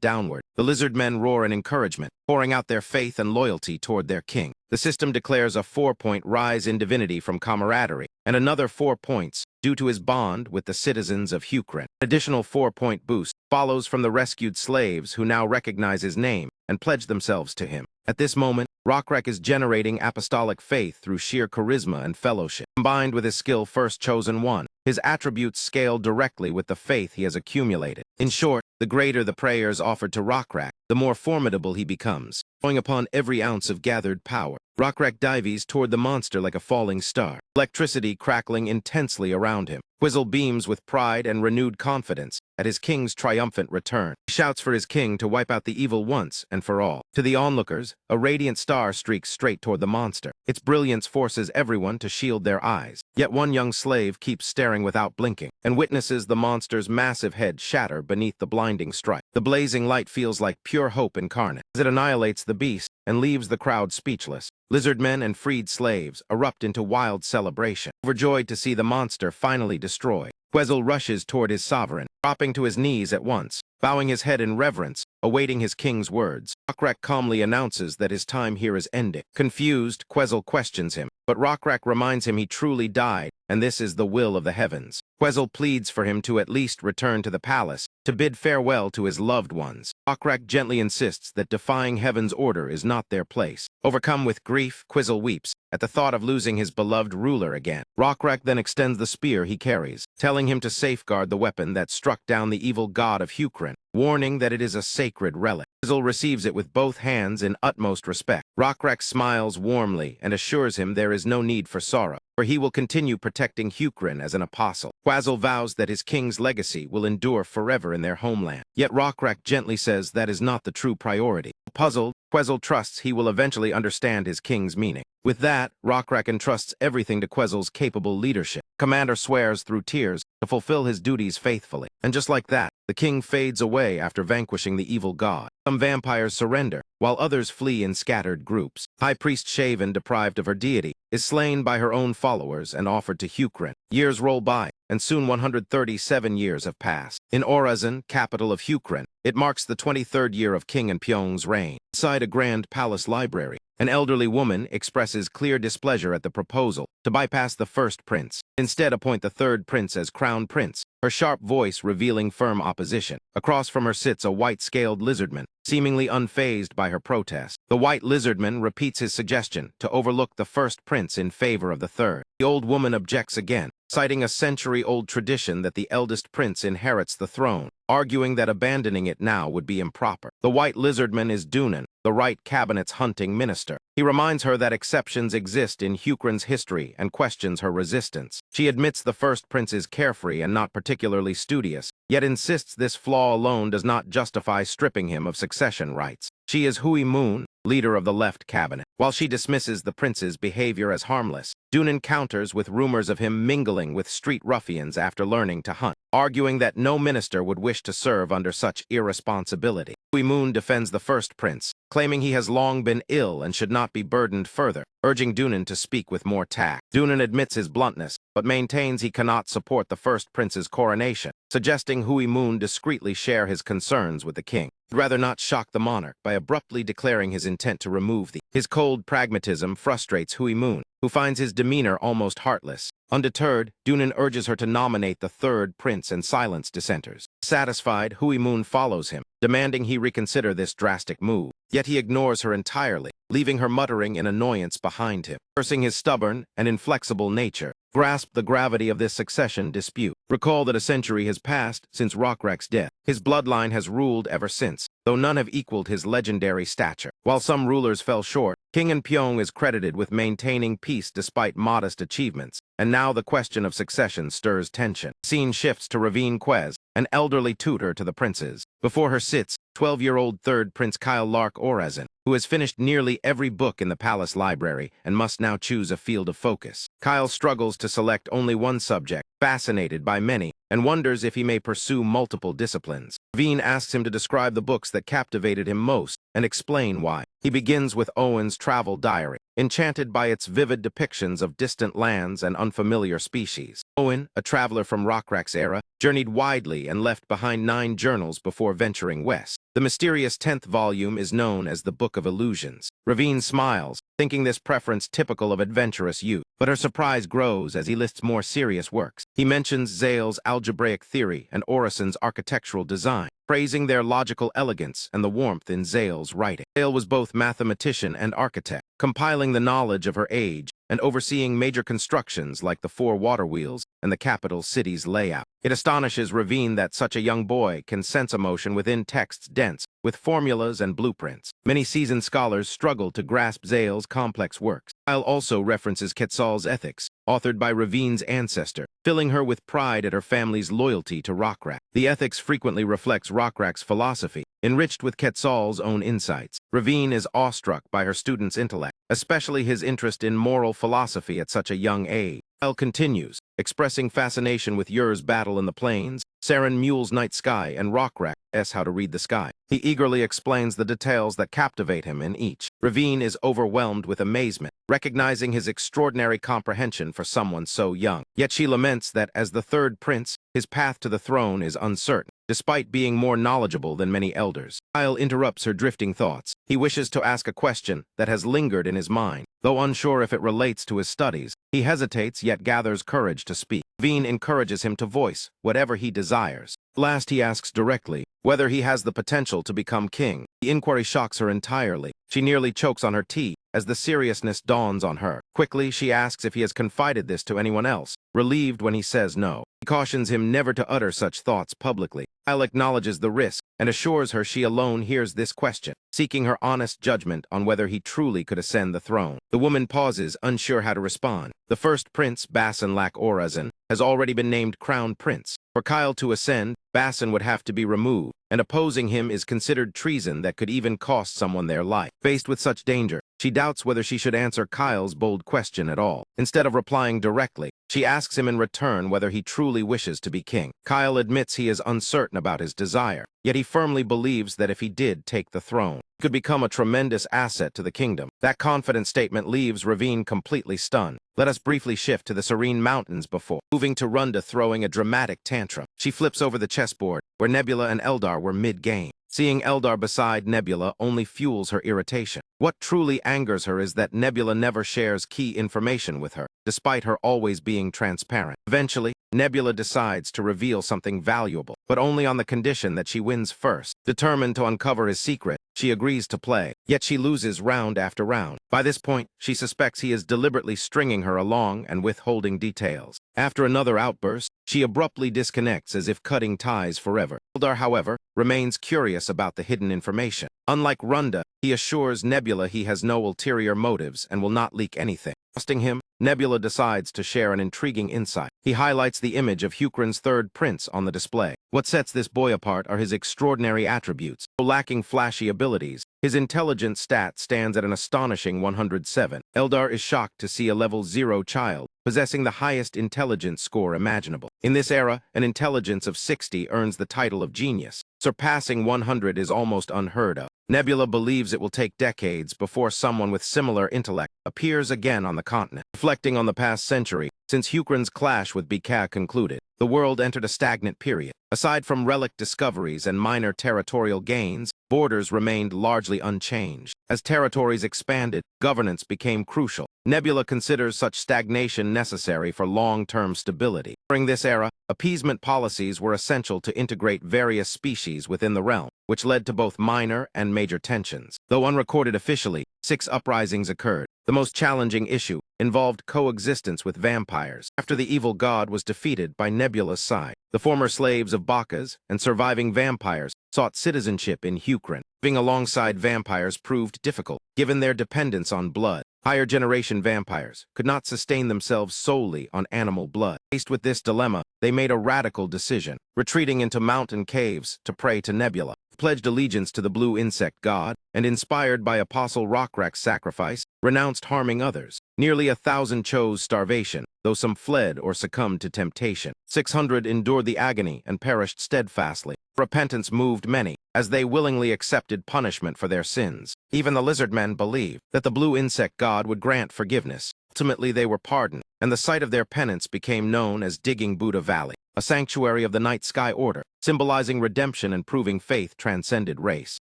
downward. The lizard men roar in encouragement, pouring out their faith and loyalty toward their king. The system declares a 4-point rise in divinity from camaraderie, and another 4 points due to his bond with the citizens of Hukren. An additional 4-point boost follows from the rescued slaves who now recognize his name and pledge themselves to him. At this moment, Rockreck is generating apostolic faith through sheer charisma and fellowship. Combined with his skill First Chosen One, his attributes scale directly with the faith he has accumulated. In short, the greater the prayers offered to Rockreck, the more formidable he becomes. Drawing upon every ounce of gathered power, Rockreck dives toward the monster like a falling star, electricity crackling intensely around him. Quizzle beams with pride and renewed confidence at his king's triumphant return. He shouts for his king to wipe out the evil once and for all. To the onlookers, a radiant star streaks straight toward the monster. Its brilliance forces everyone to shield their eyes. Yet one young slave keeps staring without blinking and witnesses the monster's massive head shatter beneath the blinding strike. The blazing light feels like pure hope incarnate as it annihilates the beast and leaves the crowd speechless. Lizardmen and freed slaves erupt into wild celebration, overjoyed to see the monster finally destroyed. Quizzle rushes toward his sovereign, dropping to his knees at once, bowing his head in reverence, awaiting his king's words. Rockreck calmly announces that his time here is ending. Confused, Quizzle questions him, but Rockreck reminds him he truly died, and this is the will of the heavens. Quizzle pleads for him to at least return to the palace, to bid farewell to his loved ones. Rockreck gently insists that defying heaven's order is not their place. Overcome with grief, Quizzle weeps at the thought of losing his beloved ruler again. Rockreck then extends the spear he carries, telling him to safeguard the weapon that struck down the evil god of Hukrin, warning that it is a sacred relic. Quizzle receives it with both hands in utmost respect. Rockreck smiles warmly and assures him there is no need for sorrow, for he will continue protecting Hukrin as an apostle. Quizzle vows that his king's legacy will endure forever in their homeland. Yet Rockreck gently says that is not the true priority. Puzzled, Quizzle trusts he will eventually understand his king's meaning. With that, Rockreck entrusts everything to Quizzle's capable leadership. Commander swears through tears to fulfill his duties faithfully. And just like that, the king fades away after vanquishing the evil god. Some vampires surrender, while others flee in scattered groups. High Priest Shaven, deprived of her deity, is slain by her own followers and offered to Hukrin. Years roll by, and soon 137 years have passed. In Orazan, capital of Hukrin, it marks the 23rd year of King Pyong's reign. Inside a grand palace library, an elderly woman expresses clear displeasure at the proposal to bypass the first prince, instead appoint the third prince as crown prince, her sharp voice revealing firm opposition. Across from her sits a white-scaled lizardman, seemingly unfazed by her protest. The white lizardman repeats his suggestion to overlook the first prince in favor of the third. The old woman objects again, citing a century-old tradition that the eldest prince inherits the throne, arguing that abandoning it now would be improper. The white lizardman is Dunan, the right cabinet's hunting minister. He reminds her that exceptions exist in Hukrin's history and questions her resistance. She admits the first prince is carefree and not particularly studious, yet insists this flaw alone does not justify stripping him of succession rights. She is Hui Moon, leader of the left cabinet. While she dismisses the prince's behavior as harmless, Dunan counters with rumors of him mingling with street ruffians after learning to hunt, arguing that no minister would wish to serve under such irresponsibility. Hui Moon defends the first prince, claiming he has long been ill and should not be burdened further, urging Dunan to speak with more tact. Dunan admits his bluntness, but maintains he cannot support the first prince's coronation, suggesting Hui Moon discreetly share his concerns with the king. He'd rather not shock the monarch by abruptly declaring his intent to remove the. His cold pragmatism frustrates Hui Moon, who finds his demeanor almost heartless. Undeterred, Dunan urges her to nominate the third prince and silence dissenters. Satisfied, Hui Moon follows him, demanding he reconsider this drastic move. Yet he ignores her entirely, leaving her muttering in annoyance behind him. Cursing his stubborn and inflexible nature, grasp the gravity of this succession dispute. Recall that a century has passed since Rockreck's death. His bloodline has ruled ever since, though none have equaled his legendary stature. While some rulers fell short, King Pyong is credited with maintaining peace despite modest achievements, and now the question of succession stirs tension. Scene shifts to Ravine Quez, an elderly tutor to the princes. Before her sits 12-year-old third Prince Kyle Lark Orazan, who has finished nearly every book in the palace library and must now choose a field of focus. Kyle struggles to select only one subject, fascinated by many, and wonders if he may pursue multiple disciplines. Ravine asks him to describe the books that captivated him most and explain why. He begins with Owen's travel diary, enchanted by its vivid depictions of distant lands and unfamiliar species. Owen, a traveler from Rockreck's era, journeyed widely and left behind 9 journals before venturing west. The mysterious 10th volume is known as the Book of Illusions. Ravine smiles, thinking this preference typical of adventurous youth, but her surprise grows as he lists more serious works. He mentions Zale's algebraic theory and Orison's architectural design, praising their logical elegance and the warmth in Zale's writing. Zale was both mathematician and architect, compiling the knowledge of her age and overseeing major constructions like the 4 water wheels and the capital city's layout. It astonishes Ravine that such a young boy can sense emotion within texts dense with formulas and blueprints. Many seasoned scholars struggle to grasp Zale's complex works. Kyle also references Quetzal's ethics, authored by Ravine's ancestor, filling her with pride at her family's loyalty to Rockrak. The ethics frequently reflects Rockrak's philosophy, enriched with Quetzal's own insights. Ravine is awestruck by her student's intellect, especially his interest in moral philosophy at such a young age. Kyle continues, expressing fascination with Yur's battle in the plains, Saren Mule's night sky, and Rockrak's how to read the sky. He eagerly explains the details that captivate him in each. Ravine is overwhelmed with amazement, recognizing his extraordinary comprehension for someone so young. Yet she laments that as the third prince, his path to the throne is uncertain, despite being more knowledgeable than many elders. Kyle interrupts her drifting thoughts. He wishes to ask a question that has lingered in his mind. Though unsure if it relates to his studies, he hesitates yet gathers courage to speak. Ravine encourages him to voice whatever he desires. Last, he asks directly whether he has the potential to become king. The inquiry shocks her entirely. She nearly chokes on her tea as the seriousness dawns on her. Quickly, she asks if he has confided this to anyone else, relieved when he says no. He cautions him never to utter such thoughts publicly. Kyle acknowledges the risk and assures her she alone hears this question, seeking her honest judgment on whether he truly could ascend the throne. The woman pauses, unsure how to respond. The first prince, Basin Lak Orazan, has already been named crown prince. For Kyle to ascend, Basin would have to be removed, and opposing him is considered treason that could even cost someone their life. Faced with such danger, she doubts whether she should answer Kyle's bold question at all. Instead of replying directly, she asks him in return whether he truly wishes to be king. Kyle admits he is uncertain about his desire, yet he firmly believes that if he did take the throne, he could become a tremendous asset to the kingdom. That confident statement leaves Ravine completely stunned. Let us briefly shift to the serene mountains before moving to Runda, throwing a dramatic tantrum. She flips over the chessboard, where Nebula and Eldar were mid-game. Seeing Eldar beside Nebula only fuels her irritation. What truly angers her is that Nebula never shares key information with her, despite her always being transparent. Eventually, Nebula decides to reveal something valuable, but only on the condition that she wins first. Determined to uncover his secret, she agrees to play, yet she loses round after round. By this point, she suspects he is deliberately stringing her along and withholding details. After another outburst, she abruptly disconnects as if cutting ties forever. Eldar, however, remains curious about the hidden information. Unlike Runda, he assures Nebula he has no ulterior motives and will not leak anything. Trusting him, Nebula decides to share an intriguing insight. He highlights the image of Hukran's third prince on the display. What sets this boy apart are his extraordinary attributes. Though lacking flashy abilities, his intelligence stat stands at an astonishing 107. Eldar is shocked to see a level 0 child possessing the highest intelligence score imaginable. In this era, an intelligence of 60 earns the title of genius. Surpassing 100 is almost unheard of. Nebula believes it will take decades before someone with similar intellect appears again on the continent. Reflecting on the past century, since Hukran's clash with Bika concluded, the world entered a stagnant period. Aside from relic discoveries and minor territorial gains, borders remained largely unchanged. As territories expanded, governance became crucial. Nebula considers such stagnation necessary for long-term stability. During this era, appeasement policies were essential to integrate various species within the realm, which led to both minor and major tensions. Though unrecorded officially, 6 uprisings occurred. The most challenging issue involved coexistence with vampires, after the evil god was defeated by Nebula's side. The former slaves of Bacchus and surviving vampires sought citizenship in Hukran. Living alongside vampires proved difficult, given their dependence on blood. Higher generation vampires could not sustain themselves solely on animal blood. Faced with this dilemma, they made a radical decision, retreating into mountain caves to pray to Nebula. Pledged allegiance to the blue insect god, and inspired by Apostle Rockrak's sacrifice, renounced harming others. Nearly 1,000 chose starvation, though some fled or succumbed to temptation. 600 endured the agony and perished steadfastly. Repentance moved many, as they willingly accepted punishment for their sins. Even the lizardmen believed that the blue insect god would grant forgiveness. Ultimately, they were pardoned, and the site of their penance became known as Digging Buddha Valley, a sanctuary of the Night Sky Order, symbolizing redemption and proving faith transcended race.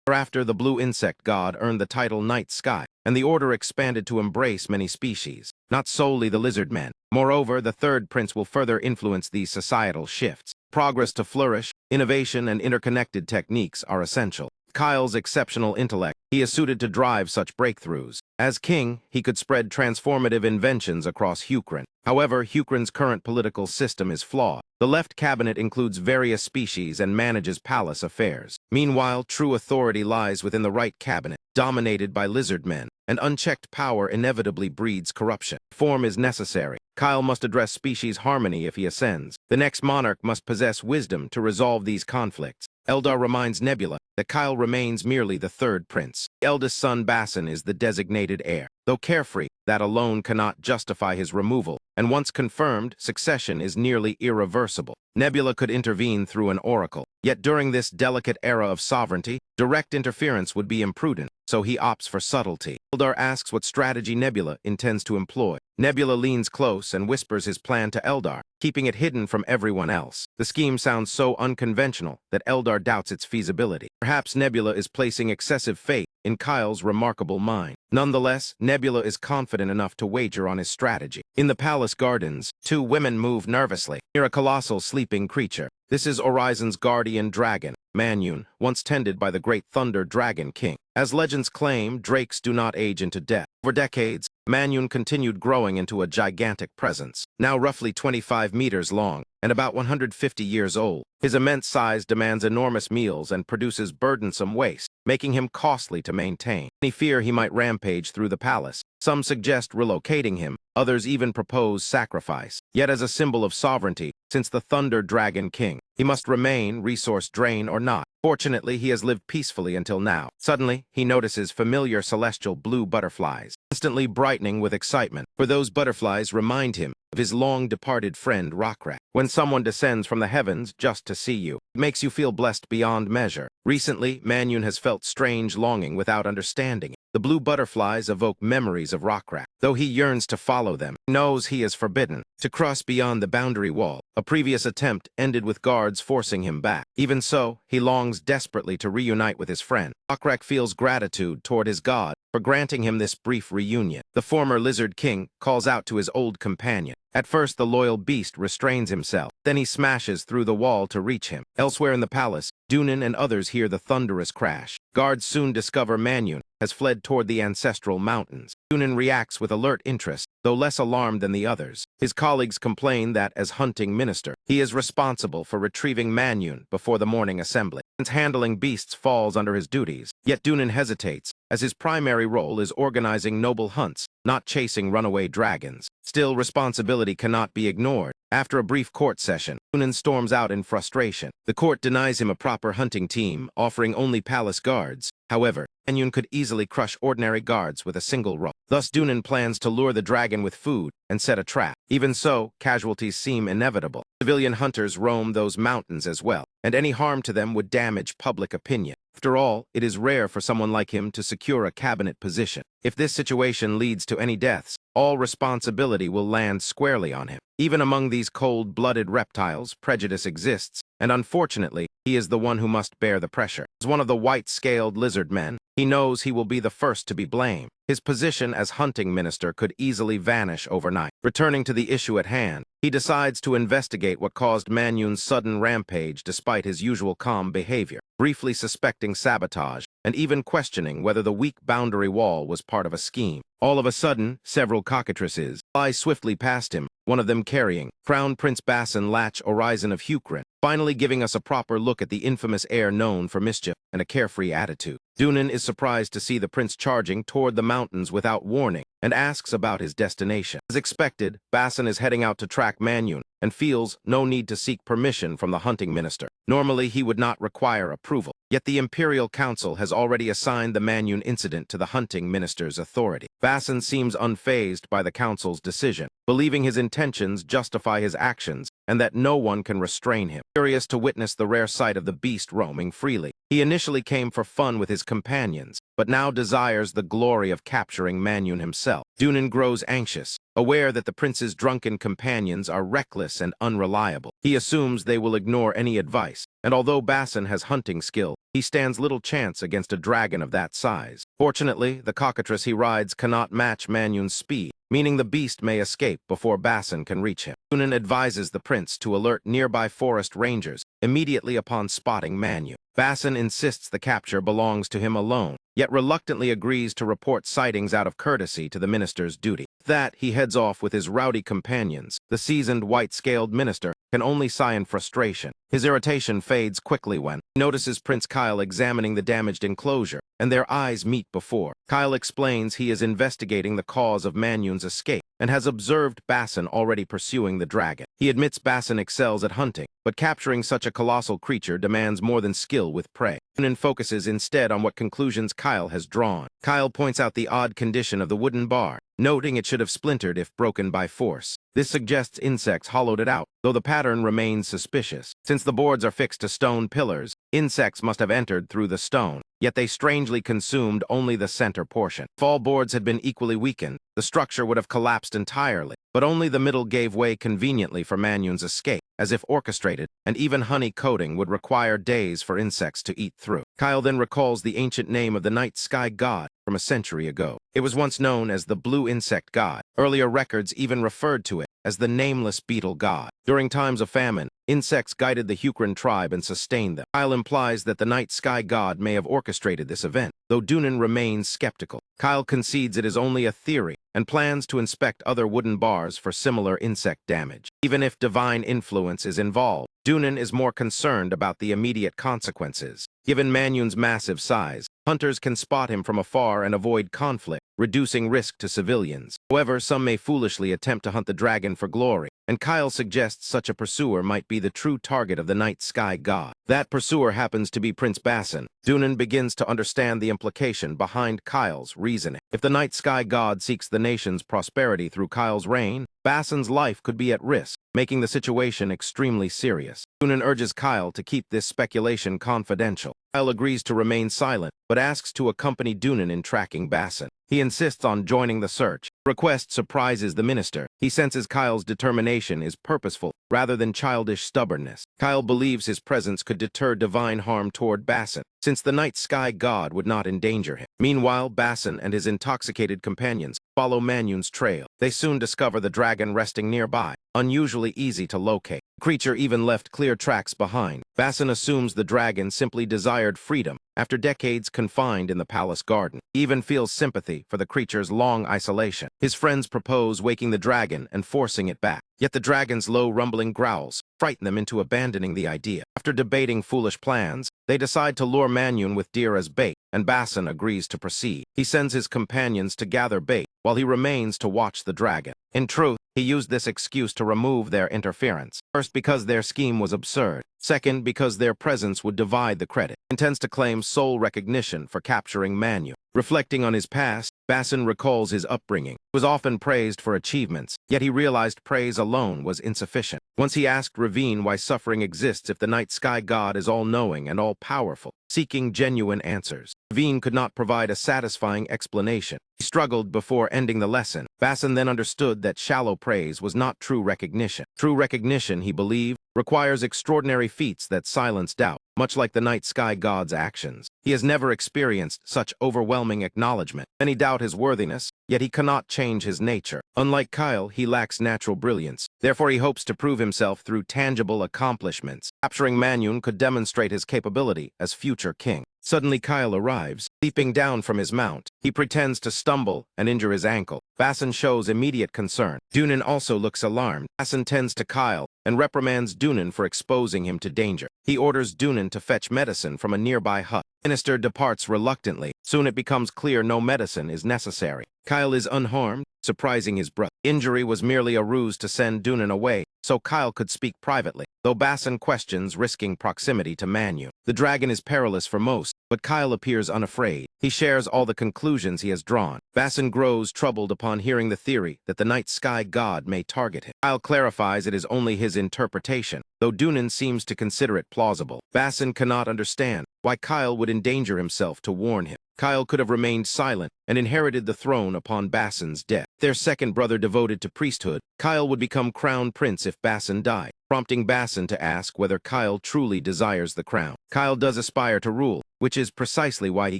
Thereafter, the blue insect god earned the title Night Sky, and the order expanded to embrace many species, not solely the lizard men. Moreover, the third prince will further influence these societal shifts. Progress to flourish, Innovation and interconnected techniques are essential. Kyle's exceptional intellect, he is suited to drive such breakthroughs. As king, he could spread transformative inventions across Hukrin. However, Hukrin's current political system is flawed. The left cabinet includes various species and manages palace affairs. Meanwhile, true authority lies within the right cabinet, dominated by lizard men, and unchecked power inevitably breeds corruption. Reform is necessary. Kyle must address species harmony if he ascends. The next monarch must possess wisdom to resolve these conflicts. Eldar reminds Nebula that Kyle remains merely the third prince. The eldest son, Bassan, is the designated heir. Though carefree, that alone cannot justify his removal, and once confirmed, succession is nearly irreversible. Nebula could intervene through an oracle. Yet during this delicate era of sovereignty, direct interference would be imprudent, so he opts for subtlety. Eldar asks what strategy Nebula intends to employ. Nebula leans close and whispers his plan to Eldar, keeping it hidden from everyone else. The scheme sounds so unconventional that Eldar doubts its feasibility. Perhaps Nebula is placing excessive faith in Kyle's remarkable mind. Nonetheless, Nebula is confident enough to wager on his strategy. In the palace gardens, two women move nervously near a colossal sleeping creature. This is Horizon's guardian dragon, Manhwa, once tended by the great Thunder Dragon King. As legends claim, drakes do not age into death. For decades, Manhwa continued growing into a gigantic presence, now roughly 25 meters long and about 150 years old. His immense size demands enormous meals and produces burdensome waste, making him costly to maintain. Any fear he might rampage through the palace. Some suggest relocating him, others even propose sacrifice. Yet as a symbol of sovereignty, since the Thunder Dragon King, he must remain, resource drain or not. Fortunately, he has lived peacefully until now. Suddenly, he notices familiar celestial blue butterflies, instantly brightening with excitement, for those butterflies remind him of his long-departed friend Rockrat. When someone descends from the heavens just to see you, it makes you feel blessed beyond measure. Recently, Manhwa has felt strange longing without understanding it. The blue butterflies evoke memories of Rockrat. Though he yearns to follow them, he knows he is forbidden to cross beyond the boundary wall. A previous attempt ended with guards forcing him back. Even so, he longs desperately to reunite with his friend. Rockrat feels gratitude toward his god for granting him this brief reunion. The former Lizard King calls out to his old companion. At first, the loyal beast restrains himself. Then he smashes through the wall to reach him. Elsewhere in the palace, Dunan and others hear the thunderous crash. Guards soon discover Manhwa has fled toward the ancestral mountains. Dunan reacts with alert interest, though less alarmed than the others. His colleagues complain that, as hunting minister, he is responsible for retrieving Manhwa before the morning assembly, since handling beasts falls under his duties. Yet Dunan hesitates, as his primary role is organizing noble hunts, not chasing runaway dragons. Still, responsibility cannot be ignored. After a brief court session, Dunan storms out in frustration. The court denies him a proper hunting team, offering only palace guards. However, Manhwa could easily crush ordinary guards with a single rope. Thus, Dunan plans to lure the dragon with food and set a trap. Even so, casualties seem inevitable. Civilian hunters roam those mountains as well, and any harm to them would damage public opinion. After all, it is rare for someone like him to secure a cabinet position. If this situation leads to any deaths, all responsibility will land squarely on him. Even among these cold-blooded reptiles, prejudice exists, and unfortunately, he is the one who must bear the pressure. As one of the white-scaled lizard men, he knows he will be the first to be blamed. His position as hunting minister could easily vanish overnight. Returning to the issue at hand, he decides to investigate what caused Manhwa's sudden rampage despite his usual calm behavior, briefly suspecting sabotage and even questioning whether the weak boundary wall was part of a scheme. All of a sudden, several cockatrices fly swiftly past him, one of them carrying Crown Prince Bassan Latch Horizon of Hukrin, finally giving us a proper look at the infamous heir known for mischief and a carefree attitude. Dunan is surprised to see the prince charging toward the mountains without warning and asks about his destination. As expected, Bassan is heading out to track Manhwa and feels no need to seek permission from the hunting minister. Normally, he would not require approval. Yet the Imperial Council has already assigned the Manhwa incident to the hunting minister's authority. Bassan seems unfazed by the council's decision, believing his intentions justify his actions and that no one can restrain him. Curious to witness the rare sight of the beast roaming freely, he initially came for fun with his companions, but now desires the glory of capturing Manhwa himself. Dunan grows anxious, aware that the prince's drunken companions are reckless and unreliable. He assumes they will ignore any advice, and although Bassan has hunting skill, he stands little chance against a dragon of that size. Fortunately, the cockatrice he rides cannot match Manhwa's speed, meaning the beast may escape before Basin can reach him. Dunan advises the prince to alert nearby forest rangers immediately upon spotting Manhwa. Basin insists the capture belongs to him alone, yet reluctantly agrees to report sightings out of courtesy to the minister's duty. With that, he heads off with his rowdy companions. The seasoned white-scaled minister can only sigh in frustration. His irritation fades quickly when he notices Prince Kyle examining the damaged enclosure, and their eyes meet before. Kyle explains he is investigating the cause of Manhwa's escape and has observed Basin already pursuing the dragon. He admits Basin excels at hunting, but capturing such a colossal creature demands more than skill with prey. Dunan focuses instead on what conclusions Kyle has drawn. Kyle points out the odd condition of the wooden bar, noting it should have splintered if broken by force. This suggests insects hollowed it out, though the pattern remains suspicious. Since the boards are fixed to stone pillars, insects must have entered through the stone, yet they strangely consumed only the center portion. If all boards had been equally weakened, the structure would have collapsed entirely, but only the middle gave way conveniently for Manhwa's escape, as if orchestrated, and even honey coating would require days for insects to eat through. Kyle then recalls the ancient name of the night sky god from a century ago. It was once known as the blue insect god. Earlier records even referred to it as the nameless beetle god. During times of famine, insects guided the Huron tribe and sustained them. Kyle implies that the night sky god may have orchestrated this event, though Dunan remains skeptical. Kyle concedes it is only a theory and plans to inspect other wooden bars for similar insect damage. Even if divine influence is involved, Dunan is more concerned about the immediate consequences. Given Manhwa's massive size, hunters can spot him from afar and avoid conflict, reducing risk to civilians. However, some may foolishly attempt to hunt the dragon for glory, and Kyle suggests such a pursuer might be the true target of the night sky god. That pursuer happens to be Prince Basin. Dunan begins to understand the implication behind Kyle's reasoning. If the night sky god seeks the nation's prosperity through Kyle's reign, Basin's life could be at risk, making the situation extremely serious. Dunan urges Kyle to keep this speculation confidential. Kyle agrees to remain silent, but asks to accompany Dunan in tracking Basin. He insists on joining the search. The request surprises the minister. He senses Kyle's determination is purposeful rather than childish stubbornness. Kyle believes his presence could deter divine harm toward Basin, since the night sky god would not endanger him. Meanwhile, Basin and his intoxicated companions follow Manhwa's trail. They soon discover the dragon resting nearby, unusually easy to locate. The creature even left clear tracks behind. Basin assumes the dragon simply desired freedom after decades confined in the palace garden. He even feels sympathy for the creature's long isolation. His friends propose waking the dragon and forcing it back. Yet the dragon's low rumbling growls frighten them into abandoning the idea. After debating foolish plans, they decide to lure Manhwa with deer as bait, and Basin agrees to proceed. He sends his companions to gather bait, while he remains to watch the dragon. In truth, he used this excuse to remove their interference. First, because their scheme was absurd. Second, because their presence would divide the credit. He intends to claim sole recognition for capturing Manhwa. Reflecting on his past, Basin recalls his upbringing. He was often praised for achievements, yet he realized praise alone was insufficient. Once he asked Ravine why suffering exists if the night sky god is all-knowing and all-powerful, seeking genuine answers. Ravine could not provide a satisfying explanation. He struggled before ending the lesson. Basin then understood that shallow praise was not true recognition. True recognition, he believed, requires extraordinary feats that silence doubt, much like the night sky god's actions. He has never experienced such overwhelming acknowledgement. Many doubt his worthiness, yet he cannot change his nature. Unlike Kyle, he lacks natural brilliance. Therefore, he hopes to prove himself through tangible accomplishments. Capturing Manhwa could demonstrate his capability as future king. Suddenly, Kyle arrives. Leaping down from his mount, he pretends to stumble and injure his ankle. Basin shows immediate concern. Dunan also looks alarmed. Basin tends to Kyle and reprimands Dunan for exposing him to danger. He orders Dunan to fetch medicine from a nearby hut. The minister departs reluctantly. Soon it becomes clear no medicine is necessary. Kyle is unharmed, surprising his brother. Injury was merely a ruse to send Dunan away, so Kyle could speak privately, though Basin questions risking proximity to Manhwa. The dragon is perilous for most, but Kyle appears unafraid. He shares all the conclusions he has drawn. Basin grows troubled upon hearing the theory that the night sky god may target him. Kyle clarifies it is only his interpretation, though Dunan seems to consider it plausible. Basin cannot understand why Kyle would endanger himself to warn him. Kyle could have remained silent and inherited the throne upon Basin's death. Their second brother devoted to priesthood, Kyle would become crown prince if Basin died, prompting Basin to ask whether Kyle truly desires the crown. Kyle does aspire to rule, which is precisely why he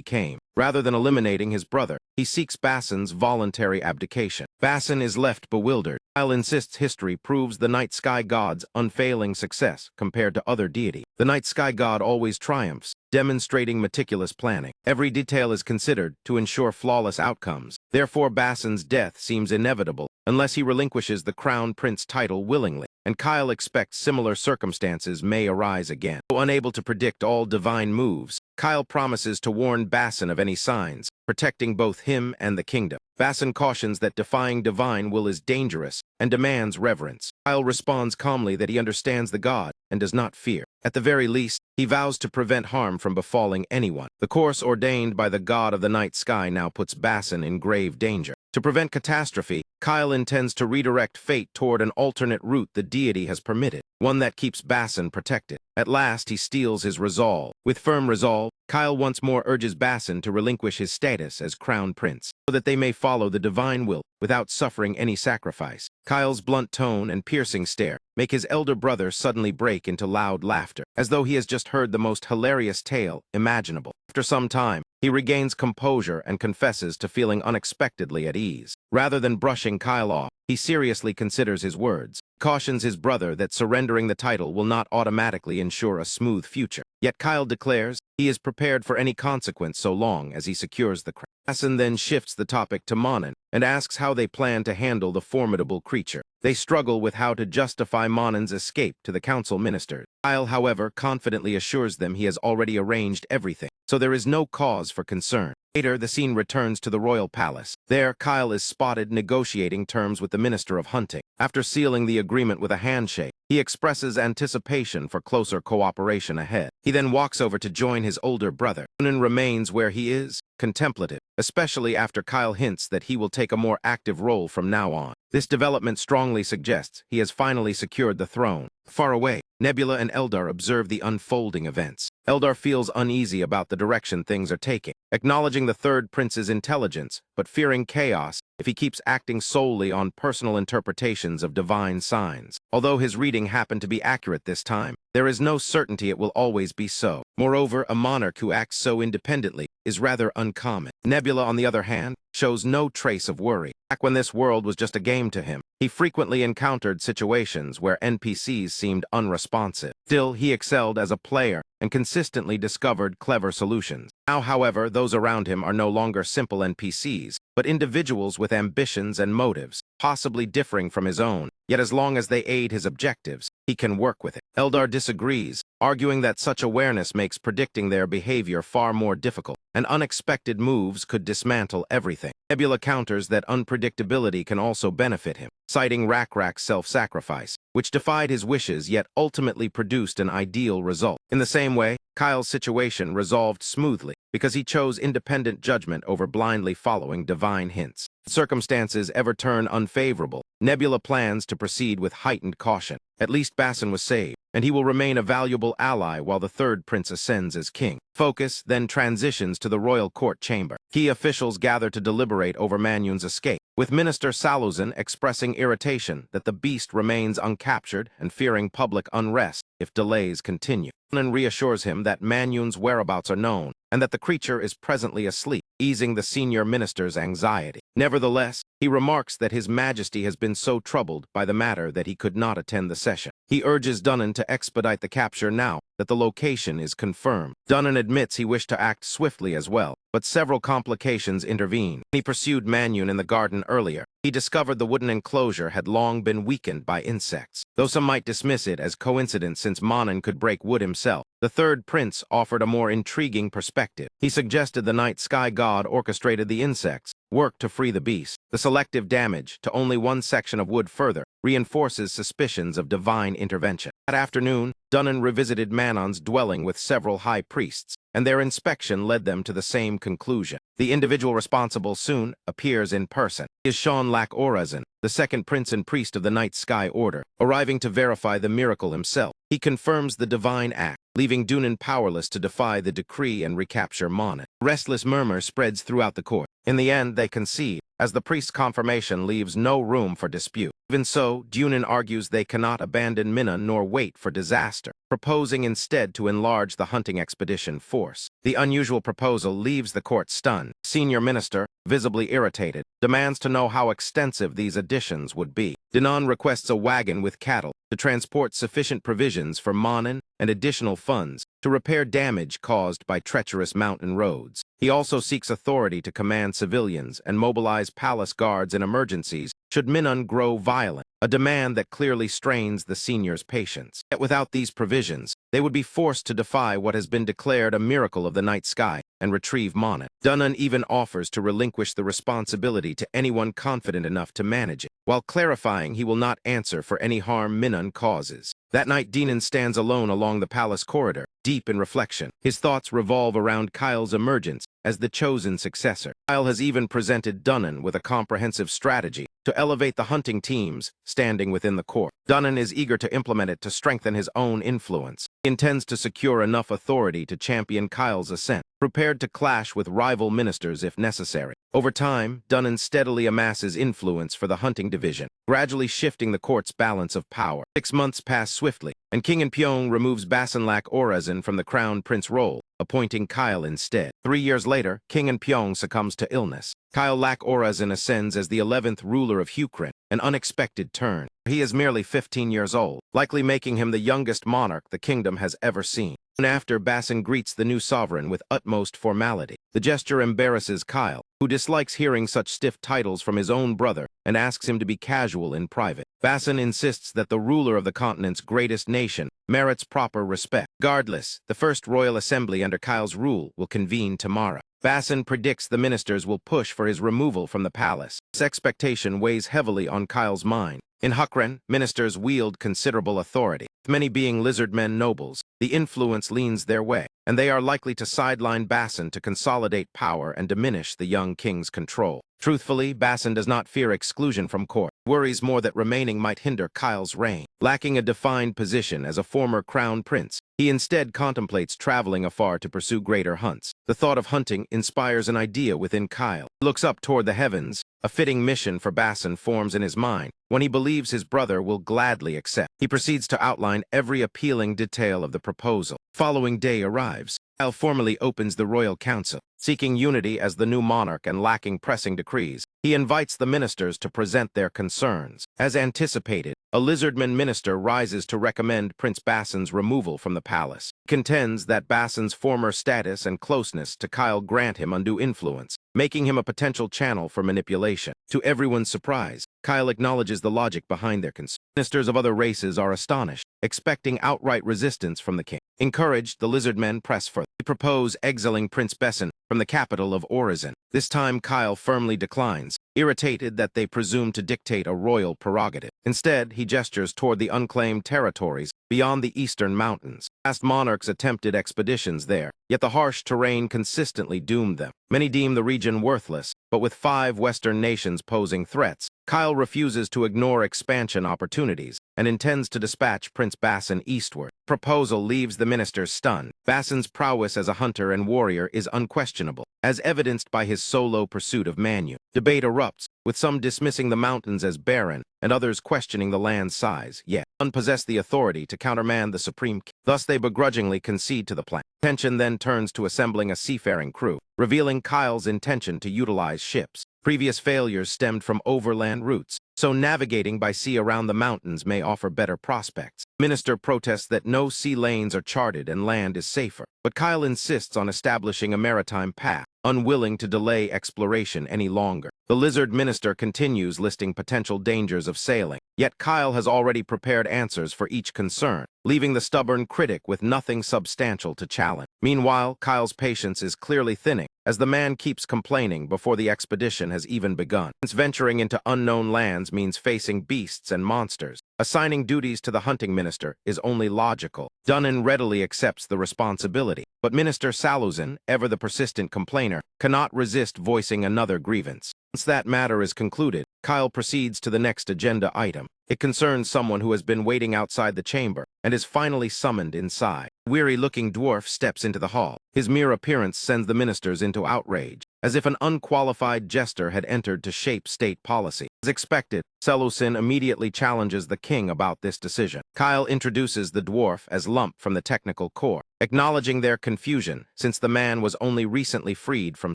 came. Rather than eliminating his brother, he seeks Bassan's voluntary abdication. Bassan is left bewildered. Kyle insists history proves the night sky god's unfailing success compared to other deities. The night sky god always triumphs, demonstrating meticulous planning. Every detail is considered to ensure flawless outcomes. Therefore, Bassan's death seems inevitable unless he relinquishes the crown prince title willingly, and Kyle expects similar circumstances may arise again. Though unable to predict all divine moves, Kyle promises to warn Bassan of any signs, protecting both him and the kingdom. Bassan cautions that defying divine will is dangerous and demands reverence. Kyle responds calmly that he understands the god and does not fear. At the very least, he vows to prevent harm from befalling anyone. The course ordained by the god of the night sky now puts Bassan in grave danger. To prevent catastrophe, Kyle intends to redirect fate toward an alternate route the deity has permitted, one that keeps Bassan protected. At last, he steals his resolve. With firm resolve, Kyle once more urges Bassan to relinquish his status as crown prince, so that they may follow the divine will without suffering any sacrifice. Kyle's blunt tone and piercing stare make his elder brother suddenly break into loud laughter, as though he has just heard the most hilarious tale imaginable. After some time, he regains composure and confesses to feeling unexpectedly at ease. Rather than brushing Kyle off, he seriously considers his words, cautions his brother that surrendering the title will not automatically ensure a smooth future. Yet Kyle declares he is prepared for any consequence so long as he secures the crown. Bassan then shifts the topic to Manan and asks how they plan to handle the formidable creature. They struggle with how to justify Manan's escape to the council ministers. Kyle, however, confidently assures them he has already arranged everything, so there is no cause for concern. Later, the scene returns to the royal palace. There, Kyle is spotted negotiating terms with the Minister of Hunting. After sealing the agreement with a handshake, he expresses anticipation for closer cooperation ahead. He then walks over to join his older brother. Conan remains where he is, contemplative, especially after Kyle hints that he will take a more active role from now on. This development strongly suggests he has finally secured the throne. Far away, Nebula and Eldar observe the unfolding events. Eldar feels uneasy about the direction things are taking, acknowledging the third prince's intelligence, but fearing chaos if he keeps acting solely on personal interpretations of divine signs. Although his reading happened to be accurate this time, there is no certainty it will always be so. Moreover, a monarch who acts so independently is rather uncommon. Nebula, on the other hand, shows no trace of worry. Back when this world was just a game to him, he frequently encountered situations where NPCs seemed unresponsive. Still, he excelled as a player and consistently discovered clever solutions. Now, however, those around him are no longer simple NPCs, but individuals with ambitions and motives, possibly differing from his own. Yet as long as they aid his objectives, he can work with it. Eldar disagrees, arguing that such awareness makes predicting their behavior far more difficult, and unexpected moves could dismantle everything. Nebula counters that unpredictability can also benefit him, citing Rakrak's self-sacrifice, which defied his wishes yet ultimately produced an ideal result. In the same way, Kyle's situation resolved smoothly because he chose independent judgment over blindly following divine hints. If circumstances ever turn unfavorable, Nebula plans to proceed with heightened caution. At least Bassan was saved, and he will remain a valuable ally while the third prince ascends as king. Focus then transitions to the royal court chamber. Key officials gather to deliberate over Manyun's escape, with Minister Saluzan expressing irritation that the beast remains uncaptured and fearing public unrest if delays continue. Conan reassures him that Manyun's whereabouts are known and that the creature is presently asleep, easing the senior minister's anxiety. Nevertheless, he remarks that His Majesty has been so troubled by the matter that he could not attend the session. He urges Dunnan to expedite the capture now that the location is confirmed. Dunnan admits he wished to act swiftly as well, but several complications intervene. He pursued Manyun in the garden earlier. He discovered the wooden enclosure had long been weakened by insects. Though some might dismiss it as coincidence since Manan could break wood himself, the third prince offered a more intriguing perspective. He suggested the night sky god orchestrated the insects, worked to free the beast. The selective damage to only one section of wood further reinforces suspicions of divine intervention. That afternoon, Dunnan revisited Manon's dwelling with several high priests, and their inspection led them to the same conclusion. The individual responsible soon appears in person. He is Sean Lak Orazan, the second prince and priest of the Night Sky Order, arriving to verify the miracle himself. He confirms the divine act, leaving Dunnan powerless to defy the decree and recapture Manan. Restless murmur spreads throughout the court. In the end, they concede, as the priest's confirmation leaves no room for dispute. Even so, Dunin argues they cannot abandon Minna nor wait for disaster, proposing instead to enlarge the hunting expedition force. The unusual proposal leaves the court stunned. Senior minister, visibly irritated, demands to know how extensive these additions would be. Dinan requests a wagon with cattle to transport sufficient provisions for Manan and additional funds to repair damage caused by treacherous mountain roads. He also seeks authority to command civilians and mobilize palace guards in emergencies should Minnan grow violent, a demand that clearly strains the senior's patience. Yet without these provisions, they would be forced to defy what has been declared a miracle of the night sky and retrieve Manan. Dunan even offers to relinquish the responsibility to anyone confident enough to manage it, while clarifying he will not answer for any harm Minnan causes. That night, Dinan stands alone along the palace corridor, deep in reflection. His thoughts revolve around Kyle's emergence as the chosen successor. Kyle has even presented Dunan with a comprehensive strategy to elevate the hunting teams standing within the court. Dunan is eager to implement it to strengthen his own influence. He intends to secure enough authority to champion Kyle's ascent, prepared to clash with rival ministers if necessary. Over time, Dunan steadily amasses influence for the hunting division, gradually shifting the court's balance of power. 6 months pass swiftly, and King Pyong removes Basenlak Orazin from the crown prince role, appointing Kyle instead. 3 years later, King Pyong succumbs to illness. Kyle Lak Orazin ascends as the 11th ruler of Hukrin, an unexpected turn. He is merely 15 years old, likely making him the youngest monarch the kingdom has ever seen. Soon after, Basen greets the new sovereign with utmost formality. The gesture embarrasses Kyle, who dislikes hearing such stiff titles from his own brother and asks him to be casual in private. Basen insists that the ruler of the continent's greatest nation merits proper respect. Regardless, the first royal assembly under Kyle's rule will convene tomorrow. Basen predicts the ministers will push for his removal from the palace. This expectation weighs heavily on Kyle's mind. In Hukren, ministers wield considerable authority. Many being lizardmen nobles, the influence leans their way, and they are likely to sideline Basen to consolidate power and diminish the young king's control. Truthfully, Basen does not fear exclusion from court, worries more that remaining might hinder Kyle's reign. Lacking a defined position as a former crown prince, he instead contemplates traveling afar to pursue greater hunts. The thought of hunting inspires an idea within Kyle. He looks up toward the heavens. A fitting mission for Basen forms in his mind when he believes his brother will gladly accept. He proceeds to outline every appealing detail of the proposal. Following day arrives. Kyle formally opens the royal council. Seeking unity as the new monarch and lacking pressing decrees, he invites the ministers to present their concerns. As anticipated, a lizardman minister rises to recommend Prince Basen's removal from the palace. He contends that Basen's former status and closeness to Kyle grant him undue influence, making him a potential channel for manipulation. To everyone's surprise, Kyle acknowledges the logic behind their concerns. Ministers of other races are astonished, expecting outright resistance from the king. Encouraged, the lizardmen press further. They propose exiling Prince Basen from the capital of Orazin. This time, Kyle firmly declines, irritated that they presume to dictate a royal prerogative. Instead, he gestures toward the unclaimed territories beyond the eastern mountains. Past monarchs attempted expeditions there, yet the harsh terrain consistently doomed them. Many deem the region worthless, but with 5 Western nations posing threats, Kyle refuses to ignore expansion opportunities and intends to dispatch Prince Basen eastward. The proposal leaves the ministers stunned. Basen's prowess as a hunter and warrior is unquestionable, as evidenced by his solo pursuit of Manhwa. Debate erupts, with some dismissing the mountains as barren and others questioning the land's size, yet none possess the authority to countermand the supreme king. Thus they begrudgingly concede to the plan. Attention then turns to assembling a seafaring crew, revealing Kyle's intention to utilize ships. Previous failures stemmed from overland routes, so navigating by sea around the mountains may offer better prospects. Minister protests that no sea lanes are charted and land is safer, but Kyle insists on establishing a maritime path, unwilling to delay exploration any longer. The lizard minister continues listing potential dangers of sailing, yet Kyle has already prepared answers for each concern, leaving the stubborn critic with nothing substantial to challenge. Meanwhile, Kyle's patience is clearly thinning, as the man keeps complaining before the expedition has even begun. Since venturing into unknown lands means facing beasts and monsters, assigning duties to the hunting minister is only logical. Dunan readily accepts the responsibility, but Minister Saluzin, ever the persistent complainer, cannot resist voicing another grievance. Once that matter is concluded, Kyle proceeds to the next agenda item. It concerns someone who has been waiting outside the chamber and is finally summoned inside. A weary-looking dwarf steps into the hall. His mere appearance sends the ministers into outrage. as if an unqualified jester had entered to shape state policy. As expected, Selusin immediately challenges the king about this decision. Kyle introduces the dwarf as Lump from the technical corps, acknowledging their confusion since the man was only recently freed from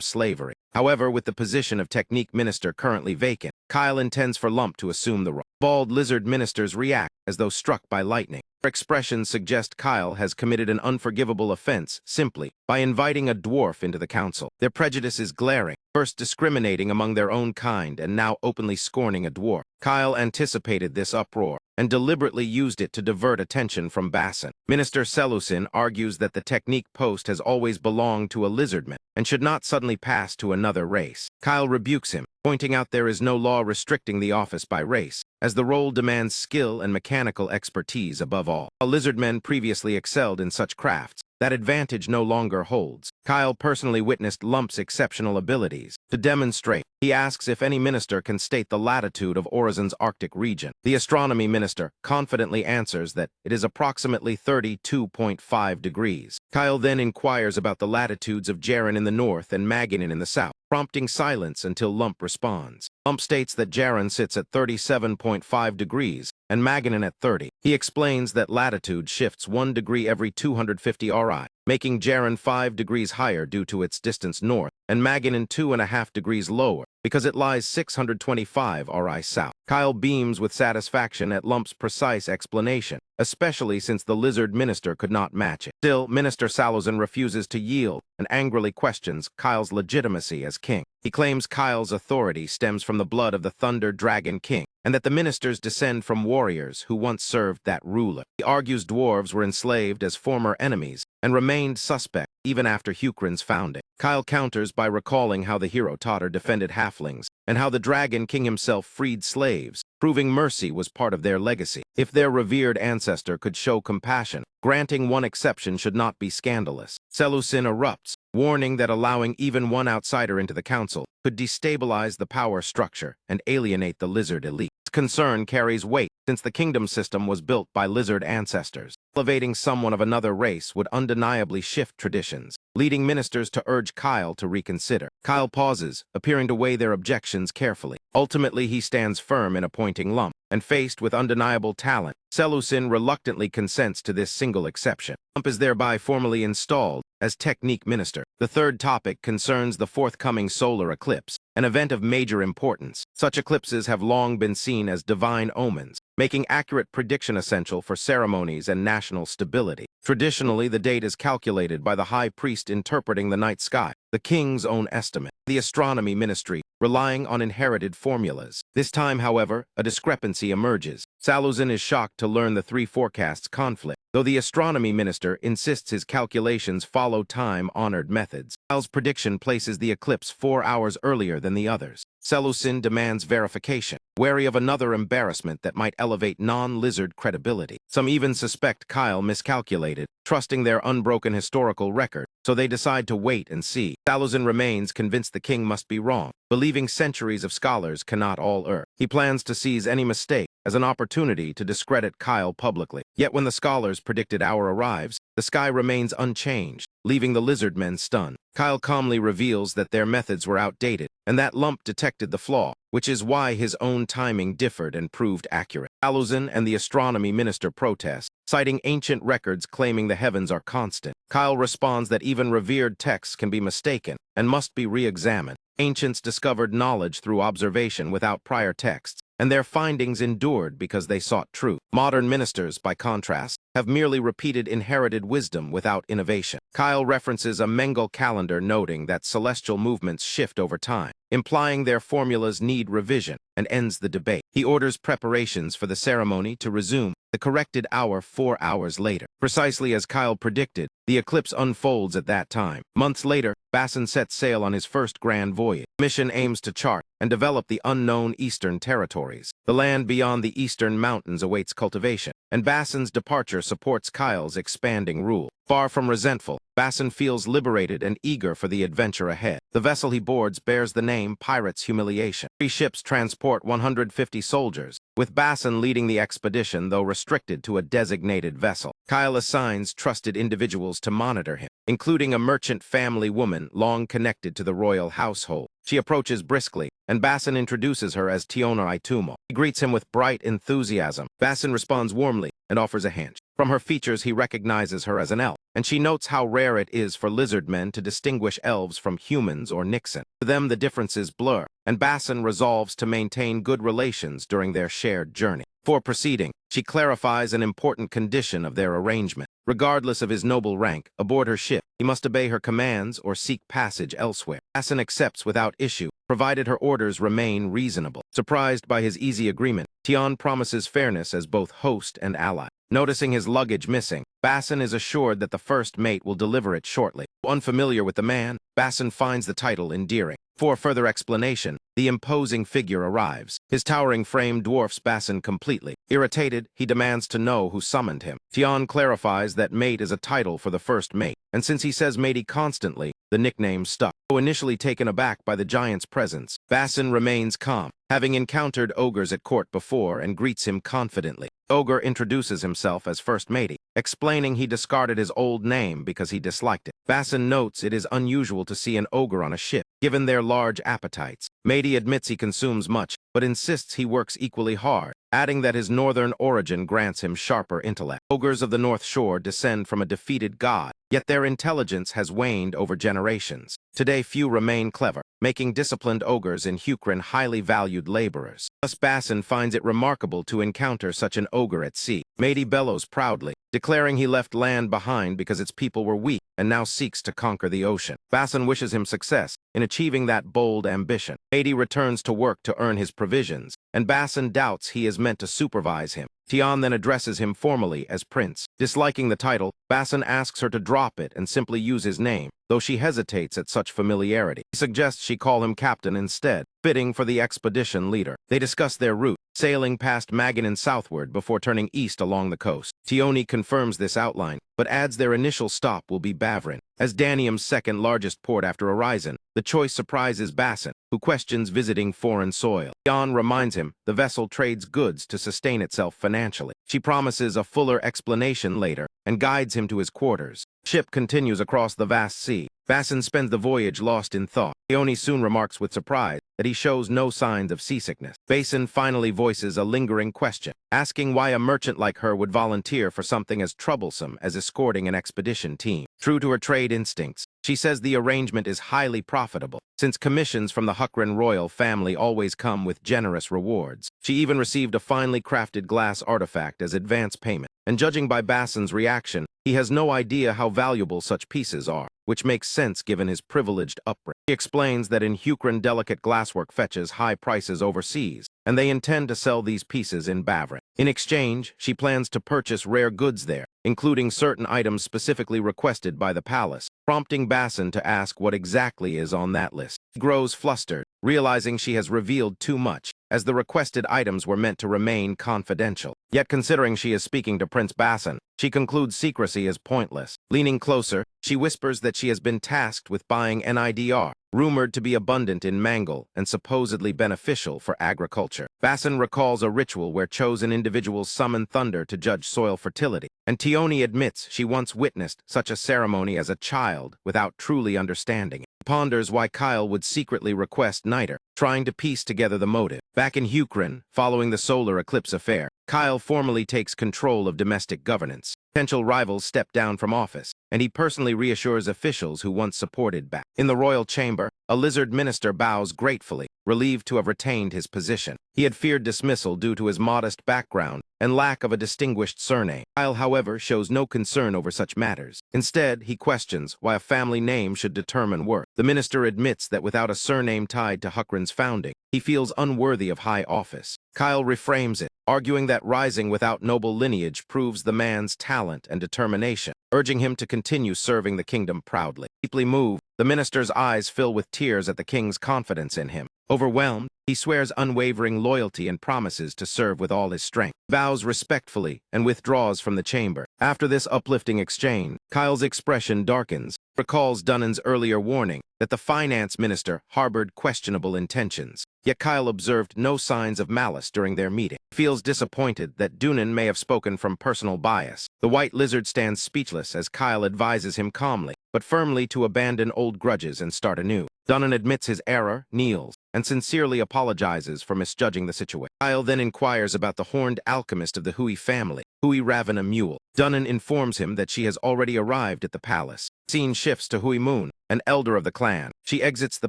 slavery. However, with the position of technique minister currently vacant, Kyle intends for Lump to assume the role. Bald lizard ministers react as though struck by lightning. Their expressions suggest Kyle has committed an unforgivable offense simply by inviting a dwarf into the council. Their prejudice is glaring, first discriminating among their own kind and now openly scorning a dwarf. Kyle anticipated this uproar and deliberately used it to divert attention from Bassan. Minister Selusin argues that the technique post has always belonged to a lizardman and should not suddenly pass to another race. Kyle rebukes him, pointing out there is no law restricting the office by race, as the role demands skill and mechanical expertise above all. While lizardmen previously excelled in such crafts, that advantage no longer holds. Kyle personally witnessed Lump's exceptional abilities. To demonstrate, he asks if any minister can state the latitude of Orizon's Arctic region. The astronomy minister confidently answers that it is approximately 32.5 degrees. Kyle then inquires about the latitudes of Jaren in the north and Maganin in the south, prompting silence until Lump responds. Lump states that Jaren sits at 37.5 degrees and Maganin at 30. He explains that latitude shifts 1 degree every 250 RI, making Jaren 5 degrees higher due to its distance north, and Maganin 2.5 degrees lower because it lies 625 RI south. Kyle beams with satisfaction at Lump's precise explanation, especially since the lizard minister could not match it. Still, Minister Selusin refuses to yield and angrily questions Kyle's legitimacy as king. He claims Kyle's authority stems from the blood of the Thunder Dragon King, and that the ministers descend from warriors who once served that ruler. He argues dwarves were enslaved as former enemies and remained suspect even after Hukrin's founding. Kyle counters by recalling how the hero Totter defended halflings and how the Dragon King himself freed slaves, proving mercy was part of their legacy. If their revered ancestor could show compassion, granting one exception should not be scandalous. Selusin erupts, warning that allowing even one outsider into the council could destabilize the power structure and alienate the lizard elite. This concern carries weight since the kingdom system was built by lizard ancestors. Elevating someone of another race would undeniably shift traditions, leading ministers to urge Kyle to reconsider. Kyle pauses, appearing to weigh their objections carefully. Ultimately, he stands firm in appointing Lump, and faced with undeniable talent, Selusin reluctantly consents to this single exception. Lump is thereby formally installed as technique minister. The third topic concerns the forthcoming solar eclipse, an event of major importance. Such eclipses have long been seen as divine omens, making accurate prediction essential for ceremonies and national stability. Traditionally, the date is calculated by the high priest interpreting the night sky, the king's own estimate. The astronomy ministry, relying on inherited formulas. This time, however, a discrepancy emerges. Selusin is shocked to learn the three forecasts conflict, though the astronomy minister insists his calculations follow time-honored methods. Kyle's prediction places the eclipse 4 hours earlier than the others. Selusin demands verification, wary of another embarrassment that might elevate non-lizard credibility. Some even suspect Kyle miscalculated, trusting their unbroken historical record, so they decide to wait and see. Selusin remains convinced the king must be wrong, believing centuries of scholars cannot all err. He plans to seize any mistake as an opportunity to discredit Kyle publicly. Yet when the scholars' predicted hour arrives, the sky remains unchanged, leaving the lizard men stunned. Kyle calmly reveals that their methods were outdated, and that Lump detected the flaw, which is why his own timing differed and proved accurate. Selusin and the astronomy minister protest, citing ancient records claiming the heavens are constant. Kyle responds that even revered texts can be mistaken and must be re-examined. Ancients discovered knowledge through observation without prior texts, and their findings endured because they sought truth. Modern ministers, by contrast, have merely repeated inherited wisdom without innovation. Kyle references a Mengel calendar noting that celestial movements shift over time, implying their formulas need revision, and ends the debate. He orders preparations for the ceremony to resume the corrected hour 4 hours later. Precisely as Kyle predicted, the eclipse unfolds at that time. Months later, Bassan sets sail on his first grand voyage. The mission aims to chart and develop the unknown eastern territories. The land beyond the eastern mountains awaits cultivation, and Bassan's departure supports Kyle's expanding rule. Far from resentful, Bassan feels liberated and eager for the adventure ahead. The vessel he boards bears the name Pirate's Humiliation. 3 ships transport 150 soldiers, with Bassan leading the expedition though restricted to a designated vessel. Kyle assigns trusted individuals to monitor him, including a merchant family woman long connected to the royal household. She approaches briskly, and Basin introduces her as Tiona Itumo. He greets him with bright enthusiasm. Basin responds warmly and offers a hand. From her features, he recognizes her as an elf, and she notes how rare it is for lizard men to distinguish elves from humans or Nixon. To them, the differences blur, and Basin resolves to maintain good relations during their shared journey. Before proceeding, she clarifies an important condition of their arrangement. Regardless of his noble rank, aboard her ship, he must obey her commands or seek passage elsewhere. Basin accepts without issue, provided her orders remain reasonable. Surprised by his easy agreement, Tian promises fairness as both host and ally. Noticing his luggage missing, Basin is assured that the first mate will deliver it shortly. Unfamiliar with the man, Basin finds the title endearing. For further explanation, the imposing figure arrives. His towering frame dwarfs Basin completely. Irritated, he demands to know who summoned him. Tian clarifies that mate is a title for the first mate, and since he says matey constantly, the nickname stuck. Though initially taken aback by the giant's presence, Basin remains calm, having encountered ogres at court before, and greets him confidently. Ogre introduces himself as First Matey, explaining he discarded his old name because he disliked it. Basin notes it is unusual to see an ogre on a ship, given their large appetites. Matey admits he consumes much, but insists he works equally hard, adding that his northern origin grants him sharper intellect. Ogres of the North Shore descend from a defeated god, yet their intelligence has waned over generations. Today few remain clever, making disciplined ogres in Hukrin highly valued laborers. Thus Basin finds it remarkable to encounter such an ogre at sea. Matey bellows proudly, declaring he left land behind because its people were weak and now seeks to conquer the ocean. Basin wishes him success in achieving that bold ambition. Matey returns to work to earn his provisions, and Basin doubts he is meant to supervise him. Tian then addresses him formally as Prince. Disliking the title, Basin asks her to drop it and simply use his name, though she hesitates at such familiarity. He suggests she call him Captain instead, fitting for the expedition leader. They discuss their route, sailing past Maganin southward before turning east along the coast. Tioni confirms this outline, but adds their initial stop will be Bavrin. As Danium's second largest port after Horizon, the choice surprises Basin, who questions visiting foreign soil. Jan reminds him the vessel trades goods to sustain itself financially. She promises a fuller explanation later and guides him to his quarters. Ship continues across the vast sea. Basin spends the voyage lost in thought. Tioni soon remarks with surprise that he shows no signs of seasickness. Basin finally voices a lingering question, asking why a merchant like her would volunteer for something as troublesome as escorting an expedition team. True to her trade instincts, she says the arrangement is highly profitable, since commissions from the Hukrin royal family always come with generous rewards. She even received a finely crafted glass artifact as advance payment, and judging by Basin's reaction, he has no idea how valuable such pieces are, which makes sense given his privileged upbringing. He explains that in Hukrin delicate glasswork fetches high prices overseas, and they intend to sell these pieces in Bavrin. In exchange, she plans to purchase rare goods there, including certain items specifically requested by the palace, prompting Basin to ask what exactly is on that list. He grows flustered, realizing she has revealed too much, as the requested items were meant to remain confidential. Yet considering she is speaking to Prince Basin, she concludes secrecy is pointless. Leaning closer, she whispers that she has been tasked with buying NIDR, rumored to be abundant in mangle and supposedly beneficial for agriculture. Basin recalls a ritual where chosen individuals summon thunder to judge soil fertility, and Tioni admits she once witnessed such a ceremony as a child without truly understanding it. Ponders why Kyle would secretly request Niter, trying to piece together the motive. Back in Hukrin, following the solar eclipse affair, Kyle formally takes control of domestic governance. Potential rivals step down from office, and he personally reassures officials who once supported Back. In the royal chamber, a lizard minister bows gratefully, relieved to have retained his position. He had feared dismissal due to his modest background and lack of a distinguished surname. Kyle, however, shows no concern over such matters. Instead, he questions why a family name should determine worth. The minister admits that without a surname tied to Hukrin's founding, he feels unworthy of high office. Kyle reframes it, arguing that rising without noble lineage proves the man's talent and determination, urging him to continue serving the kingdom proudly. Deeply moved, the minister's eyes fill with tears at the king's confidence in him. Overwhelmed, he swears unwavering loyalty and promises to serve with all his strength. Bows respectfully and withdraws from the chamber. After this uplifting exchange, Kyle's expression darkens, recalls Dunnan's earlier warning that the finance minister harbored questionable intentions. Yet Kyle observed no signs of malice during their meeting. He feels disappointed that Dunan may have spoken from personal bias. The white lizard stands speechless as Kyle advises him calmly, but firmly to abandon old grudges and start anew. Dunan admits his error, kneels, and sincerely apologizes for misjudging the situation. Kyle then inquires about the horned alchemist of the Hui family, Hui Ravana Mule. Dunan informs him that she has already arrived at the palace. Scene shifts to Hui Moon, an elder of the clan. She exits the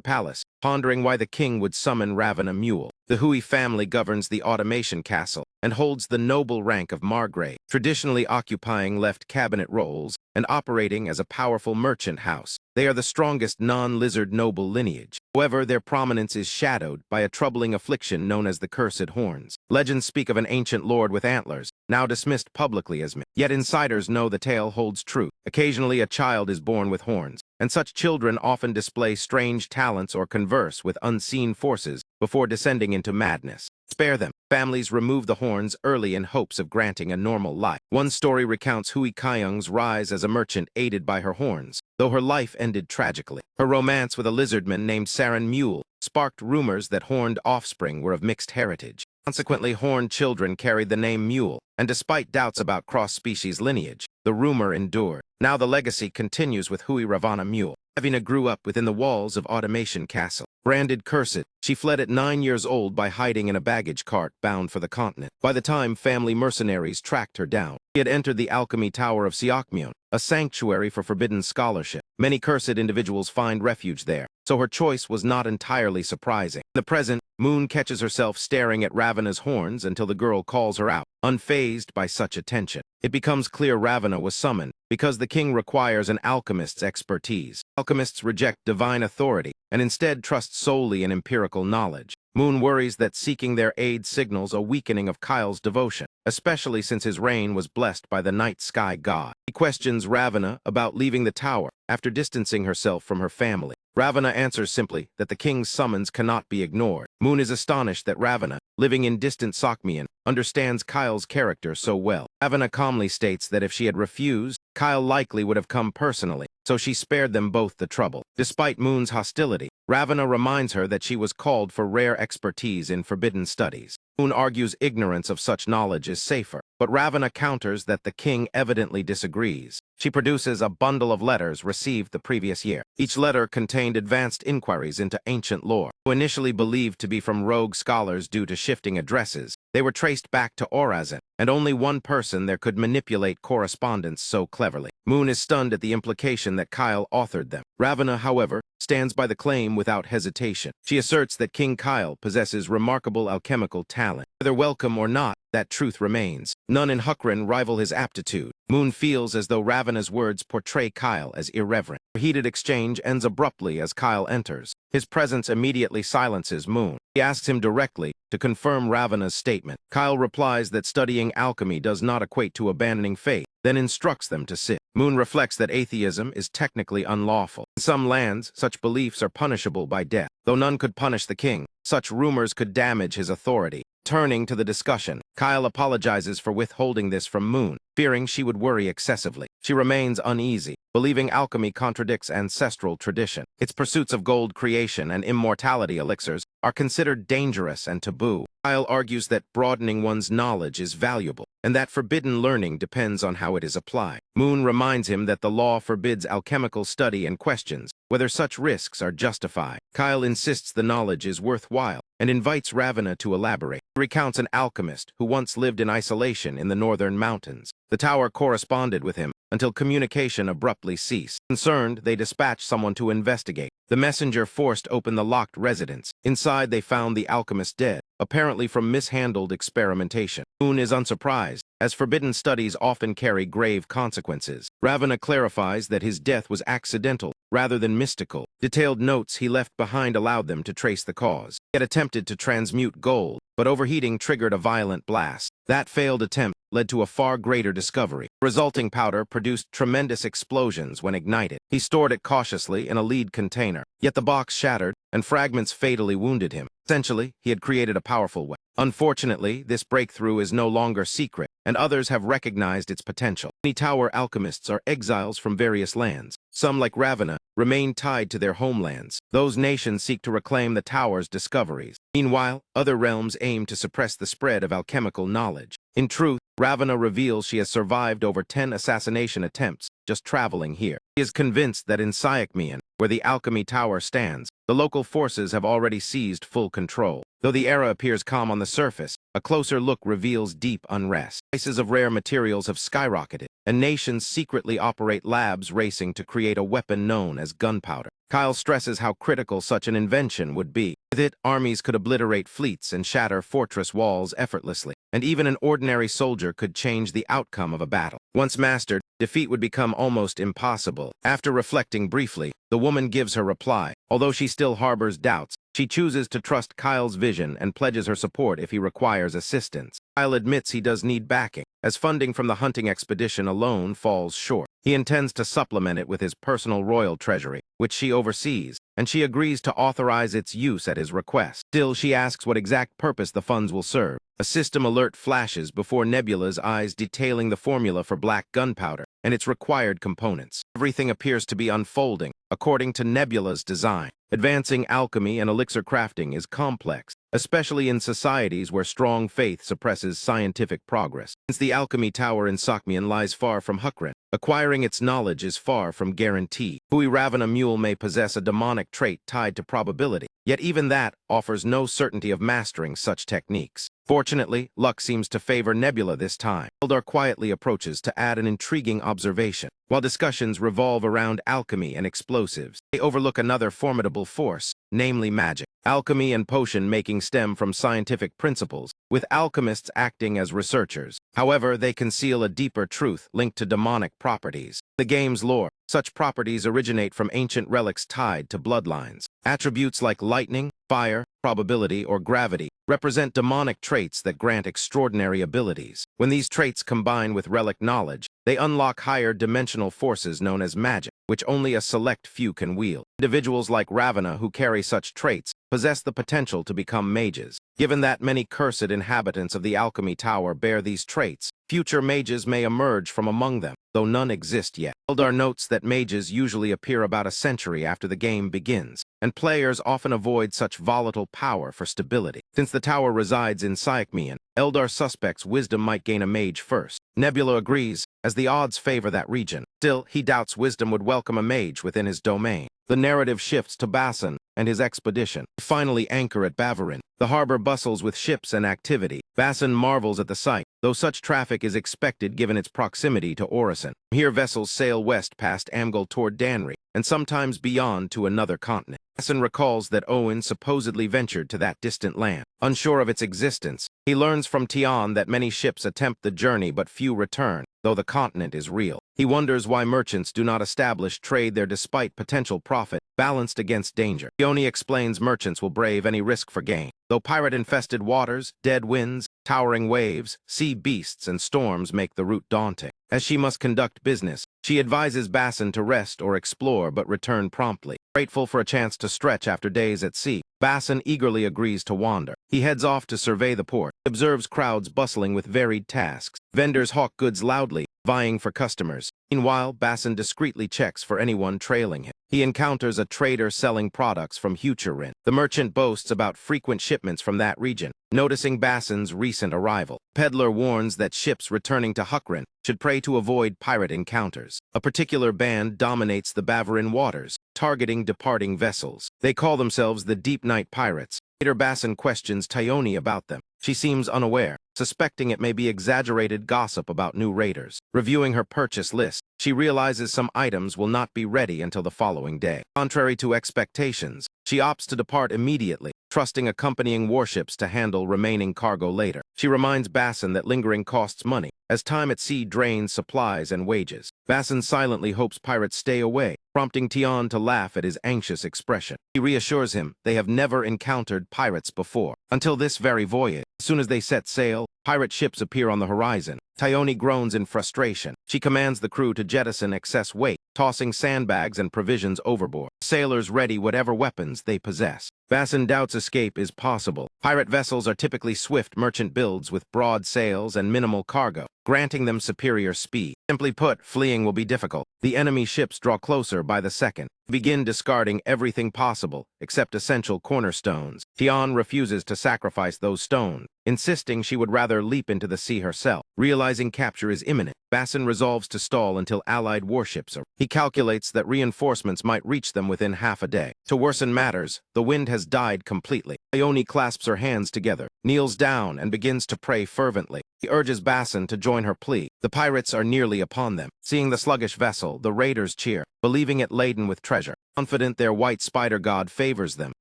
palace, pondering why the king would summon Ravana Mule. The Hui family governs the automation castle and holds the noble rank of Margrave, traditionally occupying left cabinet roles and operating as a powerful merchant house. They are the strongest non-lizard noble lineage. However, their prominence is shadowed by a troubling affliction known as the Cursed Horns. Legends speak of an ancient lord with antlers, now dismissed publicly as myth. Yet insiders know the tale holds true. Occasionally, a child is born with horns, and such children often display strange talents or converse with unseen forces before descending into madness. Spare them. Families remove the horns early in hopes of granting a normal life. One story recounts Hui Kaiyung's rise as a merchant aided by her horns, though her life ended tragically. Her romance with a lizardman named Saran Mule sparked rumors that horned offspring were of mixed heritage. Consequently, horned children carried the name Mule, and despite doubts about cross-species lineage, the rumor endured. Now the legacy continues with Hui Ravana Mule. Ravina grew up within the walls of Automation Castle. Branded cursed, she fled at 9 years old by hiding in a baggage cart bound for the continent. By the time family mercenaries tracked her down, she had entered the alchemy tower of Siakmyeon, a sanctuary for forbidden scholarship. Many cursed individuals find refuge there, so her choice was not entirely surprising. In the present, Moon catches herself staring at Ravana's horns until the girl calls her out, unfazed by such attention. It becomes clear Ravana was summoned because the king requires an alchemist's expertise. Alchemists reject divine authority and instead trust solely in empirical knowledge. Moon worries that seeking their aid signals a weakening of Kyle's devotion, especially since his reign was blessed by the night sky god. He questions Ravana about leaving the tower after distancing herself from her family. Ravana answers simply that the king's summons cannot be ignored. Moon is astonished that Ravana, living in distant Sakmian, understands Kyle's character so well. Ravana calmly states that if she had refused, Kyle likely would have come personally, so she spared them both the trouble. Despite Moon's hostility, Ravana reminds her that she was called for rare expertise in forbidden studies. Moon argues ignorance of such knowledge is safer, but Ravana counters that the king evidently disagrees. She produces a bundle of letters received the previous year. Each letter contained advanced inquiries into ancient lore. Initially believed to be from rogue scholars due to shifting addresses, they were traced back to Orazan, and only one person there could manipulate correspondence so cleverly. Moon is stunned at the implication that Kyle authored them. Ravana, however, stands by the claim without hesitation. She asserts that King Kyle possesses remarkable alchemical talent. Whether welcome or not, that truth remains. None in Hukran rival his aptitude. Moon feels as though Ravana's words portray Kyle as irreverent. A heated exchange ends abruptly as Kyle enters. His presence immediately silences Moon. He asks him directly to confirm Ravana's statement. Kyle replies that studying alchemy does not equate to abandoning faith, then instructs them to sit. Moon reflects that atheism is technically unlawful. In some lands, such beliefs are punishable by death. Though none could punish the king, such rumors could damage his authority. Turning to the discussion, Kyle apologizes for withholding this from Moon, fearing she would worry excessively. She remains uneasy, believing alchemy contradicts ancestral tradition. Its pursuits of gold creation and immortality elixirs are considered dangerous and taboo. Kyle argues that broadening one's knowledge is valuable, and that forbidden learning depends on how it is applied. Moon reminds him that the law forbids alchemical study and questions whether such risks are justified. Kyle insists the knowledge is worthwhile and invites Ravana to elaborate. He recounts an alchemist who once lived in isolation in the northern mountains. The tower corresponded with him until communication abruptly ceased. Concerned, they dispatched someone to investigate. The messenger forced open the locked residence. Inside, they found the alchemist dead, apparently from mishandled experimentation. Moon is unsurprised, as forbidden studies often carry grave consequences. Ravana clarifies that his death was accidental rather than mystical. Detailed notes he left behind allowed them to trace the cause. He had attempted to transmute gold, but overheating triggered a violent blast. That failed attempt led to a far greater discovery. The resulting powder produced tremendous explosions when ignited. He stored it cautiously in a lead container, yet the box shattered and fragments fatally wounded him. Essentially, he had created a powerful weapon. Unfortunately, this breakthrough is no longer secret, and others have recognized its potential. Many tower alchemists are exiles from various lands. Some, like Ravana, remain tied to their homelands. Those nations seek to reclaim the tower's discoveries. Meanwhile, other realms aim to suppress the spread of alchemical knowledge. In truth, Ravana reveals she has survived over 10 assassination attempts just traveling here. He is convinced that in Siakmian, where the alchemy tower stands, the local forces have already seized full control. Though the era appears calm on the surface, a closer look reveals deep unrest. Prices of rare materials have skyrocketed, and nations secretly operate labs racing to create a weapon known as gunpowder. Kyle stresses how critical such an invention would be. With it, armies could obliterate fleets and shatter fortress walls effortlessly, and even an ordinary soldier could change the outcome of a battle. Once mastered, defeat would become almost impossible. After reflecting briefly, the woman gives her reply. Although she still harbors doubts, she chooses to trust Kyle's vision and pledges her support if he requires assistance. Kyle admits he does need backing, as funding from the hunting expedition alone falls short. He intends to supplement it with his personal royal treasury, which she oversees, and she agrees to authorize its use at his request. Still, she asks what exact purpose the funds will serve. A system alert flashes before Nebula's eyes, detailing the formula for black gunpowder and its required components. Everything appears to be unfolding according to Nebula's design. Advancing alchemy and elixir crafting is complex, especially in societies where strong faith suppresses scientific progress. Since the alchemy tower in Sakmian lies far from Hukran, acquiring its knowledge is far from guaranteed. Hui Ravana Mule may possess a demonic trait tied to probability, yet even that offers no certainty of mastering such techniques. Fortunately, luck seems to favor Nebula this time. Eldar quietly approaches to add an intriguing observation. While discussions revolve around alchemy and explosives, they overlook another formidable force, namely magic. Alchemy and potion-making stem from scientific principles, with alchemists acting as researchers. However, they conceal a deeper truth linked to demonic properties. The game's lore, such properties originate from ancient relics tied to bloodlines. Attributes like lightning, fire, probability, or gravity represent demonic traits that grant extraordinary abilities. When these traits combine with relic knowledge, they unlock higher dimensional forces known as magic, which only a select few can wield. Individuals like Ravana who carry such traits possess the potential to become mages. Given that many cursed inhabitants of the alchemy tower bear these traits, future mages may emerge from among them, though none exist yet. Eldar notes that mages usually appear about a century after the game begins, and players often avoid such volatile power for stability. Since the tower resides in Siakmian, Eldar suspects Wisdom might gain a mage first. Nebula agrees, as the odds favor that region. Still, he doubts Wisdom would welcome a mage within his domain. The narrative shifts to Basin and his expedition. Finally anchor at Bavarin. The harbor bustles with ships and activity. Basin marvels at the sight, though such traffic is expected given its proximity to Orison. Here vessels sail west past Amgal toward Danri, and sometimes beyond to another continent. Basin recalls that Owen supposedly ventured to that distant land. Unsure of its existence, he learns from Tian that many ships attempt the journey but few return, though the continent is real. He wonders why merchants do not establish trade there despite potential profit, balanced against danger. Ione explains merchants will brave any risk for gain. Though pirate-infested waters, dead winds, towering waves, sea beasts, and storms make the route daunting. As she must conduct business, she advises Basin to rest or explore but return promptly. Grateful for a chance to stretch after days at sea, Basin eagerly agrees to wander. He heads off to survey the port, observes crowds bustling with varied tasks. Vendors hawk goods loudly, vying for customers. Meanwhile, Basin discreetly checks for anyone trailing him. He encounters a trader selling products from Huchurin. The merchant boasts about frequent shipments from that region. Noticing Basin's recent arrival, Peddler warns that ships returning to Hukran should pray to avoid pirate encounters. A particular band dominates the Bavarin waters, targeting departing vessels. They call themselves the Deep Night Pirates. Later, Basin questions Tyone about them. She seems unaware, suspecting it may be exaggerated gossip about new raiders. Reviewing her purchase list, she realizes some items will not be ready until the following day. Contrary to expectations, she opts to depart immediately, trusting accompanying warships to handle remaining cargo later. She reminds Basin that lingering costs money, as time at sea drains supplies and wages. Basin silently hopes pirates stay away, prompting Tian to laugh at his anxious expression. He reassures him they have never encountered pirates before, until this very voyage. As soon as they set sail, pirate ships appear on the horizon. Tyone groans in frustration. She commands the crew to jettison excess weight, tossing sandbags and provisions overboard. Sailors ready whatever weapons they possess. Basson doubts escape is possible. Pirate vessels are typically swift merchant builds with broad sails and minimal cargo, granting them superior speed. Simply put, fleeing will be difficult. The enemy ships draw closer by the second. Begin discarding everything possible, except essential cornerstones. Tian refuses to sacrifice those stones, insisting she would rather leap into the sea herself. Realizing capture is imminent, Basson resolves to stall until Allied warships arrive. He calculates that reinforcements might reach them within half a day. To worsen matters, the wind has died completely. Ione clasps her hands together, kneels down, and begins to pray fervently. He urges Basson to join her plea. The pirates are nearly upon them. Seeing the sluggish vessel, the raiders cheer, believing it laden with treasure. Confident their white spider god favors them,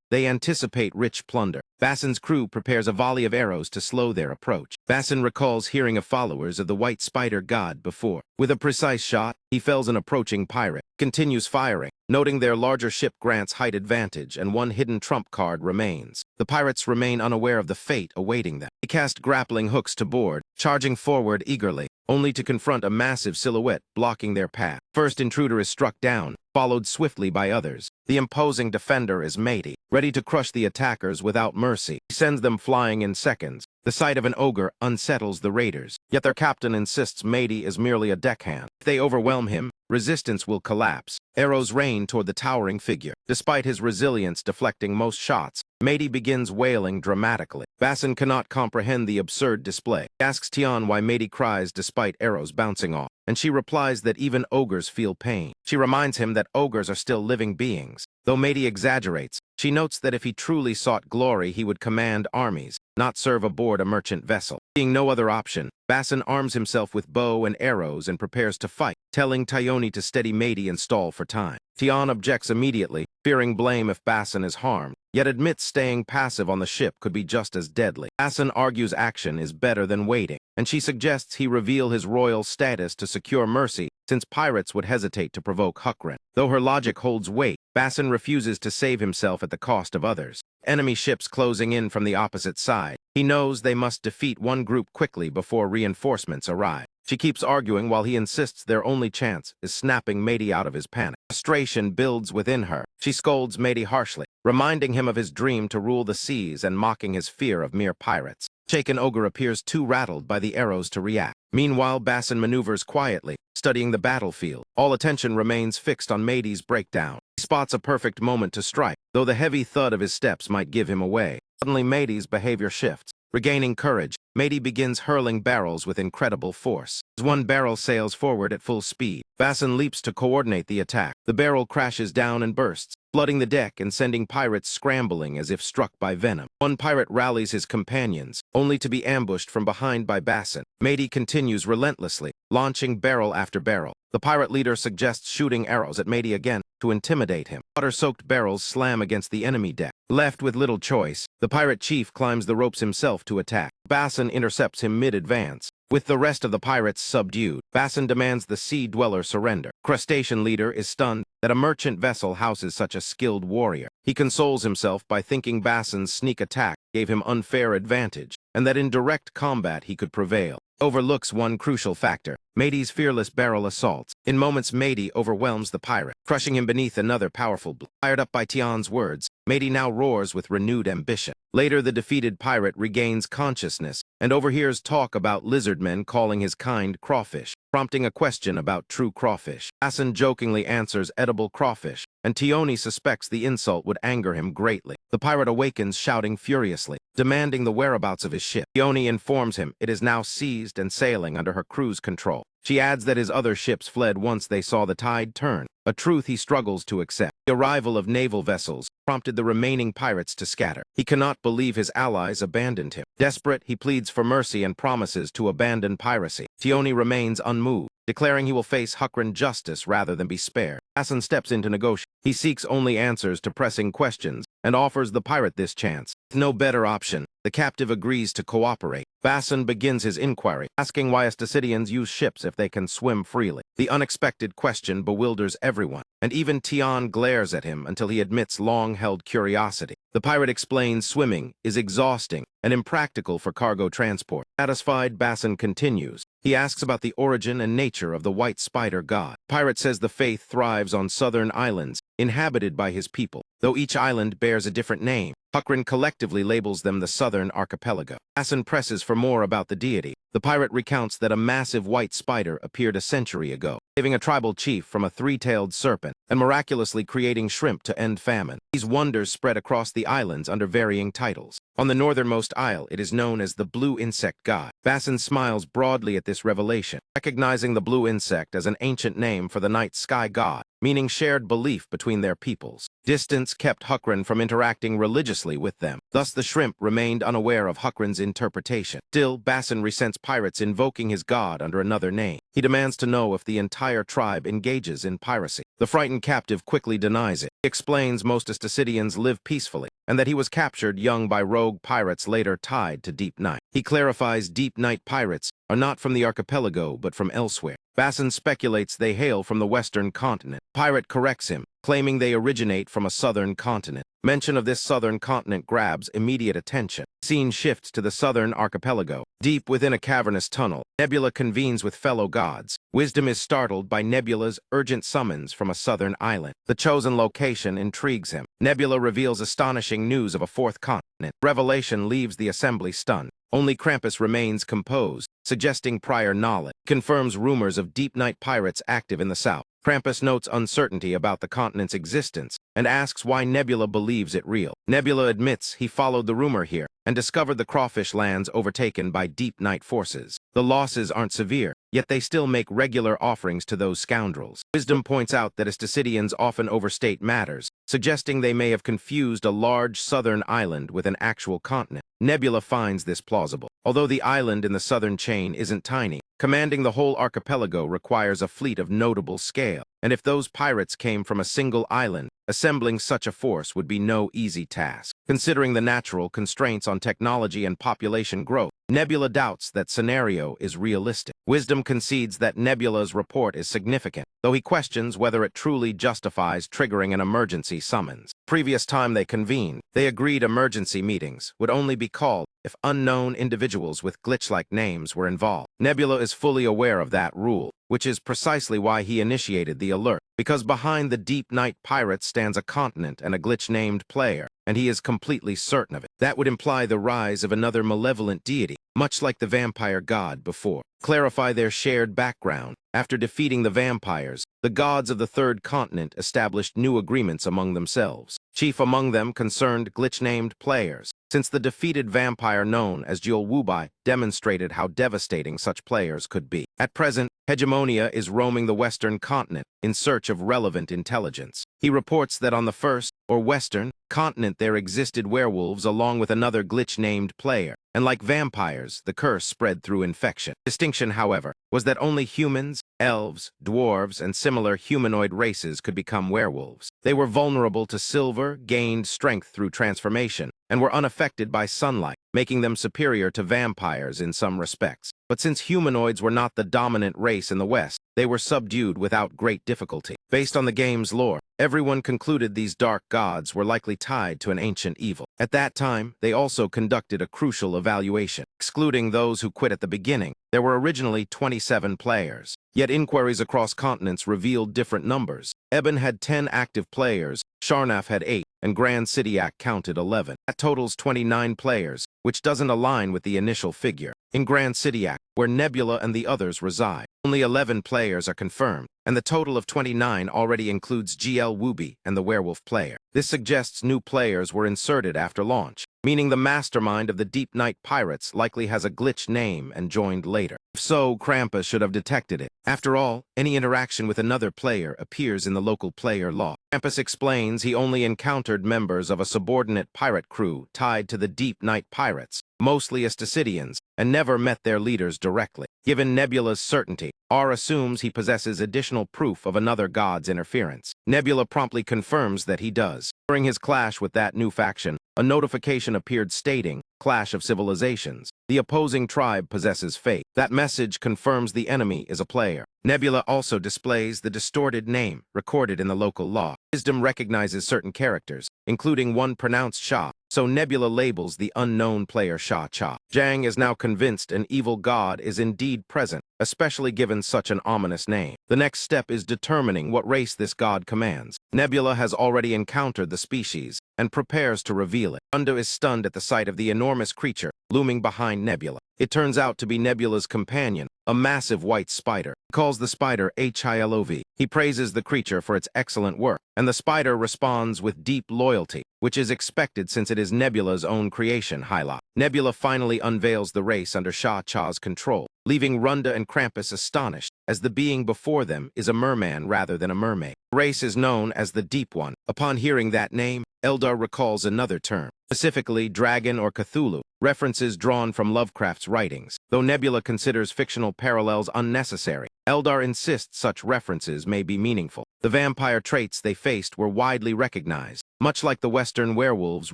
they anticipate rich plunder. Basson's crew prepares a volley of arrows to slow their approach. Basson recalls hearing of followers of the white spider god before. With a precise shot, he fells an approaching pirate, continues firing, noting their larger ship grants height advantage and one hidden trump card remains. The pirates remain unaware of the fate awaiting them. They cast grappling hooks to board, charging forward eagerly, only to confront a massive silhouette blocking their path. First intruder is struck down, followed swiftly by others. The imposing defender is Matey, ready to crush the attackers without mercy. He sends them flying in seconds. The sight of an ogre unsettles the raiders, yet their captain insists Matey is merely a deckhand. If they overwhelm him, resistance will collapse. Arrows rain toward the towering figure. Despite his resilience deflecting most shots, Matey begins wailing dramatically. Basson cannot comprehend the absurd display. He asks Tian why Matey cries despite arrows bouncing off, and she replies that even ogres feel pain. She reminds him that ogres are still living beings. Though Matey exaggerates, she notes that if he truly sought glory, he would command armies, not serve aboard a merchant vessel. Seeing no other option, Basson arms himself with bow and arrows and prepares to fight, telling Tione to steady Matey and stall for time. Tian objects immediately, fearing blame if Basson is harmed, yet admits staying passive on the ship could be just as deadly. Basson argues action is better than waiting, and she suggests he reveal his royal status to secure mercy, since pirates would hesitate to provoke Huckren. Though her logic holds weight, Basson refuses to save himself at the cost of others. Enemy ships closing in from the opposite side. He knows they must defeat one group quickly before reinforcements arrive. She keeps arguing while he insists their only chance is snapping Matey out of his panic. Frustration builds within her. She scolds Matey harshly, reminding him of his dream to rule the seas and mocking his fear of mere pirates. Shaken Ogre appears too rattled by the arrows to react. Meanwhile, Basson maneuvers quietly, studying the battlefield. All attention remains fixed on Matey's breakdown. He spots a perfect moment to strike, though the heavy thud of his steps might give him away. Suddenly, Matey's behavior shifts. Regaining courage, Matey begins hurling barrels with incredible force. As one barrel sails forward at full speed, Basson leaps to coordinate the attack. The barrel crashes down and bursts, flooding the deck and sending pirates scrambling as if struck by venom. One pirate rallies his companions, only to be ambushed from behind by Basson. Matey continues relentlessly, launching barrel after barrel. The pirate leader suggests shooting arrows at Matey again to intimidate him. Water-soaked barrels slam against the enemy deck. Left with little choice, the pirate chief climbs the ropes himself to attack. Basson intercepts him mid-advance. With the rest of the pirates subdued, Basson demands the Sea Dweller surrender. Crustacean leader is stunned that a merchant vessel houses such a skilled warrior. He consoles himself by thinking Basson's sneak attack gave him unfair advantage, and that in direct combat he could prevail. Overlooks one crucial factor: Matey's fearless barrel assaults. In moments, Matey overwhelms the pirate, crushing him beneath another powerful blow. Fired up by Tian's words, Matey now roars with renewed ambition. Later, the defeated pirate regains consciousness and overhears talk about lizardmen calling his kind crawfish, prompting a question about true crawfish. Basson jokingly answers edible crawfish, and Tione suspects the insult would anger him greatly. The pirate awakens shouting furiously, demanding the whereabouts of his ship. Tione informs him it is now seized and sailing under her crew's control. She adds that his other ships fled once they saw the tide turn, a truth he struggles to accept. The arrival of naval vessels prompted the remaining pirates to scatter. He cannot believe his allies abandoned him. Desperate, he pleads for mercy and promises to abandon piracy. Tione remains unmoved, declaring he will face Huckren justice rather than be spared. Basson steps in to negotiate. He seeks only answers to pressing questions and offers the pirate this chance. With no better option, the captive agrees to cooperate. Basson begins his inquiry, asking why Asticidians use ships if they can swim freely. The unexpected question bewilders everyone, and even Tian glares at him until he admits long-held curiosity. The pirate explains swimming is exhausting and impractical for cargo transport. Satisfied, Basson continues. He asks about the origin and nature of the white spider god. Pirate says the faith thrives on southern islands, inhabited by his people. Though each island bears a different name, Huckrin collectively labels them the Southern Archipelago. Assen presses for more about the deity. The pirate recounts that a massive white spider appeared a century ago, saving a tribal chief from a three-tailed serpent and miraculously creating shrimp to end famine. These wonders spread across the islands under varying titles. On the northernmost isle, it is known as the Blue Insect God. Basson smiles broadly at this revelation, recognizing the blue insect as an ancient name for the night sky god, meaning shared belief between their peoples. Distance kept Huckrin from interacting religiously with them. Thus, the shrimp remained unaware of Huckrin's interpretation. Still, Basson resents pirates invoking his god under another name. He demands to know if the entire tribe engages in piracy. The frightened captive quickly denies it. He explains most Asticidians live peacefully, and that he was captured young by rogue pirates later tied to Deep Night. He clarifies Deep Night pirates are not from the archipelago but from elsewhere. Basson speculates they hail from the western continent. Pirate corrects him, claiming they originate from a southern continent. Mention of this southern continent grabs immediate attention. Scene shifts to the southern archipelago. Deep within a cavernous tunnel, Nebula convenes with fellow gods. Wisdom is startled by Nebula's urgent summons from a southern island. The chosen location intrigues him. Nebula reveals astonishing news of a fourth continent. Revelation leaves the assembly stunned. Only Krampus remains composed, suggesting prior knowledge. Confirms rumors of Deep Night pirates active in the south. Krampus notes uncertainty about the continent's existence and asks why Nebula believes it real. Nebula admits he followed the rumor here and discovered the crawfish lands overtaken by Deep Night forces. The losses aren't severe, yet they still make regular offerings to those scoundrels. Wisdom points out that Asticidians often overstate matters, suggesting they may have confused a large southern island with an actual continent. Nebula finds this plausible. Although the island in the southern chain isn't tiny, commanding the whole archipelago requires a fleet of notable scale. And if those pirates came from a single island, assembling such a force would be no easy task. Considering the natural constraints on technology and population growth, Nebula doubts that scenario is realistic. Wisdom concedes that Nebula's report is significant, though he questions whether it truly justifies triggering an emergency summons. Previous time they convened, they agreed emergency meetings would only be called if unknown individuals with glitch-like names were involved. Nebula is fully aware of that rule, which is precisely why he initiated the alert, because behind the Deep Night pirates stands a continent and a glitch-named player, and he is completely certain of it. That would imply the rise of another malevolent deity, much like the vampire god before. Clarify their shared background. After defeating the vampires, the gods of the third continent established new agreements among themselves. Chief among them concerned glitch-named players, since the defeated vampire known as Wubai demonstrated how devastating such players could be. At present, Hegemonia is roaming the western continent in search of relevant intelligence. He reports that on the first, or western, continent there existed werewolves along with another glitch-named player, and like vampires, the curse spread through infection. Distinction, however, was that only humans, elves, dwarves, and similar humanoid races could become werewolves. They were vulnerable to silver, gained strength through transformation, and were unaffected by sunlight, making them superior to vampires in some respects. But since humanoids were not the dominant race in the West, they were subdued without great difficulty. Based on the game's lore, everyone concluded these dark gods were likely tied to an ancient evil. At that time, they also conducted a crucial evaluation. Excluding those who quit at the beginning, there were originally 27 players. Yet inquiries across continents revealed different numbers. Eben had 10 active players, Sharnaf had 8, and Grand Cidiac counted 11. That totals 29 players, which doesn't align with the initial figure. In Grand Cidiac, where Nebula and the others reside, only 11 players are confirmed, and the total of 29 already includes GL Wooby and the werewolf player. This suggests new players were inserted after launch, meaning the mastermind of the Deep Night pirates likely has a glitch name and joined later. If so, Krampus should have detected it. After all, any interaction with another player appears in the local player log. Krampus explains he only encountered members of a subordinate pirate crew tied to the Deep Night pirates, mostly Asticidians, and never met their leaders directly. Given Nebula's certainty, R assumes he possesses additional proof of another god's interference. Nebula promptly confirms that he does. During his clash with that new faction, a notification appeared stating, "Clash of Civilizations. The opposing tribe possesses fate." That message confirms the enemy is a player. Nebula also displays the distorted name recorded in the local law. Wisdom recognizes certain characters, including one pronounced Sha, so Nebula labels the unknown player Sha Cha. Zhang is now convinced an evil god is indeed present, especially given such an ominous name. The next step is determining what race this god commands. Nebula has already encountered the species and prepares to reveal it. Runda is stunned at the sight of the enormous creature looming behind Nebula. It turns out to be Nebula's companion, a massive white spider. He calls the spider Yahello. He praises the creature for its excellent work, and the spider responds with deep loyalty, which is expected since it is Nebula's own creation, Hyla. Nebula finally unveils the race under Sha Cha's control, leaving Runda and Krampus astonished, as the being before them is a merman rather than a mermaid. The race is known as the Deep One. Upon hearing that name, Eldar recalls another term, specifically dragon or Cthulhu, references drawn from Lovecraft's writings. Though Nebula considers fictional parallels unnecessary, Eldar insists such references may be meaningful. The vampire traits they faced were widely recognized, much like the Western werewolves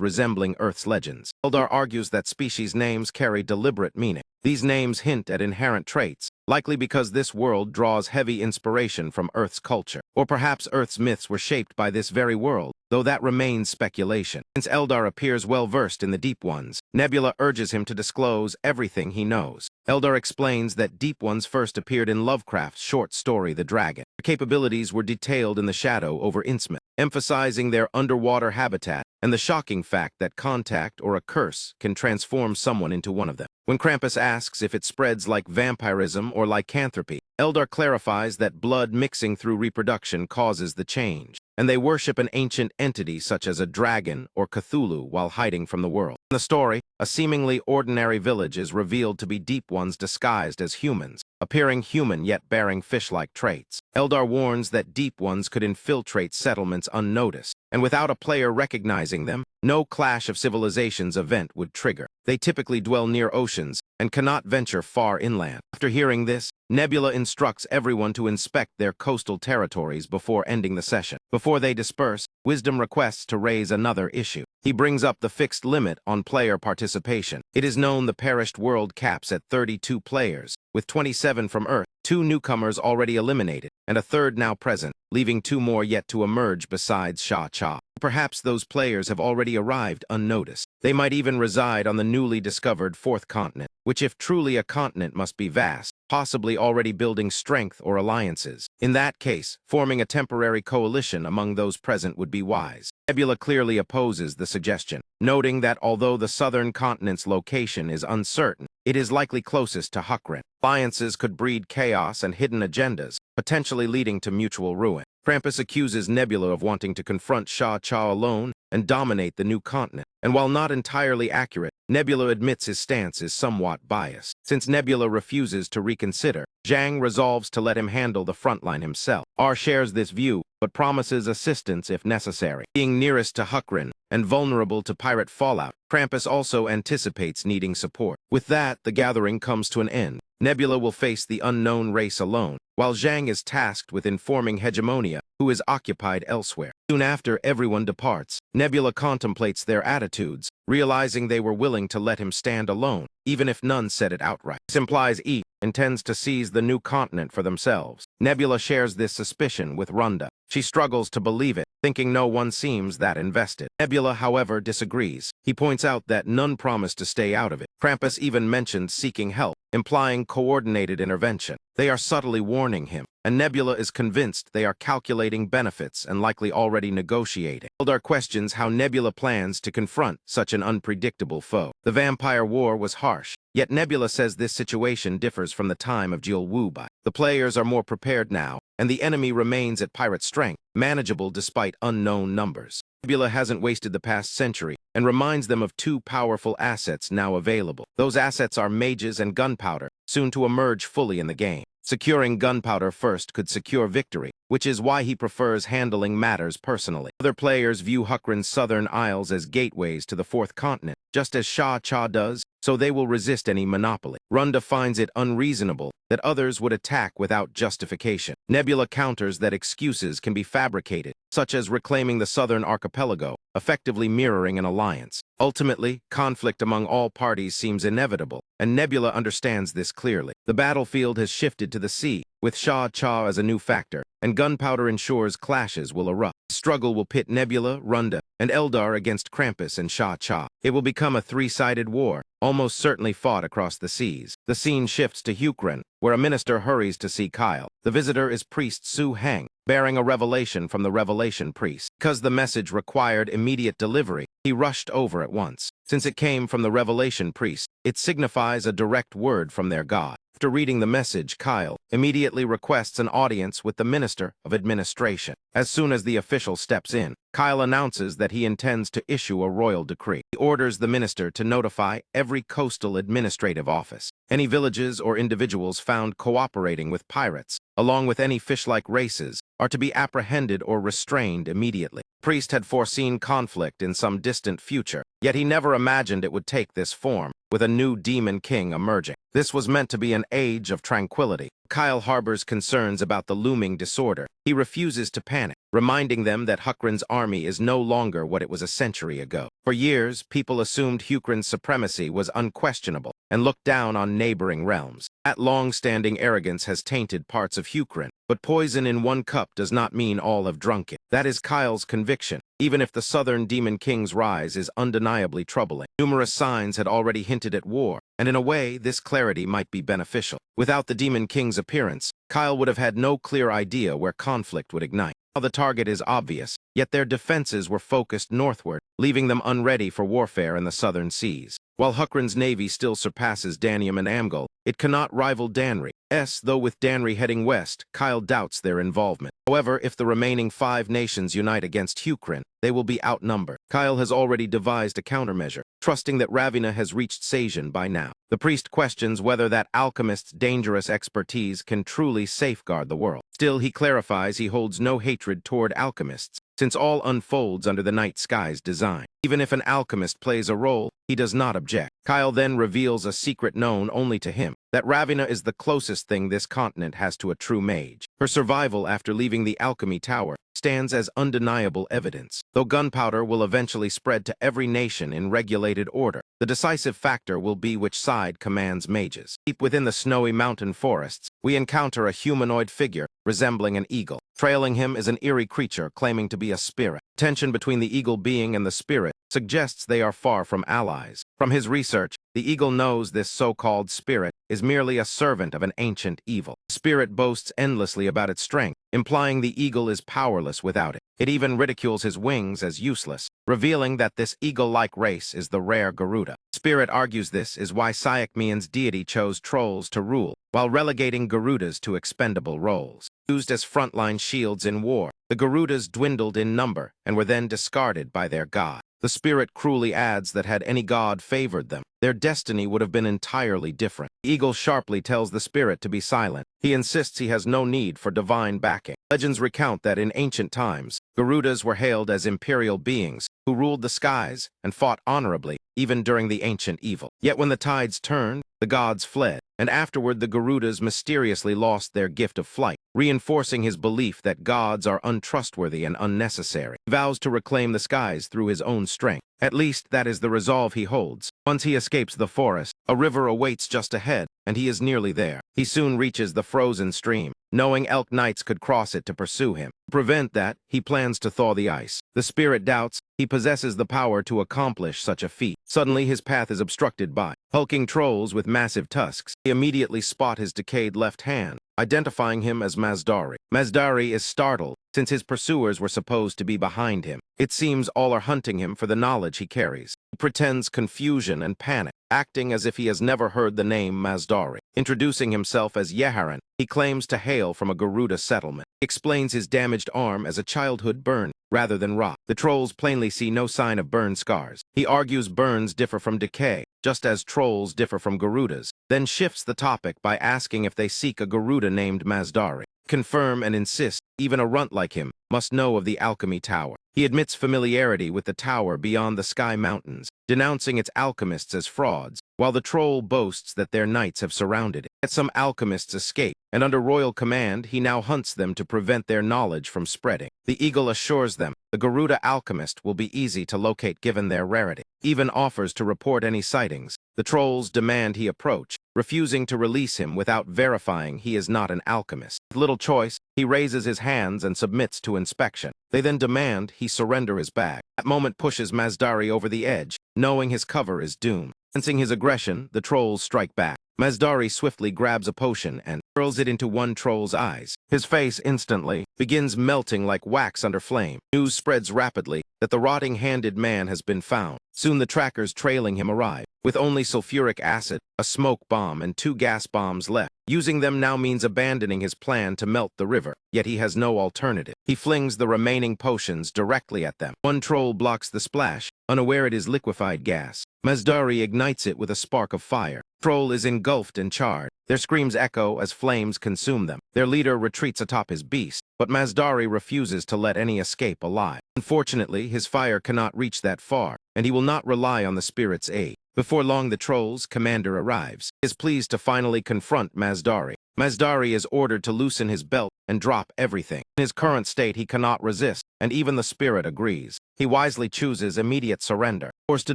resembling Earth's legends. Eldar argues that species names carry deliberate meaning. These names hint at inherent traits, likely because this world draws heavy inspiration from Earth's culture. Or perhaps Earth's myths were shaped by this very world, though that remains speculation. Since Eldar appears well-versed in the Deep Ones, Nebula urges him to disclose everything he knows. Eldar explains that Deep Ones first appeared in Lovecraft's short story, The Dragon. Their capabilities were detailed in the shadow over Innsmouth, emphasizing their underwater habitat and the shocking fact that contact or a curse can transform someone into one of them. When Krampus asks if it spreads like vampirism or lycanthropy, Eldar clarifies that blood mixing through reproduction causes the change, and they worship an ancient entity such as a dragon or Cthulhu while hiding from the world. In the story, a seemingly ordinary village is revealed to be Deep Ones disguised as humans, appearing human yet bearing fish-like traits. Eldar warns that Deep Ones could infiltrate settlements unnoticed, and without a player recognizing them, no clash of civilizations event would trigger. They typically dwell near oceans and cannot venture far inland. After hearing this, Nebula instructs everyone to inspect their coastal territories before ending the session. Before they disperse, Wisdom requests to raise another issue. He brings up the fixed limit on player participation. It is known the perished world caps at 32 players, with 27 from Earth, 2 newcomers already eliminated, and a third now present, leaving 2 more yet to emerge besides Sha Cha. Perhaps those players have already arrived unnoticed. They might even reside on the newly discovered 4th continent, which if truly a continent must be vast, possibly already building strength or alliances. In that case, forming a temporary coalition among those present would be wise. Nebula clearly opposes the suggestion, noting that although the southern continent's location is uncertain, it is likely closest to Hukrin. Alliances could breed chaos and hidden agendas, potentially leading to mutual ruin. Krampus accuses Nebula of wanting to confront Sha Cha alone and dominate the new continent. And while not entirely accurate, Nebula admits his stance is somewhat biased. Since Nebula refuses to reconsider, Zhang resolves to let him handle the frontline himself. R shares this view, but promises assistance if necessary. Being nearest to Hukrin and vulnerable to pirate fallout, Krampus also anticipates needing support. With that, the gathering comes to an end. Nebula will face the unknown race alone, while Zhang is tasked with informing Hegemonia, who is occupied elsewhere. Soon after everyone departs, Nebula contemplates their attitudes, realizing they were willing to let him stand alone, even if none said it outright. This implies each intends to seize the new continent for themselves. Nebula shares this suspicion with Runda. She struggles to believe it, thinking no one seems that invested. Nebula, however, disagrees. He points out that none promised to stay out of it. Krampus even mentioned seeking help, implying coordinated intervention. They are subtly warning him, and Nebula is convinced they are calculating benefits and likely already negotiating. Eldar questions how Nebula plans to confront such an unpredictable foe. The vampire war was harsh, yet Nebula says this situation differs from the time of Jil Wubai. The players are more prepared now, and the enemy remains at pirate strength, manageable despite unknown numbers. Nebula hasn't wasted the past century and reminds them of 2 powerful assets now available. Those assets are mages and gunpowder, soon to emerge fully in the game. Securing gunpowder first could secure victory, which is why he prefers handling matters personally. Other players view Hukrin's southern isles as gateways to the 4th continent, just as Sha Cha does, so they will resist any monopoly. Runda finds it unreasonable that others would attack without justification. Nebula counters that excuses can be fabricated, such as reclaiming the southern archipelago, effectively mirroring an alliance. Ultimately, conflict among all parties seems inevitable, and Nebula understands this clearly. The battlefield has shifted to the sea, with Sha Cha as a new factor, and gunpowder ensures clashes will erupt. The struggle will pit Nebula, Runda, and Eldar against Krampus and Sha-Cha. It will become a three-sided war, almost certainly fought across the seas. The scene shifts to Hukren, where a minister hurries to see Kyle. The visitor is priest Su Heng, bearing a revelation from the revelation priest. Because the message required immediate delivery, he rushed over at once. Since it came from the revelation priest, it signifies a direct word from their god. After reading the message, Kyle immediately requests an audience with the Minister of Administration. As soon as the official steps in, Kyle announces that he intends to issue a royal decree. He orders the minister to notify every coastal administrative office. Any villages or individuals found cooperating with pirates, along with any fish-like races, are to be apprehended or restrained immediately. The priest had foreseen conflict in some distant future, yet he never imagined it would take this form, with a new demon king emerging. This was meant to be an age of tranquility. Kyle harbors concerns about the looming disorder. He refuses to panic, reminding them that Hukren's army is no longer what it was a century ago. For years, people assumed Hukren's supremacy was unquestionable and looked down on neighboring realms. That long-standing arrogance has tainted parts of Hukren, but poison in one cup does not mean all have drunk it. That is Kyle's conviction, even if the southern demon king's rise is undeniably troubling. Numerous signs had already hinted at war, and in a way, this clarity might be beneficial. Without the demon king's appearance, Kyle would have had no clear idea where conflict would ignite. Now the target is obvious, yet their defenses were focused northward, leaving them unready for warfare in the southern seas. While Hukren's navy still surpasses Danium and Amgal, it cannot rival Danry's, though with Danry heading west, Kyle doubts their involvement. However, if the remaining 5 nations unite against Hukren, they will be outnumbered. Kyle has already devised a countermeasure, trusting that Ravina has reached Sajan by now. The priest questions whether that alchemist's dangerous expertise can truly safeguard the world. Still, he clarifies he holds no hatred toward alchemists, since all unfolds under the night sky's design. Even if an alchemist plays a role, he does not object. Kyle then reveals a secret known only to him, that Ravina is the closest thing this continent has to a true mage. Her survival after leaving the alchemy tower stands as undeniable evidence. Though gunpowder will eventually spread to every nation in regulated order, the decisive factor will be which side commands mages. Deep within the snowy mountain forests, we encounter a humanoid figure resembling an eagle. Trailing him is an eerie creature claiming to be a spirit. Tension between the eagle being and the spirit suggests they are far from allies. From his research, the eagle knows this so-called spirit is merely a servant of an ancient evil. The spirit boasts endlessly about its strength, implying the eagle is powerless without it. It even ridicules his wings as useless, revealing that this eagle-like race is the rare Garuda. Spirit argues this is why Syakmian's deity chose trolls to rule, while relegating Garudas to expendable roles. Used as frontline shields in war, the Garudas dwindled in number and were then discarded by their god. The spirit cruelly adds that had any god favored them, their destiny would have been entirely different. The eagle sharply tells the spirit to be silent. He insists he has no need for divine backing. Legends recount that in ancient times, Garudas were hailed as imperial beings who ruled the skies and fought honorably, even during the ancient evil. Yet when the tides turned, the gods fled, and afterward the Garudas mysteriously lost their gift of flight, reinforcing his belief that gods are untrustworthy and unnecessary. He vows to reclaim the skies through his own strength. At least that is the resolve he holds. Once he escapes the forest, a river awaits just ahead, and he is nearly there. He soon reaches the frozen stream, knowing elk knights could cross it to pursue him. To prevent that, he plans to thaw the ice. The spirit doubts he possesses the power to accomplish such a feat. Suddenly, his path is obstructed by hulking trolls with massive tusks. He immediately spot his decayed left hand, identifying him as Mazdari. Mazdari is startled, since his pursuers were supposed to be behind him. It seems all are hunting him for the knowledge he carries. He pretends confusion and panic, acting as if he has never heard the name Mazdari. Introducing himself as Yeharan, he claims to hail from a Garuda settlement. He explains his damaged arm as a childhood burn, rather than rot. The trolls plainly see no sign of burn scars. He argues burns differ from decay, just as trolls differ from Garudas, then shifts the topic by asking if they seek a Garuda named Mazdari. Confirm and insist even a runt like him must know of the alchemy tower. He admits familiarity with the tower beyond the Sky Mountains, denouncing its alchemists as frauds, while the troll boasts that their knights have surrounded it. Yet some alchemists escape, and under royal command, he now hunts them to prevent their knowledge from spreading. The eagle assures them the Garuda alchemist will be easy to locate given their rarity, even offers to report any sightings. The trolls demand he approach, refusing to release him without verifying he is not an alchemist. With little choice, he raises his hands and submits to inspection. They then demand he surrender his bag. That moment pushes Mazdari over the edge, knowing his cover is doomed. Sensing his aggression, the trolls strike back. Mazdari swiftly grabs a potion and hurls it into one troll's eyes. His face instantly begins melting like wax under flame. News spreads rapidly that the rotting-handed man has been found. Soon the trackers trailing him arrive, with only sulfuric acid, a smoke bomb, and 2 gas bombs left. Using them now means abandoning his plan to melt the river, yet he has no alternative. He flings the remaining potions directly at them. One troll blocks the splash, unaware it is liquefied gas. Mazdari ignites it with a spark of fire. Troll is engulfed and charred. Their screams echo as flames consume them. Their leader retreats atop his beast, but Mazdari refuses to let any escape alive. Unfortunately, his fire cannot reach that far, and he will not rely on the spirit's aid. Before long, the troll's commander arrives. He is pleased to finally confront Mazdari. Mazdari is ordered to loosen his belt and drop everything. In his current state, he cannot resist, and even the spirit agrees. He wisely chooses immediate surrender. Forced to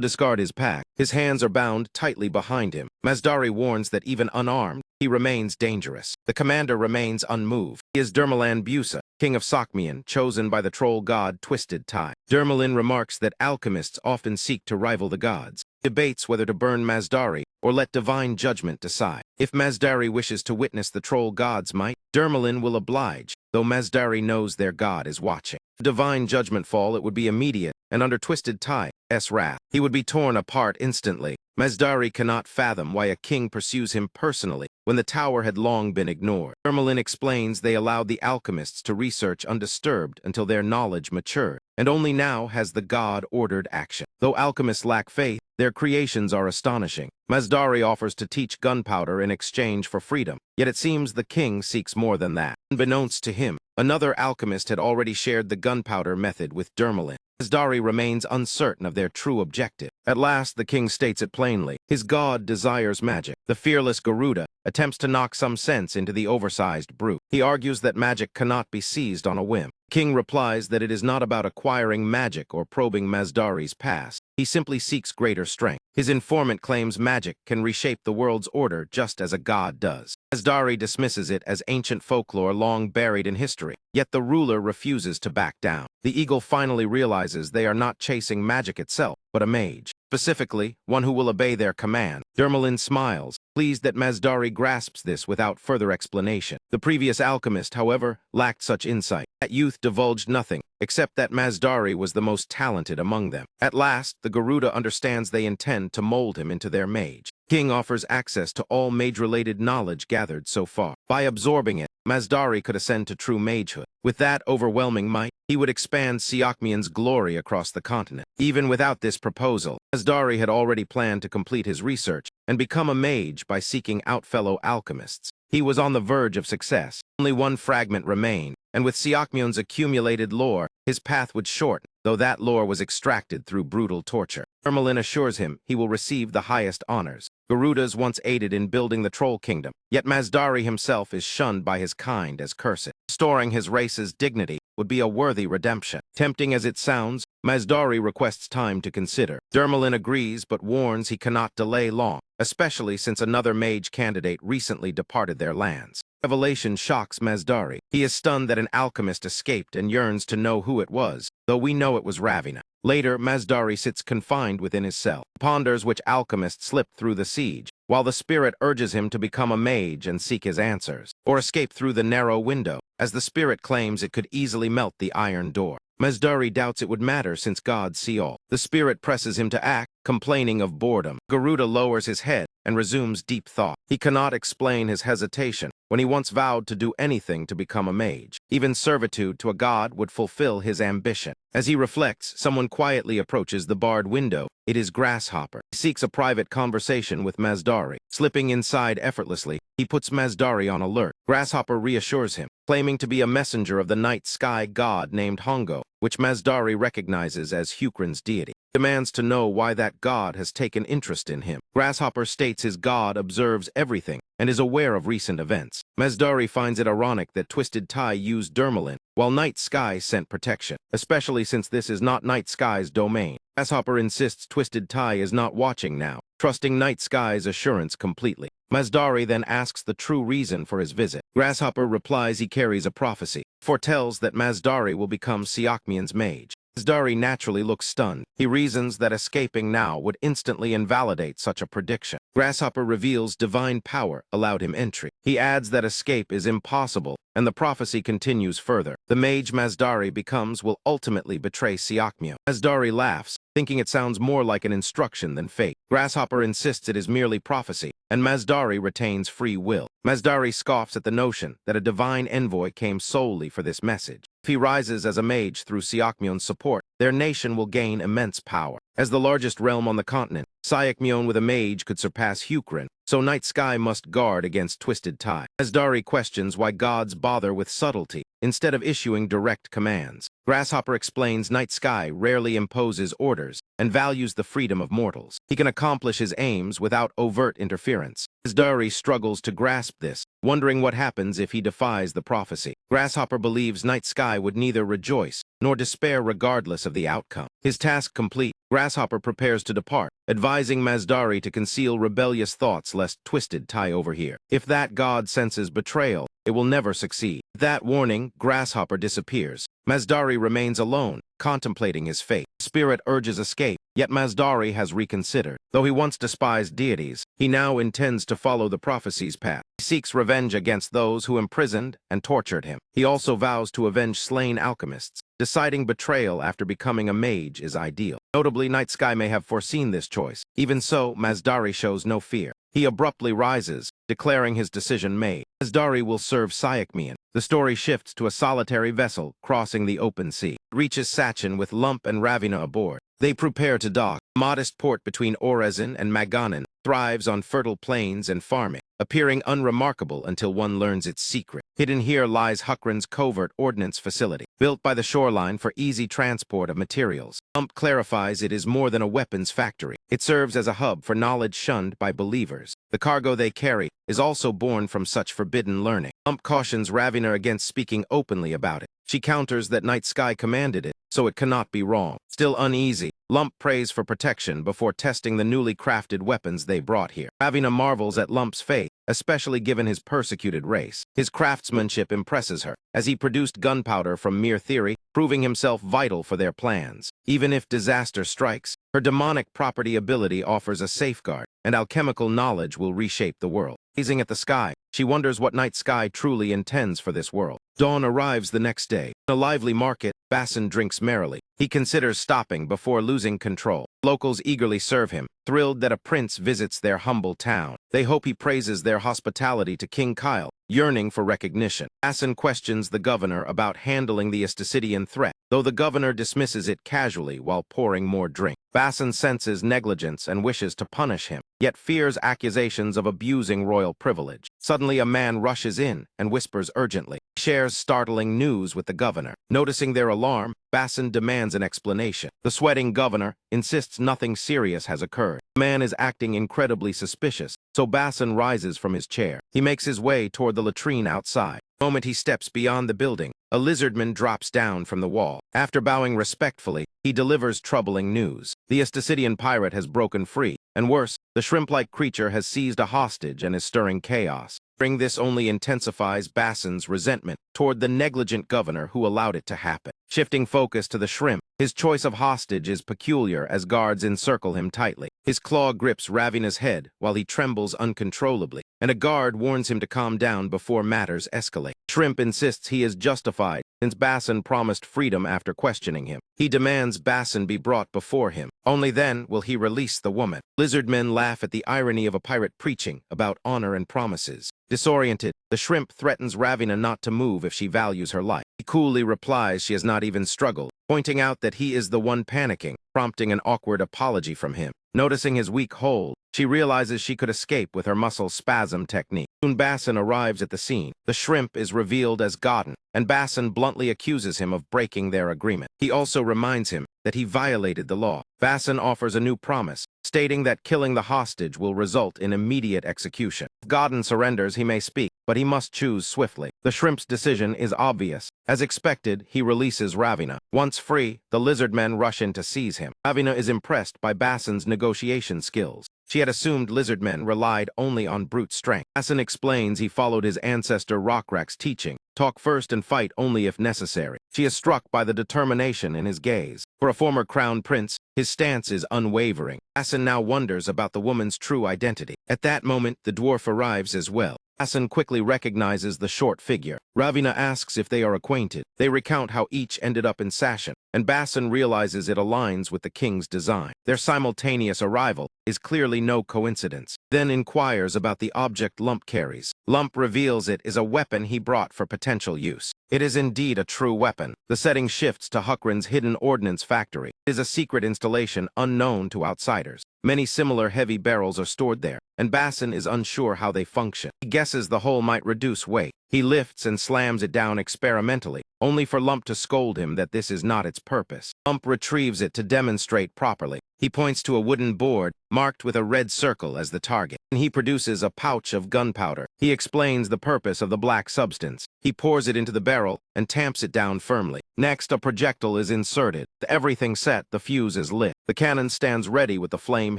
discard his pack, his hands are bound tightly behind him. Mazdari warns that even unarmed, he remains dangerous. The commander remains unmoved. He is Dermalan Busa, king of Sokmian, chosen by the troll god Twisted Tie. Dermalin remarks that alchemists often seek to rival the gods. Debates whether to burn Mazdari or let divine judgment decide. If Mazdari wishes to witness the troll god's might, Dermalin will oblige, though Mazdari knows their god is watching. If divine judgment fall, it would be immediate, and under Twisted Tie's wrath, he would be torn apart instantly. Mazdari cannot fathom why a king pursues him personally when the tower had long been ignored. Dermalin explains they allowed the alchemists to research undisturbed until their knowledge matured, and only now has the god ordered action. Though alchemists lack faith, their creations are astonishing. Mazdari offers to teach gunpowder in exchange for freedom, yet it seems the king seeks more than that. Unbeknownst to him, another alchemist had already shared the gunpowder method with Dermalin. Mazdari remains uncertain of their true objective. At last, the king states it plainly. His god desires magic. The fearless Garuda attempts to knock some sense into the oversized brute. He argues that magic cannot be seized on a whim. King replies that it is not about acquiring magic or probing Mazdari's past. He simply seeks greater strength. His informant claims magic can reshape the world's order just as a god does. Mazdari dismisses it as ancient folklore long buried in history. Yet the ruler refuses to back down. The eagle finally realizes they are not chasing magic itself, but a mage. Specifically, one who will obey their command. Dermalin smiles, pleased that Mazdari grasps this without further explanation. The previous alchemist, however, lacked such insight. That youth divulged nothing, except that Mazdari was the most talented among them. At last, the Garuda understands they intend to mold him into their mage. King offers access to all mage-related knowledge gathered so far. By absorbing it, Mazdari could ascend to true magehood. With that overwhelming might, he would expand Siakmian's glory across the continent. Even without this proposal, Mazdari had already planned to complete his research and become a mage by seeking out fellow alchemists. He was on the verge of success. Only one fragment remained, and with Siakmian's accumulated lore, his path would shorten, though that lore was extracted through brutal torture. Dermalin assures him he will receive the highest honors. Garudas once aided in building the Troll Kingdom, yet Mazdari himself is shunned by his kind as cursed. Restoring his race's dignity would be a worthy redemption. Tempting as it sounds, Mazdari requests time to consider. Dermalin agrees but warns he cannot delay long, especially since another mage candidate recently departed their lands. Revelation shocks Mazdari. He is stunned that an alchemist escaped and yearns to know who it was, though we know it was Ravina. Later, Mazdari sits confined within his cell, ponders which alchemist slipped through the siege, while the spirit urges him to become a mage and seek his answers, or escape through the narrow window, as the spirit claims it could easily melt the iron door. Mazdari doubts it would matter since gods see all. The spirit presses him to act, complaining of boredom. Garuda lowers his head and resumes deep thought. He cannot explain his hesitation when he once vowed to do anything to become a mage. Even servitude to a god would fulfill his ambition. As he reflects, someone quietly approaches the barred window. It is Grasshopper. He seeks a private conversation with Mazdari. Slipping inside effortlessly, he puts Mazdari on alert. Grasshopper reassures him, claiming to be a messenger of the night sky god named Hongo, which Mazdari recognizes as Hukrin's deity. Demands to know why that god has taken interest in him. Grasshopper states his god observes everything and is aware of recent events. Mazdari finds it ironic that Twisted Tie used Dermalin, while Night Sky sent protection, especially since this is not Night Sky's domain. Grasshopper insists Twisted Tie is not watching now, trusting Night Sky's assurance completely. Mazdari then asks the true reason for his visit. Grasshopper replies he carries a prophecy, foretells that Mazdari will become Siakmian's mage. Mazdari naturally looks stunned. He reasons that escaping now would instantly invalidate such a prediction. Grasshopper reveals divine power allowed him entry. He adds that escape is impossible, and the prophecy continues further. The mage Mazdari becomes will ultimately betray Siakmio. Mazdari laughs, thinking it sounds more like an instruction than fate. Grasshopper insists it is merely prophecy, and Mazdari retains free will. Mazdari scoffs at the notion that a divine envoy came solely for this message. If he rises as a mage through Siakmion's support, their nation will gain immense power. As the largest realm on the continent, Siakmion with a mage could surpass Hukrin, so Night Sky must guard against Twisted Tie. Mazdari questions why gods bother with subtlety instead of issuing direct commands. Grasshopper explains Night Sky rarely imposes orders and values the freedom of mortals. He can accomplish his aims without overt interference. Mazdari struggles to grasp this, wondering what happens if he defies the prophecy. Grasshopper believes Night Sky would neither rejoice nor despair regardless of the outcome. His task complete, Grasshopper prepares to depart, advising Mazdari to conceal rebellious thoughts lest Twisted Tie overhear. If that god senses betrayal, it will never succeed. With that warning, Grasshopper disappears. Mazdari remains alone, contemplating his fate. Spirit urges escape, yet Mazdari has reconsidered. Though he once despised deities, he now intends to follow the prophecy's path. He seeks revenge against those who imprisoned and tortured him. He also vows to avenge slain alchemists. Deciding betrayal after becoming a mage is ideal. Notably, Night Sky may have foreseen this choice. Even so, Mazdari shows no fear. He abruptly rises, declaring his decision made. Mazdari will serve Siakmian. The story shifts to a solitary vessel crossing the open sea. It reaches Sachin with Lump and Ravina aboard. They prepare to dock. A modest port between Orezin and Maganin thrives on fertile plains and farming, appearing unremarkable until one learns its secret. Hidden here lies Hukrin's covert ordnance facility, built by the shoreline for easy transport of materials. Lump clarifies it is more than a weapons factory. It serves as a hub for knowledge shunned by believers. The cargo they carry is also born from such forbidden learning. Lump cautions Ravina against speaking openly about it. She counters that Night Sky commanded it, so it cannot be wrong. Still uneasy, Lump prays for protection before testing the newly crafted weapons they brought here. Ravina marvels at Lump's faith, especially given his persecuted race. His craftsmanship impresses her, as he produced gunpowder from mere theory, proving himself vital for their plans. Even if disaster strikes, her demonic property ability offers a safeguard, and alchemical knowledge will reshape the world. Gazing at the sky, she wonders what Night Sky truly intends for this world. Dawn arrives the next day. In a lively market, Basson drinks merrily. He considers stopping before losing control. Locals eagerly serve him, thrilled that a prince visits their humble town. They hope he praises their hospitality to King Kyle, yearning for recognition. Basson questions the governor about handling the Esticidian threat, though the governor dismisses it casually while pouring more drink. Basson senses negligence and wishes to punish him, yet fears accusations of abusing royal privilege. Suddenly, a man rushes in and whispers urgently. He shares startling news with the governor. Noticing their alarm, Basson demands an explanation. The sweating governor insists nothing serious has occurred. The man is acting incredibly suspicious, so Basson rises from his chair. He makes his way toward the latrine outside. The moment he steps beyond the building, a lizardman drops down from the wall. After bowing respectfully, he delivers troubling news. The Esticidian pirate has broken free, and worse, the shrimp-like creature has seized a hostage and is stirring chaos. This only intensifies Basson's resentment toward the negligent governor who allowed it to happen. Shifting focus to the shrimp, his choice of hostage is peculiar as guards encircle him tightly. His claw grips Ravina's head while he trembles uncontrollably, and a guard warns him to calm down before matters escalate. Shrimp insists he is justified since Basson promised freedom after questioning him. He demands Basson be brought before him. Only then will he release the woman. Lizardmen laugh at the irony of a pirate preaching about honor and promises. Disoriented, the shrimp threatens Ravina not to move if she values her life. He coolly replies she has not even struggled, pointing out that he is the one panicking, prompting an awkward apology from him. Noticing his weak hold, she realizes she could escape with her muscle spasm technique. Soon Basson arrives at the scene. The shrimp is revealed as Godden, and Basson bluntly accuses him of breaking their agreement. He also reminds him that he violated the law. Basson offers a new promise, stating that killing the hostage will result in immediate execution. If Godden surrenders, he may speak, but he must choose swiftly. The shrimp's decision is obvious. As expected, he releases Ravina. Once free, the lizard men rush in to seize him. Ravina is impressed by Basson's negotiation skills. She had assumed lizardmen relied only on brute strength. Basson explains he followed his ancestor Rockrak's teaching. Talk first and fight only if necessary. She is struck by the determination in his gaze. For a former crown prince, his stance is unwavering. Basson now wonders about the woman's true identity. At that moment, the dwarf arrives as well. Basson quickly recognizes the short figure. Ravina asks if they are acquainted. They recount how each ended up in Sashin, and Basson realizes it aligns with the king's design. Their simultaneous arrival is clearly no coincidence. Then inquires about the object Lump carries. Lump reveals it is a weapon he brought for potential use. It is indeed a true weapon. The setting shifts to Huckrin's hidden ordnance factory. It is a secret installation unknown to outsiders. Many similar heavy barrels are stored there, and Basson is unsure how they function. He guesses the hole might reduce weight. He lifts and slams it down experimentally, only for Lump to scold him that this is not its purpose. Lump retrieves it to demonstrate properly. He points to a wooden board marked with a red circle as the target. He produces a pouch of gunpowder. He explains the purpose of the black substance. He pours it into the barrel and tamps it down firmly. Next, a projectile is inserted. With everything set, the fuse is lit. The cannon stands ready with the flame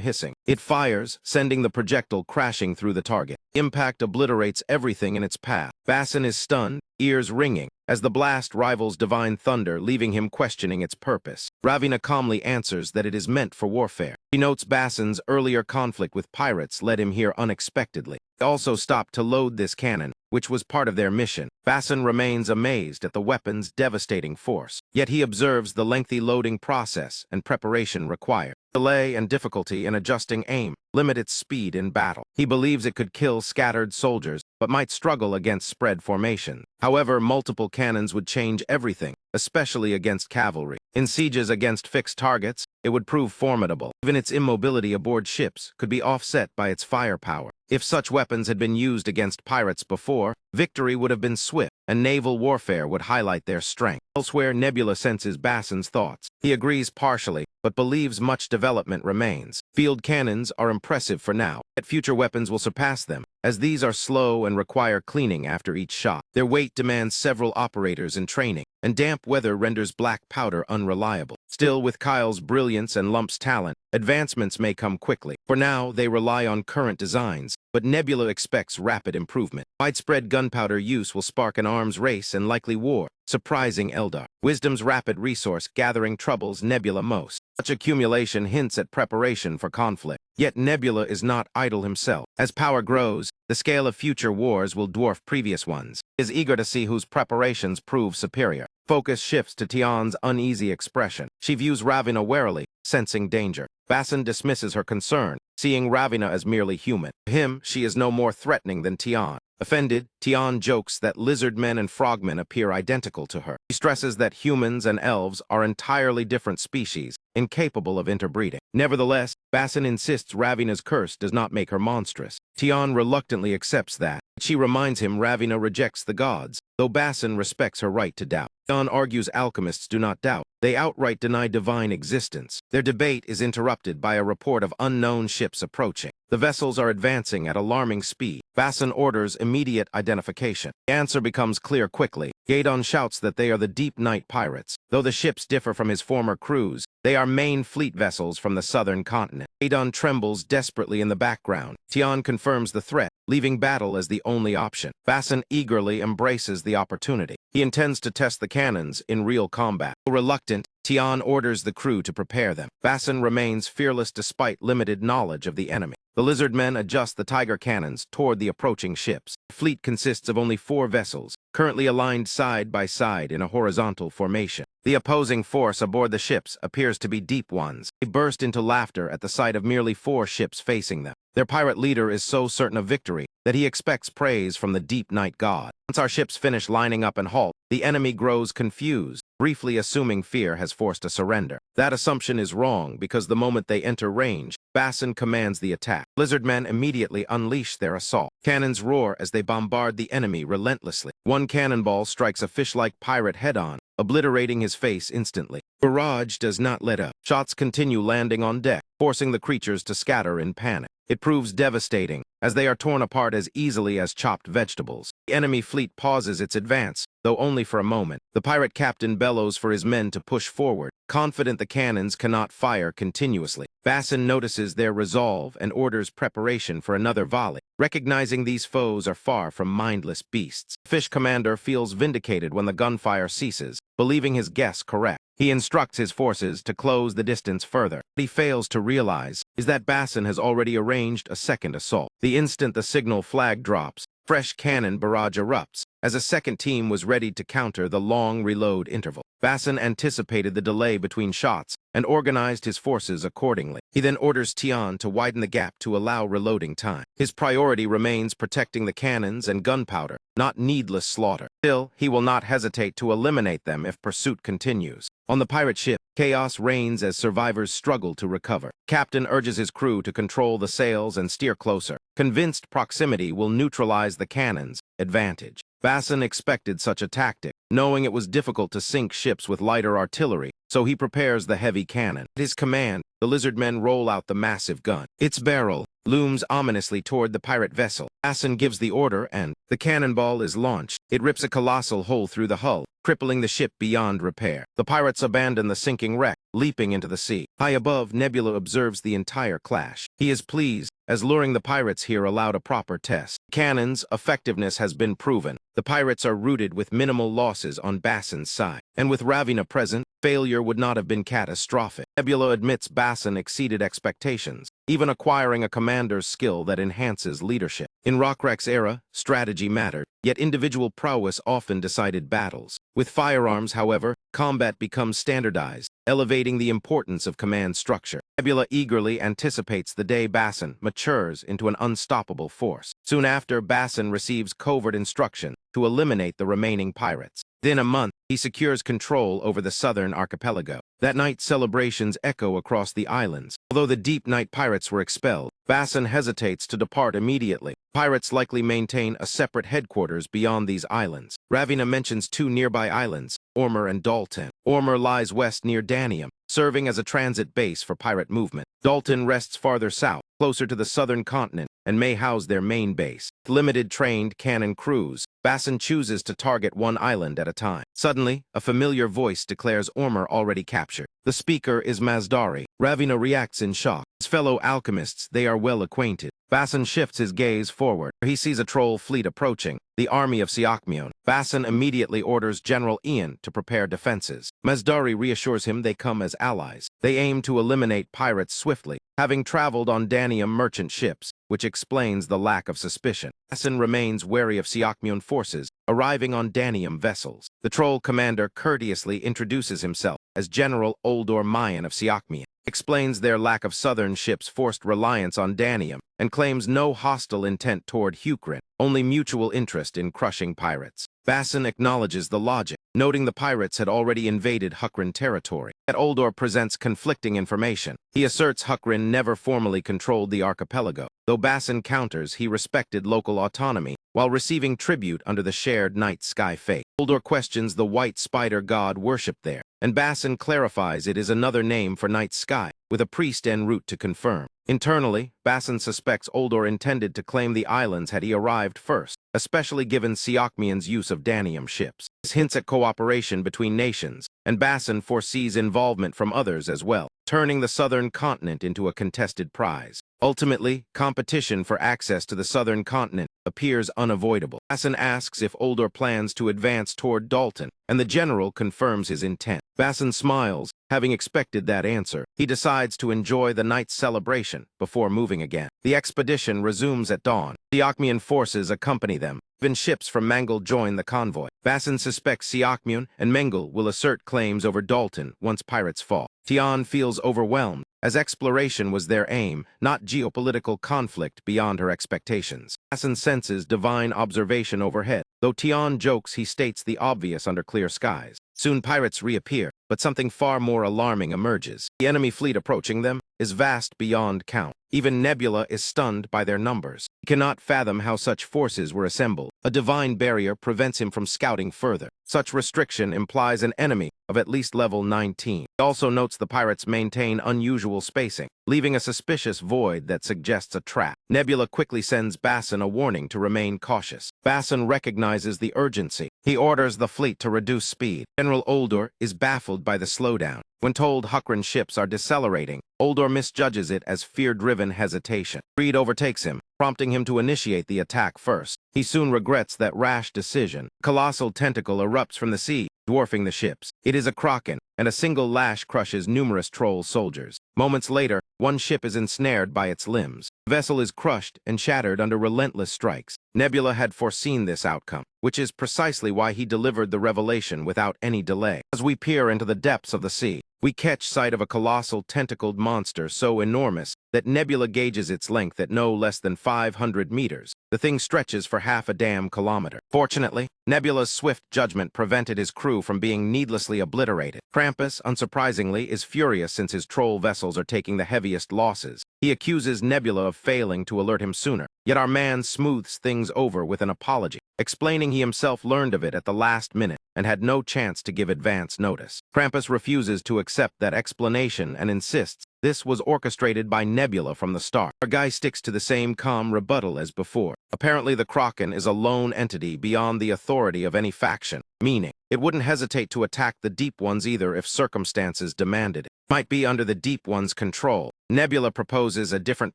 hissing. It fires, sending the projectile crashing through the target. Impact obliterates everything in its path. Basson is stunned, ears ringing, as the blast rivals divine thunder, leaving him questioning its purpose. Ravina calmly answers that it is meant for warfare. She notes Basson's earlier conflict with pirates led him here unexpectedly. He also stopped to load this cannon, which was part of their mission. Basson remains amazed at the weapon's devastating force. Yet he observes the lengthy loading process and preparation required. Delay and difficulty in adjusting aim limit its speed in battle. He believes it could kill scattered soldiers, but might struggle against spread formation. However, multiple cannons would change everything, especially against cavalry. In sieges against fixed targets, it would prove formidable. Even its immobility aboard ships could be offset by its firepower. If such weapons had been used against pirates before, victory would have been swift, and naval warfare would highlight their strength. Elsewhere, Nebula senses Basson's thoughts. He agrees partially, but believes much development remains. Field cannons are impressive for now, yet future weapons will surpass them, as these are slow and require cleaning after each shot. Their weight demands several operators in training, and damp weather renders black powder unreliable. Still, with Kyle's brilliance and Lump's talent, advancements may come quickly. For now, they rely on current designs, but Nebula expects rapid improvement. Widespread gunpowder use will spark an arms race and likely war, surprising Eldar. Wisdom's rapid resource gathering troubles Nebula most. Such accumulation hints at preparation for conflict. Yet Nebula is not idle himself. As power grows, the scale of future wars will dwarf previous ones. He is eager to see whose preparations prove superior. Focus shifts to Tian's uneasy expression. She views Ravina warily, sensing danger. Basson dismisses her concern, seeing Ravina as merely human. To him, she is no more threatening than Tian. Offended, Tian jokes that lizardmen and frogmen appear identical to her. He stresses that humans and elves are entirely different species, incapable of interbreeding. Nevertheless, Basson insists Ravina's curse does not make her monstrous. Tian reluctantly accepts that. She reminds him Ravina rejects the gods, though Basson respects her right to doubt. Tian argues alchemists do not doubt. They outright deny divine existence. Their debate is interrupted by a report of unknown ships approaching. The vessels are advancing at alarming speed. Basson orders immediate identification. The answer becomes clear quickly. Gaedon shouts that they are the Deep Night pirates. Though the ships differ from his former crews, they are main fleet vessels from the southern continent. Gaedon trembles desperately in the background. Tian confirms the threat, leaving battle as the only option. Basson eagerly embraces the opportunity. He intends to test the cannons in real combat. Reluctant, Tian orders the crew to prepare them. Basson remains fearless despite limited knowledge of the enemy. The lizardmen adjust the tiger cannons toward the approaching ships. The fleet consists of only 4 vessels, currently aligned side by side in a horizontal formation. The opposing force aboard the ships appears to be deep ones. They burst into laughter at the sight of merely 4 ships facing them. Their pirate leader is so certain of victory that he expects praise from the Deep Night god. Once our ships finish lining up and halt, the enemy grows confused, briefly assuming fear has forced a surrender. That assumption is wrong because the moment they enter range, Basson commands the attack. Lizardmen immediately unleash their assault. Cannons roar as they bombard the enemy relentlessly. One cannonball strikes a fish-like pirate head-on, obliterating his face instantly. Barrage does not let up. Shots continue landing on deck, forcing the creatures to scatter in panic. It proves devastating, as they are torn apart as easily as chopped vegetables. The enemy fleet pauses its advance, though only for a moment. The pirate captain bellows for his men to push forward, confident the cannons cannot fire continuously. Basson notices their resolve and orders preparation for another volley. Recognizing these foes are far from mindless beasts, Fish Commander feels vindicated when the gunfire ceases, believing his guess correct. He instructs his forces to close the distance further. What he fails to realize is that Basson has already arranged a second assault. The instant the signal flag drops, fresh cannon barrage erupts, as a second team was ready to counter the long reload interval. Basson anticipated the delay between shots and organized his forces accordingly. He then orders Tian to widen the gap to allow reloading time. His priority remains protecting the cannons and gunpowder, not needless slaughter. Still, he will not hesitate to eliminate them if pursuit continues. On the pirate ship, chaos reigns as survivors struggle to recover. Captain urges his crew to control the sails and steer closer, convinced proximity will neutralize the cannons' advantage. Basson expected such a tactic, knowing it was difficult to sink ships with lighter artillery, so he prepares the heavy cannon. At his command, the lizard men roll out the massive gun. Its barrel looms ominously toward the pirate vessel. Basson gives the order and the cannonball is launched. It rips a colossal hole through the hull, crippling the ship beyond repair. The pirates abandon the sinking wreck, leaping into the sea. High above, Nebula observes the entire clash. He is pleased, as luring the pirates here allowed a proper test. Cannon's effectiveness has been proven. The pirates are routed with minimal losses on Basson's side. And with Ravina present, failure would not have been catastrophic. Nebula admits Basson exceeded expectations, even acquiring a commander's skill that enhances leadership. In Rockrek's era, strategy mattered, yet individual prowess often decided battles. With firearms, however, combat becomes standardized, elevating the importance of command structure. Nebula eagerly anticipates the day Basson matures into an unstoppable force. Soon after, Basson receives covert instruction to eliminate the remaining pirates. Within a month, he secures control over the southern archipelago. That night, celebrations echo across the islands. Although the Deep Night pirates were expelled, Basson hesitates to depart immediately. Pirates likely maintain a separate headquarters beyond these islands. Ravina mentions two nearby islands, Ormer and Dalton. Ormer lies west near Danium, serving as a transit base for pirate movement. Dalton rests farther south, closer to the southern continent, and may house their main base. With limited trained cannon crews, Basson chooses to target one island at a time. Suddenly, a familiar voice declares Ormer already captured. The speaker is Mazdari. Ravina reacts in shock. His fellow alchemists, they are well acquainted. Basson shifts his gaze forward. He sees a troll fleet approaching, the army of Siakmion. Basson immediately orders General Ian to prepare defenses. Mazdari reassures him they come as allies. They aim to eliminate pirates swiftly, having traveled on Danium merchant ships, which explains the lack of suspicion. Basson remains wary of Siakmion forces, arriving on Danium vessels. The troll commander courteously introduces himself as General Oldor Mayan of Siakmion, explains their lack of southern ships' forced reliance on Danium, and claims no hostile intent toward Hukrin, only mutual interest in crushing pirates. Basson acknowledges the logic, noting the pirates had already invaded Hukrin territory. Yet Oldor presents conflicting information. He asserts Hukrin never formally controlled the archipelago, though Basson counters he respected local autonomy while receiving tribute under the shared night sky fate. Oldor questions the white spider god worshipped there, and Basson clarifies it is another name for night sky, with a priest en route to confirm. Internally, Basson suspects Oldor intended to claim the islands had he arrived first, especially given Siakmion's use of Danium ships. This hints at cooperation between nations, and Basson foresees involvement from others as well, turning the southern continent into a contested prize. Ultimately, competition for access to the southern continent appears unavoidable. Basson asks if Oldor plans to advance toward Dalton, and the general confirms his intent. Basson smiles, having expected that answer. He decides to enjoy the night's celebration before moving again. The expedition resumes at dawn. Siakmion forces accompany them. Even ships from Mangal join the convoy. Basson suspects Siakmion and Mangal will assert claims over Dalton once pirates fall. Tian feels overwhelmed, as exploration was their aim, not geopolitical conflict beyond her expectations. Basson senses divine observation overhead. Though Tian jokes, he states the obvious under clear skies. Soon pirates reappear, but something far more alarming emerges. The enemy fleet approaching them is vast beyond count. Even Nebula is stunned by their numbers. He cannot fathom how such forces were assembled. A divine barrier prevents him from scouting further. Such restriction implies an enemy of at least level 19. He also notes the pirates maintain unusual spacing, leaving a suspicious void that suggests a trap. Nebula quickly sends Basson a warning to remain cautious. Basson recognizes the urgency. He orders the fleet to reduce speed. General Oldor is baffled by the slowdown. When told Huckran's ships are decelerating, Oldor misjudges it as fear-driven hesitation. Greed overtakes him, prompting him to initiate the attack first. He soon regrets that rash decision. A colossal tentacle erupts from the sea, dwarfing the ships. It is a kraken, and a single lash crushes numerous troll soldiers. Moments later, one ship is ensnared by its limbs. The vessel is crushed and shattered under relentless strikes. Nebula had foreseen this outcome, which is precisely why he delivered the revelation without any delay. As we peer into the depths of the sea, we catch sight of a colossal tentacled monster so enormous that Nebula gauges its length at no less than 500 meters. The thing stretches for half a damn kilometer. Fortunately, Nebula's swift judgment prevented his crew from being needlessly obliterated. Krampus, unsurprisingly, is furious since his troll vessels are taking the heaviest losses. He accuses Nebula of failing to alert him sooner. Yet our man smooths things over with an apology, explaining he himself learned of it at the last minute and had no chance to give advance notice. Krampus refuses to accept that explanation and insists this was orchestrated by Nebula from the start. Our guy sticks to the same calm rebuttal as before. Apparently the Kraken is a lone entity beyond the authority of any faction, meaning it wouldn't hesitate to attack the Deep Ones either if circumstances demanded it. Might be under the Deep One's control. Nebula proposes a different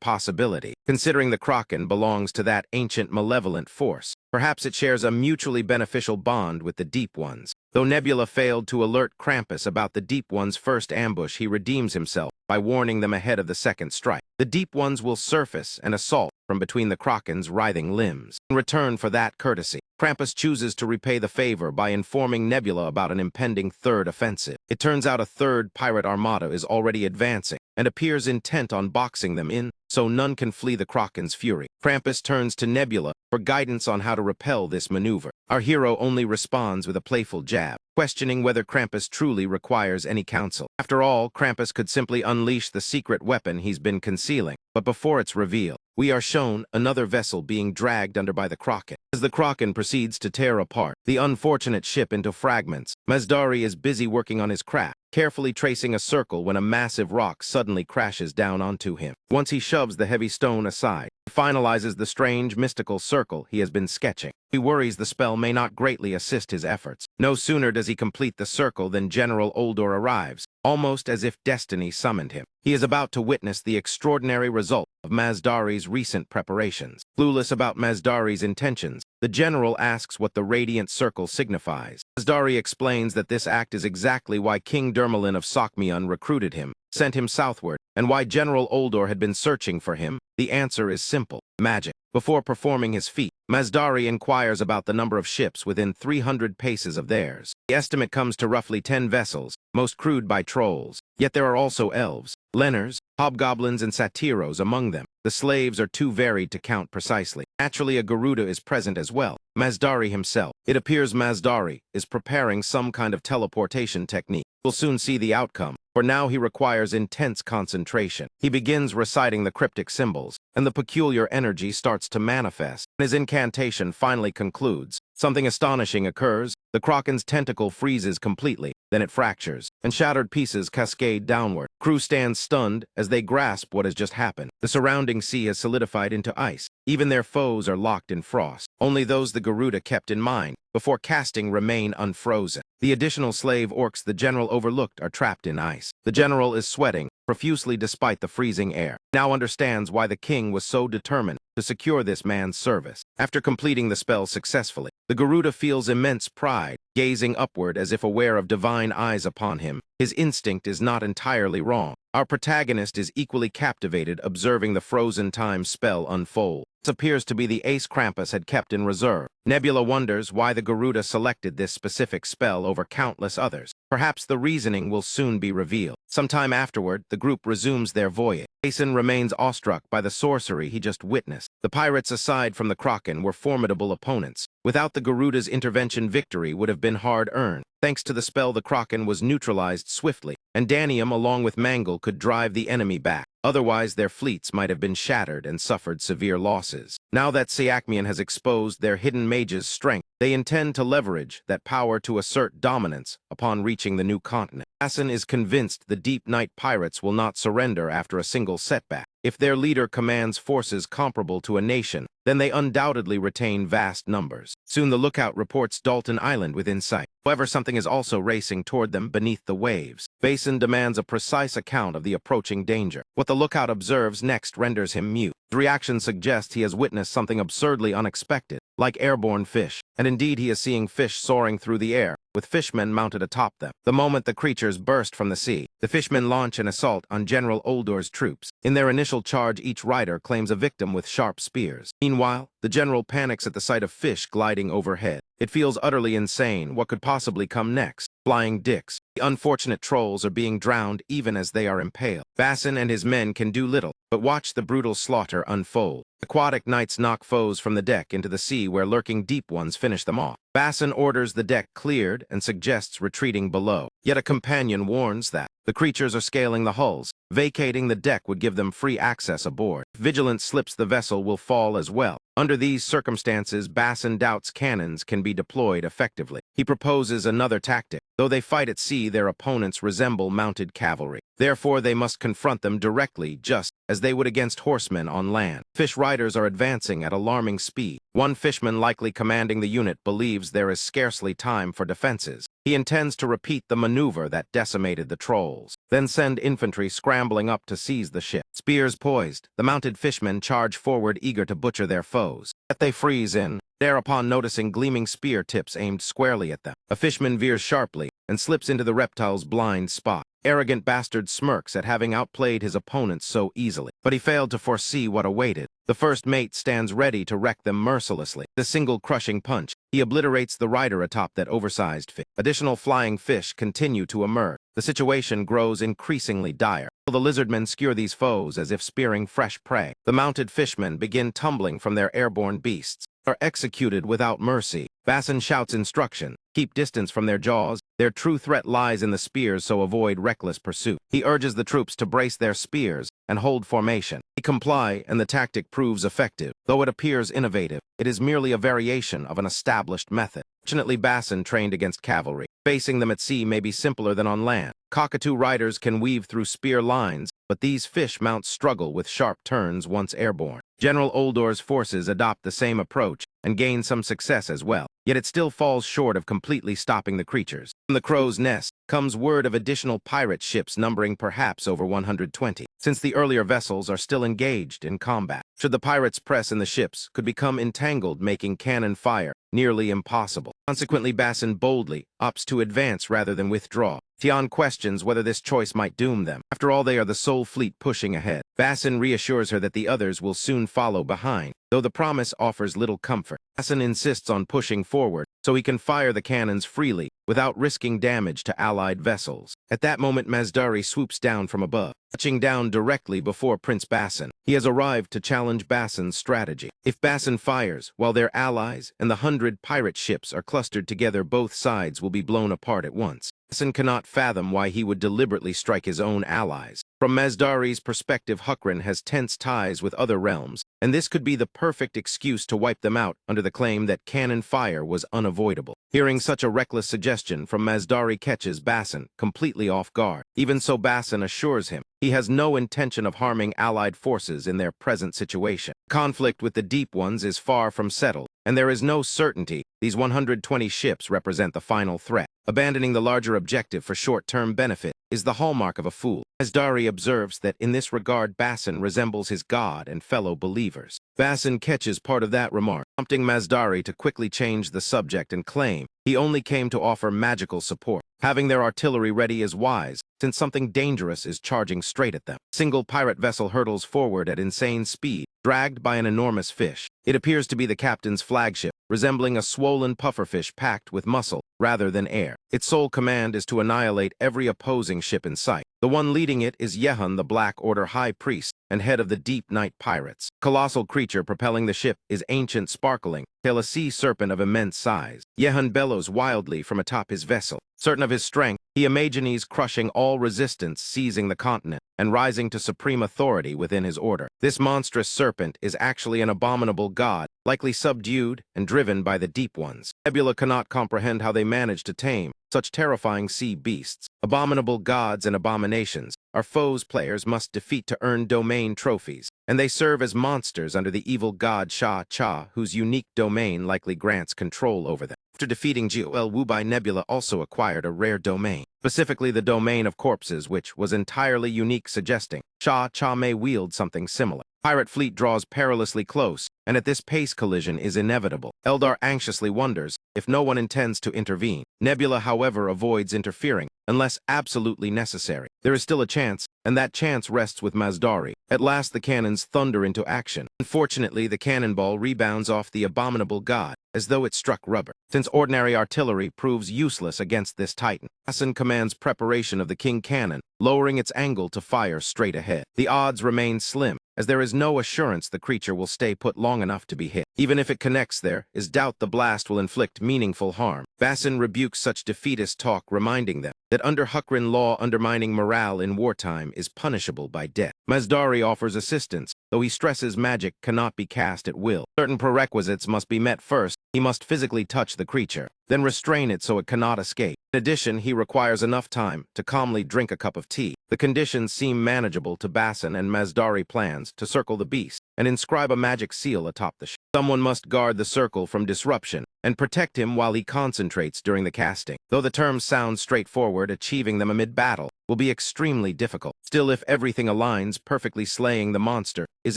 possibility, considering the Kraken belongs to that ancient malevolent force. Perhaps it shares a mutually beneficial bond with the Deep Ones. Though Nebula failed to alert Krampus about the Deep One's first ambush, he redeems himself by warning them ahead of the second strike. The Deep Ones will surface and assault from between the Kraken's writhing limbs. In return for that courtesy, Krampus chooses to repay the favor by informing Nebula about an impending third offensive. It turns out a third pirate armada is already advancing and appears intent on boxing them in, so none can flee the Kraken's fury. Krampus turns to Nebula for guidance on how to repel this maneuver. Our hero only responds with a playful jab, questioning whether Krampus truly requires any counsel. After all, Krampus could simply unleash the secret weapon he's been concealing. But before its reveal, we are shown another vessel being dragged under by the Kraken. As the Kraken proceeds to tear apart the unfortunate ship into fragments, Mazdari is busy working on his craft, carefully tracing a circle when a massive rock suddenly crashes down onto him. Once he shoves the heavy stone aside, he finalizes the strange mystical circle he has been sketching. He worries the spell may not greatly assist his efforts. No sooner does he complete the circle than General Oldor arrives, almost as if destiny summoned him. He is about to witness the extraordinary result of Mazdari's recent preparations. Clueless about Mazdari's intentions, the general asks what the radiant circle signifies. Mazdari explains that this act is exactly why King Dermalin of Sokmion recruited him, sent him southward, and why General Oldor had been searching for him. The answer is simple: magic. Before performing his feat, Mazdari inquires about the number of ships within 300 paces of theirs. The estimate comes to roughly 10 vessels, most crewed by trolls. Yet there are also elves, lenners, hobgoblins, and satyros among them. The slaves are too varied to count precisely. Naturally, a Garuda is present as well, Mazdari himself. It appears Mazdari is preparing some kind of teleportation technique. We'll soon see the outcome, for now he requires intense concentration. He begins reciting the cryptic symbols, and the peculiar energy starts to manifest. His incantation finally concludes. Something astonishing occurs. The Kraken's tentacle freezes completely, then it fractures, and shattered pieces cascade downward. Crew stands stunned as they grasp what has just happened. The surrounding sea has solidified into ice. Even their foes are locked in frost. Only those the Garuda kept in mind before casting remain unfrozen. The additional slave orcs the general overlooked are trapped in ice. The general is sweating profusely despite the freezing air. Now understands why the king was so determined to secure this man's service. After completing the spell successfully, the Garuda feels immense pride, gazing upward as if aware of divine eyes upon him. His instinct is not entirely wrong. Our protagonist is equally captivated observing the frozen time spell unfold. This appears to be the ace Krampus had kept in reserve. Nebula wonders why the Garuda selected this specific spell over countless others. Perhaps the reasoning will soon be revealed. Sometime afterward, the group resumes their voyage. Jason remains awestruck by the sorcery he just witnessed. The pirates, aside from the Kraken, were formidable opponents. Without the Garuda's intervention, victory would have been hard-earned. Thanks to the spell, the Kraken was neutralized swiftly, and Danium, along with Mangle, could drive the enemy back. Otherwise, their fleets might have been shattered and suffered severe losses. Now that Siakmian has exposed their hidden mage's strength, they intend to leverage that power to assert dominance upon reaching the new continent. Bassin is convinced the Deep Night pirates will not surrender after a single setback. If their leader commands forces comparable to a nation, then they undoubtedly retain vast numbers. Soon the lookout reports Dalton Island within sight. However, something is also racing toward them beneath the waves. Bassin demands a precise account of the approaching danger. What the lookout observes next renders him mute. His reaction suggests he has witnessed something absurdly unexpected, like airborne fish. And indeed, he is seeing fish soaring through the air, with fishmen mounted atop them. The moment the creatures burst from the sea, the fishmen launch an assault on General Oldor's troops. In their initial charge, each rider claims a victim with sharp spears. Meanwhile, the general panics at the sight of fish gliding overhead. It feels utterly insane. What could possibly come next? Flying dicks. The unfortunate trolls are being drowned even as they are impaled. Bassin and his men can do little, but watch the brutal slaughter unfold. Aquatic knights knock foes from the deck into the sea where lurking deep ones finish them off. Bassin orders the deck cleared and suggests retreating below. Yet a companion warns that the creatures are scaling the hulls. Vacating the deck would give them free access aboard. If vigilance slips, the vessel will fall as well. Under these circumstances, Bassin doubts cannons can be deployed effectively. He proposes another tactic. Though they fight at sea, their opponents resemble mounted cavalry. Therefore, they must confront them directly, just as they would against horsemen on land. Fish riders are advancing at alarming speed. One fishman, likely commanding the unit, believes there is scarcely time for defenses. He intends to repeat the maneuver that decimated the trolls, then send infantry scrambling up to seize the ship. Spears poised, the mounted fishmen charge forward, eager to butcher their foes. Yet they freeze in, thereupon noticing gleaming spear tips aimed squarely at them. A fishman veers sharply and slips into the reptile's blind spot. Arrogant bastard smirks at having outplayed his opponents so easily, but he failed to foresee what awaited. The first mate stands ready to wreck them mercilessly. The single crushing punch, he obliterates the rider atop that oversized fish. Additional flying fish continue to emerge. The situation grows increasingly dire. The lizardmen skewer these foes as if spearing fresh prey. The mounted fishmen begin tumbling from their airborne beasts, are executed without mercy. Bassin shouts instruction. Keep distance from their jaws. Their true threat lies in the spears, so avoid reckless pursuit. He urges the troops to brace their spears and hold formation. They comply, and the tactic proves effective. Though it appears innovative, it is merely a variation of an established method. Fortunately, Bassin trained against cavalry. Facing them at sea may be simpler than on land. Cockatoo riders can weave through spear lines, but these fish mounts struggle with sharp turns once airborne. General Oldor's forces adopt the same approach and gain some success as well, yet it still falls short of completely stopping the creatures. From the crow's nest comes word of additional pirate ships numbering perhaps over 120, since the earlier vessels are still engaged in combat. Should the pirates press in, the ships could become entangled, making cannon fire nearly impossible. Consequently, Bassin boldly opts to advance rather than withdraw. Tian questions whether this choice might doom them. After all, they are the sole fleet pushing ahead. Bassin reassures her that the others will soon follow behind, though the promise offers little comfort. Bassin insists on pushing forward so he can fire the cannons freely without risking damage to allied vessels. At that moment, Mazdari swoops down from above, touching down directly before Prince Bassin. He has arrived to challenge Bassin's strategy. If Bassin fires while their allies and the 100 pirate ships are clustered together, both sides will be blown apart at once. Bassin cannot fathom why he would deliberately strike his own allies. From Mazdari's perspective, Hukran has tense ties with other realms, and this could be the perfect excuse to wipe them out under the claim that cannon fire was unavoidable. Hearing such a reckless suggestion from Mazdari catches Bassin completely off guard. Even so, Bassin assures him he has no intention of harming allied forces in their present situation. Conflict with the Deep Ones is far from settled, and there is no certainty these 120 ships represent the final threat. Abandoning the larger objective for short-term benefit is the hallmark of a fool. Mazdari observes that in this regard, Bassin resembles his god and fellow believers. Bassin catches part of that remark, prompting Mazdari to quickly change the subject and claim he only came to offer magical support. Having their artillery ready is wise, since something dangerous is charging straight at them. A single pirate vessel hurtles forward at insane speed, dragged by an enormous fish. It appears to be the captain's flagship, resembling a swollen pufferfish packed with muscle rather than air. Its sole command is to annihilate every opposing ship in sight. The one leading it is Yehun, the Black Order High Priest and head of the Deep Night Pirates. Colossal creature propelling the ship is ancient, sparkling, till a sea serpent of immense size. Yehun bellows wildly from atop his vessel. Certain of his strength, He imagines crushing all resistance, seizing the continent, and rising to supreme authority within his order. This monstrous serpent is actually an abominable god, likely subdued and driven by the Deep Ones. Nebula cannot comprehend how they manage to tame such terrifying sea beasts. Abominable gods and abominations are foes players must defeat to earn domain trophies, and they serve as monsters under the evil god Sha-Cha, whose unique domain likely grants control over them. After defeating Jiuel Wubai, Nebula also acquired a rare domain, specifically the domain of corpses, which was entirely unique, suggesting Sha-Cha may wield something similar. Pirate fleet draws perilously close, and at this pace collision is inevitable. Eldar anxiously wonders if no one intends to intervene. Nebula, however, avoids interfering, unless absolutely necessary. There is still a chance, and that chance rests with Mazdari. At last the cannons thunder into action. Unfortunately, the cannonball rebounds off the abominable god, as though it struck rubber. Since ordinary artillery proves useless against this titan, Hassan commands preparation of the king cannon, lowering its angle to fire straight ahead. The odds remain slim, as there is no assurance the creature will stay put long enough to be hit. Even if it connects, there is doubt the blast will inflict meaningful harm. Bassin rebukes such defeatist talk, reminding them that under Hukrin law, undermining morale in wartime is punishable by death. Mazdari offers assistance, though he stresses magic cannot be cast at will. Certain prerequisites must be met first. He must physically touch the creature, then restrain it so it cannot escape. In addition, he requires enough time to calmly drink a cup of tea. The conditions seem manageable to Bassin, and Mazdari plans to circle the beast and inscribe a magic seal atop the ship. Someone must guard the circle from disruption and protect him while he concentrates during the casting. Though the terms sound straightforward, achieving them amid battle will be extremely difficult. Still, if everything aligns perfectly, slaying the monster is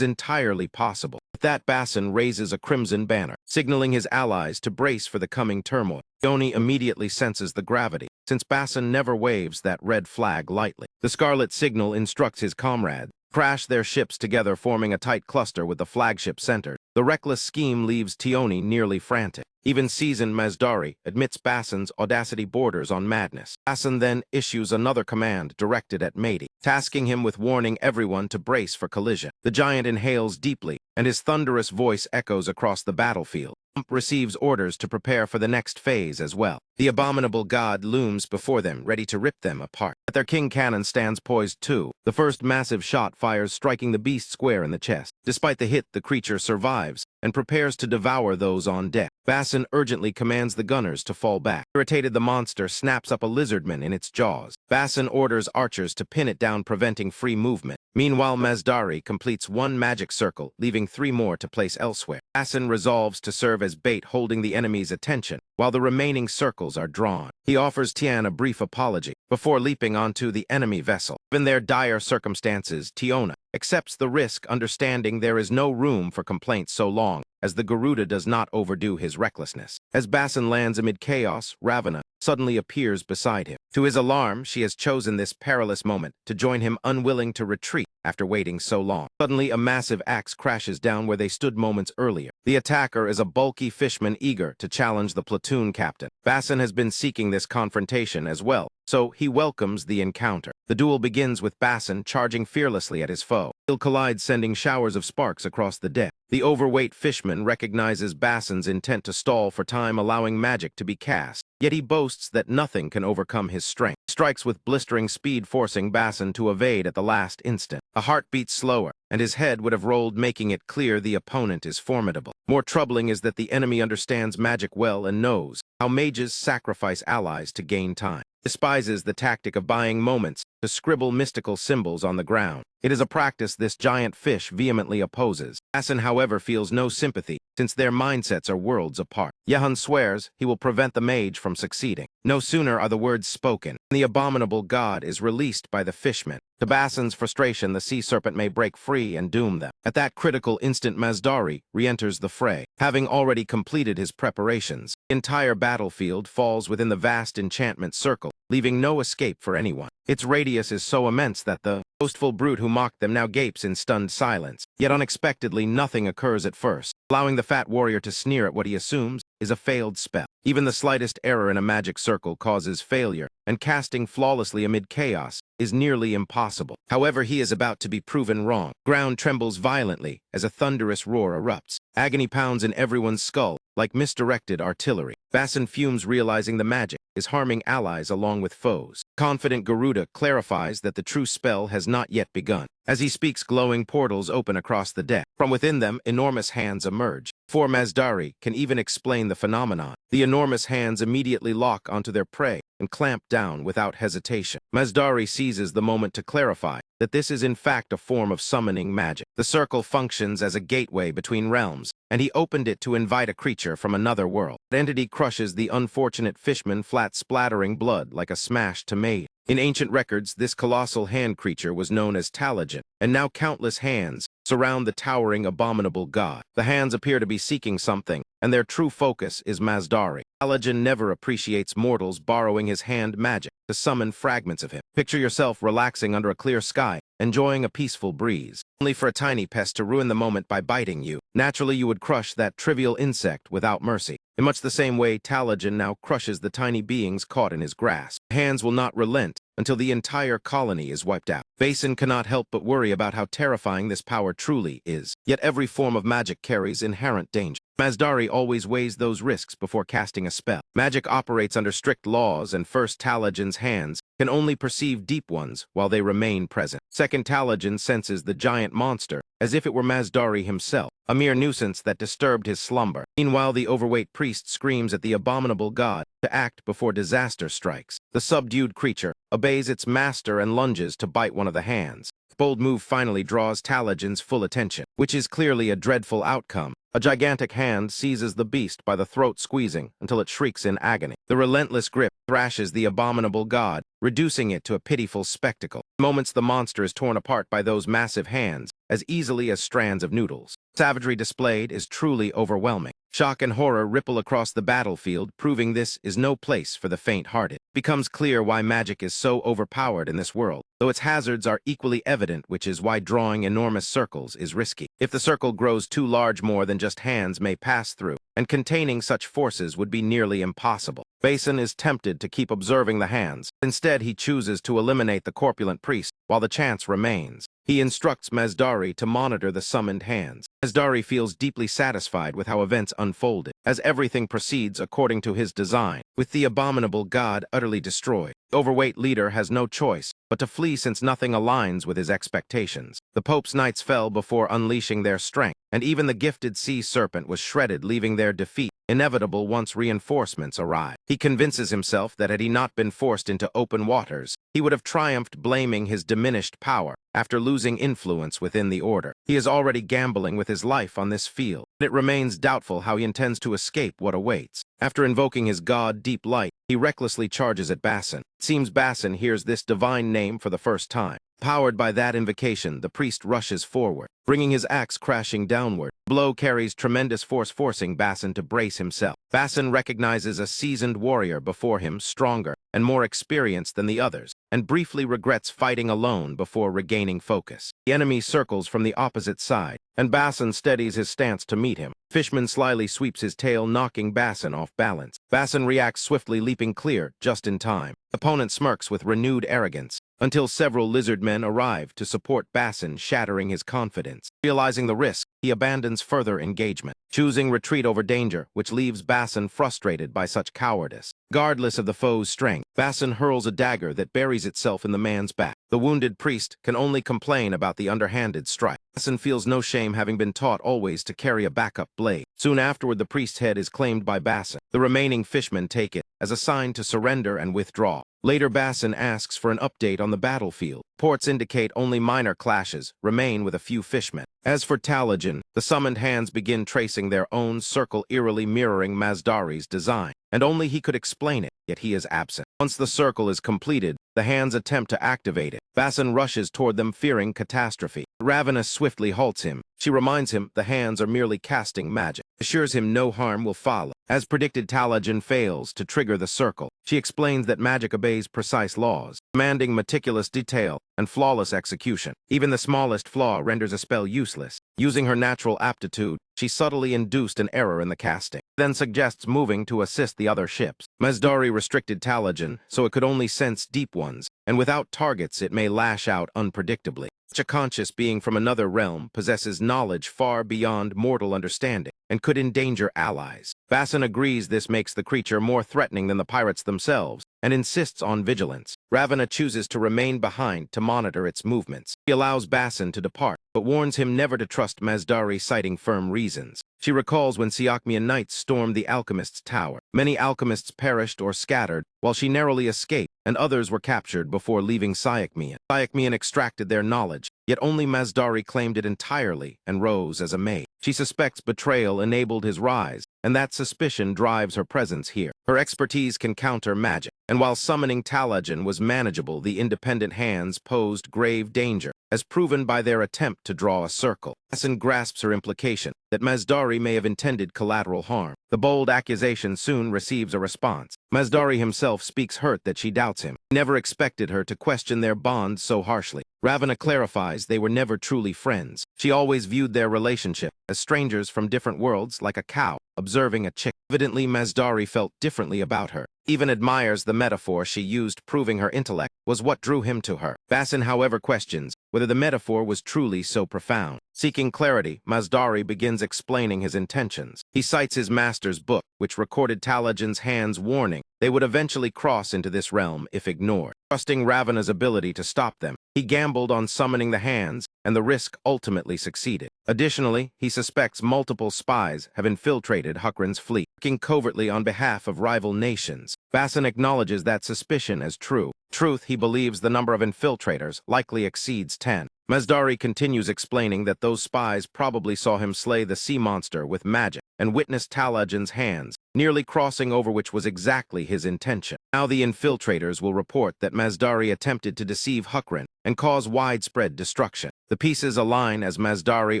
entirely possible. With that, Bassin raises a crimson banner, signaling his allies to brace for the coming turmoil. Yoni immediately senses the gravity, since Bassin never waves that red flag lightly. The scarlet signal instructs his comrades to crash their ships together, forming a tight cluster with the flagship centered. The reckless scheme leaves Tioni nearly frantic. Even seasoned Mazdari admits Bassin's audacity borders on madness. Bassin then issues another command directed at Mady, tasking him with warning everyone to brace for collision. The giant inhales deeply, and his thunderous voice echoes across the battlefield. Receives orders to prepare for the next phase as well. The abominable god looms before them, ready to rip them apart. But their king cannon stands poised too. The first massive shot fires, striking the beast square in the chest. Despite the hit, the creature survives and prepares to devour those on deck. Bassin urgently commands the gunners to fall back. Irritated, the monster snaps up a lizardman in its jaws. Bassin orders archers to pin it down, preventing free movement. Meanwhile, Mazdari completes one magic circle, leaving 3 more to place elsewhere. Bassin resolves to serve as bait, holding the enemy's attention while the remaining circles are drawn. He offers Tian a brief apology before leaping onto the enemy vessel. In their dire circumstances, Tiona accepts the risk, understanding there is no room for complaints so long as the Garuda does not overdo his recklessness. As Bassin lands amid chaos, Ravana suddenly appears beside him. To his alarm, she has chosen this perilous moment to join him, unwilling to retreat after waiting so long. Suddenly, a massive axe crashes down where they stood moments earlier. The attacker is a bulky fishman eager to challenge the platoon captain. Bassin has been seeking this confrontation as well, so he welcomes the encounter. The duel begins with Bassin charging fearlessly at his foe. He'll collide, sending showers of sparks across the deck. The overweight fishman recognizes Bassin's intent to stall for time, allowing magic to be cast. Yet he boasts that nothing can overcome his strength. Strikes with blistering speed, forcing Bassin to evade at the last instant. A heart beats slower, and his head would have rolled, making it clear the opponent is formidable. More troubling is that the enemy understands magic well and knows how mages sacrifice allies to gain time. Despises the tactic of buying moments to scribble mystical symbols on the ground. It is a practice this giant fish vehemently opposes. Bassin, however, feels no sympathy, since their mindsets are worlds apart. Yehun swears he will prevent the mage from succeeding. No sooner are the words spoken, the abominable god is released by the fishman. To Bassin's frustration, the sea serpent may break free and doom them. At that critical instant, Mazdari re-enters the fray, having already completed his preparations. The entire battlefield falls within the vast enchantment circle, leaving no escape for anyone. Its radius is so immense that the boastful brute who mocked them now gapes in stunned silence. Yet unexpectedly, nothing occurs at first, allowing the fat warrior to sneer at what he assumes is a failed spell. Even the slightest error in a magic circle causes failure, and casting flawlessly amid chaos is nearly impossible. However, he is about to be proven wrong. Ground trembles violently as a thunderous roar erupts. Agony pounds in everyone's skull like misdirected artillery. Basin fumes, realizing the magic is harming allies along with foes. Confident Garuda clarifies that the true spell has not yet begun. As he speaks, glowing portals open across the deck. From within them, enormous hands emerge. For Masdari can even explain the phenomenon. The enormous hands immediately lock onto their prey and clamp down without hesitation. Masdari seizes the moment to clarify that this is in fact a form of summoning magic. The circle functions as a gateway between realms, and he opened it to invite a creature from another world. The entity crushes the unfortunate fishman flat, splattering blood like a smashed tomato. In ancient records, this colossal hand creature was known as Talagen, and now countless hands surround the towering abominable god. The hands appear to be seeking something, and their true focus is Masdari. Talagen never appreciates mortals borrowing his hand magic to summon fragments of him. Picture yourself relaxing under a clear sky, enjoying a peaceful breeze, only for a tiny pest to ruin the moment by biting you. Naturally, you would crush that trivial insect without mercy. In much the same way, Talagen now crushes the tiny beings caught in his grasp. Hands will not relent until the entire colony is wiped out. Basin cannot help but worry about how terrifying this power truly is. Yet every form of magic carries inherent danger. Masdari always weighs those risks before casting a spell. Magic operates under strict laws, and first Talagen's hands can only perceive deep ones while they remain present. Second, Talagen senses the giant monster as if it were Masdari himself, a mere nuisance that disturbed his slumber. Meanwhile, the overweight priest screams at the abominable god to act before disaster strikes. The subdued creature obeys its master and lunges to bite one of the hands. The bold move finally draws Talagen's full attention, which is clearly a dreadful outcome. A gigantic hand seizes the beast by the throat, squeezing until it shrieks in agony. The relentless grip thrashes the abominable god, reducing it to a pitiful spectacle. In moments, the monster is torn apart by those massive hands as easily as strands of noodles. Savagery displayed is truly overwhelming. Shock and horror ripple across the battlefield, proving this is no place for the faint-hearted. It becomes clear why magic is so overpowered in this world, though its hazards are equally evident, which is why drawing enormous circles is risky. If the circle grows too large, more than just hands may pass through, and containing such forces would be nearly impossible. Basin is tempted to keep observing the hands. Instead, he chooses to eliminate the corpulent priest while the chance remains. He instructs Masdari to monitor the summoned hands. Masdari feels deeply satisfied with how events unfolded, as everything proceeds according to his design. With the abominable god utterly destroyed, the overweight leader has no choice but to flee, since nothing aligns with his expectations. The Pope's knights fell before unleashing their strength, and even the gifted sea serpent was shredded, leaving their defeat inevitable once reinforcements arrived. He convinces himself that had he not been forced into open waters, he would have triumphed, blaming his diminished power after losing influence within the order. He is already gambling with his life on this field. It remains doubtful how he intends to escape what awaits. After invoking his god Deep Light, he recklessly charges at Basin. It seems Basin hears this divine name for the first time. Powered by that invocation, the priest rushes forward, bringing his axe crashing downward. The blow carries tremendous force, forcing Basin to brace himself. Basin recognizes a seasoned warrior before him, stronger and more experienced than the others, and briefly regrets fighting alone before regaining focus. The enemy circles from the opposite side, and Basin steadies his stance to meet him. Fishman slyly sweeps his tail, knocking Basin off balance. Basin reacts swiftly, leaping clear just in time. Opponent smirks with renewed arrogance, until several lizard men arrive to support Basin, shattering his confidence. Realizing the risk, he abandons further engagement, choosing retreat over danger, which leaves Basin frustrated by such cowardice. Regardless of the foe's strength, Basin hurls a dagger that buries itself in the man's back. The wounded priest can only complain about the underhanded strike. Basin feels no shame, having been taught always to carry a backup blade. Soon afterward, the priest's head is claimed by Basin. The remaining fishmen take it as a sign to surrender and withdraw. Later, Basin asks for an update on the battlefield. Reports indicate only minor clashes remain with a few fishmen. As for Talagen, the summoned hands begin tracing their own circle, eerily mirroring Masdari's design, and only he could explain it, yet he is absent. Once the circle is completed, the hands attempt to activate it. Basin rushes toward them, fearing catastrophe. Ravenous swiftly halts him. She reminds him the hands are merely casting magic, assures him no harm will follow. As predicted, Talajan fails to trigger the circle. She explains that magic obeys precise laws, demanding meticulous detail and flawless execution. Even the smallest flaw renders a spell useless. Using her natural aptitude, she subtly induced an error in the casting, then suggests moving to assist the other ships. Masdari restricted Talajan so it could only sense deep ones, and without targets it may lash out unpredictably. Such a conscious being from another realm possesses knowledge far beyond mortal understanding and could endanger allies. Bassan agrees this makes the creature more threatening than the pirates themselves and insists on vigilance. Ravana chooses to remain behind to monitor its movements. He allows Bassan to depart, but warns him never to trust Masdari, citing firm reasons. She recalls when Siakmian knights stormed the alchemist's tower. Many alchemists perished or scattered, while she narrowly escaped, and others were captured before leaving Siakmian. Siakmian extracted their knowledge, yet only Masdari claimed it entirely and rose as a maid. She suspects betrayal enabled his rise, and that suspicion drives her presence here. Her expertise can counter magic, and while summoning Talajan was manageable, the independent hands posed grave danger, as proven by their attempt to draw a circle. Bassan grasps her implication that Masdari may have intended collateral harm. The bold accusation soon receives a response. Masdari himself speaks hurt that she doubts him. He never expected her to question their bond so harshly. Ravana clarifies they were never truly friends. She always viewed their relationship as strangers from different worlds, like a cow observing a chick. Evidently, Masdari felt differently about her. Even admires the metaphor she used, proving her intellect was what drew him to her. Bassan, however, questions whether the metaphor was truly so profound. Seeking clarity, Masdari begins explaining his intentions. He cites his master's book, which recorded Talajan's hands, warning they would eventually cross into this realm if ignored. Trusting Ravana's ability to stop them, he gambled on summoning the hands, and the risk ultimately succeeded. Additionally, he suspects multiple spies have infiltrated Hukran's fleet, working covertly on behalf of rival nations. Bassan acknowledges that suspicion as true. Truth, he believes the number of infiltrators likely exceeds 10. Masdari continues explaining that those spies probably saw him slay the sea monster with magic and witnessed Talajan's hands, nearly crossing over, which was exactly his intention. Now the infiltrators will report that Masdari attempted to deceive Hukran and cause widespread destruction. The pieces align as Masdari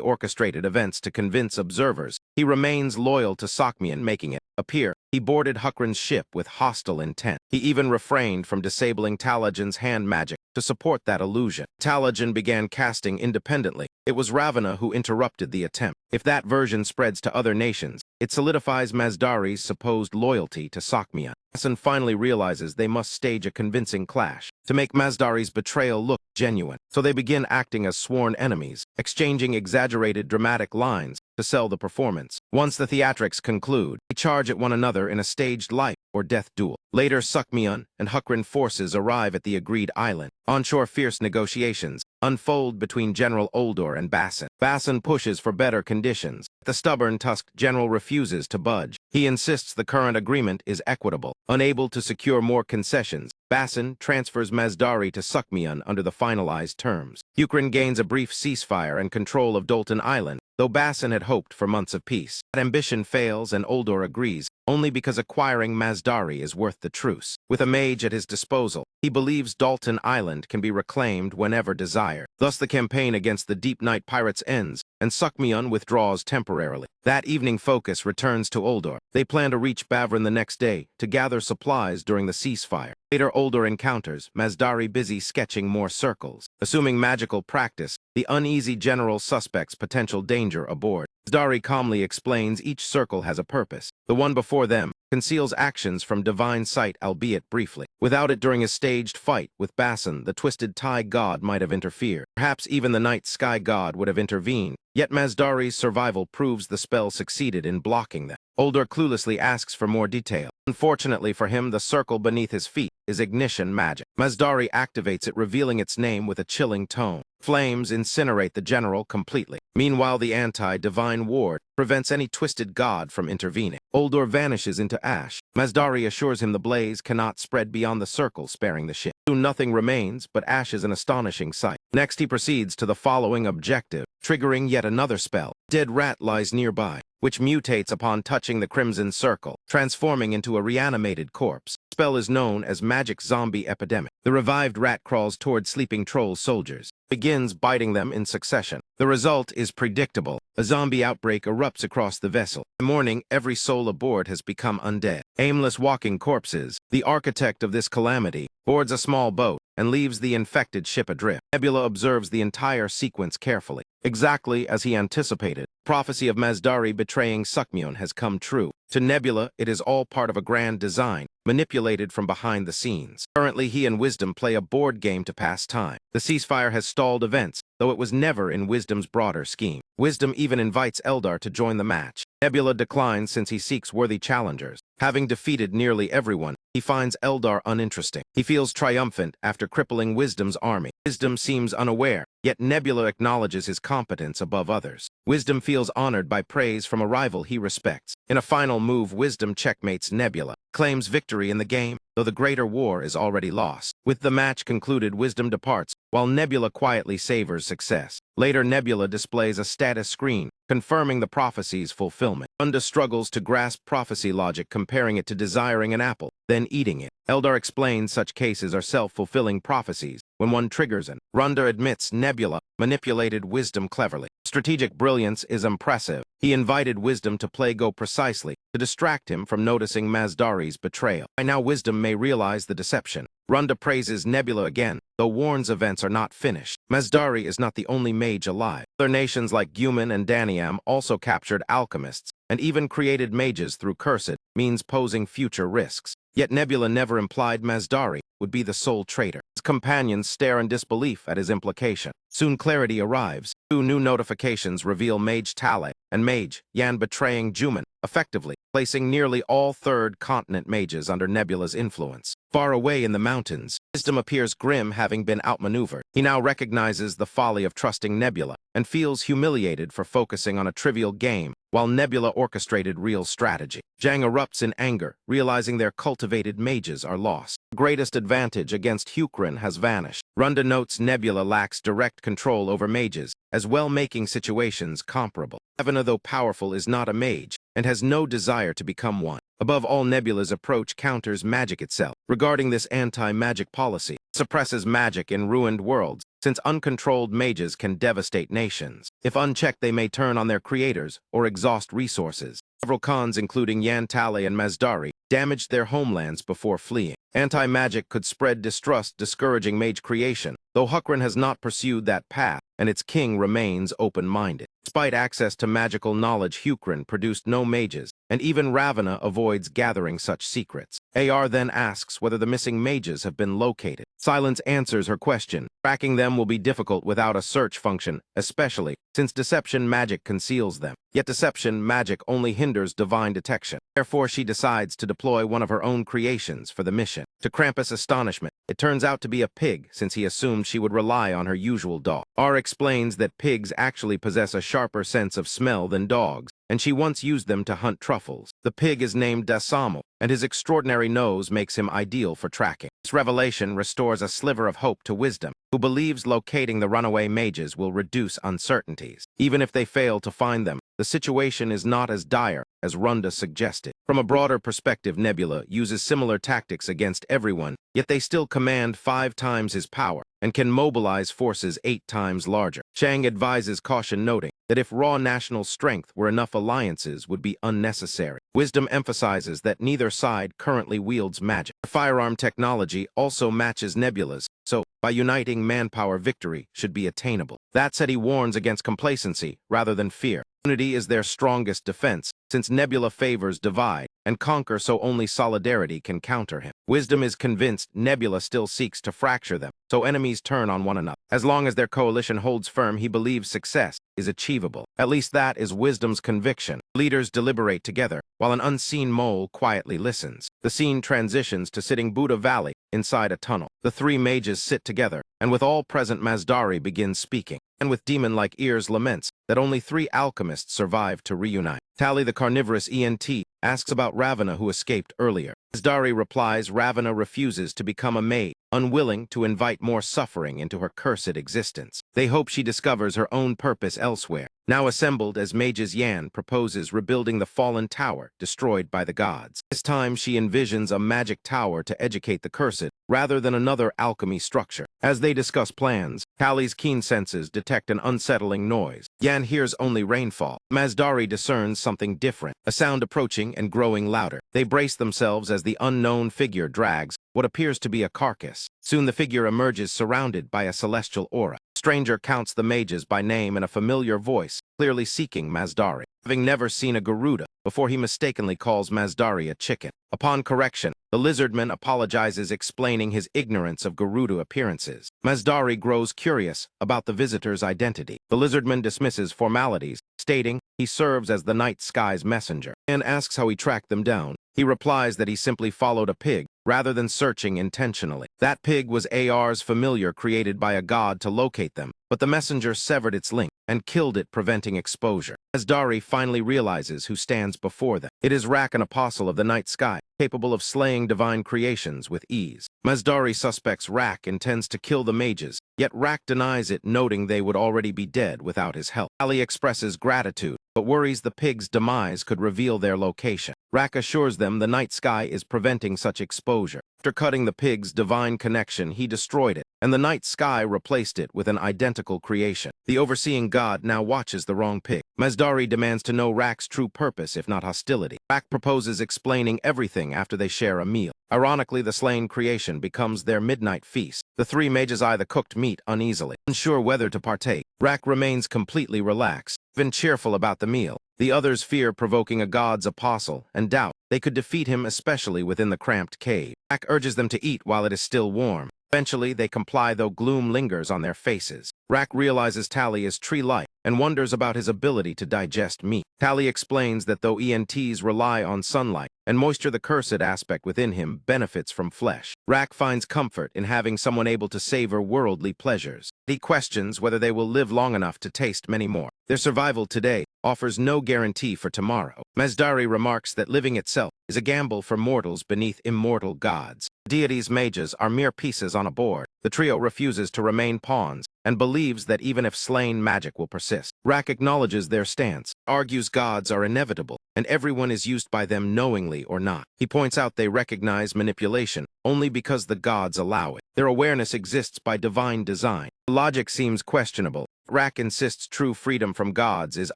orchestrated events to convince observers he remains loyal to Sakmian, making it appear he boarded Hukran's ship with hostile intent. He even refrained from disabling Talajan's hand magic to support that illusion. Talajan began casting independently. It was Ravana who interrupted the attempt. If that version spreads to other nations, it solidifies Masdari's supposed loyalty to Sakmian. Bassan finally realizes they must stage a convincing clash to make Masdari's betrayal look genuine. So they begin acting as sworn enemies, exchanging exaggerated dramatic lines to sell the performance. Once the theatrics conclude, they charge at one another in a staged life or death duel. Later, Sakmian and Hukran forces arrive at the agreed island. Onshore, fierce negotiations unfold between General Oldor and Bassan. Bassan pushes for better conditions. The stubborn tusked general refuses to budge. He insists the current agreement is equitable. Unable to secure more concessions, Bassan transfers Masdari to Sakmian under the finalized terms. Hukran gains a brief ceasefire and control of Dolton Island, though Bassan had hoped for months of peace. That ambition fails, and Oldor agrees, only because acquiring Masdari is worth the truce. With a mage at his disposal, he believes Dalton Island can be reclaimed whenever desired. Thus the campaign against the Deep Night Pirates ends, and Sakmian withdraws temporarily. That evening, focus returns to Oldor. They plan to reach Bavran the next day to gather supplies during the ceasefire. Later, Oldor encounters Masdari busy sketching more circles. Assuming magical practice, the uneasy general suspects potential danger aboard. Masdari calmly explains each circle has a purpose. The one before them conceals actions from divine sight, albeit briefly. Without it, during his staged fight with Bassan, the twisted Thai god might have interfered. Perhaps even the night sky god would have intervened. Yet Masdari's survival proves the spell succeeded in blocking them. Oldor cluelessly asks for more detail. Unfortunately for him, the circle beneath his feet is ignition magic. Masdari activates it, revealing its name with a chilling tone. Flames incinerate the general completely. Meanwhile, the anti-divine ward prevents any twisted god from intervening. Oldor vanishes into ash. Masdari assures him the blaze cannot spread beyond the circle, sparing the ship. Soon nothing remains but ashes, an astonishing sight. Next, he proceeds to the following objective, triggering yet another spell. Dead rat lies nearby, which mutates upon touching the crimson circle, transforming into a reanimated corpse. The spell is known as Magic Zombie Epidemic. The revived rat crawls toward sleeping troll soldiers, begins biting them in succession. The result is predictable. A zombie outbreak erupts across the vessel. In the morning, every soul aboard has become undead. Aimless walking corpses. The architect of this calamity boards a small boat and leaves the infected ship adrift. Nebula observes the entire sequence carefully. Exactly as he anticipated, prophecy of Mazdari betraying Sukmyon has come true. To Nebula, it is all part of a grand design, manipulated from behind the scenes. Currently, he and Wisdom play a board game to pass time. The ceasefire has stalled events, though it was never in Wisdom's broader scheme. Wisdom even invites Eldar to join the match. Nebula declines since he seeks worthy challengers. Having defeated nearly everyone, he finds Eldar uninteresting. He feels triumphant after crippling Wisdom's army. Wisdom seems unaware, yet Nebula acknowledges his competence above others. Wisdom feels honored by praise from a rival he respects. In a final move, Wisdom checkmates Nebula, claims victory in the game, though the greater war is already lost. With the match concluded, Wisdom departs, while Nebula quietly savors success. Later, Nebula displays a status screen, confirming the prophecy's fulfillment. Runda struggles to grasp prophecy logic, comparing it to desiring an apple, then eating it. Eldar explains such cases are self-fulfilling prophecies. When one triggers an, Runda admits Nebula manipulated Wisdom cleverly. Strategic brilliance is impressive. He invited Wisdom to play go precisely, to distract him from noticing Mazdari's betrayal. By now, Wisdom may realize the deception. Runda praises Nebula again, though warns events are not finished. Mazdari is not the only mage alive. Other nations like Guman and Daniam also captured alchemists, and even created mages through cursed means posing future risks. Yet Nebula never implied Mazdari would be the sole traitor. His companions stare in disbelief at his implication. Soon clarity arrives. 2 new notifications reveal Mage Tale and Mage Yan betraying Juman, effectively placing nearly all Third Continent mages under Nebula's influence. Far away in the mountains, Wisdom appears grim, having been outmaneuvered. He now recognizes the folly of trusting Nebula and feels humiliated for focusing on a trivial game while Nebula orchestrated real strategy. Zhang erupts in anger, realizing their cultivated mages are lost. The greatest advantage against Hukrin has vanished. Runda notes Nebula lacks direct control over mages, as well making situations comparable. Ravana, though powerful, is not a mage, and has no desire to become one. Above all, Nebula's approach counters magic itself. Regarding this anti-magic policy, suppresses magic in ruined worlds, since uncontrolled mages can devastate nations. If unchecked, they may turn on their creators or exhaust resources. Several Khans, including Yan Tale and Mazdari, damaged their homelands before fleeing. Anti-magic could spread distrust, discouraging mage creation, though Hukrin has not pursued that path, and its king remains open-minded. Despite access to magical knowledge, Hukrin produced no mages, and even Ravana avoids gathering such secrets. AR then asks whether the missing mages have been located. Silence answers her question. Tracking them will be difficult without a search function, especially since deception magic conceals them. Yet deception magic only hinders divine detection. Therefore, she decides to deploy one of her own creations for the mission. To Krampus' astonishment, it turns out to be a pig, since he assumed she would rely on her usual dog. R explains that pigs actually possess a sharper sense of smell than dogs, and she once used them to hunt truffles. The pig is named Dasamo, and his extraordinary nose makes him ideal for tracking. This revelation restores a sliver of hope to Wisdom, who believes locating the runaway mages will reduce uncertainties. Even if they fail to find them, the situation is not as dire as Runda suggested. From a broader perspective, Nebula uses similar tactics against everyone, yet they still command 5 times his power and can mobilize forces 8 times larger. Chang advises caution, noting that if raw national strength were enough, alliances would be unnecessary. Wisdom emphasizes that neither side currently wields magic. Firearm technology also matches Nebula's, so by uniting manpower, victory should be attainable. That said, he warns against complacency rather than fear. Unity is their strongest defense, since Nebula favors divide and conquer, so only solidarity can counter him. Wisdom is convinced Nebula still seeks to fracture them, so enemies turn on one another. As long as their coalition holds firm, he believes success is achievable. At least that is Wisdom's conviction. Leaders deliberate together, while an unseen mole quietly listens. The scene transitions to sitting Buddha Valley inside a tunnel. The 3 mages sit together, and with all present, Mazdari begins speaking, and with demon-like ears laments that only 3 alchemists survived to reunite. Tally, the carnivorous ENT, asks about Ravana, who escaped earlier. Mazdari replies Ravana refuses to become a maid, unwilling to invite more suffering into her cursed existence. They hope she discovers her own purpose elsewhere. Now assembled as mages, Yan proposes rebuilding the fallen tower destroyed by the gods. This time she envisions a magic tower to educate the cursed, rather than another alchemy structure. As they discuss plans, Kali's keen senses detect an unsettling noise. Yan hears only rainfall. Masdari discerns something different, a sound approaching and growing louder. They brace themselves as the unknown figure drags what appears to be a carcass. Soon the figure emerges surrounded by a celestial aura. Stranger counts the mages by name in a familiar voice, clearly seeking Masdari, having never seen a Garuda before he mistakenly calls Masdari a chicken. Upon correction, the lizardman apologizes, explaining his ignorance of Garuda appearances. Masdari grows curious about the visitor's identity. The lizardman dismisses formalities, stating he serves as the night sky's messenger, and asks how he tracked them down. He replies that he simply followed a pig, rather than searching intentionally. That pig was AR's familiar created by a god to locate them, but the messenger severed its link and killed it, preventing exposure. Masdari finally realizes who stands before them. It is Rak, an apostle of the night sky, capable of slaying divine creations with ease. Masdari suspects Rak intends to kill the mages, yet Rak denies it, noting they would already be dead without his help. Ali expresses gratitude, but worries the pig's demise could reveal their location. Rak assures them the night sky is preventing such exposure. After cutting the pig's divine connection, he destroyed it, and the night sky replaced it with an identical creation. The overseeing god now watches the wrong pig. Masdari demands to know Rak's true purpose, if not hostility. Rak proposes explaining everything after they share a meal. Ironically, the slain creation becomes their midnight feast. The three mages eye the cooked meat uneasily, unsure whether to partake. Rak remains completely relaxed, even cheerful about the meal. The others fear provoking a god's apostle and doubt they could defeat him, especially within the cramped cave. Rak urges them to eat while it is still warm. Eventually, they comply, though gloom lingers on their faces. Rak realizes Tali is tree-like and wonders about his ability to digest meat. Tali explains that though ENTs rely on sunlight and moisture, the cursed aspect within him benefits from flesh. Rak finds comfort in having someone able to savor worldly pleasures. He questions whether they will live long enough to taste many more. Their survival today offers no guarantee for tomorrow. Masdari remarks that living itself is a gamble for mortals beneath immortal gods. Deities' mages are mere pieces on a board. The trio refuses to remain pawns and believes that even if slain, magic will persist. Rak acknowledges their stance, argues gods are inevitable, and everyone is used by them knowingly or not. He points out they recognize manipulation only because the gods allow it. Their awareness exists by divine design. Logic seems questionable. Rak insists true freedom from gods is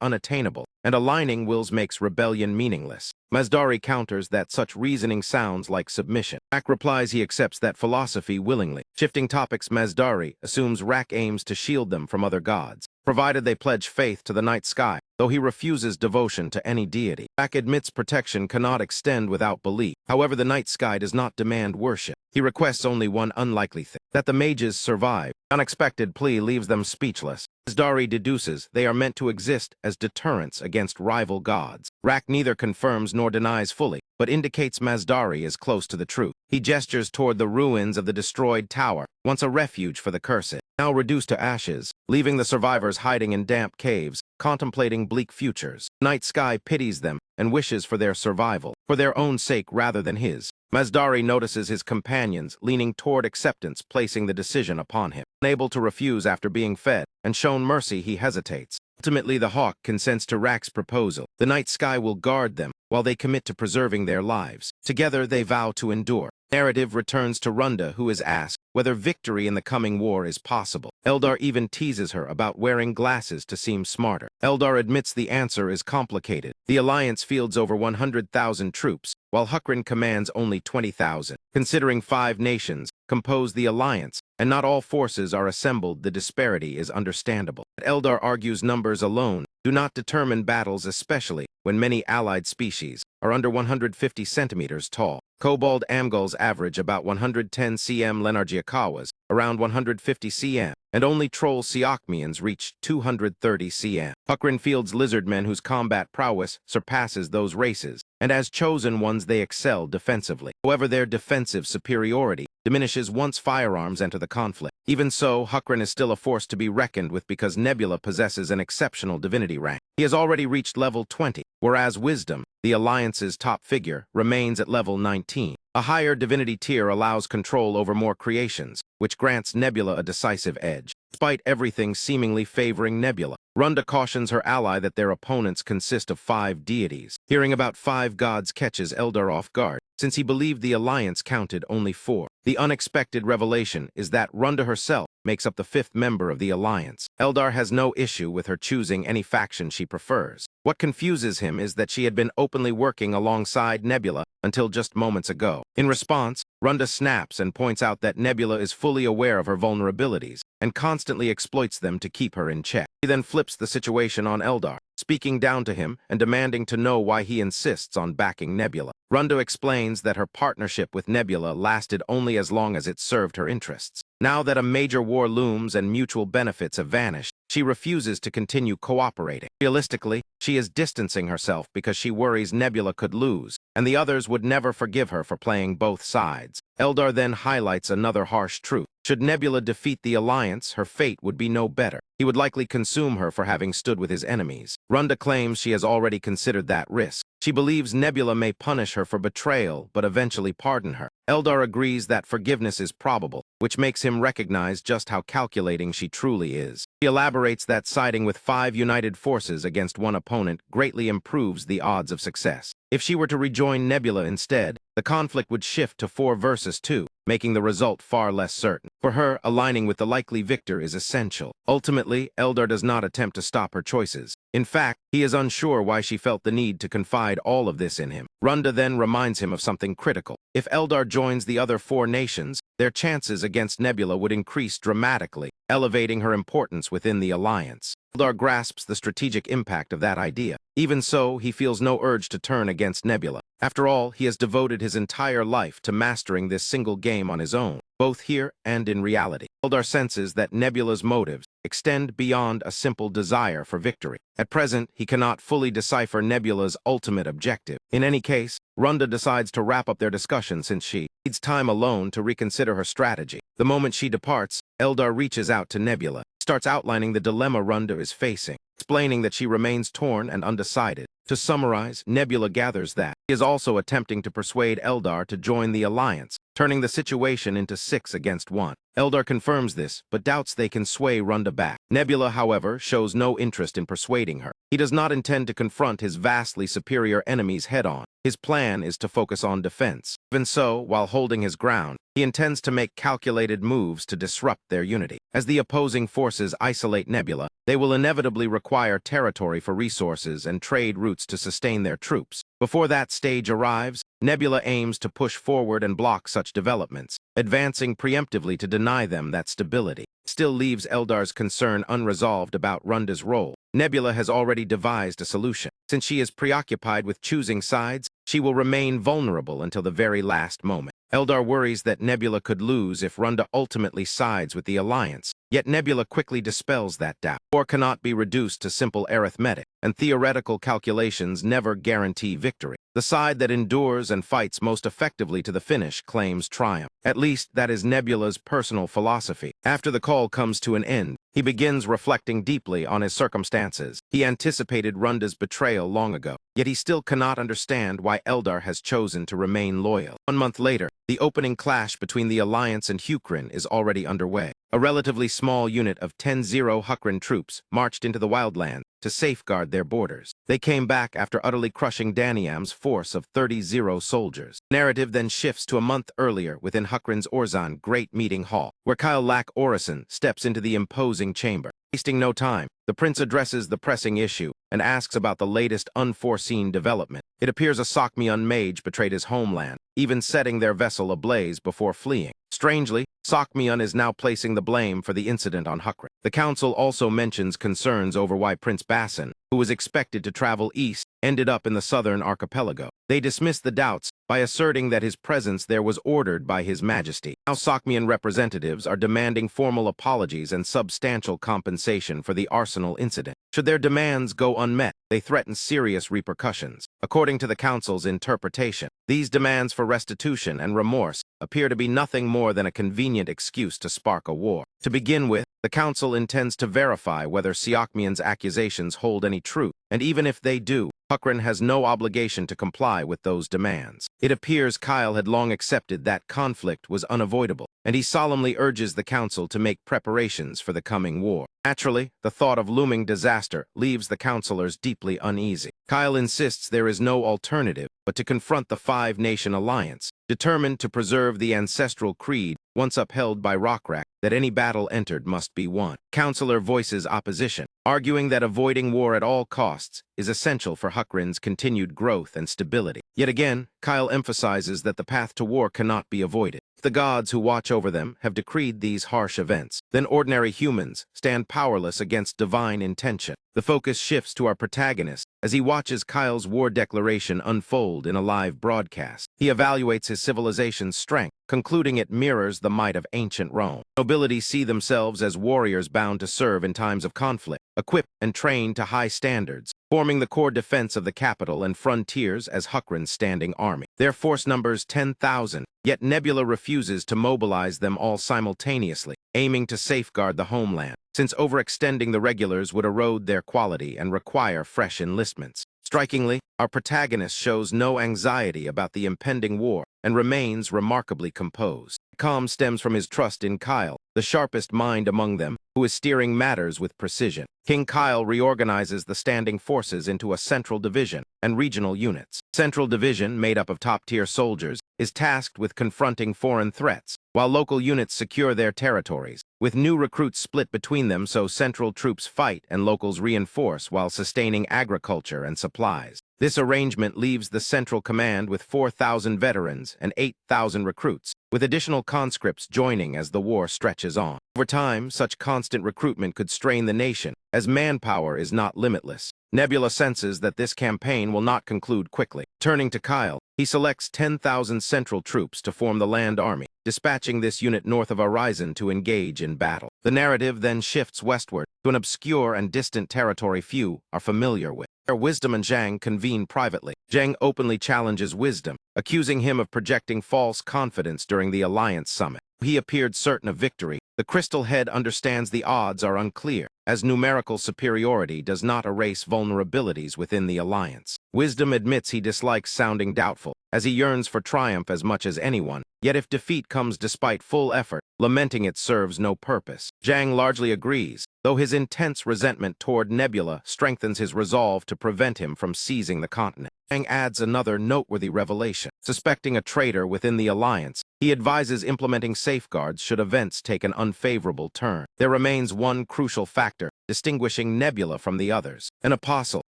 unattainable, and aligning wills makes rebellion meaningless. Masdari counters that such reasoning sounds like submission. Rak replies he accepts that philosophy willingly. Shifting topics, Masdari assumes Rak aims to shield them from other gods, provided they pledge faith to the night sky, though he refuses devotion to any deity. Rak admits protection cannot extend without belief. However, the night sky does not demand worship. He requests only one unlikely thing: that the mages survive. The unexpected plea leaves them speechless. Masdari deduces they are meant to exist as deterrents against rival gods. Rak neither confirms nor denies fully, but indicates Masdari is close to the truth. He gestures toward the ruins of the destroyed tower, once a refuge for the cursed, now reduced to ashes, leaving the survivors hiding in damp caves, contemplating bleak futures. Night sky pities them and wishes for their survival, for their own sake rather than his. Masdari notices his companions leaning toward acceptance, placing the decision upon him. Unable to refuse after being fed and shown mercy, he hesitates. Ultimately, the hawk consents to Rak's proposal. The night sky will guard them while they commit to preserving their lives. Together, they vow to endure. Narrative returns to Runda, who is asked whether victory in the coming war is possible. Eldar even teases her about wearing glasses to seem smarter. Eldar admits the answer is complicated. The Alliance fields over 100,000 troops, while Hukrin commands only 20,000. Considering 5 nations compose the Alliance, and not all forces are assembled, the disparity is understandable. But Eldar argues numbers alone do not determine battles, especially when many allied species are under 150 centimeters tall. Kobold Amgul's average about 110 cm, Lenargiakawas around 150 cm, and only troll Siakmians reach 230 cm. Hukrin fields lizardmen whose combat prowess surpasses those races, and as chosen ones they excel defensively. However, their defensive superiority diminishes once firearms enter the conflict. Even so, Hukrin is still a force to be reckoned with because Nebula possesses an exceptional divinity rank. He has already reached level 20, whereas Wisdom, the Alliance's top figure, remains at level 19. A higher divinity tier allows control over more creations, which grants Nebula a decisive edge. despite everything seemingly favoring Nebula. Runda cautions her ally that their opponents consist of 5 deities. Hearing about 5 gods catches Eldar off guard, since he believed the alliance counted only 4. The unexpected revelation is that Runda herself makes up the 5th member of the alliance. Eldar has no issue with her choosing any faction she prefers. What confuses him is that she had been openly working alongside Nebula until just moments ago. In response, Runda snaps and points out that Nebula is fully aware of her vulnerabilities and constantly exploits them to keep her in check. He then flips the situation on Eldar, speaking down to him and demanding to know why he insists on backing Nebula. Runda explains that her partnership with Nebula lasted only as long as it served her interests. Now that a major war looms and mutual benefits have vanished, she refuses to continue cooperating. Realistically, she is distancing herself because she worries Nebula could lose, and the others would never forgive her for playing both sides. Eldar then highlights another harsh truth. Should Nebula defeat the Alliance, her fate would be no better. He would likely consume her for having stood with his enemies. Runda claims she has already considered that risk. She believes Nebula may punish her for betrayal, but eventually pardon her. Eldar agrees that forgiveness is probable, which makes him recognize just how calculating she truly is. He elaborates that siding with 5 united forces against one opponent greatly improves the odds of success. If she were to rejoin Nebula instead, the conflict would shift to 4 versus 2, making the result far less certain. For her, aligning with the likely victor is essential. Ultimately, Eldar does not attempt to stop her choices. In fact, he is unsure why she felt the need to confide all of this in him. Runda then reminds him of something critical. If Eldar joins the other 4 nations, their chances against Nebula would increase dramatically, elevating her importance within the alliance. Eldar grasps the strategic impact of that idea. Even so, he feels no urge to turn against Nebula. After all, he has devoted his entire life to mastering this single game on his own, both here and in reality. Eldar senses that Nebula's motives extend beyond a simple desire for victory. At present, he cannot fully decipher Nebula's ultimate objective. In any case, Runda decides to wrap up their discussion since she needs time alone to reconsider her strategy. The moment she departs, Eldar reaches out to Nebula, starts outlining the dilemma Runda is facing, explaining that she remains torn and undecided. To summarize, Nebula gathers that he is also attempting to persuade Eldar to join the alliance, turning the situation into 6 against 1. Eldar confirms this, but doubts they can sway Runda back. Nebula, however, shows no interest in persuading her. He does not intend to confront his vastly superior enemies head-on. His plan is to focus on defense. Even so, while holding his ground, he intends to make calculated moves to disrupt their unity. As the opposing forces isolate Nebula, they will inevitably require territory for resources and trade routes to sustain their troops. Before that stage arrives, Nebula aims to push forward and block such developments, advancing preemptively to deny them that stability. Still leaves Eldar's concern unresolved about Runda's role. Nebula has already devised a solution. Since she is preoccupied with choosing sides, she will remain vulnerable until the very last moment. Eldar worries that Nebula could lose if Runda ultimately sides with the Alliance, yet Nebula quickly dispels that doubt. War cannot be reduced to simple arithmetic, and theoretical calculations never guarantee victory. The side that endures and fights most effectively to the finish claims triumph. At least, that is Nebula's personal philosophy. After the call comes to an end, he begins reflecting deeply on his circumstances. He anticipated Runda's betrayal long ago, yet he still cannot understand why Eldar has chosen to remain loyal. 1 month later, the opening clash between the Alliance and Hukrin is already underway. A relatively small unit of 10 Hukrin troops marched into the wildlands to safeguard their borders. They came back after utterly crushing Daniam's force of 30 soldiers. Narrative then shifts to a month earlier within Hukrin's Orzan Great Meeting Hall, where Kyle Lack Orison steps into the imposing chamber. Wasting no time, the prince addresses the pressing issue and asks about the latest unforeseen development. It appears a Sakmian mage betrayed his homeland, even setting their vessel ablaze before fleeing. Strangely, Sakmian is now placing the blame for the incident on Hukrin. The council also mentions concerns over why Prince Bassin, who was expected to travel east, ended up in the southern archipelago. They dismiss the doubts by asserting that his presence there was ordered by His Majesty. Now Sakmian representatives are demanding formal apologies and substantial compensation for the arsenal incident. Should their demands go unmet, they threaten serious repercussions. According to the council's interpretation, these demands for restitution and remorse appear to be nothing more than a convenient excuse to spark a war. To begin with, the council intends to verify whether Siakmian's accusations hold any truth, and even if they do, Hukrin has no obligation to comply with those demands. It appears Kyle had long accepted that conflict was unavoidable. and he solemnly urges the council to make preparations for the coming war. Naturally, the thought of looming disaster leaves the councilors deeply uneasy. Kyle insists there is no alternative but to confront the five-nation alliance, determined to preserve the ancestral creed once upheld by Rockrak that any battle entered must be won. Councilor voices opposition, arguing that avoiding war at all costs is essential for Huckrin's continued growth and stability. Yet again, Kyle emphasizes that the path to war cannot be avoided. If the gods who watch over them have decreed these harsh events, then ordinary humans stand powerless against divine intention. The focus shifts to our protagonist as he watches Kyle's war declaration unfold in a live broadcast. He evaluates his civilization's strength, concluding it mirrors the might of ancient Rome. Nobility see themselves as warriors bound to serve in times of conflict, equipped and trained to high standards, forming the core defense of the capital and frontiers as Huckrin's standing army. Their force numbers 10,000, yet Nebula refuses to mobilize them all simultaneously, aiming to safeguard the homeland, since overextending the regulars would erode their quality and require fresh enlistments. Strikingly, our protagonist shows no anxiety about the impending war and remains remarkably composed. Calm stems from his trust in Kyle, the sharpest mind among them, who is steering matters with precision. King Kyle reorganizes the standing forces into a central division and regional units. Central Division, made up of top-tier soldiers, is tasked with confronting foreign threats, while local units secure their territories, with new recruits split between them so central troops fight and locals reinforce while sustaining agriculture and supplies. This arrangement leaves the Central Command with 4,000 veterans and 8,000 recruits, with additional conscripts joining as the war stretches on. Over time, such constant recruitment could strain the nation, as manpower is not limitless. Nebula senses that this campaign will not conclude quickly. Turning to Kyle, he selects 10,000 Central troops to form the Land Army, dispatching this unit north of Horizon to engage in battle. The narrative then shifts westward to an obscure and distant territory few are familiar with. Where Wisdom and Zhang convene privately. Zhang openly challenges Wisdom, accusing him of projecting false confidence during the Alliance Summit. He appeared certain of victory. The Crystal Head understands the odds are unclear, as numerical superiority does not erase vulnerabilities within the Alliance. Wisdom admits he dislikes sounding doubtful, as he yearns for triumph as much as anyone, yet if defeat comes despite full effort, lamenting it serves no purpose. Zhang largely agrees, though his intense resentment toward Nebula strengthens his resolve to prevent him from seizing the continent. Zhang adds another noteworthy revelation. Suspecting a traitor within the Alliance, he advises implementing safeguards should events take an unfavorable turn. There remains one crucial factor, distinguishing Nebula from the others. An apostle.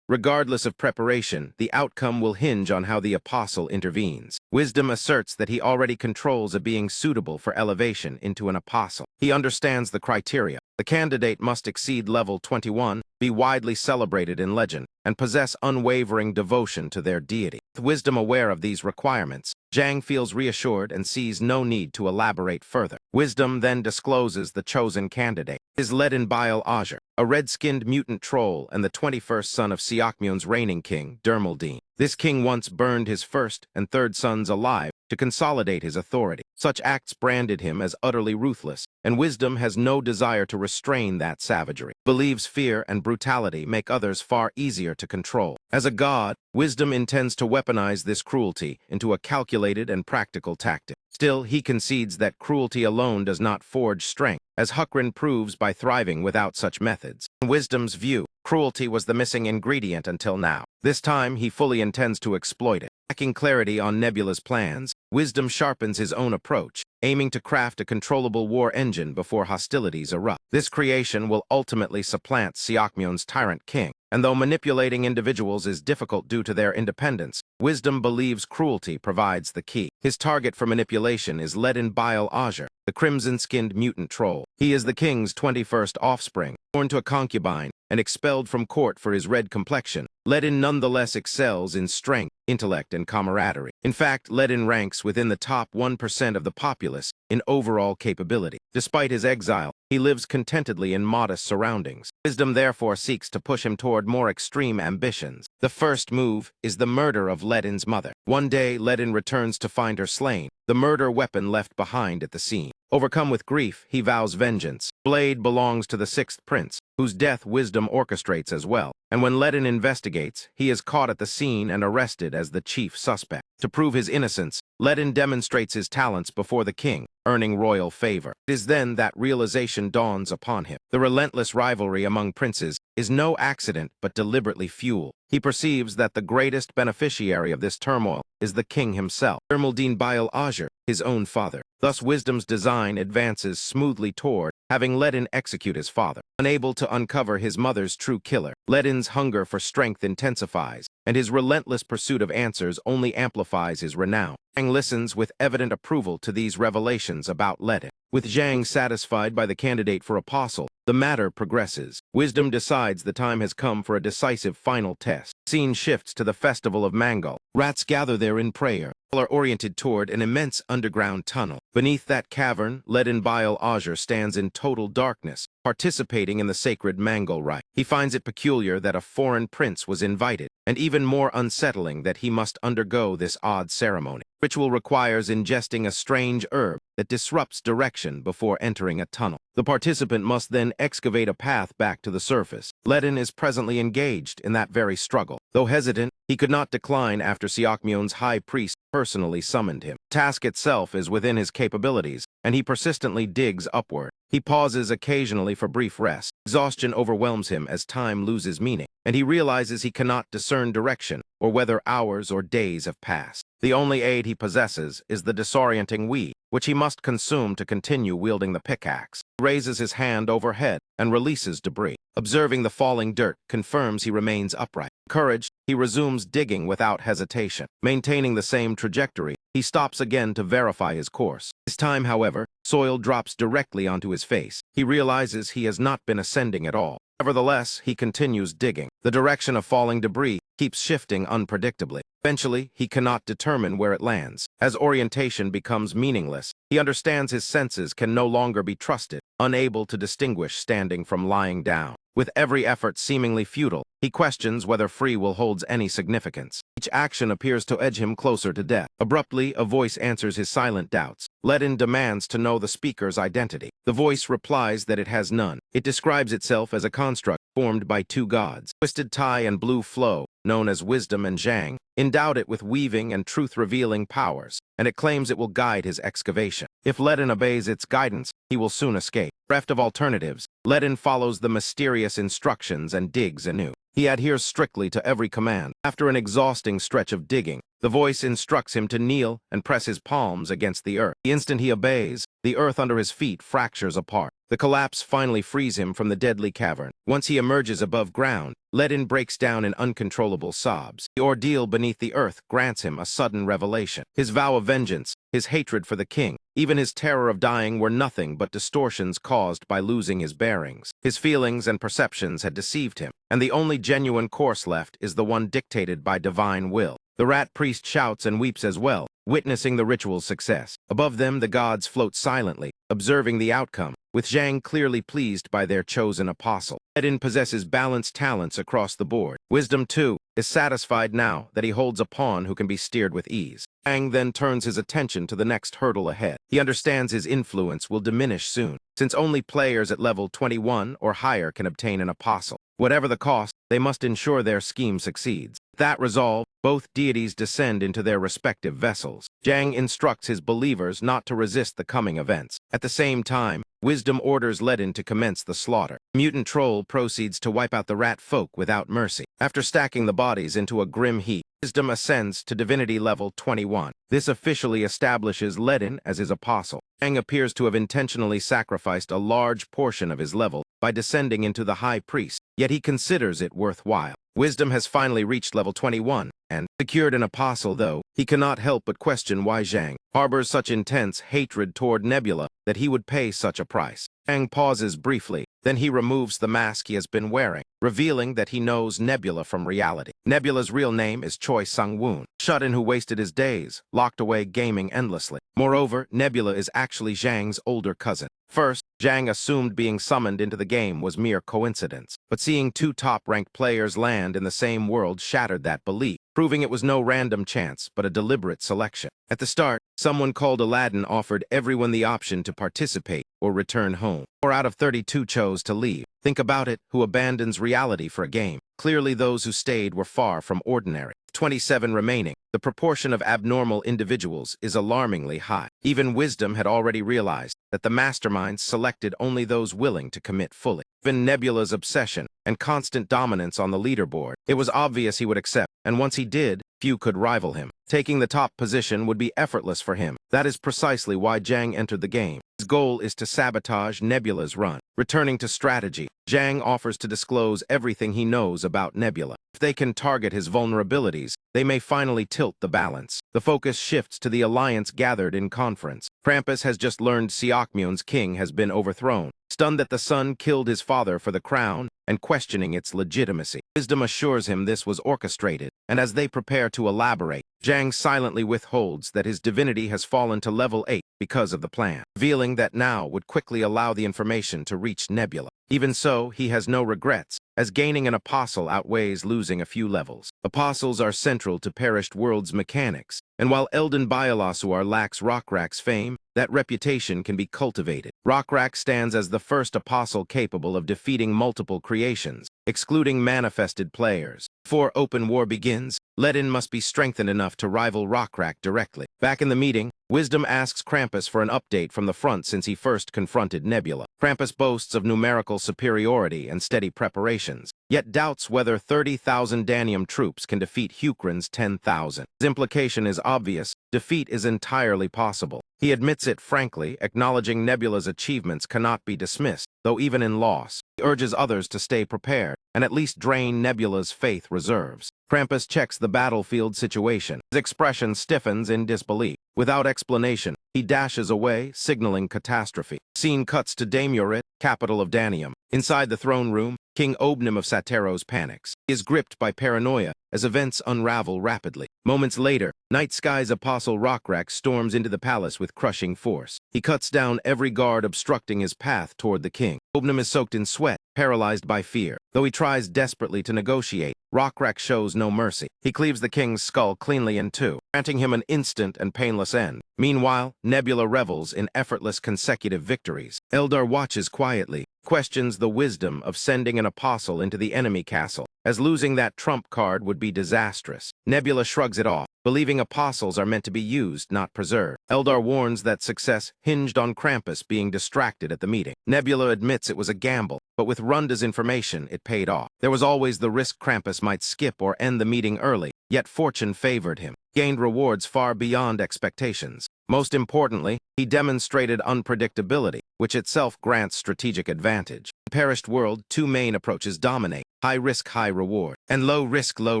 Regardless of preparation, the outcome will hinge on how the apostle intervenes. Wisdom asserts that he already controls a being suitable for elevation into an apostle. He understands the criteria. The candidate must exceed level 21, be widely celebrated in legend, and possess unwavering devotion to their deity. With Wisdom aware of these requirements, Zhang feels reassured and sees no need to elaborate further. Wisdom then discloses the chosen candidate is Ledin Bile Azure, a red-skinned mutant troll and the 21st son of Siakmyon's reigning king, Dermaldine. This king once burned his first and third sons alive to consolidate his authority. Such acts branded him as utterly ruthless, and Wisdom has no desire to restrain that savagery. Believes fear and brutality make others far easier to control. As a god, Wisdom intends to weaponize this cruelty into a calculated and practical tactic. Still, he concedes that cruelty alone does not forge strength, as Huckrin proves by thriving without such methods. In Wisdom's view, cruelty was the missing ingredient until now. This time, he fully intends to exploit it. Lacking clarity on Nebula's plans, Wisdom sharpens his own approach, aiming to craft a controllable war engine before hostilities erupt. This creation will ultimately supplant Siakmyon's tyrant king, and though manipulating individuals is difficult due to their independence, Wisdom believes cruelty provides the key. His target for manipulation is Ledin Bile Azure, the crimson-skinned mutant troll. He is the king's 21st offspring, born to a concubine, and expelled from court for his red complexion. Ledin nonetheless excels in strength, intellect, and camaraderie. In fact, Ledin ranks within the top 1% of the populace in overall capability. Despite his exile, he lives contentedly in modest surroundings. Wisdom therefore seeks to push him toward more extreme ambitions. The first move is the murder of Ledin's mother. One day, Ledin returns to find her slain, the murder weapon left behind at the scene. Overcome with grief, he vows vengeance. Blade belongs to the sixth prince, whose death Wisdom orchestrates as well, and when Ledin investigates, he is caught at the scene and arrested as the chief suspect. To prove his innocence, Ledin demonstrates his talents before the king, earning royal favor. It is then that realization dawns upon him. The relentless rivalry among princes is no accident but deliberately fueled. He perceives that the greatest beneficiary of this turmoil is the king himself, Ermeldine Bail Azur, his own father. Thus wisdom's design advances smoothly toward having Ledin execute his father. Unable to uncover his mother's true killer, Ledin's hunger for strength intensifies, and his relentless pursuit of answers only amplifies his renown. Zhang listens with evident approval to these revelations about Ledin. With Zhang satisfied by the candidate for apostle, the matter progresses. Wisdom decides the time has come for a decisive final test. Scene shifts to the festival of Mangal. Rats gather there in prayer. All are oriented toward an immense underground tunnel. Beneath that cavern, Ledin Bail Azur stands in total darkness, participating in the sacred Mangal rite. He finds it peculiar that a foreign prince was invited, and even more unsettling that he must undergo this odd ceremony. Ritual requires ingesting a strange herb that disrupts direction before entering a tunnel. The participant must then excavate a path back to the surface. Ledin is presently engaged in that very struggle. Though hesitant, he could not decline after Siakmyon's high priest personally summoned him. The task itself is within his capabilities, and he persistently digs upward. He pauses occasionally for brief rest. Exhaustion overwhelms him as time loses meaning, and he realizes he cannot discern direction or whether hours or days have passed. The only aid he possesses is the disorienting weed, which he must consume to continue wielding the pickaxe. He raises his hand overhead and releases debris. Observing the falling dirt confirms he remains upright. Encouraged, he resumes digging without hesitation. Maintaining the same trajectory, he stops again to verify his course. This time, however, soil drops directly onto his face. He realizes he has not been ascending at all. Nevertheless, he continues digging. The direction of falling debris keeps shifting unpredictably. Eventually, he cannot determine where it lands. As orientation becomes meaningless, he understands his senses can no longer be trusted, unable to distinguish standing from lying down. With every effort seemingly futile, he questions whether free will holds any significance. Each action appears to edge him closer to death. Abruptly, a voice answers his silent doubts. Ledin demands to know the speaker's identity. The voice replies that it has none. It describes itself as a construct formed by two gods, Twisted Tai and Blue Flow, known as Wisdom and Zhang, endowed it with weaving and truth-revealing powers, and it claims it will guide his excavation. If Ledin obeys its guidance, he will soon escape. Bereft of alternatives, Ledin follows the mysterious instructions and digs anew. He adheres strictly to every command. After an exhausting stretch of digging, the voice instructs him to kneel and press his palms against the earth. The instant he obeys, the earth under his feet fractures apart. The collapse finally frees him from the deadly cavern. Once he emerges above ground, Ledin breaks down in uncontrollable sobs. The ordeal beneath the earth grants him a sudden revelation. His vow of vengeance, his hatred for the king, even his terror of dying were nothing but distortions caused by losing his bearings. His feelings and perceptions had deceived him, and the only genuine course left is the one dictated by divine will. The rat priest shouts and weeps as well, witnessing the ritual's success. Above them, the gods float silently, observing the outcome, with Zhang clearly pleased by their chosen apostle. Ledin possesses balanced talents across the board. Wisdom, too, is satisfied now that he holds a pawn who can be steered with ease. Zhang then turns his attention to the next hurdle ahead. He understands his influence will diminish soon, since only players at level 21 or higher can obtain an apostle. Whatever the cost, they must ensure their scheme succeeds. With that resolve, both deities descend into their respective vessels. Zhang instructs his believers not to resist the coming events. At the same time, Wisdom orders Ledin to commence the slaughter. Mutant Troll proceeds to wipe out the rat folk without mercy. After stacking the bodies into a grim heap, Wisdom ascends to divinity level 21. This officially establishes Ledin as his apostle. Zhang appears to have intentionally sacrificed a large portion of his level by descending into the high priest, yet he considers it worthwhile. Wisdom has finally reached level 21, and, secured an apostle though, he cannot help but question why Zhang harbors such intense hatred toward Nebula that he would pay such a price. Zhang pauses briefly, then he removes the mask he has been wearing, revealing that he knows Nebula from reality. Nebula's real name is Choi Sang-woon, shut-in who wasted his days, locked away gaming endlessly. Moreover, Nebula is actually Zhang's older cousin. First, Zhang assumed being summoned into the game was mere coincidence, but seeing two top-ranked players land in the same world shattered that belief, proving it was no random chance but a deliberate selection. At the start, someone called Aladdin offered everyone the option to participate or return home. 4 out of 32 chose to leave. Think about it, who abandons reality for a game? Clearly those who stayed were far from ordinary. 27 remaining. The proportion of abnormal individuals is alarmingly high. Even Wisdom had already realized that the masterminds selected only those willing to commit fully. Given Nebula's obsession and constant dominance on the leaderboard, it was obvious he would accept, and once he did, few could rival him. Taking the top position would be effortless for him. That is precisely why Zhang entered the game. His goal is to sabotage Nebula's run. Returning to strategy, Zhang offers to disclose everything he knows about Nebula. If they can target his vulnerabilities, they may finally tilt the balance. The focus shifts to the alliance gathered in conference. Krampus has just learned Seokmyun's king has been overthrown. Stunned that the son killed his father for the crown, and questioning its legitimacy. Wisdom assures him this was orchestrated, and as they prepare to elaborate, Zhang silently withholds that his divinity has fallen to level 8 because of the plan, revealing that now would quickly allow the information to reach Nebula. Even so, he has no regrets, as gaining an apostle outweighs losing a few levels. Apostles are central to perished world's mechanics, and while Elden Bialasuar lacks Rockrak's fame, that reputation can be cultivated. Rockrak stands as the first apostle capable of defeating multiple creations, excluding manifested players. Before open war begins, Ledin must be strengthened enough to rival Rockrak directly. Back in the meeting, Wisdom asks Krampus for an update from the front since he first confronted Nebula. Krampus boasts of numerical superiority and steady preparations, yet doubts whether 30,000 Danium troops can defeat Hukrin's 10,000. His implication is obvious: defeat is entirely possible. He admits it frankly, acknowledging Nebula's achievements cannot be dismissed, though even in loss. He urges others to stay prepared, and at least drain Nebula's faith reserves. Krampus checks the battlefield situation. His expression stiffens in disbelief. Without explanation, he dashes away, signaling catastrophe. Scene cuts to Damurit, capital of Danium. Inside the throne room, King Obnim of Sateros panics. He is gripped by paranoia as events unravel rapidly. Moments later, Night Sky's apostle Rockrak storms into the palace with crushing force. He cuts down every guard obstructing his path toward the king. Obnim is soaked in sweat, paralyzed by fear. Though he tries desperately to negotiate, Rockrak shows no mercy. He cleaves the king's skull cleanly in two, granting him an instant and painless end. Meanwhile, Nebula revels in effortless consecutive victories. Eldar watches quietly, questions the wisdom of sending an apostle into the enemy castle, as losing that trump card would be disastrous. Nebula shrugs it off, believing apostles are meant to be used, not preserved. Eldar warns that success hinged on Krampus being distracted at the meeting. Nebula admits it was a gamble, but with Runda's information, it paid off. There was always the risk Krampus might skip or end the meeting early, yet fortune favored him. Gained rewards far beyond expectations. Most importantly, he demonstrated unpredictability, which itself grants strategic advantage. In the perished world, two main approaches dominate: high risk, high reward, and low risk, low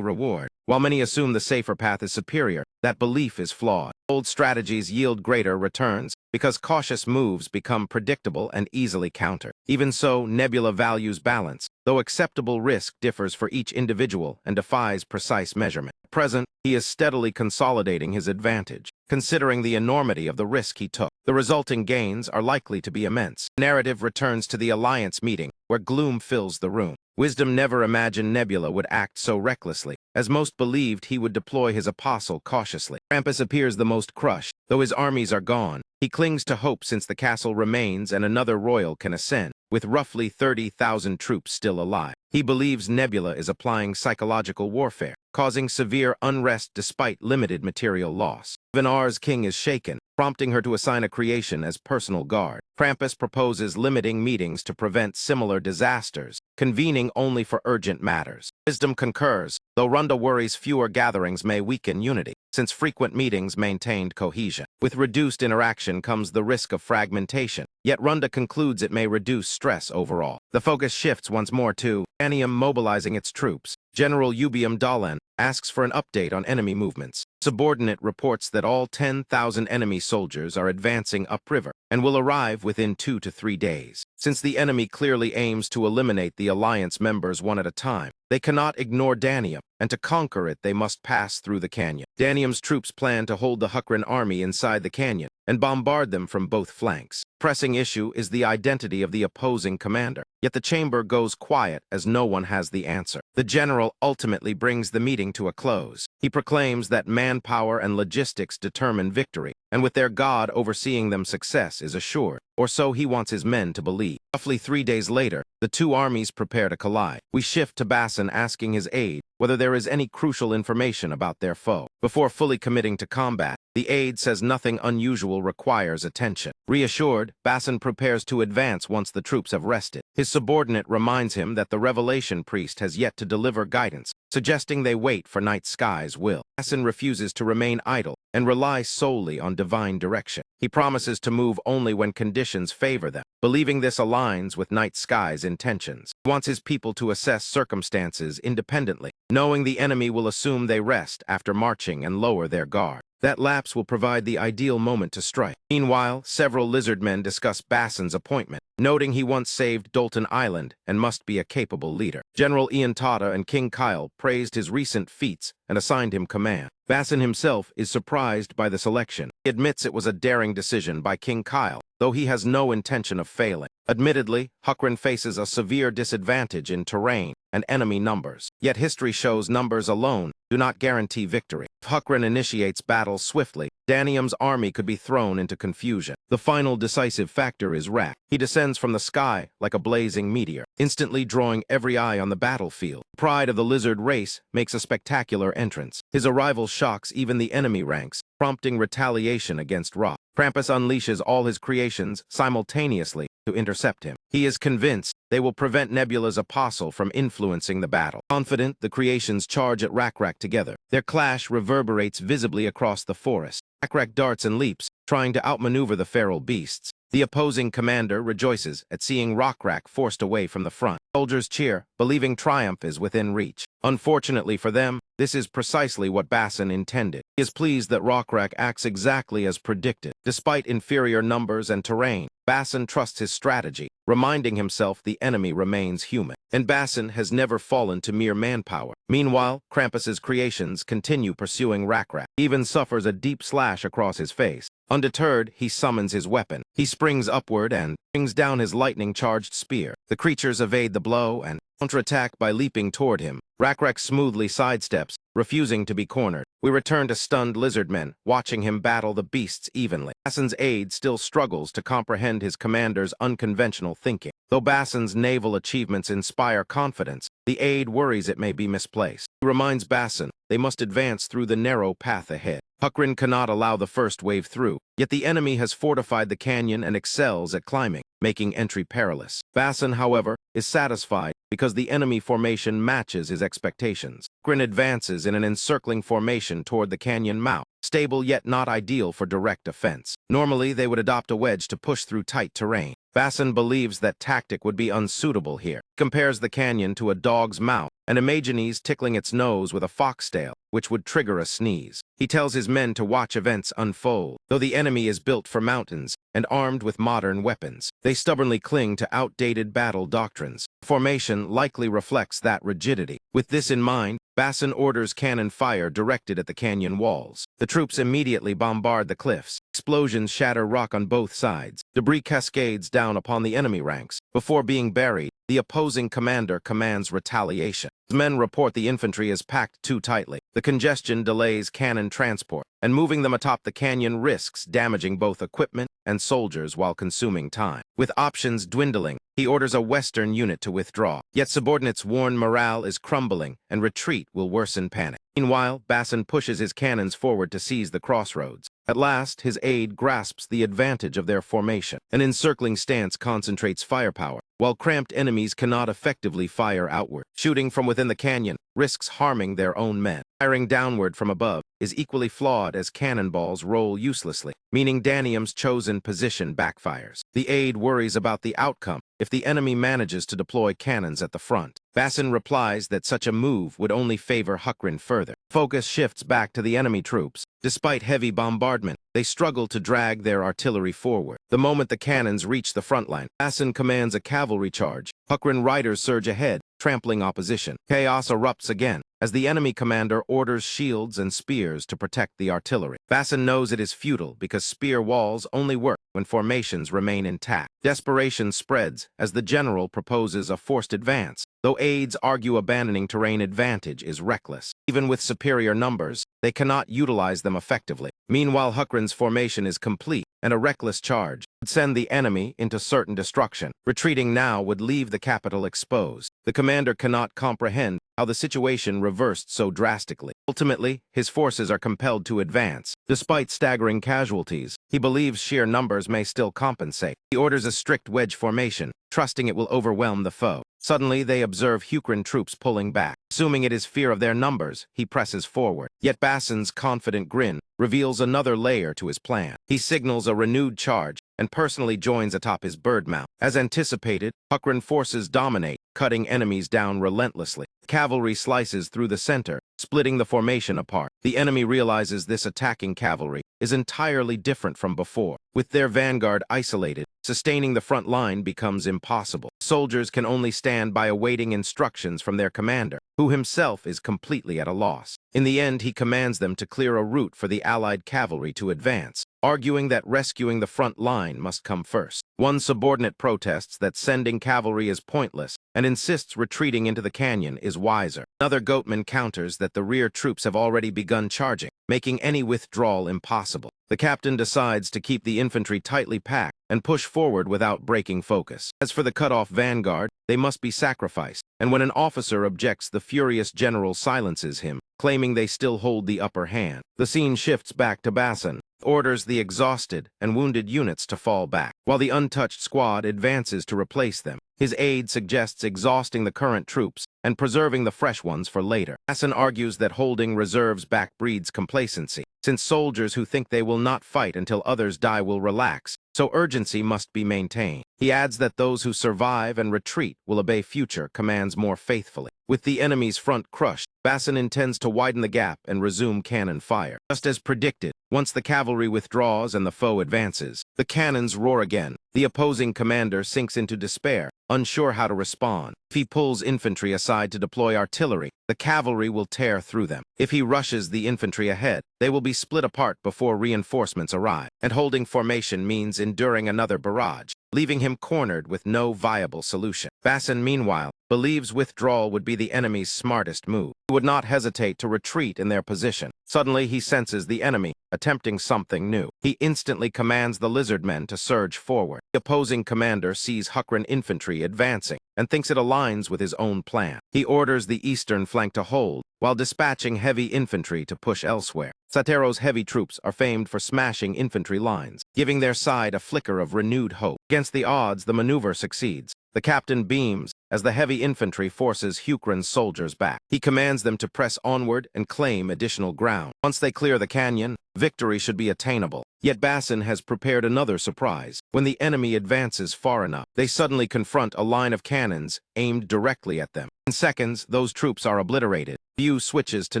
reward. While many assume the safer path is superior, that belief is flawed. Old strategies yield greater returns because cautious moves become predictable and easily countered. Even so, Nebula values balance, though acceptable risk differs for each individual and defies precise measurement. At present, he is steadily consolidating his advantage, considering the enormity of the risk he took. The resulting gains are likely to be immense. The narrative returns to the Alliance meeting, where gloom fills the room. Wisdom never imagined Nebula would act so recklessly, as most believed he would deploy his apostle cautiously. Krampus appears the most crushed. Though his armies are gone, he clings to hope since the castle remains and another royal can ascend, with roughly 30,000 troops still alive. He believes Nebula is applying psychological warfare, causing severe unrest despite limited material loss. Venar's king is shaken, prompting her to assign a creation as personal guard. Krampus proposes limiting meetings to prevent similar disasters, convening only for urgent matters. Wisdom concurs, though Runda worries fewer gatherings may weaken unity, since frequent meetings maintained cohesion. With reduced interaction comes the risk of fragmentation, yet Runda concludes it may reduce stress overall. The focus shifts once more to Anium mobilizing its troops. General Ubium Dalan asks for an update on enemy movements. Subordinate reports that all 10,000 enemy soldiers are advancing upriver and will arrive within 2 to 3 days. Since the enemy clearly aims to eliminate the Alliance members one at a time, they cannot ignore Danium, and to conquer it they must pass through the canyon. Danium's troops plan to hold the Hukrin army inside the canyon and bombard them from both flanks. Pressing issue is the identity of the opposing commander, yet the chamber goes quiet as no one has the answer. The general ultimately brings the meeting to a close. He proclaims that manpower and logistics determine victory, and with their god overseeing them, success is assured. Or so he wants his men to believe. Roughly 3 days later, the two armies prepare to collide. We shift to Bassan asking his aide whether there is any crucial information about their foe. Before fully committing to combat, the aide says nothing unusual requires attention. Reassured, Basin prepares to advance once the troops have rested. His subordinate reminds him that the Revelation Priest has yet to deliver guidance, suggesting they wait for Night Sky's will. Basin refuses to remain idle and rely solely on divine direction. He promises to move only when conditions favor them, believing this aligns with Night Sky's intentions. He wants his people to assess circumstances independently, knowing the enemy will assume they rest after marching and lower their guard. That lapse will provide the ideal moment to strike. Meanwhile, several lizard men discuss Basin's appointment, noting he once saved Dalton Island and must be a capable leader. General Ian Tata and King Kyle praised his recent feats and assigned him command. Basin himself is surprised by the selection. He admits it was a daring decision by King Kyle, though he has no intention of failing. Admittedly, Huckrin faces a severe disadvantage in terrain and enemy numbers. Yet history shows numbers alone do not guarantee victory. If Huckrin initiates battle swiftly, Danium's army could be thrown into confusion. The final decisive factor is Rak. He descends from the sky like a blazing meteor, instantly drawing every eye on the battlefield. The pride of the lizard race makes a spectacular entrance. His arrival shocks even the enemy ranks, prompting retaliation against Rock. Krampus unleashes all his creations simultaneously to intercept him. He is convinced they will prevent Nebula's apostle from influencing the battle. Confident, the creations charge at Rak together. Their clash reverberates visibly across the forest. Rak darts and leaps, trying to outmaneuver the feral beasts. The opposing commander rejoices at seeing Rak forced away from the front. Soldiers cheer, believing triumph is within reach. Unfortunately for them, this is precisely what Basin intended. He is pleased that Rak acts exactly as predicted. Despite inferior numbers and terrain, Basin trusts his strategy, reminding himself the enemy remains human. And Basin has never fallen to mere manpower. Meanwhile, Krampus's creations continue pursuing Rak. He even suffers a deep slash across his face. Undeterred, he summons his weapon. He springs upward and brings down his lightning-charged spear. The creatures evade the blow and counterattack by leaping toward him. Rak smoothly sidesteps, refusing to be cornered. We return to stunned lizardmen, watching him battle the beasts evenly. Basin's aide still struggles to comprehend his commander's unconventional thinking. Though Basin's naval achievements inspire confidence, the aide worries it may be misplaced. He reminds Basin they must advance through the narrow path ahead. Huckrin cannot allow the first wave through, yet the enemy has fortified the canyon and excels at climbing, making entry perilous. Basin, however, is satisfied because the enemy formation matches his expectations. Huckrin advances in an encircling formation toward the canyon mouth, stable yet not ideal for direct offense. Normally, they would adopt a wedge to push through tight terrain. Basin believes that tactic would be unsuitable here. He compares the canyon to a dog's mouth and imagines tickling its nose with a foxtail, which would trigger a sneeze. He tells his men to watch events unfold. Though the enemy is built for mountains and armed with modern weapons, they stubbornly cling to outdated battle doctrines. Formation likely reflects that rigidity. With this in mind, Basin orders cannon fire directed at the canyon walls. The troops immediately bombard the cliffs. Explosions shatter rock on both sides. Debris cascades down upon the enemy ranks. Before being buried, the opposing commander commands retaliation. His men report the infantry is packed too tightly. The congestion delays cannon transport, and moving them atop the canyon risks damaging both equipment and soldiers while consuming time. With options dwindling, he orders a Western unit to withdraw. Yet subordinates warn morale is crumbling and retreat will worsen panic. Meanwhile, Basin pushes his cannons forward to seize the crossroads. At last, his aide grasps the advantage of their formation. An encircling stance concentrates firepower, while cramped enemies cannot effectively fire outward. Shooting from within the canyon risks harming their own men. Firing downward from above is equally flawed as cannonballs roll uselessly, meaning Danium's chosen position backfires. The aide worries about the outcome if the enemy manages to deploy cannons at the front. Basin replies that such a move would only favor Huckrin further. Focus shifts back to the enemy troops. Despite heavy bombardment, they struggle to drag their artillery forward. The moment the cannons reach the front line, Basin commands a cavalry charge. Huckrin riders surge ahead, trampling opposition. Chaos erupts again, as the enemy commander orders shields and spears to protect the artillery. Basin knows it is futile because spear walls only work when formations remain intact. Desperation spreads as the general proposes a forced advance, though aides argue abandoning terrain advantage is reckless. Even with superior numbers, they cannot utilize them effectively. Meanwhile, Hukran's formation is complete, and a reckless charge would send the enemy into certain destruction. Retreating now would leave the capital exposed. The commander cannot comprehend how the situation reversed so drastically. Ultimately, his forces are compelled to advance. Despite staggering casualties, he believes sheer numbers may still compensate. He orders a strict wedge formation, trusting it will overwhelm the foe. Suddenly, they observe Hukran troops pulling back. Assuming it is fear of their numbers, he presses forward. Yet Basin's confident grin reveals another layer to his plan. He signals a renewed charge and personally joins atop his bird mount. As anticipated, Hukran forces dominate, cutting enemies down relentlessly. Cavalry slices through the center, splitting the formation apart. The enemy realizes this attacking cavalry is entirely different from before. With their vanguard isolated, sustaining the front line becomes impossible. Soldiers can only stand by awaiting instructions from their commander, who himself is completely at a loss. In the end, he commands them to clear a route for the Allied cavalry to advance, arguing that rescuing the front line must come first. One subordinate protests that sending cavalry is pointless and insists retreating into the canyon is wiser. Another goatman counters that the rear troops have already begun charging, making any withdrawal impossible. The captain decides to keep the infantry tightly packed and push forward without breaking focus. As for the cut-off vanguard, they must be sacrificed, and when an officer objects, the furious general silences him, claiming they still hold the upper hand. The scene shifts back to Basin, orders the exhausted and wounded units to fall back, while the untouched squad advances to replace them. His aide suggests exhausting the current troops and preserving the fresh ones for later. Basin argues that holding reserves back breeds complacency, since soldiers who think they will not fight until others die will relax, so urgency must be maintained. He adds that those who survive and retreat will obey future commands more faithfully. With the enemy's front crushed, Basin intends to widen the gap and resume cannon fire. Just as predicted, once the cavalry withdraws and the foe advances, the cannons roar again. The opposing commander sinks into despair, unsure how to respond. If he pulls infantry aside to deploy artillery, the cavalry will tear through them. If he rushes the infantry ahead, they will be split apart before reinforcements arrive. And holding formation means enduring another barrage, leaving him cornered with no viable solution. Basin, meanwhile, believes withdrawal would be the enemy's smartest move. He would not hesitate to retreat in their position. Suddenly, he senses the enemy attempting something new. He instantly commands the lizardmen to surge forward. The opposing commander sees Hukran infantry advancing and thinks it aligns with his own plan. He orders the eastern flank to hold, while dispatching heavy infantry to push elsewhere. Satoru's heavy troops are famed for smashing infantry lines, giving their side a flicker of renewed hope. Against the odds, the maneuver succeeds. The captain beams as the heavy infantry forces Hukran's soldiers back. He commands them to press onward and claim additional ground. Once they clear the canyon, victory should be attainable. Yet Basin has prepared another surprise. When the enemy advances far enough, they suddenly confront a line of cannons aimed directly at them. In seconds, those troops are obliterated. View switches to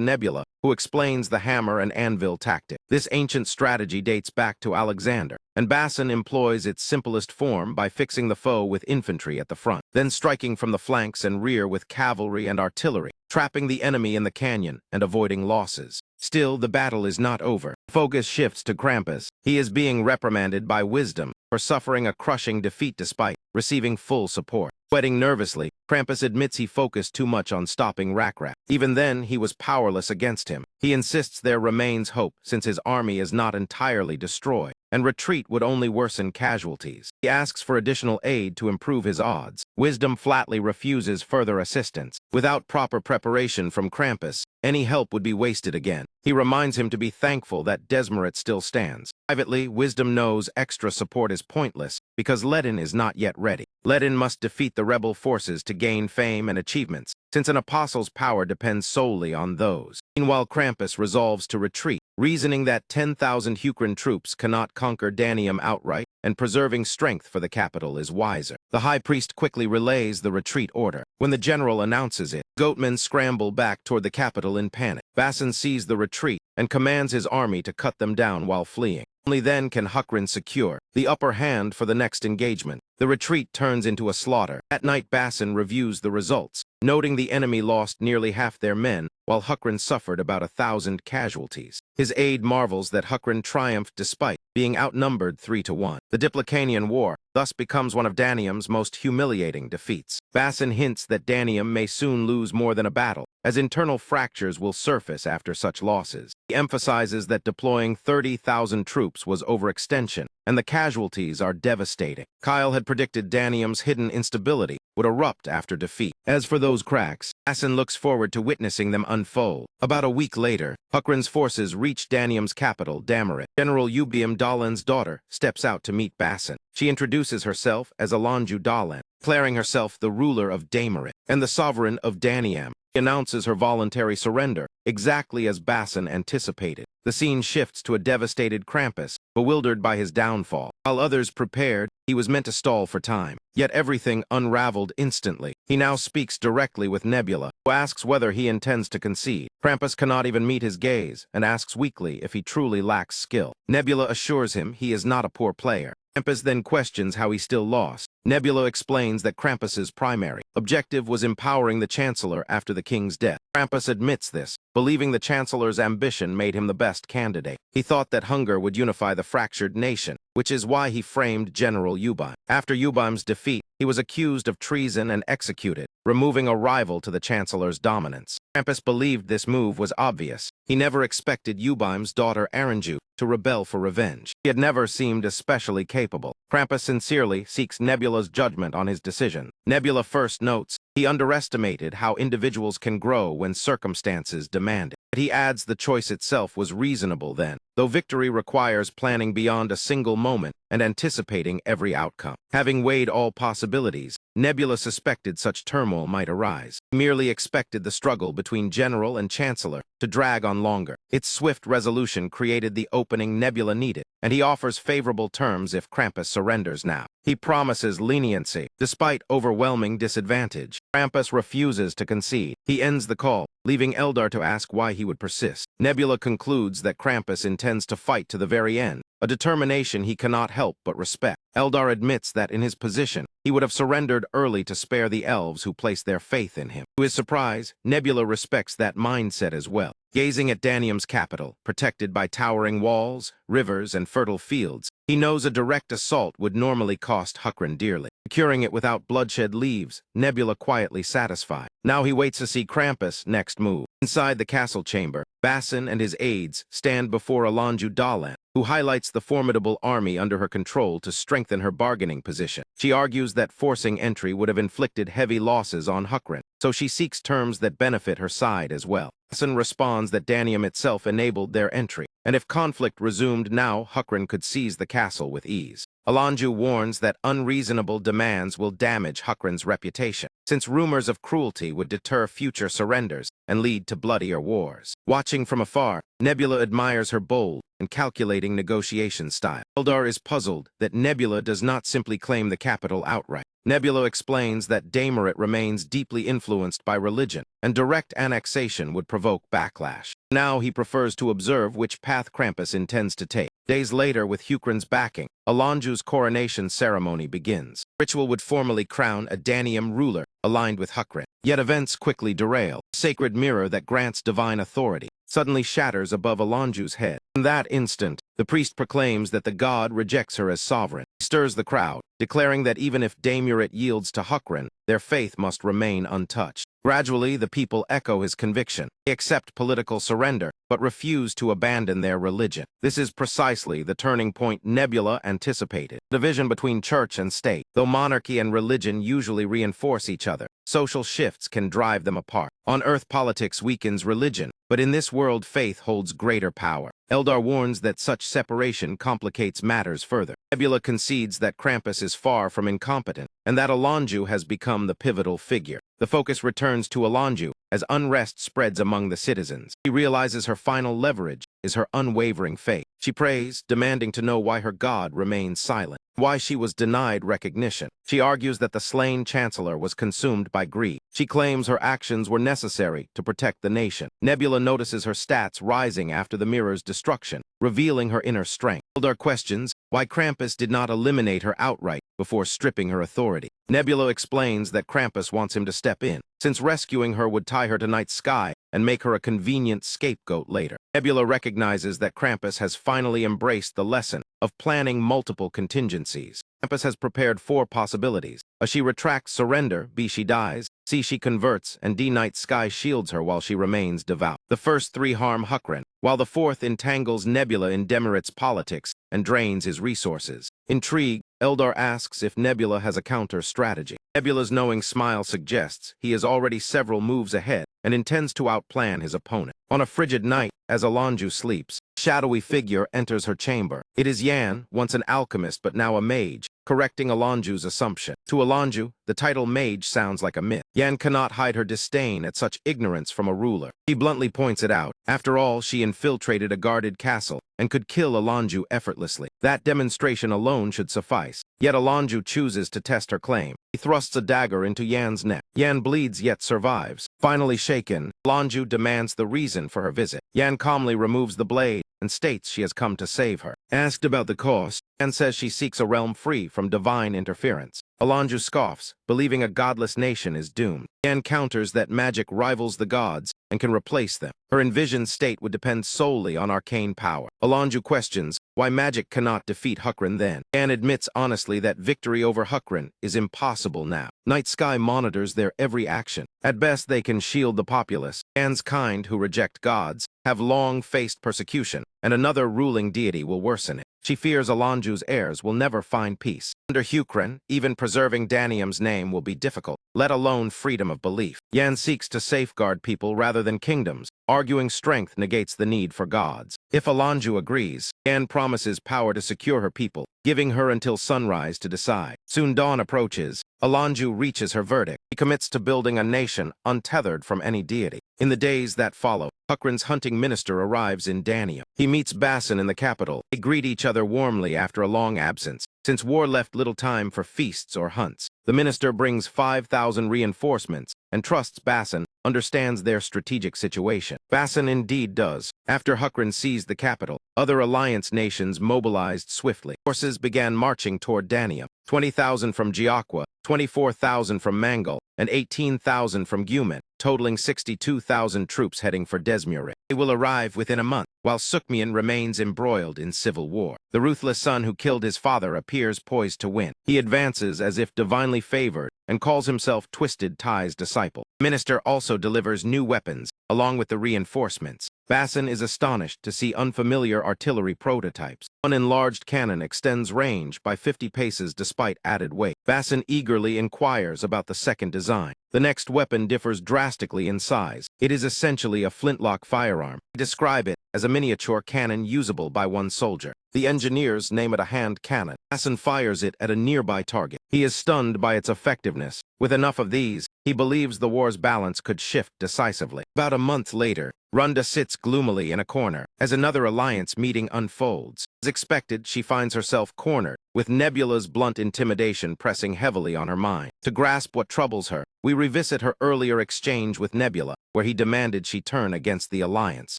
Nebula, who explains the hammer and anvil tactic. This ancient strategy dates back to Alexander, and Basin employs its simplest form by fixing the foe with infantry at the front, then striking from the flanks and rear with cavalry and artillery, trapping the enemy in the canyon and avoiding losses. Still, the battle is not over. Focus shifts to Krampus. He is being reprimanded by Wisdom for suffering a crushing defeat despite receiving full support. Sweating nervously, Krampus admits he focused too much on stopping Rakrat. Even then, he was powerless against him. He insists there remains hope, since his army is not entirely destroyed, and retreat would only worsen casualties. He asks for additional aid to improve his odds. Wisdom flatly refuses further assistance. Without proper preparation from Krampus, any help would be wasted again. He reminds him to be thankful that Desmerit still stands. Privately, Wisdom knows extra support is pointless because Ledin is not yet ready. Ledin must defeat the rebel forces to gain fame and achievements, since an apostle's power depends solely on those. Meanwhile, Krampus resolves to retreat, reasoning that 10,000 Hukran troops cannot conquer Danium outright, and preserving strength for the capital is wiser. The high priest quickly relays the retreat order. When the general announces it, goatmen scramble back toward the capital in panic. Basin sees the retreat and commands his army to cut them down while fleeing. Only then can Hukran secure the upper hand for the next engagement. The retreat turns into a slaughter. At night, Basin reviews the results, noting the enemy lost nearly half their men, while Hukran suffered about 1,000 casualties. His aide marvels that Hukran triumphed despite being outnumbered 3-1. The Diplicanian War thus becomes one of Danium's most humiliating defeats. Basson hints that Danium may soon lose more than a battle, as internal fractures will surface after such losses. He emphasizes that deploying 30,000 troops was overextension, and the casualties are devastating. Kyle had predicted Danium's hidden instability would erupt after defeat. As for those cracks, Basson looks forward to witnessing them unfold. About a week later, Hukrin's forces reach Danium's capital, Damaret. General Ubium Dalan's daughter steps out to meet Basson. She introduces herself as Alanju Dalan, declaring herself the ruler of Damaret and the sovereign of Danium. She announces her voluntary surrender, exactly as Basson anticipated. The scene shifts to a devastated Krampus, bewildered by his downfall. While others prepared, he was meant to stall for time. Yet everything unraveled instantly. He now speaks directly with Nebula, who asks whether he intends to concede. Krampus cannot even meet his gaze, and asks weakly if he truly lacks skill. Nebula assures him he is not a poor player. Krampus then questions how he still lost. Nebula explains that Krampus's primary objective was empowering the Chancellor after the king's death. Krampus admits this, believing the Chancellor's ambition made him the best candidate. He thought that hunger would unify the fractured nation, which is why he framed General Ubium. After Ubium's defeat, he was accused of treason and executed, removing a rival to the Chancellor's dominance. Krampus believed this move was obvious. He never expected Ubium's daughter Aranju to rebel for revenge. He had never seemed especially capable. Krampus sincerely seeks Nebula's judgment on his decision. Nebula first notes he underestimated how individuals can grow when circumstances demand it. But he adds the choice itself was reasonable then, though victory requires planning beyond a single moment and anticipating every outcome. Having weighed all possibilities, Nebula suspected such turmoil might arise. He merely expected the struggle between General and Chancellor to drag on longer. Its swift resolution created the opening Nebula needed, and he offers favorable terms if Krampus surrenders now. He promises leniency, despite overwhelming disadvantage. Krampus refuses to concede. He ends the call, leaving Eldar to ask why he would persist. Nebula concludes that Krampus intends to fight to the very end, a determination he cannot help but respect. Eldar admits that in his position, he would have surrendered early to spare the elves who placed their faith in him. To his surprise, Nebula respects that mindset as well. Gazing at Danium's capital, protected by towering walls, rivers, and fertile fields, he knows a direct assault would normally cost Hukrin dearly. Securing it without bloodshed leaves Nebula quietly satisfied. Now he waits to see Krampus' next move. Inside the castle chamber, Basson and his aides stand before Alanju Dalan, who highlights the formidable army under her control to strengthen her bargaining position. She argues that forcing entry would have inflicted heavy losses on Hukrin, so she seeks terms that benefit her side as well. Basson responds that Danium itself enabled their entry, and if conflict resumed now, Hukrin could seize the castle with ease. Alanju warns that unreasonable demands will damage Hukrin's reputation, since rumors of cruelty would deter future surrenders and lead to bloodier wars. Watching from afar, Nebula admires her bold and calculating negotiation style. Eldar is puzzled that Nebula does not simply claim the capital outright. Nebula explains that Damaret remains deeply influenced by religion, and direct annexation would provoke backlash. Now he prefers to observe which path Krampus intends to take. Days later, with Hukrin's backing, Alanju's coronation ceremony begins. Ritual would formally crown a Danium ruler aligned with Hukrin. Yet events quickly derail. A sacred mirror that grants divine authority suddenly shatters above Alanju's head. In that instant, the priest proclaims that the god rejects her as sovereign. He stirs the crowd, declaring that even if Damaret yields to Hukrin, their faith must remain untouched. Gradually, the people echo his conviction. They accept political surrender, but refuse to abandon their religion. This is precisely the turning point Nebula anticipated. Division between church and state. Though monarchy and religion usually reinforce each other, social shifts can drive them apart. On Earth, politics weakens religion, but in this world, faith holds greater power. Eldar warns that such separation complicates matters further. Nebula concedes that Krampus is far from incompetent, and that Alanju has become the pivotal figure. The focus returns to Alanju as unrest spreads among the citizens. She realizes her final leverage is her unwavering faith. She prays, demanding to know why her god remains silent, why she was denied recognition. She argues that the slain chancellor was consumed by greed. She claims her actions were necessary to protect the nation. Nebula notices her stats rising after the mirror's destruction, revealing her inner strength. Eldar questions why Krampus did not eliminate her outright, before stripping her authority. Nebula explains that Krampus wants him to step in, since rescuing her would tie her to Night Sky and make her a convenient scapegoat later. Nebula recognizes that Krampus has finally embraced the lesson of planning multiple contingencies. Krampus has prepared 4 possibilities. A, she retracts surrender, B, she dies, C, she converts, and D, Night Sky shields her while she remains devout. The first 3 harm Huckren, while the 4th entangles Nebula in Demerit's politics and drains his resources. Intrigued, Eldar asks if Nebula has a counter-strategy. Nebula's knowing smile suggests he is already several moves ahead and intends to outplan his opponent. On a frigid night, as Alonju sleeps, a shadowy figure enters her chamber. It is Yan, once an alchemist but now a mage, correcting Alonju's assumption. To Alonju, the title mage sounds like a myth. Yan cannot hide her disdain at such ignorance from a ruler. He bluntly points it out. After all, she infiltrated a guarded castle and could kill Alonju effortlessly. That demonstration alone should suffice. Yet Alonju chooses to test her claim. He thrusts a dagger into Yan's neck. Yan bleeds yet survives. Finally shaken, Alonju demands the reason for her visit. Yan calmly removes the blade and states she has come to save her. Asked about the cost, Yan says she seeks a realm free from divine interference. Alonju scoffs, believing a godless nation is doomed. Yan counters that magic rivals the gods and can replace them. Her envisioned state would depend solely on arcane power. Alonju questions why magic cannot defeat Huckren then. Yan admits honestly that victory over Huckren is impossible now. Night Sky monitors their every action. At best, they can shield the populace. Yan's kind, who reject gods, have long faced persecution, and another ruling deity will worsen it. She fears Alonju's heirs will never find peace. Under Huckren, even preserving Danium's name will be difficult, let alone freedom of belief. Yan seeks to safeguard people rather than kingdoms, arguing strength negates the need for gods. If Alonju agrees, Yan promises power to secure her people, giving her until sunrise to decide. Soon dawn approaches. Alonju reaches her verdict. He commits to building a nation untethered from any deity. In the days that follow, Huckren's hunting minister arrives in Danium. He meets Bassan in the capital. They greet each other warmly after a long absence, since war left little time for feasts or hunts. The minister brings 5,000 reinforcements and trusts Bassan understands their strategic situation. Bassan indeed does. After Huckren seized the capital, other alliance nations mobilized swiftly. Forces began marching toward Danium. 20,000 from Giaqua, 24,000 from Mangal, and 18,000 from Gumen, totaling 62,000 troops heading for Desmuret. They will arrive within a month, while Sukmian remains embroiled in civil war. The ruthless son who killed his father appears poised to win. He advances as if divinely favored and calls himself Twisted Tie's disciple. The minister also delivers new weapons, along with the reinforcements. Bassan is astonished to see unfamiliar artillery prototypes. One enlarged cannon extends range by 50 paces despite added weight. Bassan eagerly inquires about the second design. The next weapon differs drastically in size. It is essentially a flintlock firearm. They describe it as a miniature cannon usable by one soldier. The engineers name it a hand cannon. Bassan fires it at a nearby target. He is stunned by its effectiveness. With enough of these, he believes the war's balance could shift decisively. About a month later, Runda sits gloomily in a corner as another alliance meeting unfolds. As expected, she finds herself cornered, with Nebula's blunt intimidation pressing heavily on her mind. To grasp what troubles her, we revisit her earlier exchange with Nebula, where he demanded she turn against the Alliance.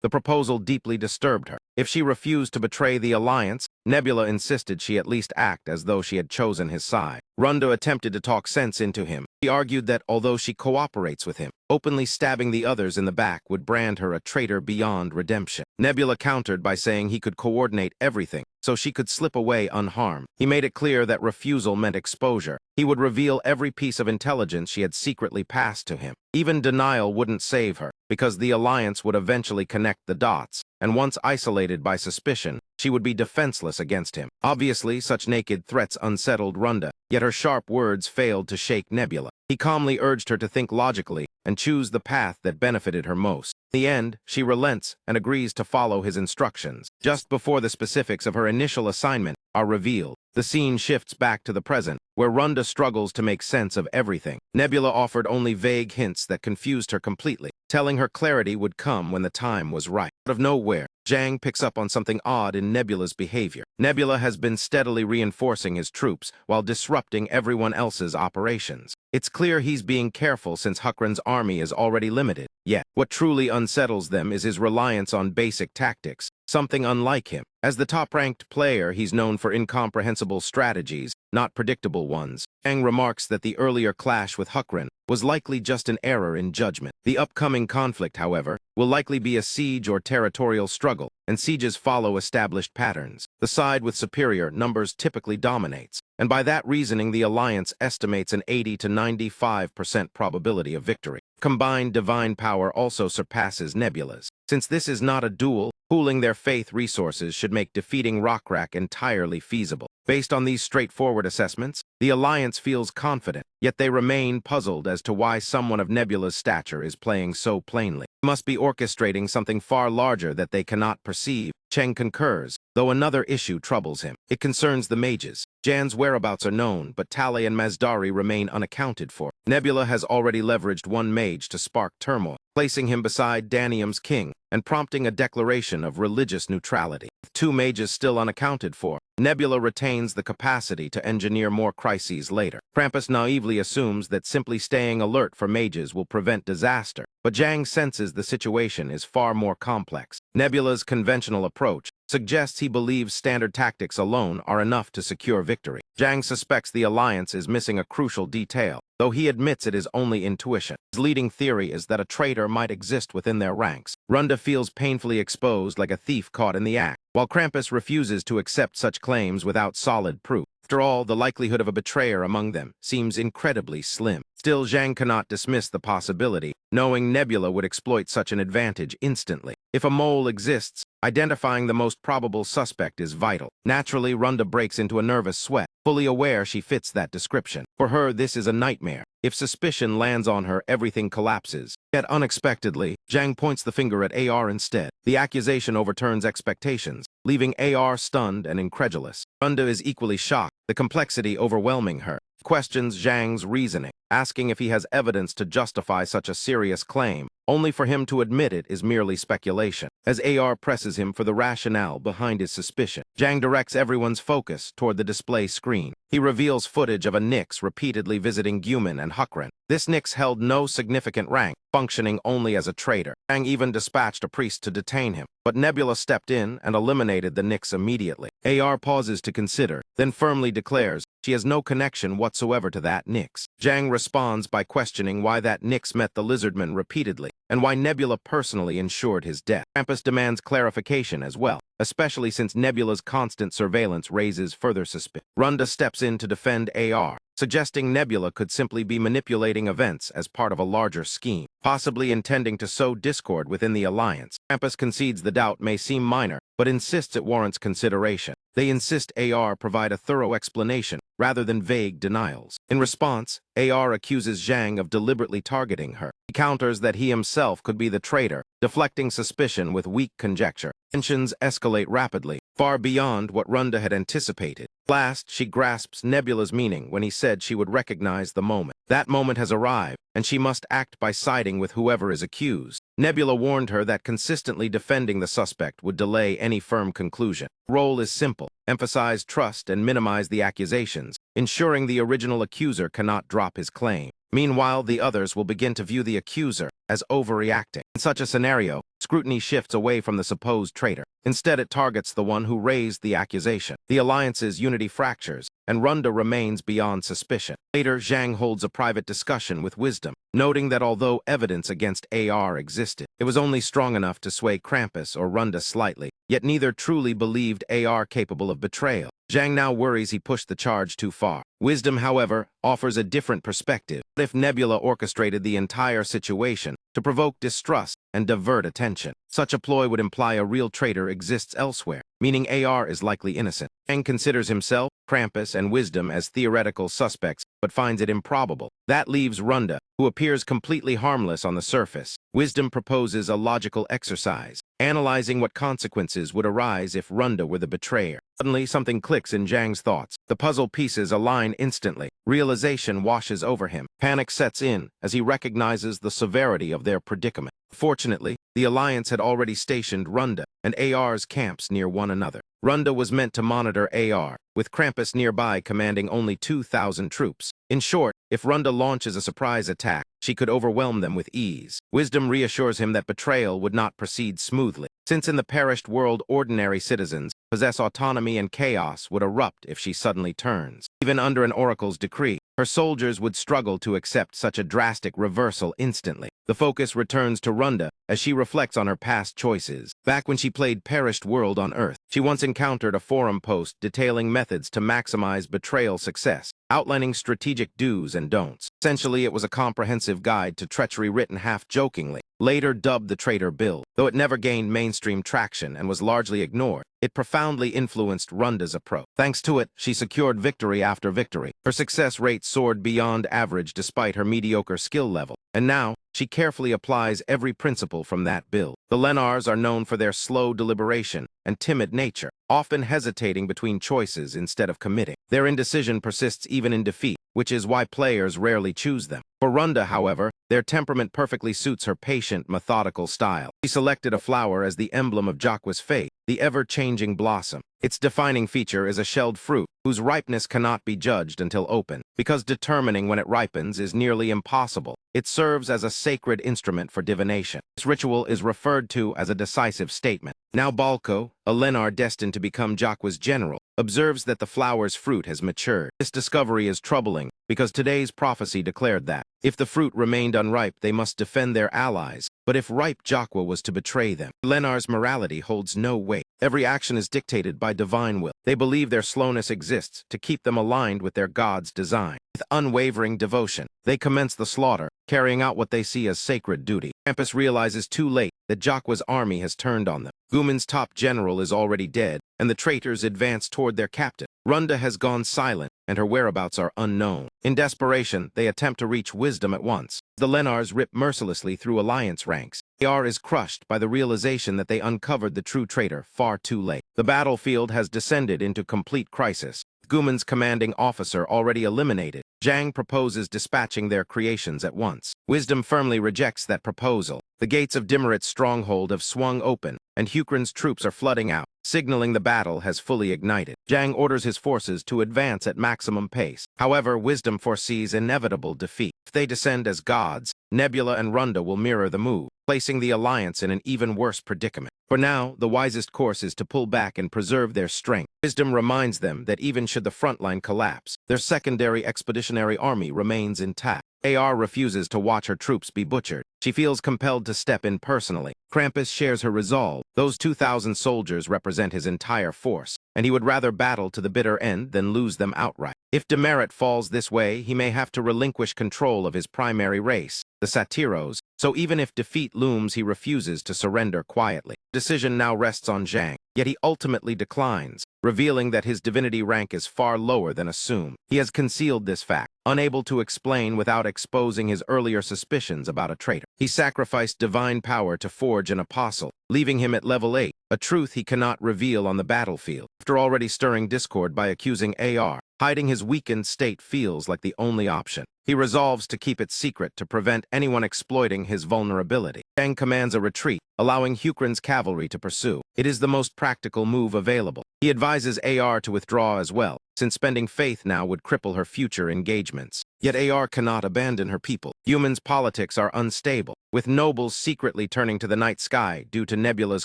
The proposal deeply disturbed her. If she refused to betray the Alliance, Nebula insisted she at least act as though she had chosen his side. Runda attempted to talk sense into him. He argued that although she cooperates with him, openly stabbing the others in the back would brand her a traitor beyond redemption. Nebula countered by saying he could coordinate everything, so she could slip away unharmed. He made it clear that refusal meant exposure. He would reveal every piece of intelligence she had secretly passed to him. Even denial wouldn't save her, because the Alliance would eventually connect the dots, and once isolated by suspicion, she would be defenseless against him. Obviously, such naked threats unsettled Runda, yet her sharp words failed to shake Nebula. He calmly urged her to think logically and choose the path that benefited her most. In the end, she relents and agrees to follow his instructions. Just before the specifics of her initial assignment are revealed, the scene shifts back to the present, where Runda struggles to make sense of everything. Nebula offered only vague hints that confused her completely, telling her clarity would come when the time was right. Out of nowhere, Zhang picks up on something odd in Nebula's behavior. Nebula has been steadily reinforcing his troops while disrupting everyone else's operations. It's clear he's being careful since Huckren's army is already limited. Yet, what truly unsettles them is his reliance on basic tactics. something unlike him. As the top-ranked player, he's known for incomprehensible strategies, not predictable ones. Zhang remarks that the earlier clash with Hukren was likely just an error in judgment. The upcoming conflict, however, will likely be a siege or territorial struggle, and sieges follow established patterns. The side with superior numbers typically dominates, and by that reasoning the alliance estimates an 80 to 95% probability of victory. Combined divine power also surpasses Nebula's. Since this is not a duel, pooling their faith resources should make defeating Rockrak entirely feasible. Based on these straightforward assessments, the Alliance feels confident, yet they remain puzzled as to why someone of Nebula's stature is playing so plainly. He must be orchestrating something far larger that they cannot perceive. Cheng concurs, though another issue troubles him. It concerns the mages. Jan's whereabouts are known, but Tale and Mazdari remain unaccounted for. Nebula has already leveraged one mage to spark turmoil, placing him beside Danium's king and prompting a declaration of religious neutrality. With two mages still unaccounted for, Nebula retains the capacity to engineer more crises later. Krampus naively assumes that simply staying alert for mages will prevent disaster, but Zhang senses the situation is far more complex. Nebula's conventional approach suggests he believes standard tactics alone are enough to secure victory. Zhang suspects the alliance is missing a crucial detail, though he admits it is only intuition. His leading theory is that a traitor might exist within their ranks. Runda feels painfully exposed like a thief caught in the act, while Krampus refuses to accept such claims without solid proof. After all, the likelihood of a betrayer among them seems incredibly slim. Still, Zhang cannot dismiss the possibility, knowing Nebula would exploit such an advantage instantly. If a mole exists, identifying the most probable suspect is vital. Naturally, Runda breaks into a nervous sweat, fully aware she fits that description. For her, this is a nightmare. If suspicion lands on her, everything collapses. Yet unexpectedly, Zhang points the finger at AR instead. The accusation overturns expectations, leaving AR stunned and incredulous. Runda is equally shocked, the complexity overwhelming her. Questions Zhang's reasoning, asking if he has evidence to justify such a serious claim, only for him to admit it is merely speculation. As AR presses him for the rationale behind his suspicion, Zhang directs everyone's focus toward the display screen. He reveals footage of a Nyx repeatedly visiting Guman and Hukren. This Nyx held no significant rank, functioning only as a traitor. Zhang even dispatched a priest to detain him, but Nebula stepped in and eliminated the Nyx immediately. AR pauses to consider, then firmly declares she has no connection whatsoever to that Nyx. Zhang responds by questioning why that Nyx met the Lizardman repeatedly, and why Nebula personally ensured his death. Krampus demands clarification as well, especially since Nebula's constant surveillance raises further suspicion. Runda steps in to defend AR, suggesting Nebula could simply be manipulating events as part of a larger scheme, possibly intending to sow discord within the alliance. Krampus concedes the doubt may seem minor, but insists it warrants consideration. They insist AR provide a thorough explanation rather than vague denials. In response, AR accuses Zhang of deliberately targeting her. He counters that he himself could be the traitor, deflecting suspicion with weak conjecture. Tensions escalate rapidly, far beyond what Runda had anticipated. Last, she grasps Nebula's meaning when he said she would recognize the moment. That moment has arrived, and she must act by siding with whoever is accused. Nebula warned her that consistently defending the suspect would delay any firm conclusion. The role is simple: emphasize trust and minimize the accusations, ensuring the original accuser cannot drop his claim. Meanwhile, the others will begin to view the accuser as overreacting. In such a scenario, scrutiny shifts away from the supposed traitor. Instead, it targets the one who raised the accusation. The alliance's unity fractures, and Runda remains beyond suspicion. Later, Zhang holds a private discussion with Wisdom, noting that although evidence against AR existed, it was only strong enough to sway Krampus or Runda slightly, yet neither truly believed AR capable of betrayal. Zhang now worries he pushed the charge too far. Wisdom, however, offers a different perspective. What if Nebula orchestrated the entire situation to provoke distrust and divert attention? Such a ploy would imply a real traitor exists elsewhere, meaning AR is likely innocent. Zhang considers himself, Krampus, and Wisdom as theoretical suspects, but finds it improbable. That leaves Runda, who appears completely harmless on the surface. Wisdom proposes a logical exercise, analyzing what consequences would arise if Runda were the betrayer. Suddenly, something clicks in Zhang's thoughts. The puzzle pieces align instantly. Realization washes over him. Panic sets in as he recognizes the severity of their predicament. Fortunately, the Alliance had already stationed Runda and AR's camps near one another. Runda was meant to monitor AR, with Krampus nearby commanding only 2,000 troops. In short, if Runda launches a surprise attack, she could overwhelm them with ease. Wisdom reassures him that betrayal would not proceed smoothly. Since in the perished world ordinary citizens possess autonomy and chaos would erupt if she suddenly turns. Even under an oracle's decree, her soldiers would struggle to accept such a drastic reversal instantly. The focus returns to Runda as she reflects on her past choices. Back when she played Perished World on Earth, she once encountered a forum post detailing methods to maximize betrayal success, outlining strategic do's and don'ts. Essentially, it was a comprehensive guide to treachery written half-jokingly, later dubbed the traitor build. Though it never gained mainstream traction and was largely ignored, it profoundly influenced Runda's approach. Thanks to it, she secured victory after victory. Her success rate soared beyond average despite her mediocre skill level, and now, she carefully applies every principle from that build. The Lenars are known for their slow deliberation and timid nature, often hesitating between choices instead of committing. Their indecision persists even in defeat, which is why players rarely choose them. For Runda, however, their temperament perfectly suits her patient, methodical style. She selected a flower as the emblem of Jaqwa's fate, the ever-changing blossom. Its defining feature is a shelled fruit, whose ripeness cannot be judged until open. Because determining when it ripens is nearly impossible, it serves as a sacred instrument for divination. This ritual is referred to as a decisive statement. Now Balko, a Lenar destined to become Jaqwa's general, observes that the flower's fruit has matured. This discovery is troubling, because today's prophecy declared that, if the fruit remained unripe, they must defend their allies, but if ripe, Jaqwa was to betray them. Lenar's morality holds no weight. Every action is dictated by divine will. They believe their slowness exists to keep them aligned with their god's design. With unwavering devotion, they commence the slaughter, carrying out what they see as sacred duty. Krampus realizes too late that Jaqwa's army has turned on them. Guman's top general is already dead, and the traitors advance toward their captain. Runda has gone silent, and her whereabouts are unknown. In desperation, they attempt to reach wisdom at once. The Lenars rip mercilessly through alliance ranks. AR is crushed by the realization that they uncovered the true traitor far too late. The battlefield has descended into complete crisis. Guman's commanding officer already eliminated. Zhang proposes dispatching their creations at once. Wisdom firmly rejects that proposal. The gates of Dimerit's stronghold have swung open, and Hukran's troops are flooding out, signaling the battle has fully ignited. Zhang orders his forces to advance at maximum pace. However, Wisdom foresees inevitable defeat. If they descend as gods, Nebula and Runda will mirror the move, placing the Alliance in an even worse predicament. For now, the wisest course is to pull back and preserve their strength. Wisdom reminds them that even should the front line collapse, their secondary expeditionary army remains intact. AR refuses to watch her troops be butchered. She feels compelled to step in personally. Krampus shares her resolve. Those 2,000 soldiers represent his entire force, and he would rather battle to the bitter end than lose them outright. If Demerit falls this way, he may have to relinquish control of his primary race, the Satyros, so even if defeat looms, he refuses to surrender quietly. Decision now rests on Zhang, yet he ultimately declines, revealing that his divinity rank is far lower than assumed. He has concealed this fact, unable to explain without exposing his earlier suspicions about a traitor. He sacrificed divine power to forge an apostle, leaving him at level 8, a truth he cannot reveal on the battlefield. After already stirring discord by accusing AR, hiding his weakened state feels like the only option. He resolves to keep it secret to prevent anyone exploiting his vulnerability. Zhang commands a retreat, allowing Hukran's cavalry to pursue. It is the most practical move available. He advises AR to withdraw as well, since spending faith now would cripple her future engagements. Yet AR cannot abandon her people. Humans' politics are unstable, with nobles secretly turning to the night sky due to Nebula's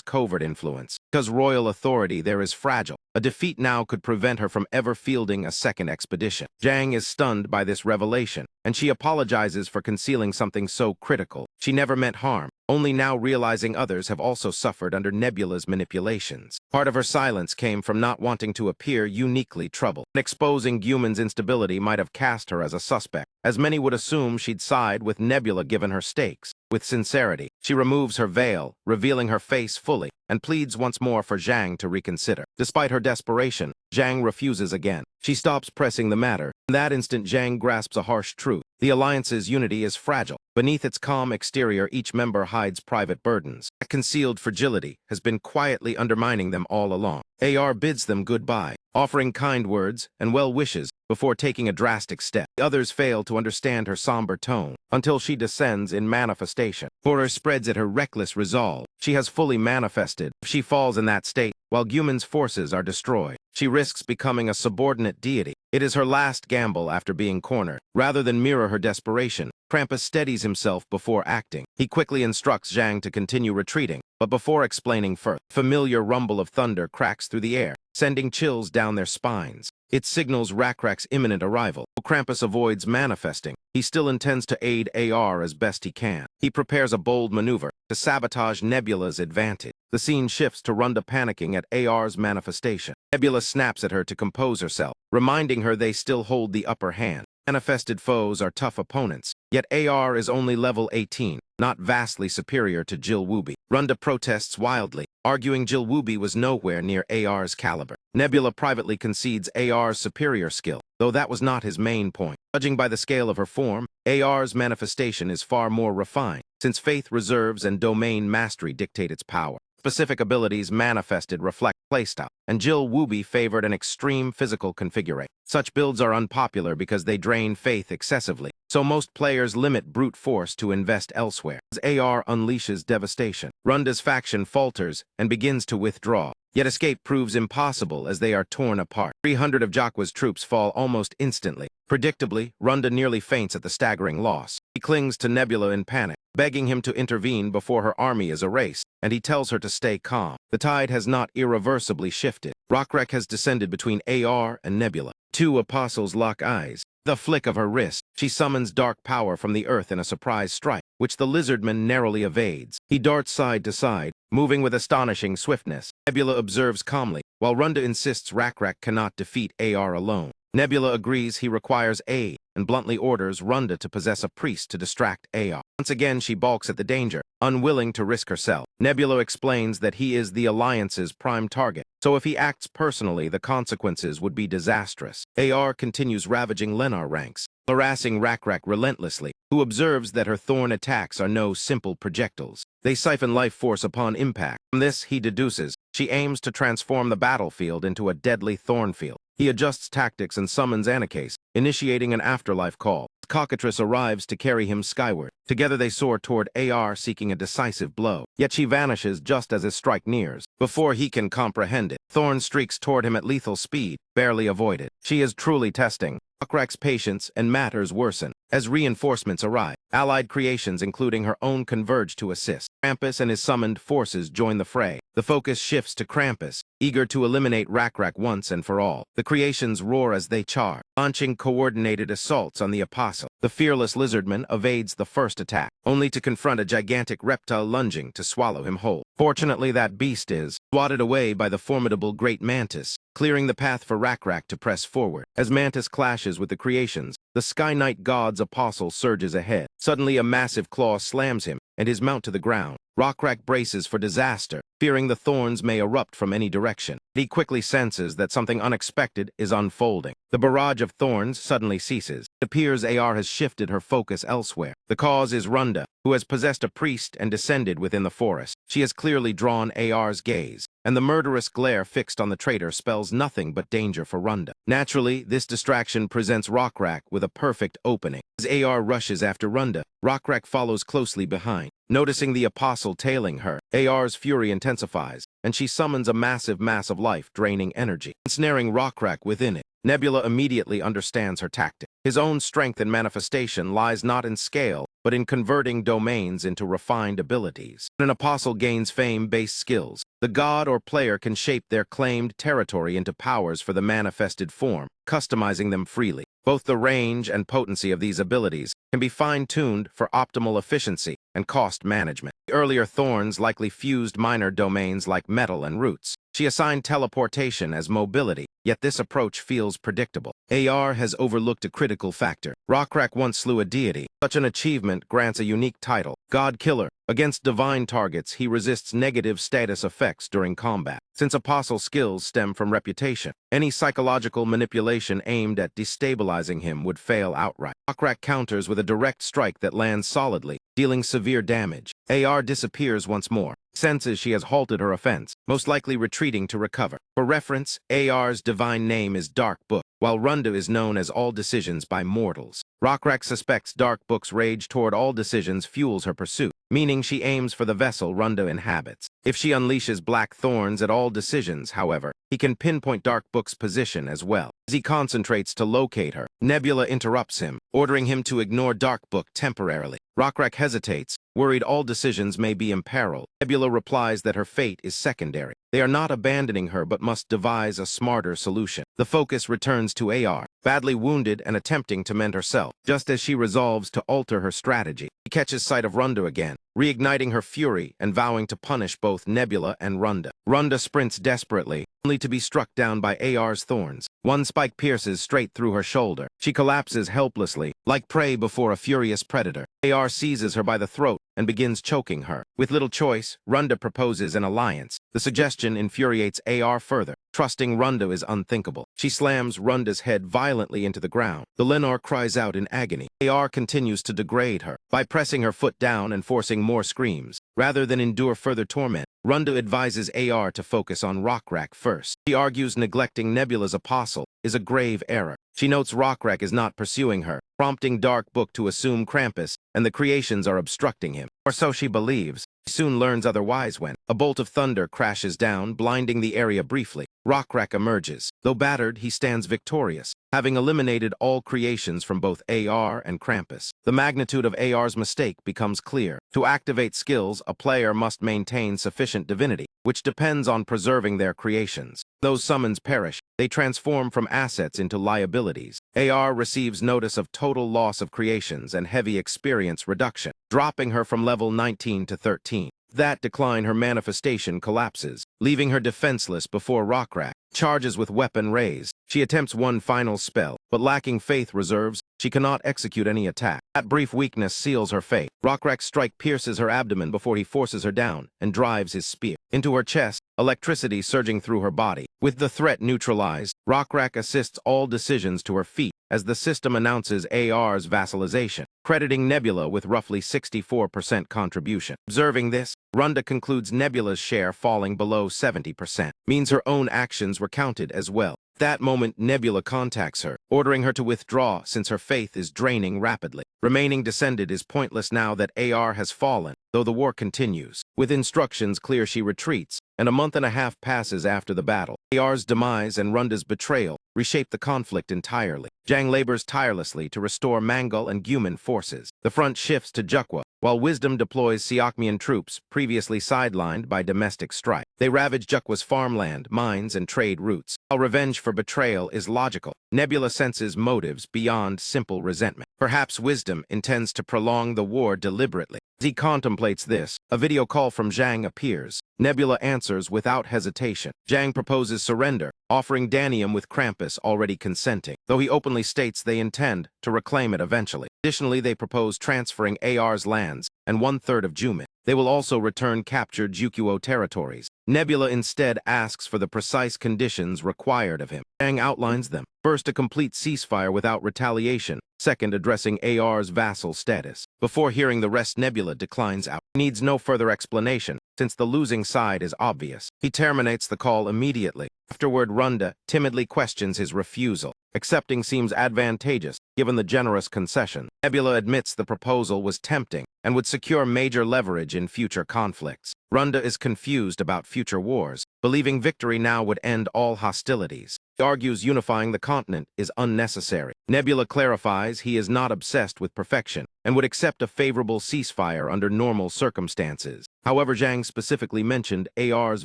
covert influence. Because royal authority there is fragile, a defeat now could prevent her from ever fielding a second expedition. Zhang is stunned by this revelation, and she apologizes for concealing something so critical. She never meant harm, only now realizing others have also suffered under Nebula's manipulations. Part of her silence came from not wanting to appear uniquely troubled. Exposing Guman's instability might have cast her as a suspect, as many would assume she'd side with Nebula given her stakes. With sincerity, she removes her veil, revealing her face fully, and pleads once more for Zhang to reconsider. Despite her desperation, Zhang refuses again. She stops pressing the matter. In that instant, Zhang grasps a harsh truth. The Alliance's unity is fragile. Beneath its calm exterior, each member hides private burdens. That concealed fragility has been quietly undermining them all along. AR bids them goodbye, offering kind words and well wishes before taking a drastic step. The others fail to understand her somber tone until she descends in manifestation. Horror spreads at her reckless resolve. She has fully manifested. If she falls in that state, while Guman's forces are destroyed, she risks becoming a subordinate deity. It is her last gamble after being cornered. Rather than mirror her desperation, Krampus steadies himself before acting. He quickly instructs Zhang to continue retreating, but before explaining further, familiar rumble of thunder cracks through the air, sending chills down their spines. It signals Rakrak's imminent arrival. Krampus avoids manifesting. He still intends to aid AR as best he can. He prepares a bold maneuver to sabotage Nebula's advantage. The scene shifts to Runda panicking at AR's manifestation. Nebula snaps at her to compose herself, reminding her they still hold the upper hand. Manifested foes are tough opponents, yet AR is only level 18, not vastly superior to Jill Wooby. Runda protests wildly, arguing Jill Wooby was nowhere near AR's caliber. Nebula privately concedes AR's superior skill, though that was not his main point. Judging by the scale of her form, AR's manifestation is far more refined, since faith reserves and domain mastery dictate its power. Specific abilities manifested reflect playstyle, and Jill Wooby favored an extreme physical configuration. Such builds are unpopular because they drain faith excessively, so most players limit brute force to invest elsewhere. As AR unleashes devastation, Runda's faction falters and begins to withdraw. Yet escape proves impossible as they are torn apart. 300 of Jaqwa's troops fall almost instantly. Predictably, Runda nearly faints at the staggering loss. He clings to Nebula in panic, begging him to intervene before her army is erased, and he tells her to stay calm. The tide has not irreversibly shifted. Rakrak has descended between AR and Nebula. Two apostles lock eyes. The flick of her wrist, she summons dark power from the earth in a surprise strike, which the lizardman narrowly evades. He darts side to side, moving with astonishing swiftness. Nebula observes calmly, while Runda insists Rakrak cannot defeat AR alone. Nebula agrees he requires aid, and bluntly orders Runda to possess a priest to distract AR. Once again, she balks at the danger, unwilling to risk herself. Nebula explains that he is the Alliance's prime target, so if he acts personally, the consequences would be disastrous. AR continues ravaging Lenar ranks, harassing Rakrak relentlessly, who observes that her thorn attacks are no simple projectiles. They siphon life force upon impact. From this, he deduces, she aims to transform the battlefield into a deadly thorn field. He adjusts tactics and summons Anicaps, initiating an afterlife call. Cockatrice arrives to carry him skyward. Together they soar toward AR, seeking a decisive blow. Yet she vanishes just as his strike nears. Before he can comprehend it, Thorn streaks toward him at lethal speed, barely avoided. She is truly testing Rakrak's patience, and matters worsen. As reinforcements arrive, allied creations including her own converge to assist. Krampus and his summoned forces join the fray. The focus shifts to Krampus, eager to eliminate Rakrak once and for all. The creations roar as they charge, launching coordinated assaults on the Apostle. The fearless lizardman evades the first attack, only to confront a gigantic reptile lunging to swallow him whole. Fortunately, that beast is swatted away by the formidable Great Mantis, clearing the path for Rakrak to press forward. As Mantis clashes with the creations, the Sky Knight God's Apostle surges ahead. Suddenly, a massive claw slams him, and his mount to the ground. Rakrak braces for disaster, fearing the thorns may erupt from any direction. He quickly senses that something unexpected is unfolding. The barrage of thorns suddenly ceases. It appears AR has shifted her focus elsewhere. The cause is Runda, who has possessed a priest and descended within the forest. She has clearly drawn AR's gaze, and the murderous glare fixed on the traitor spells nothing but danger for Runda. Naturally, this distraction presents Rakrak with a perfect opening. As AR rushes after Runda, Rakrak follows closely behind. Noticing the Apostle tailing her, AR's fury intensifies, and she summons a massive mass of life draining energy, ensnaring Rakrak within it. Nebula immediately understands her tactic. His own strength and manifestation lies not in scale, but in converting domains into refined abilities. When an apostle gains fame-based skills, the god or player can shape their claimed territory into powers for the manifested form, customizing them freely. Both the range and potency of these abilities can be fine-tuned for optimal efficiency and cost management. The earlier thorns likely fused minor domains like metal and roots. She assigned teleportation as mobility, yet this approach feels predictable. AR has overlooked a critical factor. Rakrak once slew a deity. Such an achievement grants a unique title, God Killer. Against divine targets, he resists negative status effects during combat. Since apostle skills stem from reputation, any psychological manipulation aimed at destabilizing him would fail outright. Rakrak counters with a direct strike that lands solidly, dealing severe damage. AR disappears once more, senses she has halted her offense, most likely retreating to recover. For reference, AR's divine name is Dark Book, while Runda is known as All Decisions by Mortals. Rockrak suspects Dark Book's rage toward all decisions fuels her pursuit, meaning she aims for the vessel Runda inhabits. If she unleashes black thorns at all decisions, however, he can pinpoint Dark Book's position as well. As he concentrates to locate her, Nebula interrupts him, ordering him to ignore Dark Book temporarily. Rockrak hesitates, worried all decisions may be imperiled. Nebula replies that her fate is secondary. They are not abandoning her but must devise a smarter solution. The focus returns to AR, badly wounded and attempting to mend herself. Just as she resolves to alter her strategy, he catches sight of Runda again, reigniting her fury and vowing to punish both Nebula and Runda. Runda sprints desperately, only to be struck down by AR's thorns. One spike pierces straight through her shoulder. She collapses helplessly, like prey before a furious predator. AR seizes her by the throat and begins choking her. With little choice, Runda proposes an alliance. The suggestion infuriates AR further. Trusting Runda is unthinkable. She slams Runda's head violently into the ground. The Lenore cries out in agony. AR continues to degrade her by pressing her foot down and forcing more screams. Rather than endure further torment, Runda advises AR to focus on Rockrak first. She argues neglecting Nebula's apostle is a grave error. She notes Rockrak is not pursuing her, prompting Dark Book to assume Krampus, and the creations are obstructing him. Or so she believes. She soon learns otherwise when a bolt of thunder crashes down, blinding the area briefly. Rockrak emerges. Though battered, he stands victorious, having eliminated all creations from both AR and Krampus. The magnitude of AR's mistake becomes clear. To activate skills, a player must maintain sufficient divinity, which depends on preserving their creations. Those summons perish. They transform from assets into liabilities. AR receives notice of total loss of creations and heavy experience reduction, dropping her from level 19 to 13. That decline, her manifestation collapses, leaving her defenseless before Rockrak charges with weapon raised. She attempts one final spell, but lacking faith reserves, she cannot execute any attack. That brief weakness seals her fate. Rockrak's strike pierces her abdomen before he forces her down and drives his spear into her chest, electricity surging through her body. With the threat neutralized, Rockrak assists all decisions to her feet as the system announces AR's vassalization, crediting Nebula with roughly 64% contribution. Observing this, Runda concludes Nebula's share falling below 70% means her own actions were counted as well. At that moment, Nebula contacts her, ordering her to withdraw since her faith is draining rapidly. Remaining descended is pointless now that AR has fallen, though the war continues. With instructions clear, she retreats, and a month and a half passes after the battle. AR's demise and Runda's betrayal reshape the conflict entirely. Jang labors tirelessly to restore Mangul and Guman forces. The front shifts to Jukwa, while Wisdom deploys Siakmian troops previously sidelined by domestic strife. They ravage Jukwa's farmland, mines, and trade routes. While revenge for betrayal is logical, Nebula senses motives beyond simple resentment. Perhaps Wisdom intends to prolong the war deliberately. As he contemplates this, a video call from Zhang appears. Nebula answers without hesitation. Zhang proposes surrender, offering Danium with Krampus already consenting, though he openly states they intend to reclaim it eventually. Additionally, they propose transferring AR's lands and 1/3 of Juman. They will also return captured Jukuo territories. Nebula instead asks for the precise conditions required of him. Zhang outlines them. First, a complete ceasefire without retaliation. Second, addressing AR's vassal status. Before hearing the rest, Nebula declines out. He needs no further explanation, since the losing side is obvious. He terminates the call immediately. Afterward, Runda timidly questions his refusal. Accepting seems advantageous, given the generous concession. Nebula admits the proposal was tempting and would secure major leverage in future conflicts. Runda is confused about future wars, believing victory now would end all hostilities. He argues unifying the continent is unnecessary. Nebula clarifies he is not obsessed with perfection and would accept a favorable ceasefire under normal circumstances. However, Zhang specifically mentioned AR's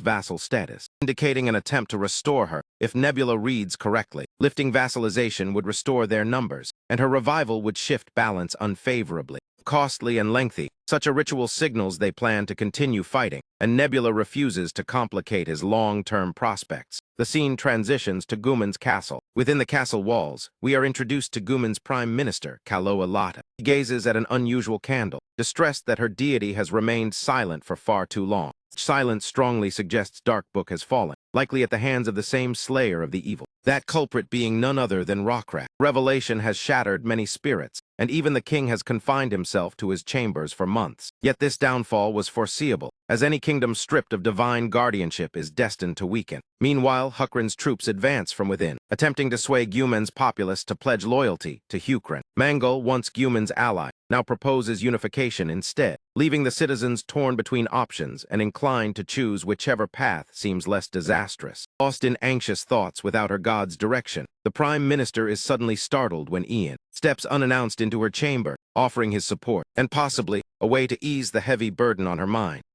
vassal status, indicating an attempt to restore her. If Nebula reads correctly, lifting vassalization would restore their numbers, and her revival would shift balance unfavorably. Costly and lengthy, such a ritual signals they plan to continue fighting, and Nebula refuses to complicate his long-term prospects. The scene transitions to Guman's castle. Within the castle walls, we are introduced to Guman's prime minister, Kaloa Lata. He gazes at an unusual candle, distressed that her deity has remained silent for far too long. Silence strongly suggests Dark Book has fallen, likely at the hands of the same slayer of the evil. That culprit being none other than Rockrak. Revelation has shattered many spirits, and even the king has confined himself to his chambers for months. Yet this downfall was foreseeable. as any kingdom stripped of divine guardianship is destined to weaken. Meanwhile, Hukrin's troops advance from within, attempting to sway Gyumen's populace to pledge loyalty to Hukrin. Mangal, once Gyumen's ally, now proposes unification instead, leaving the citizens torn between options and inclined to choose whichever path seems less disastrous. Lost in anxious thoughts without her god's direction, the Prime Minister is suddenly startled when Ian steps unannounced into her chamber, offering his support and possibly a way to ease the heavy burden on her mind.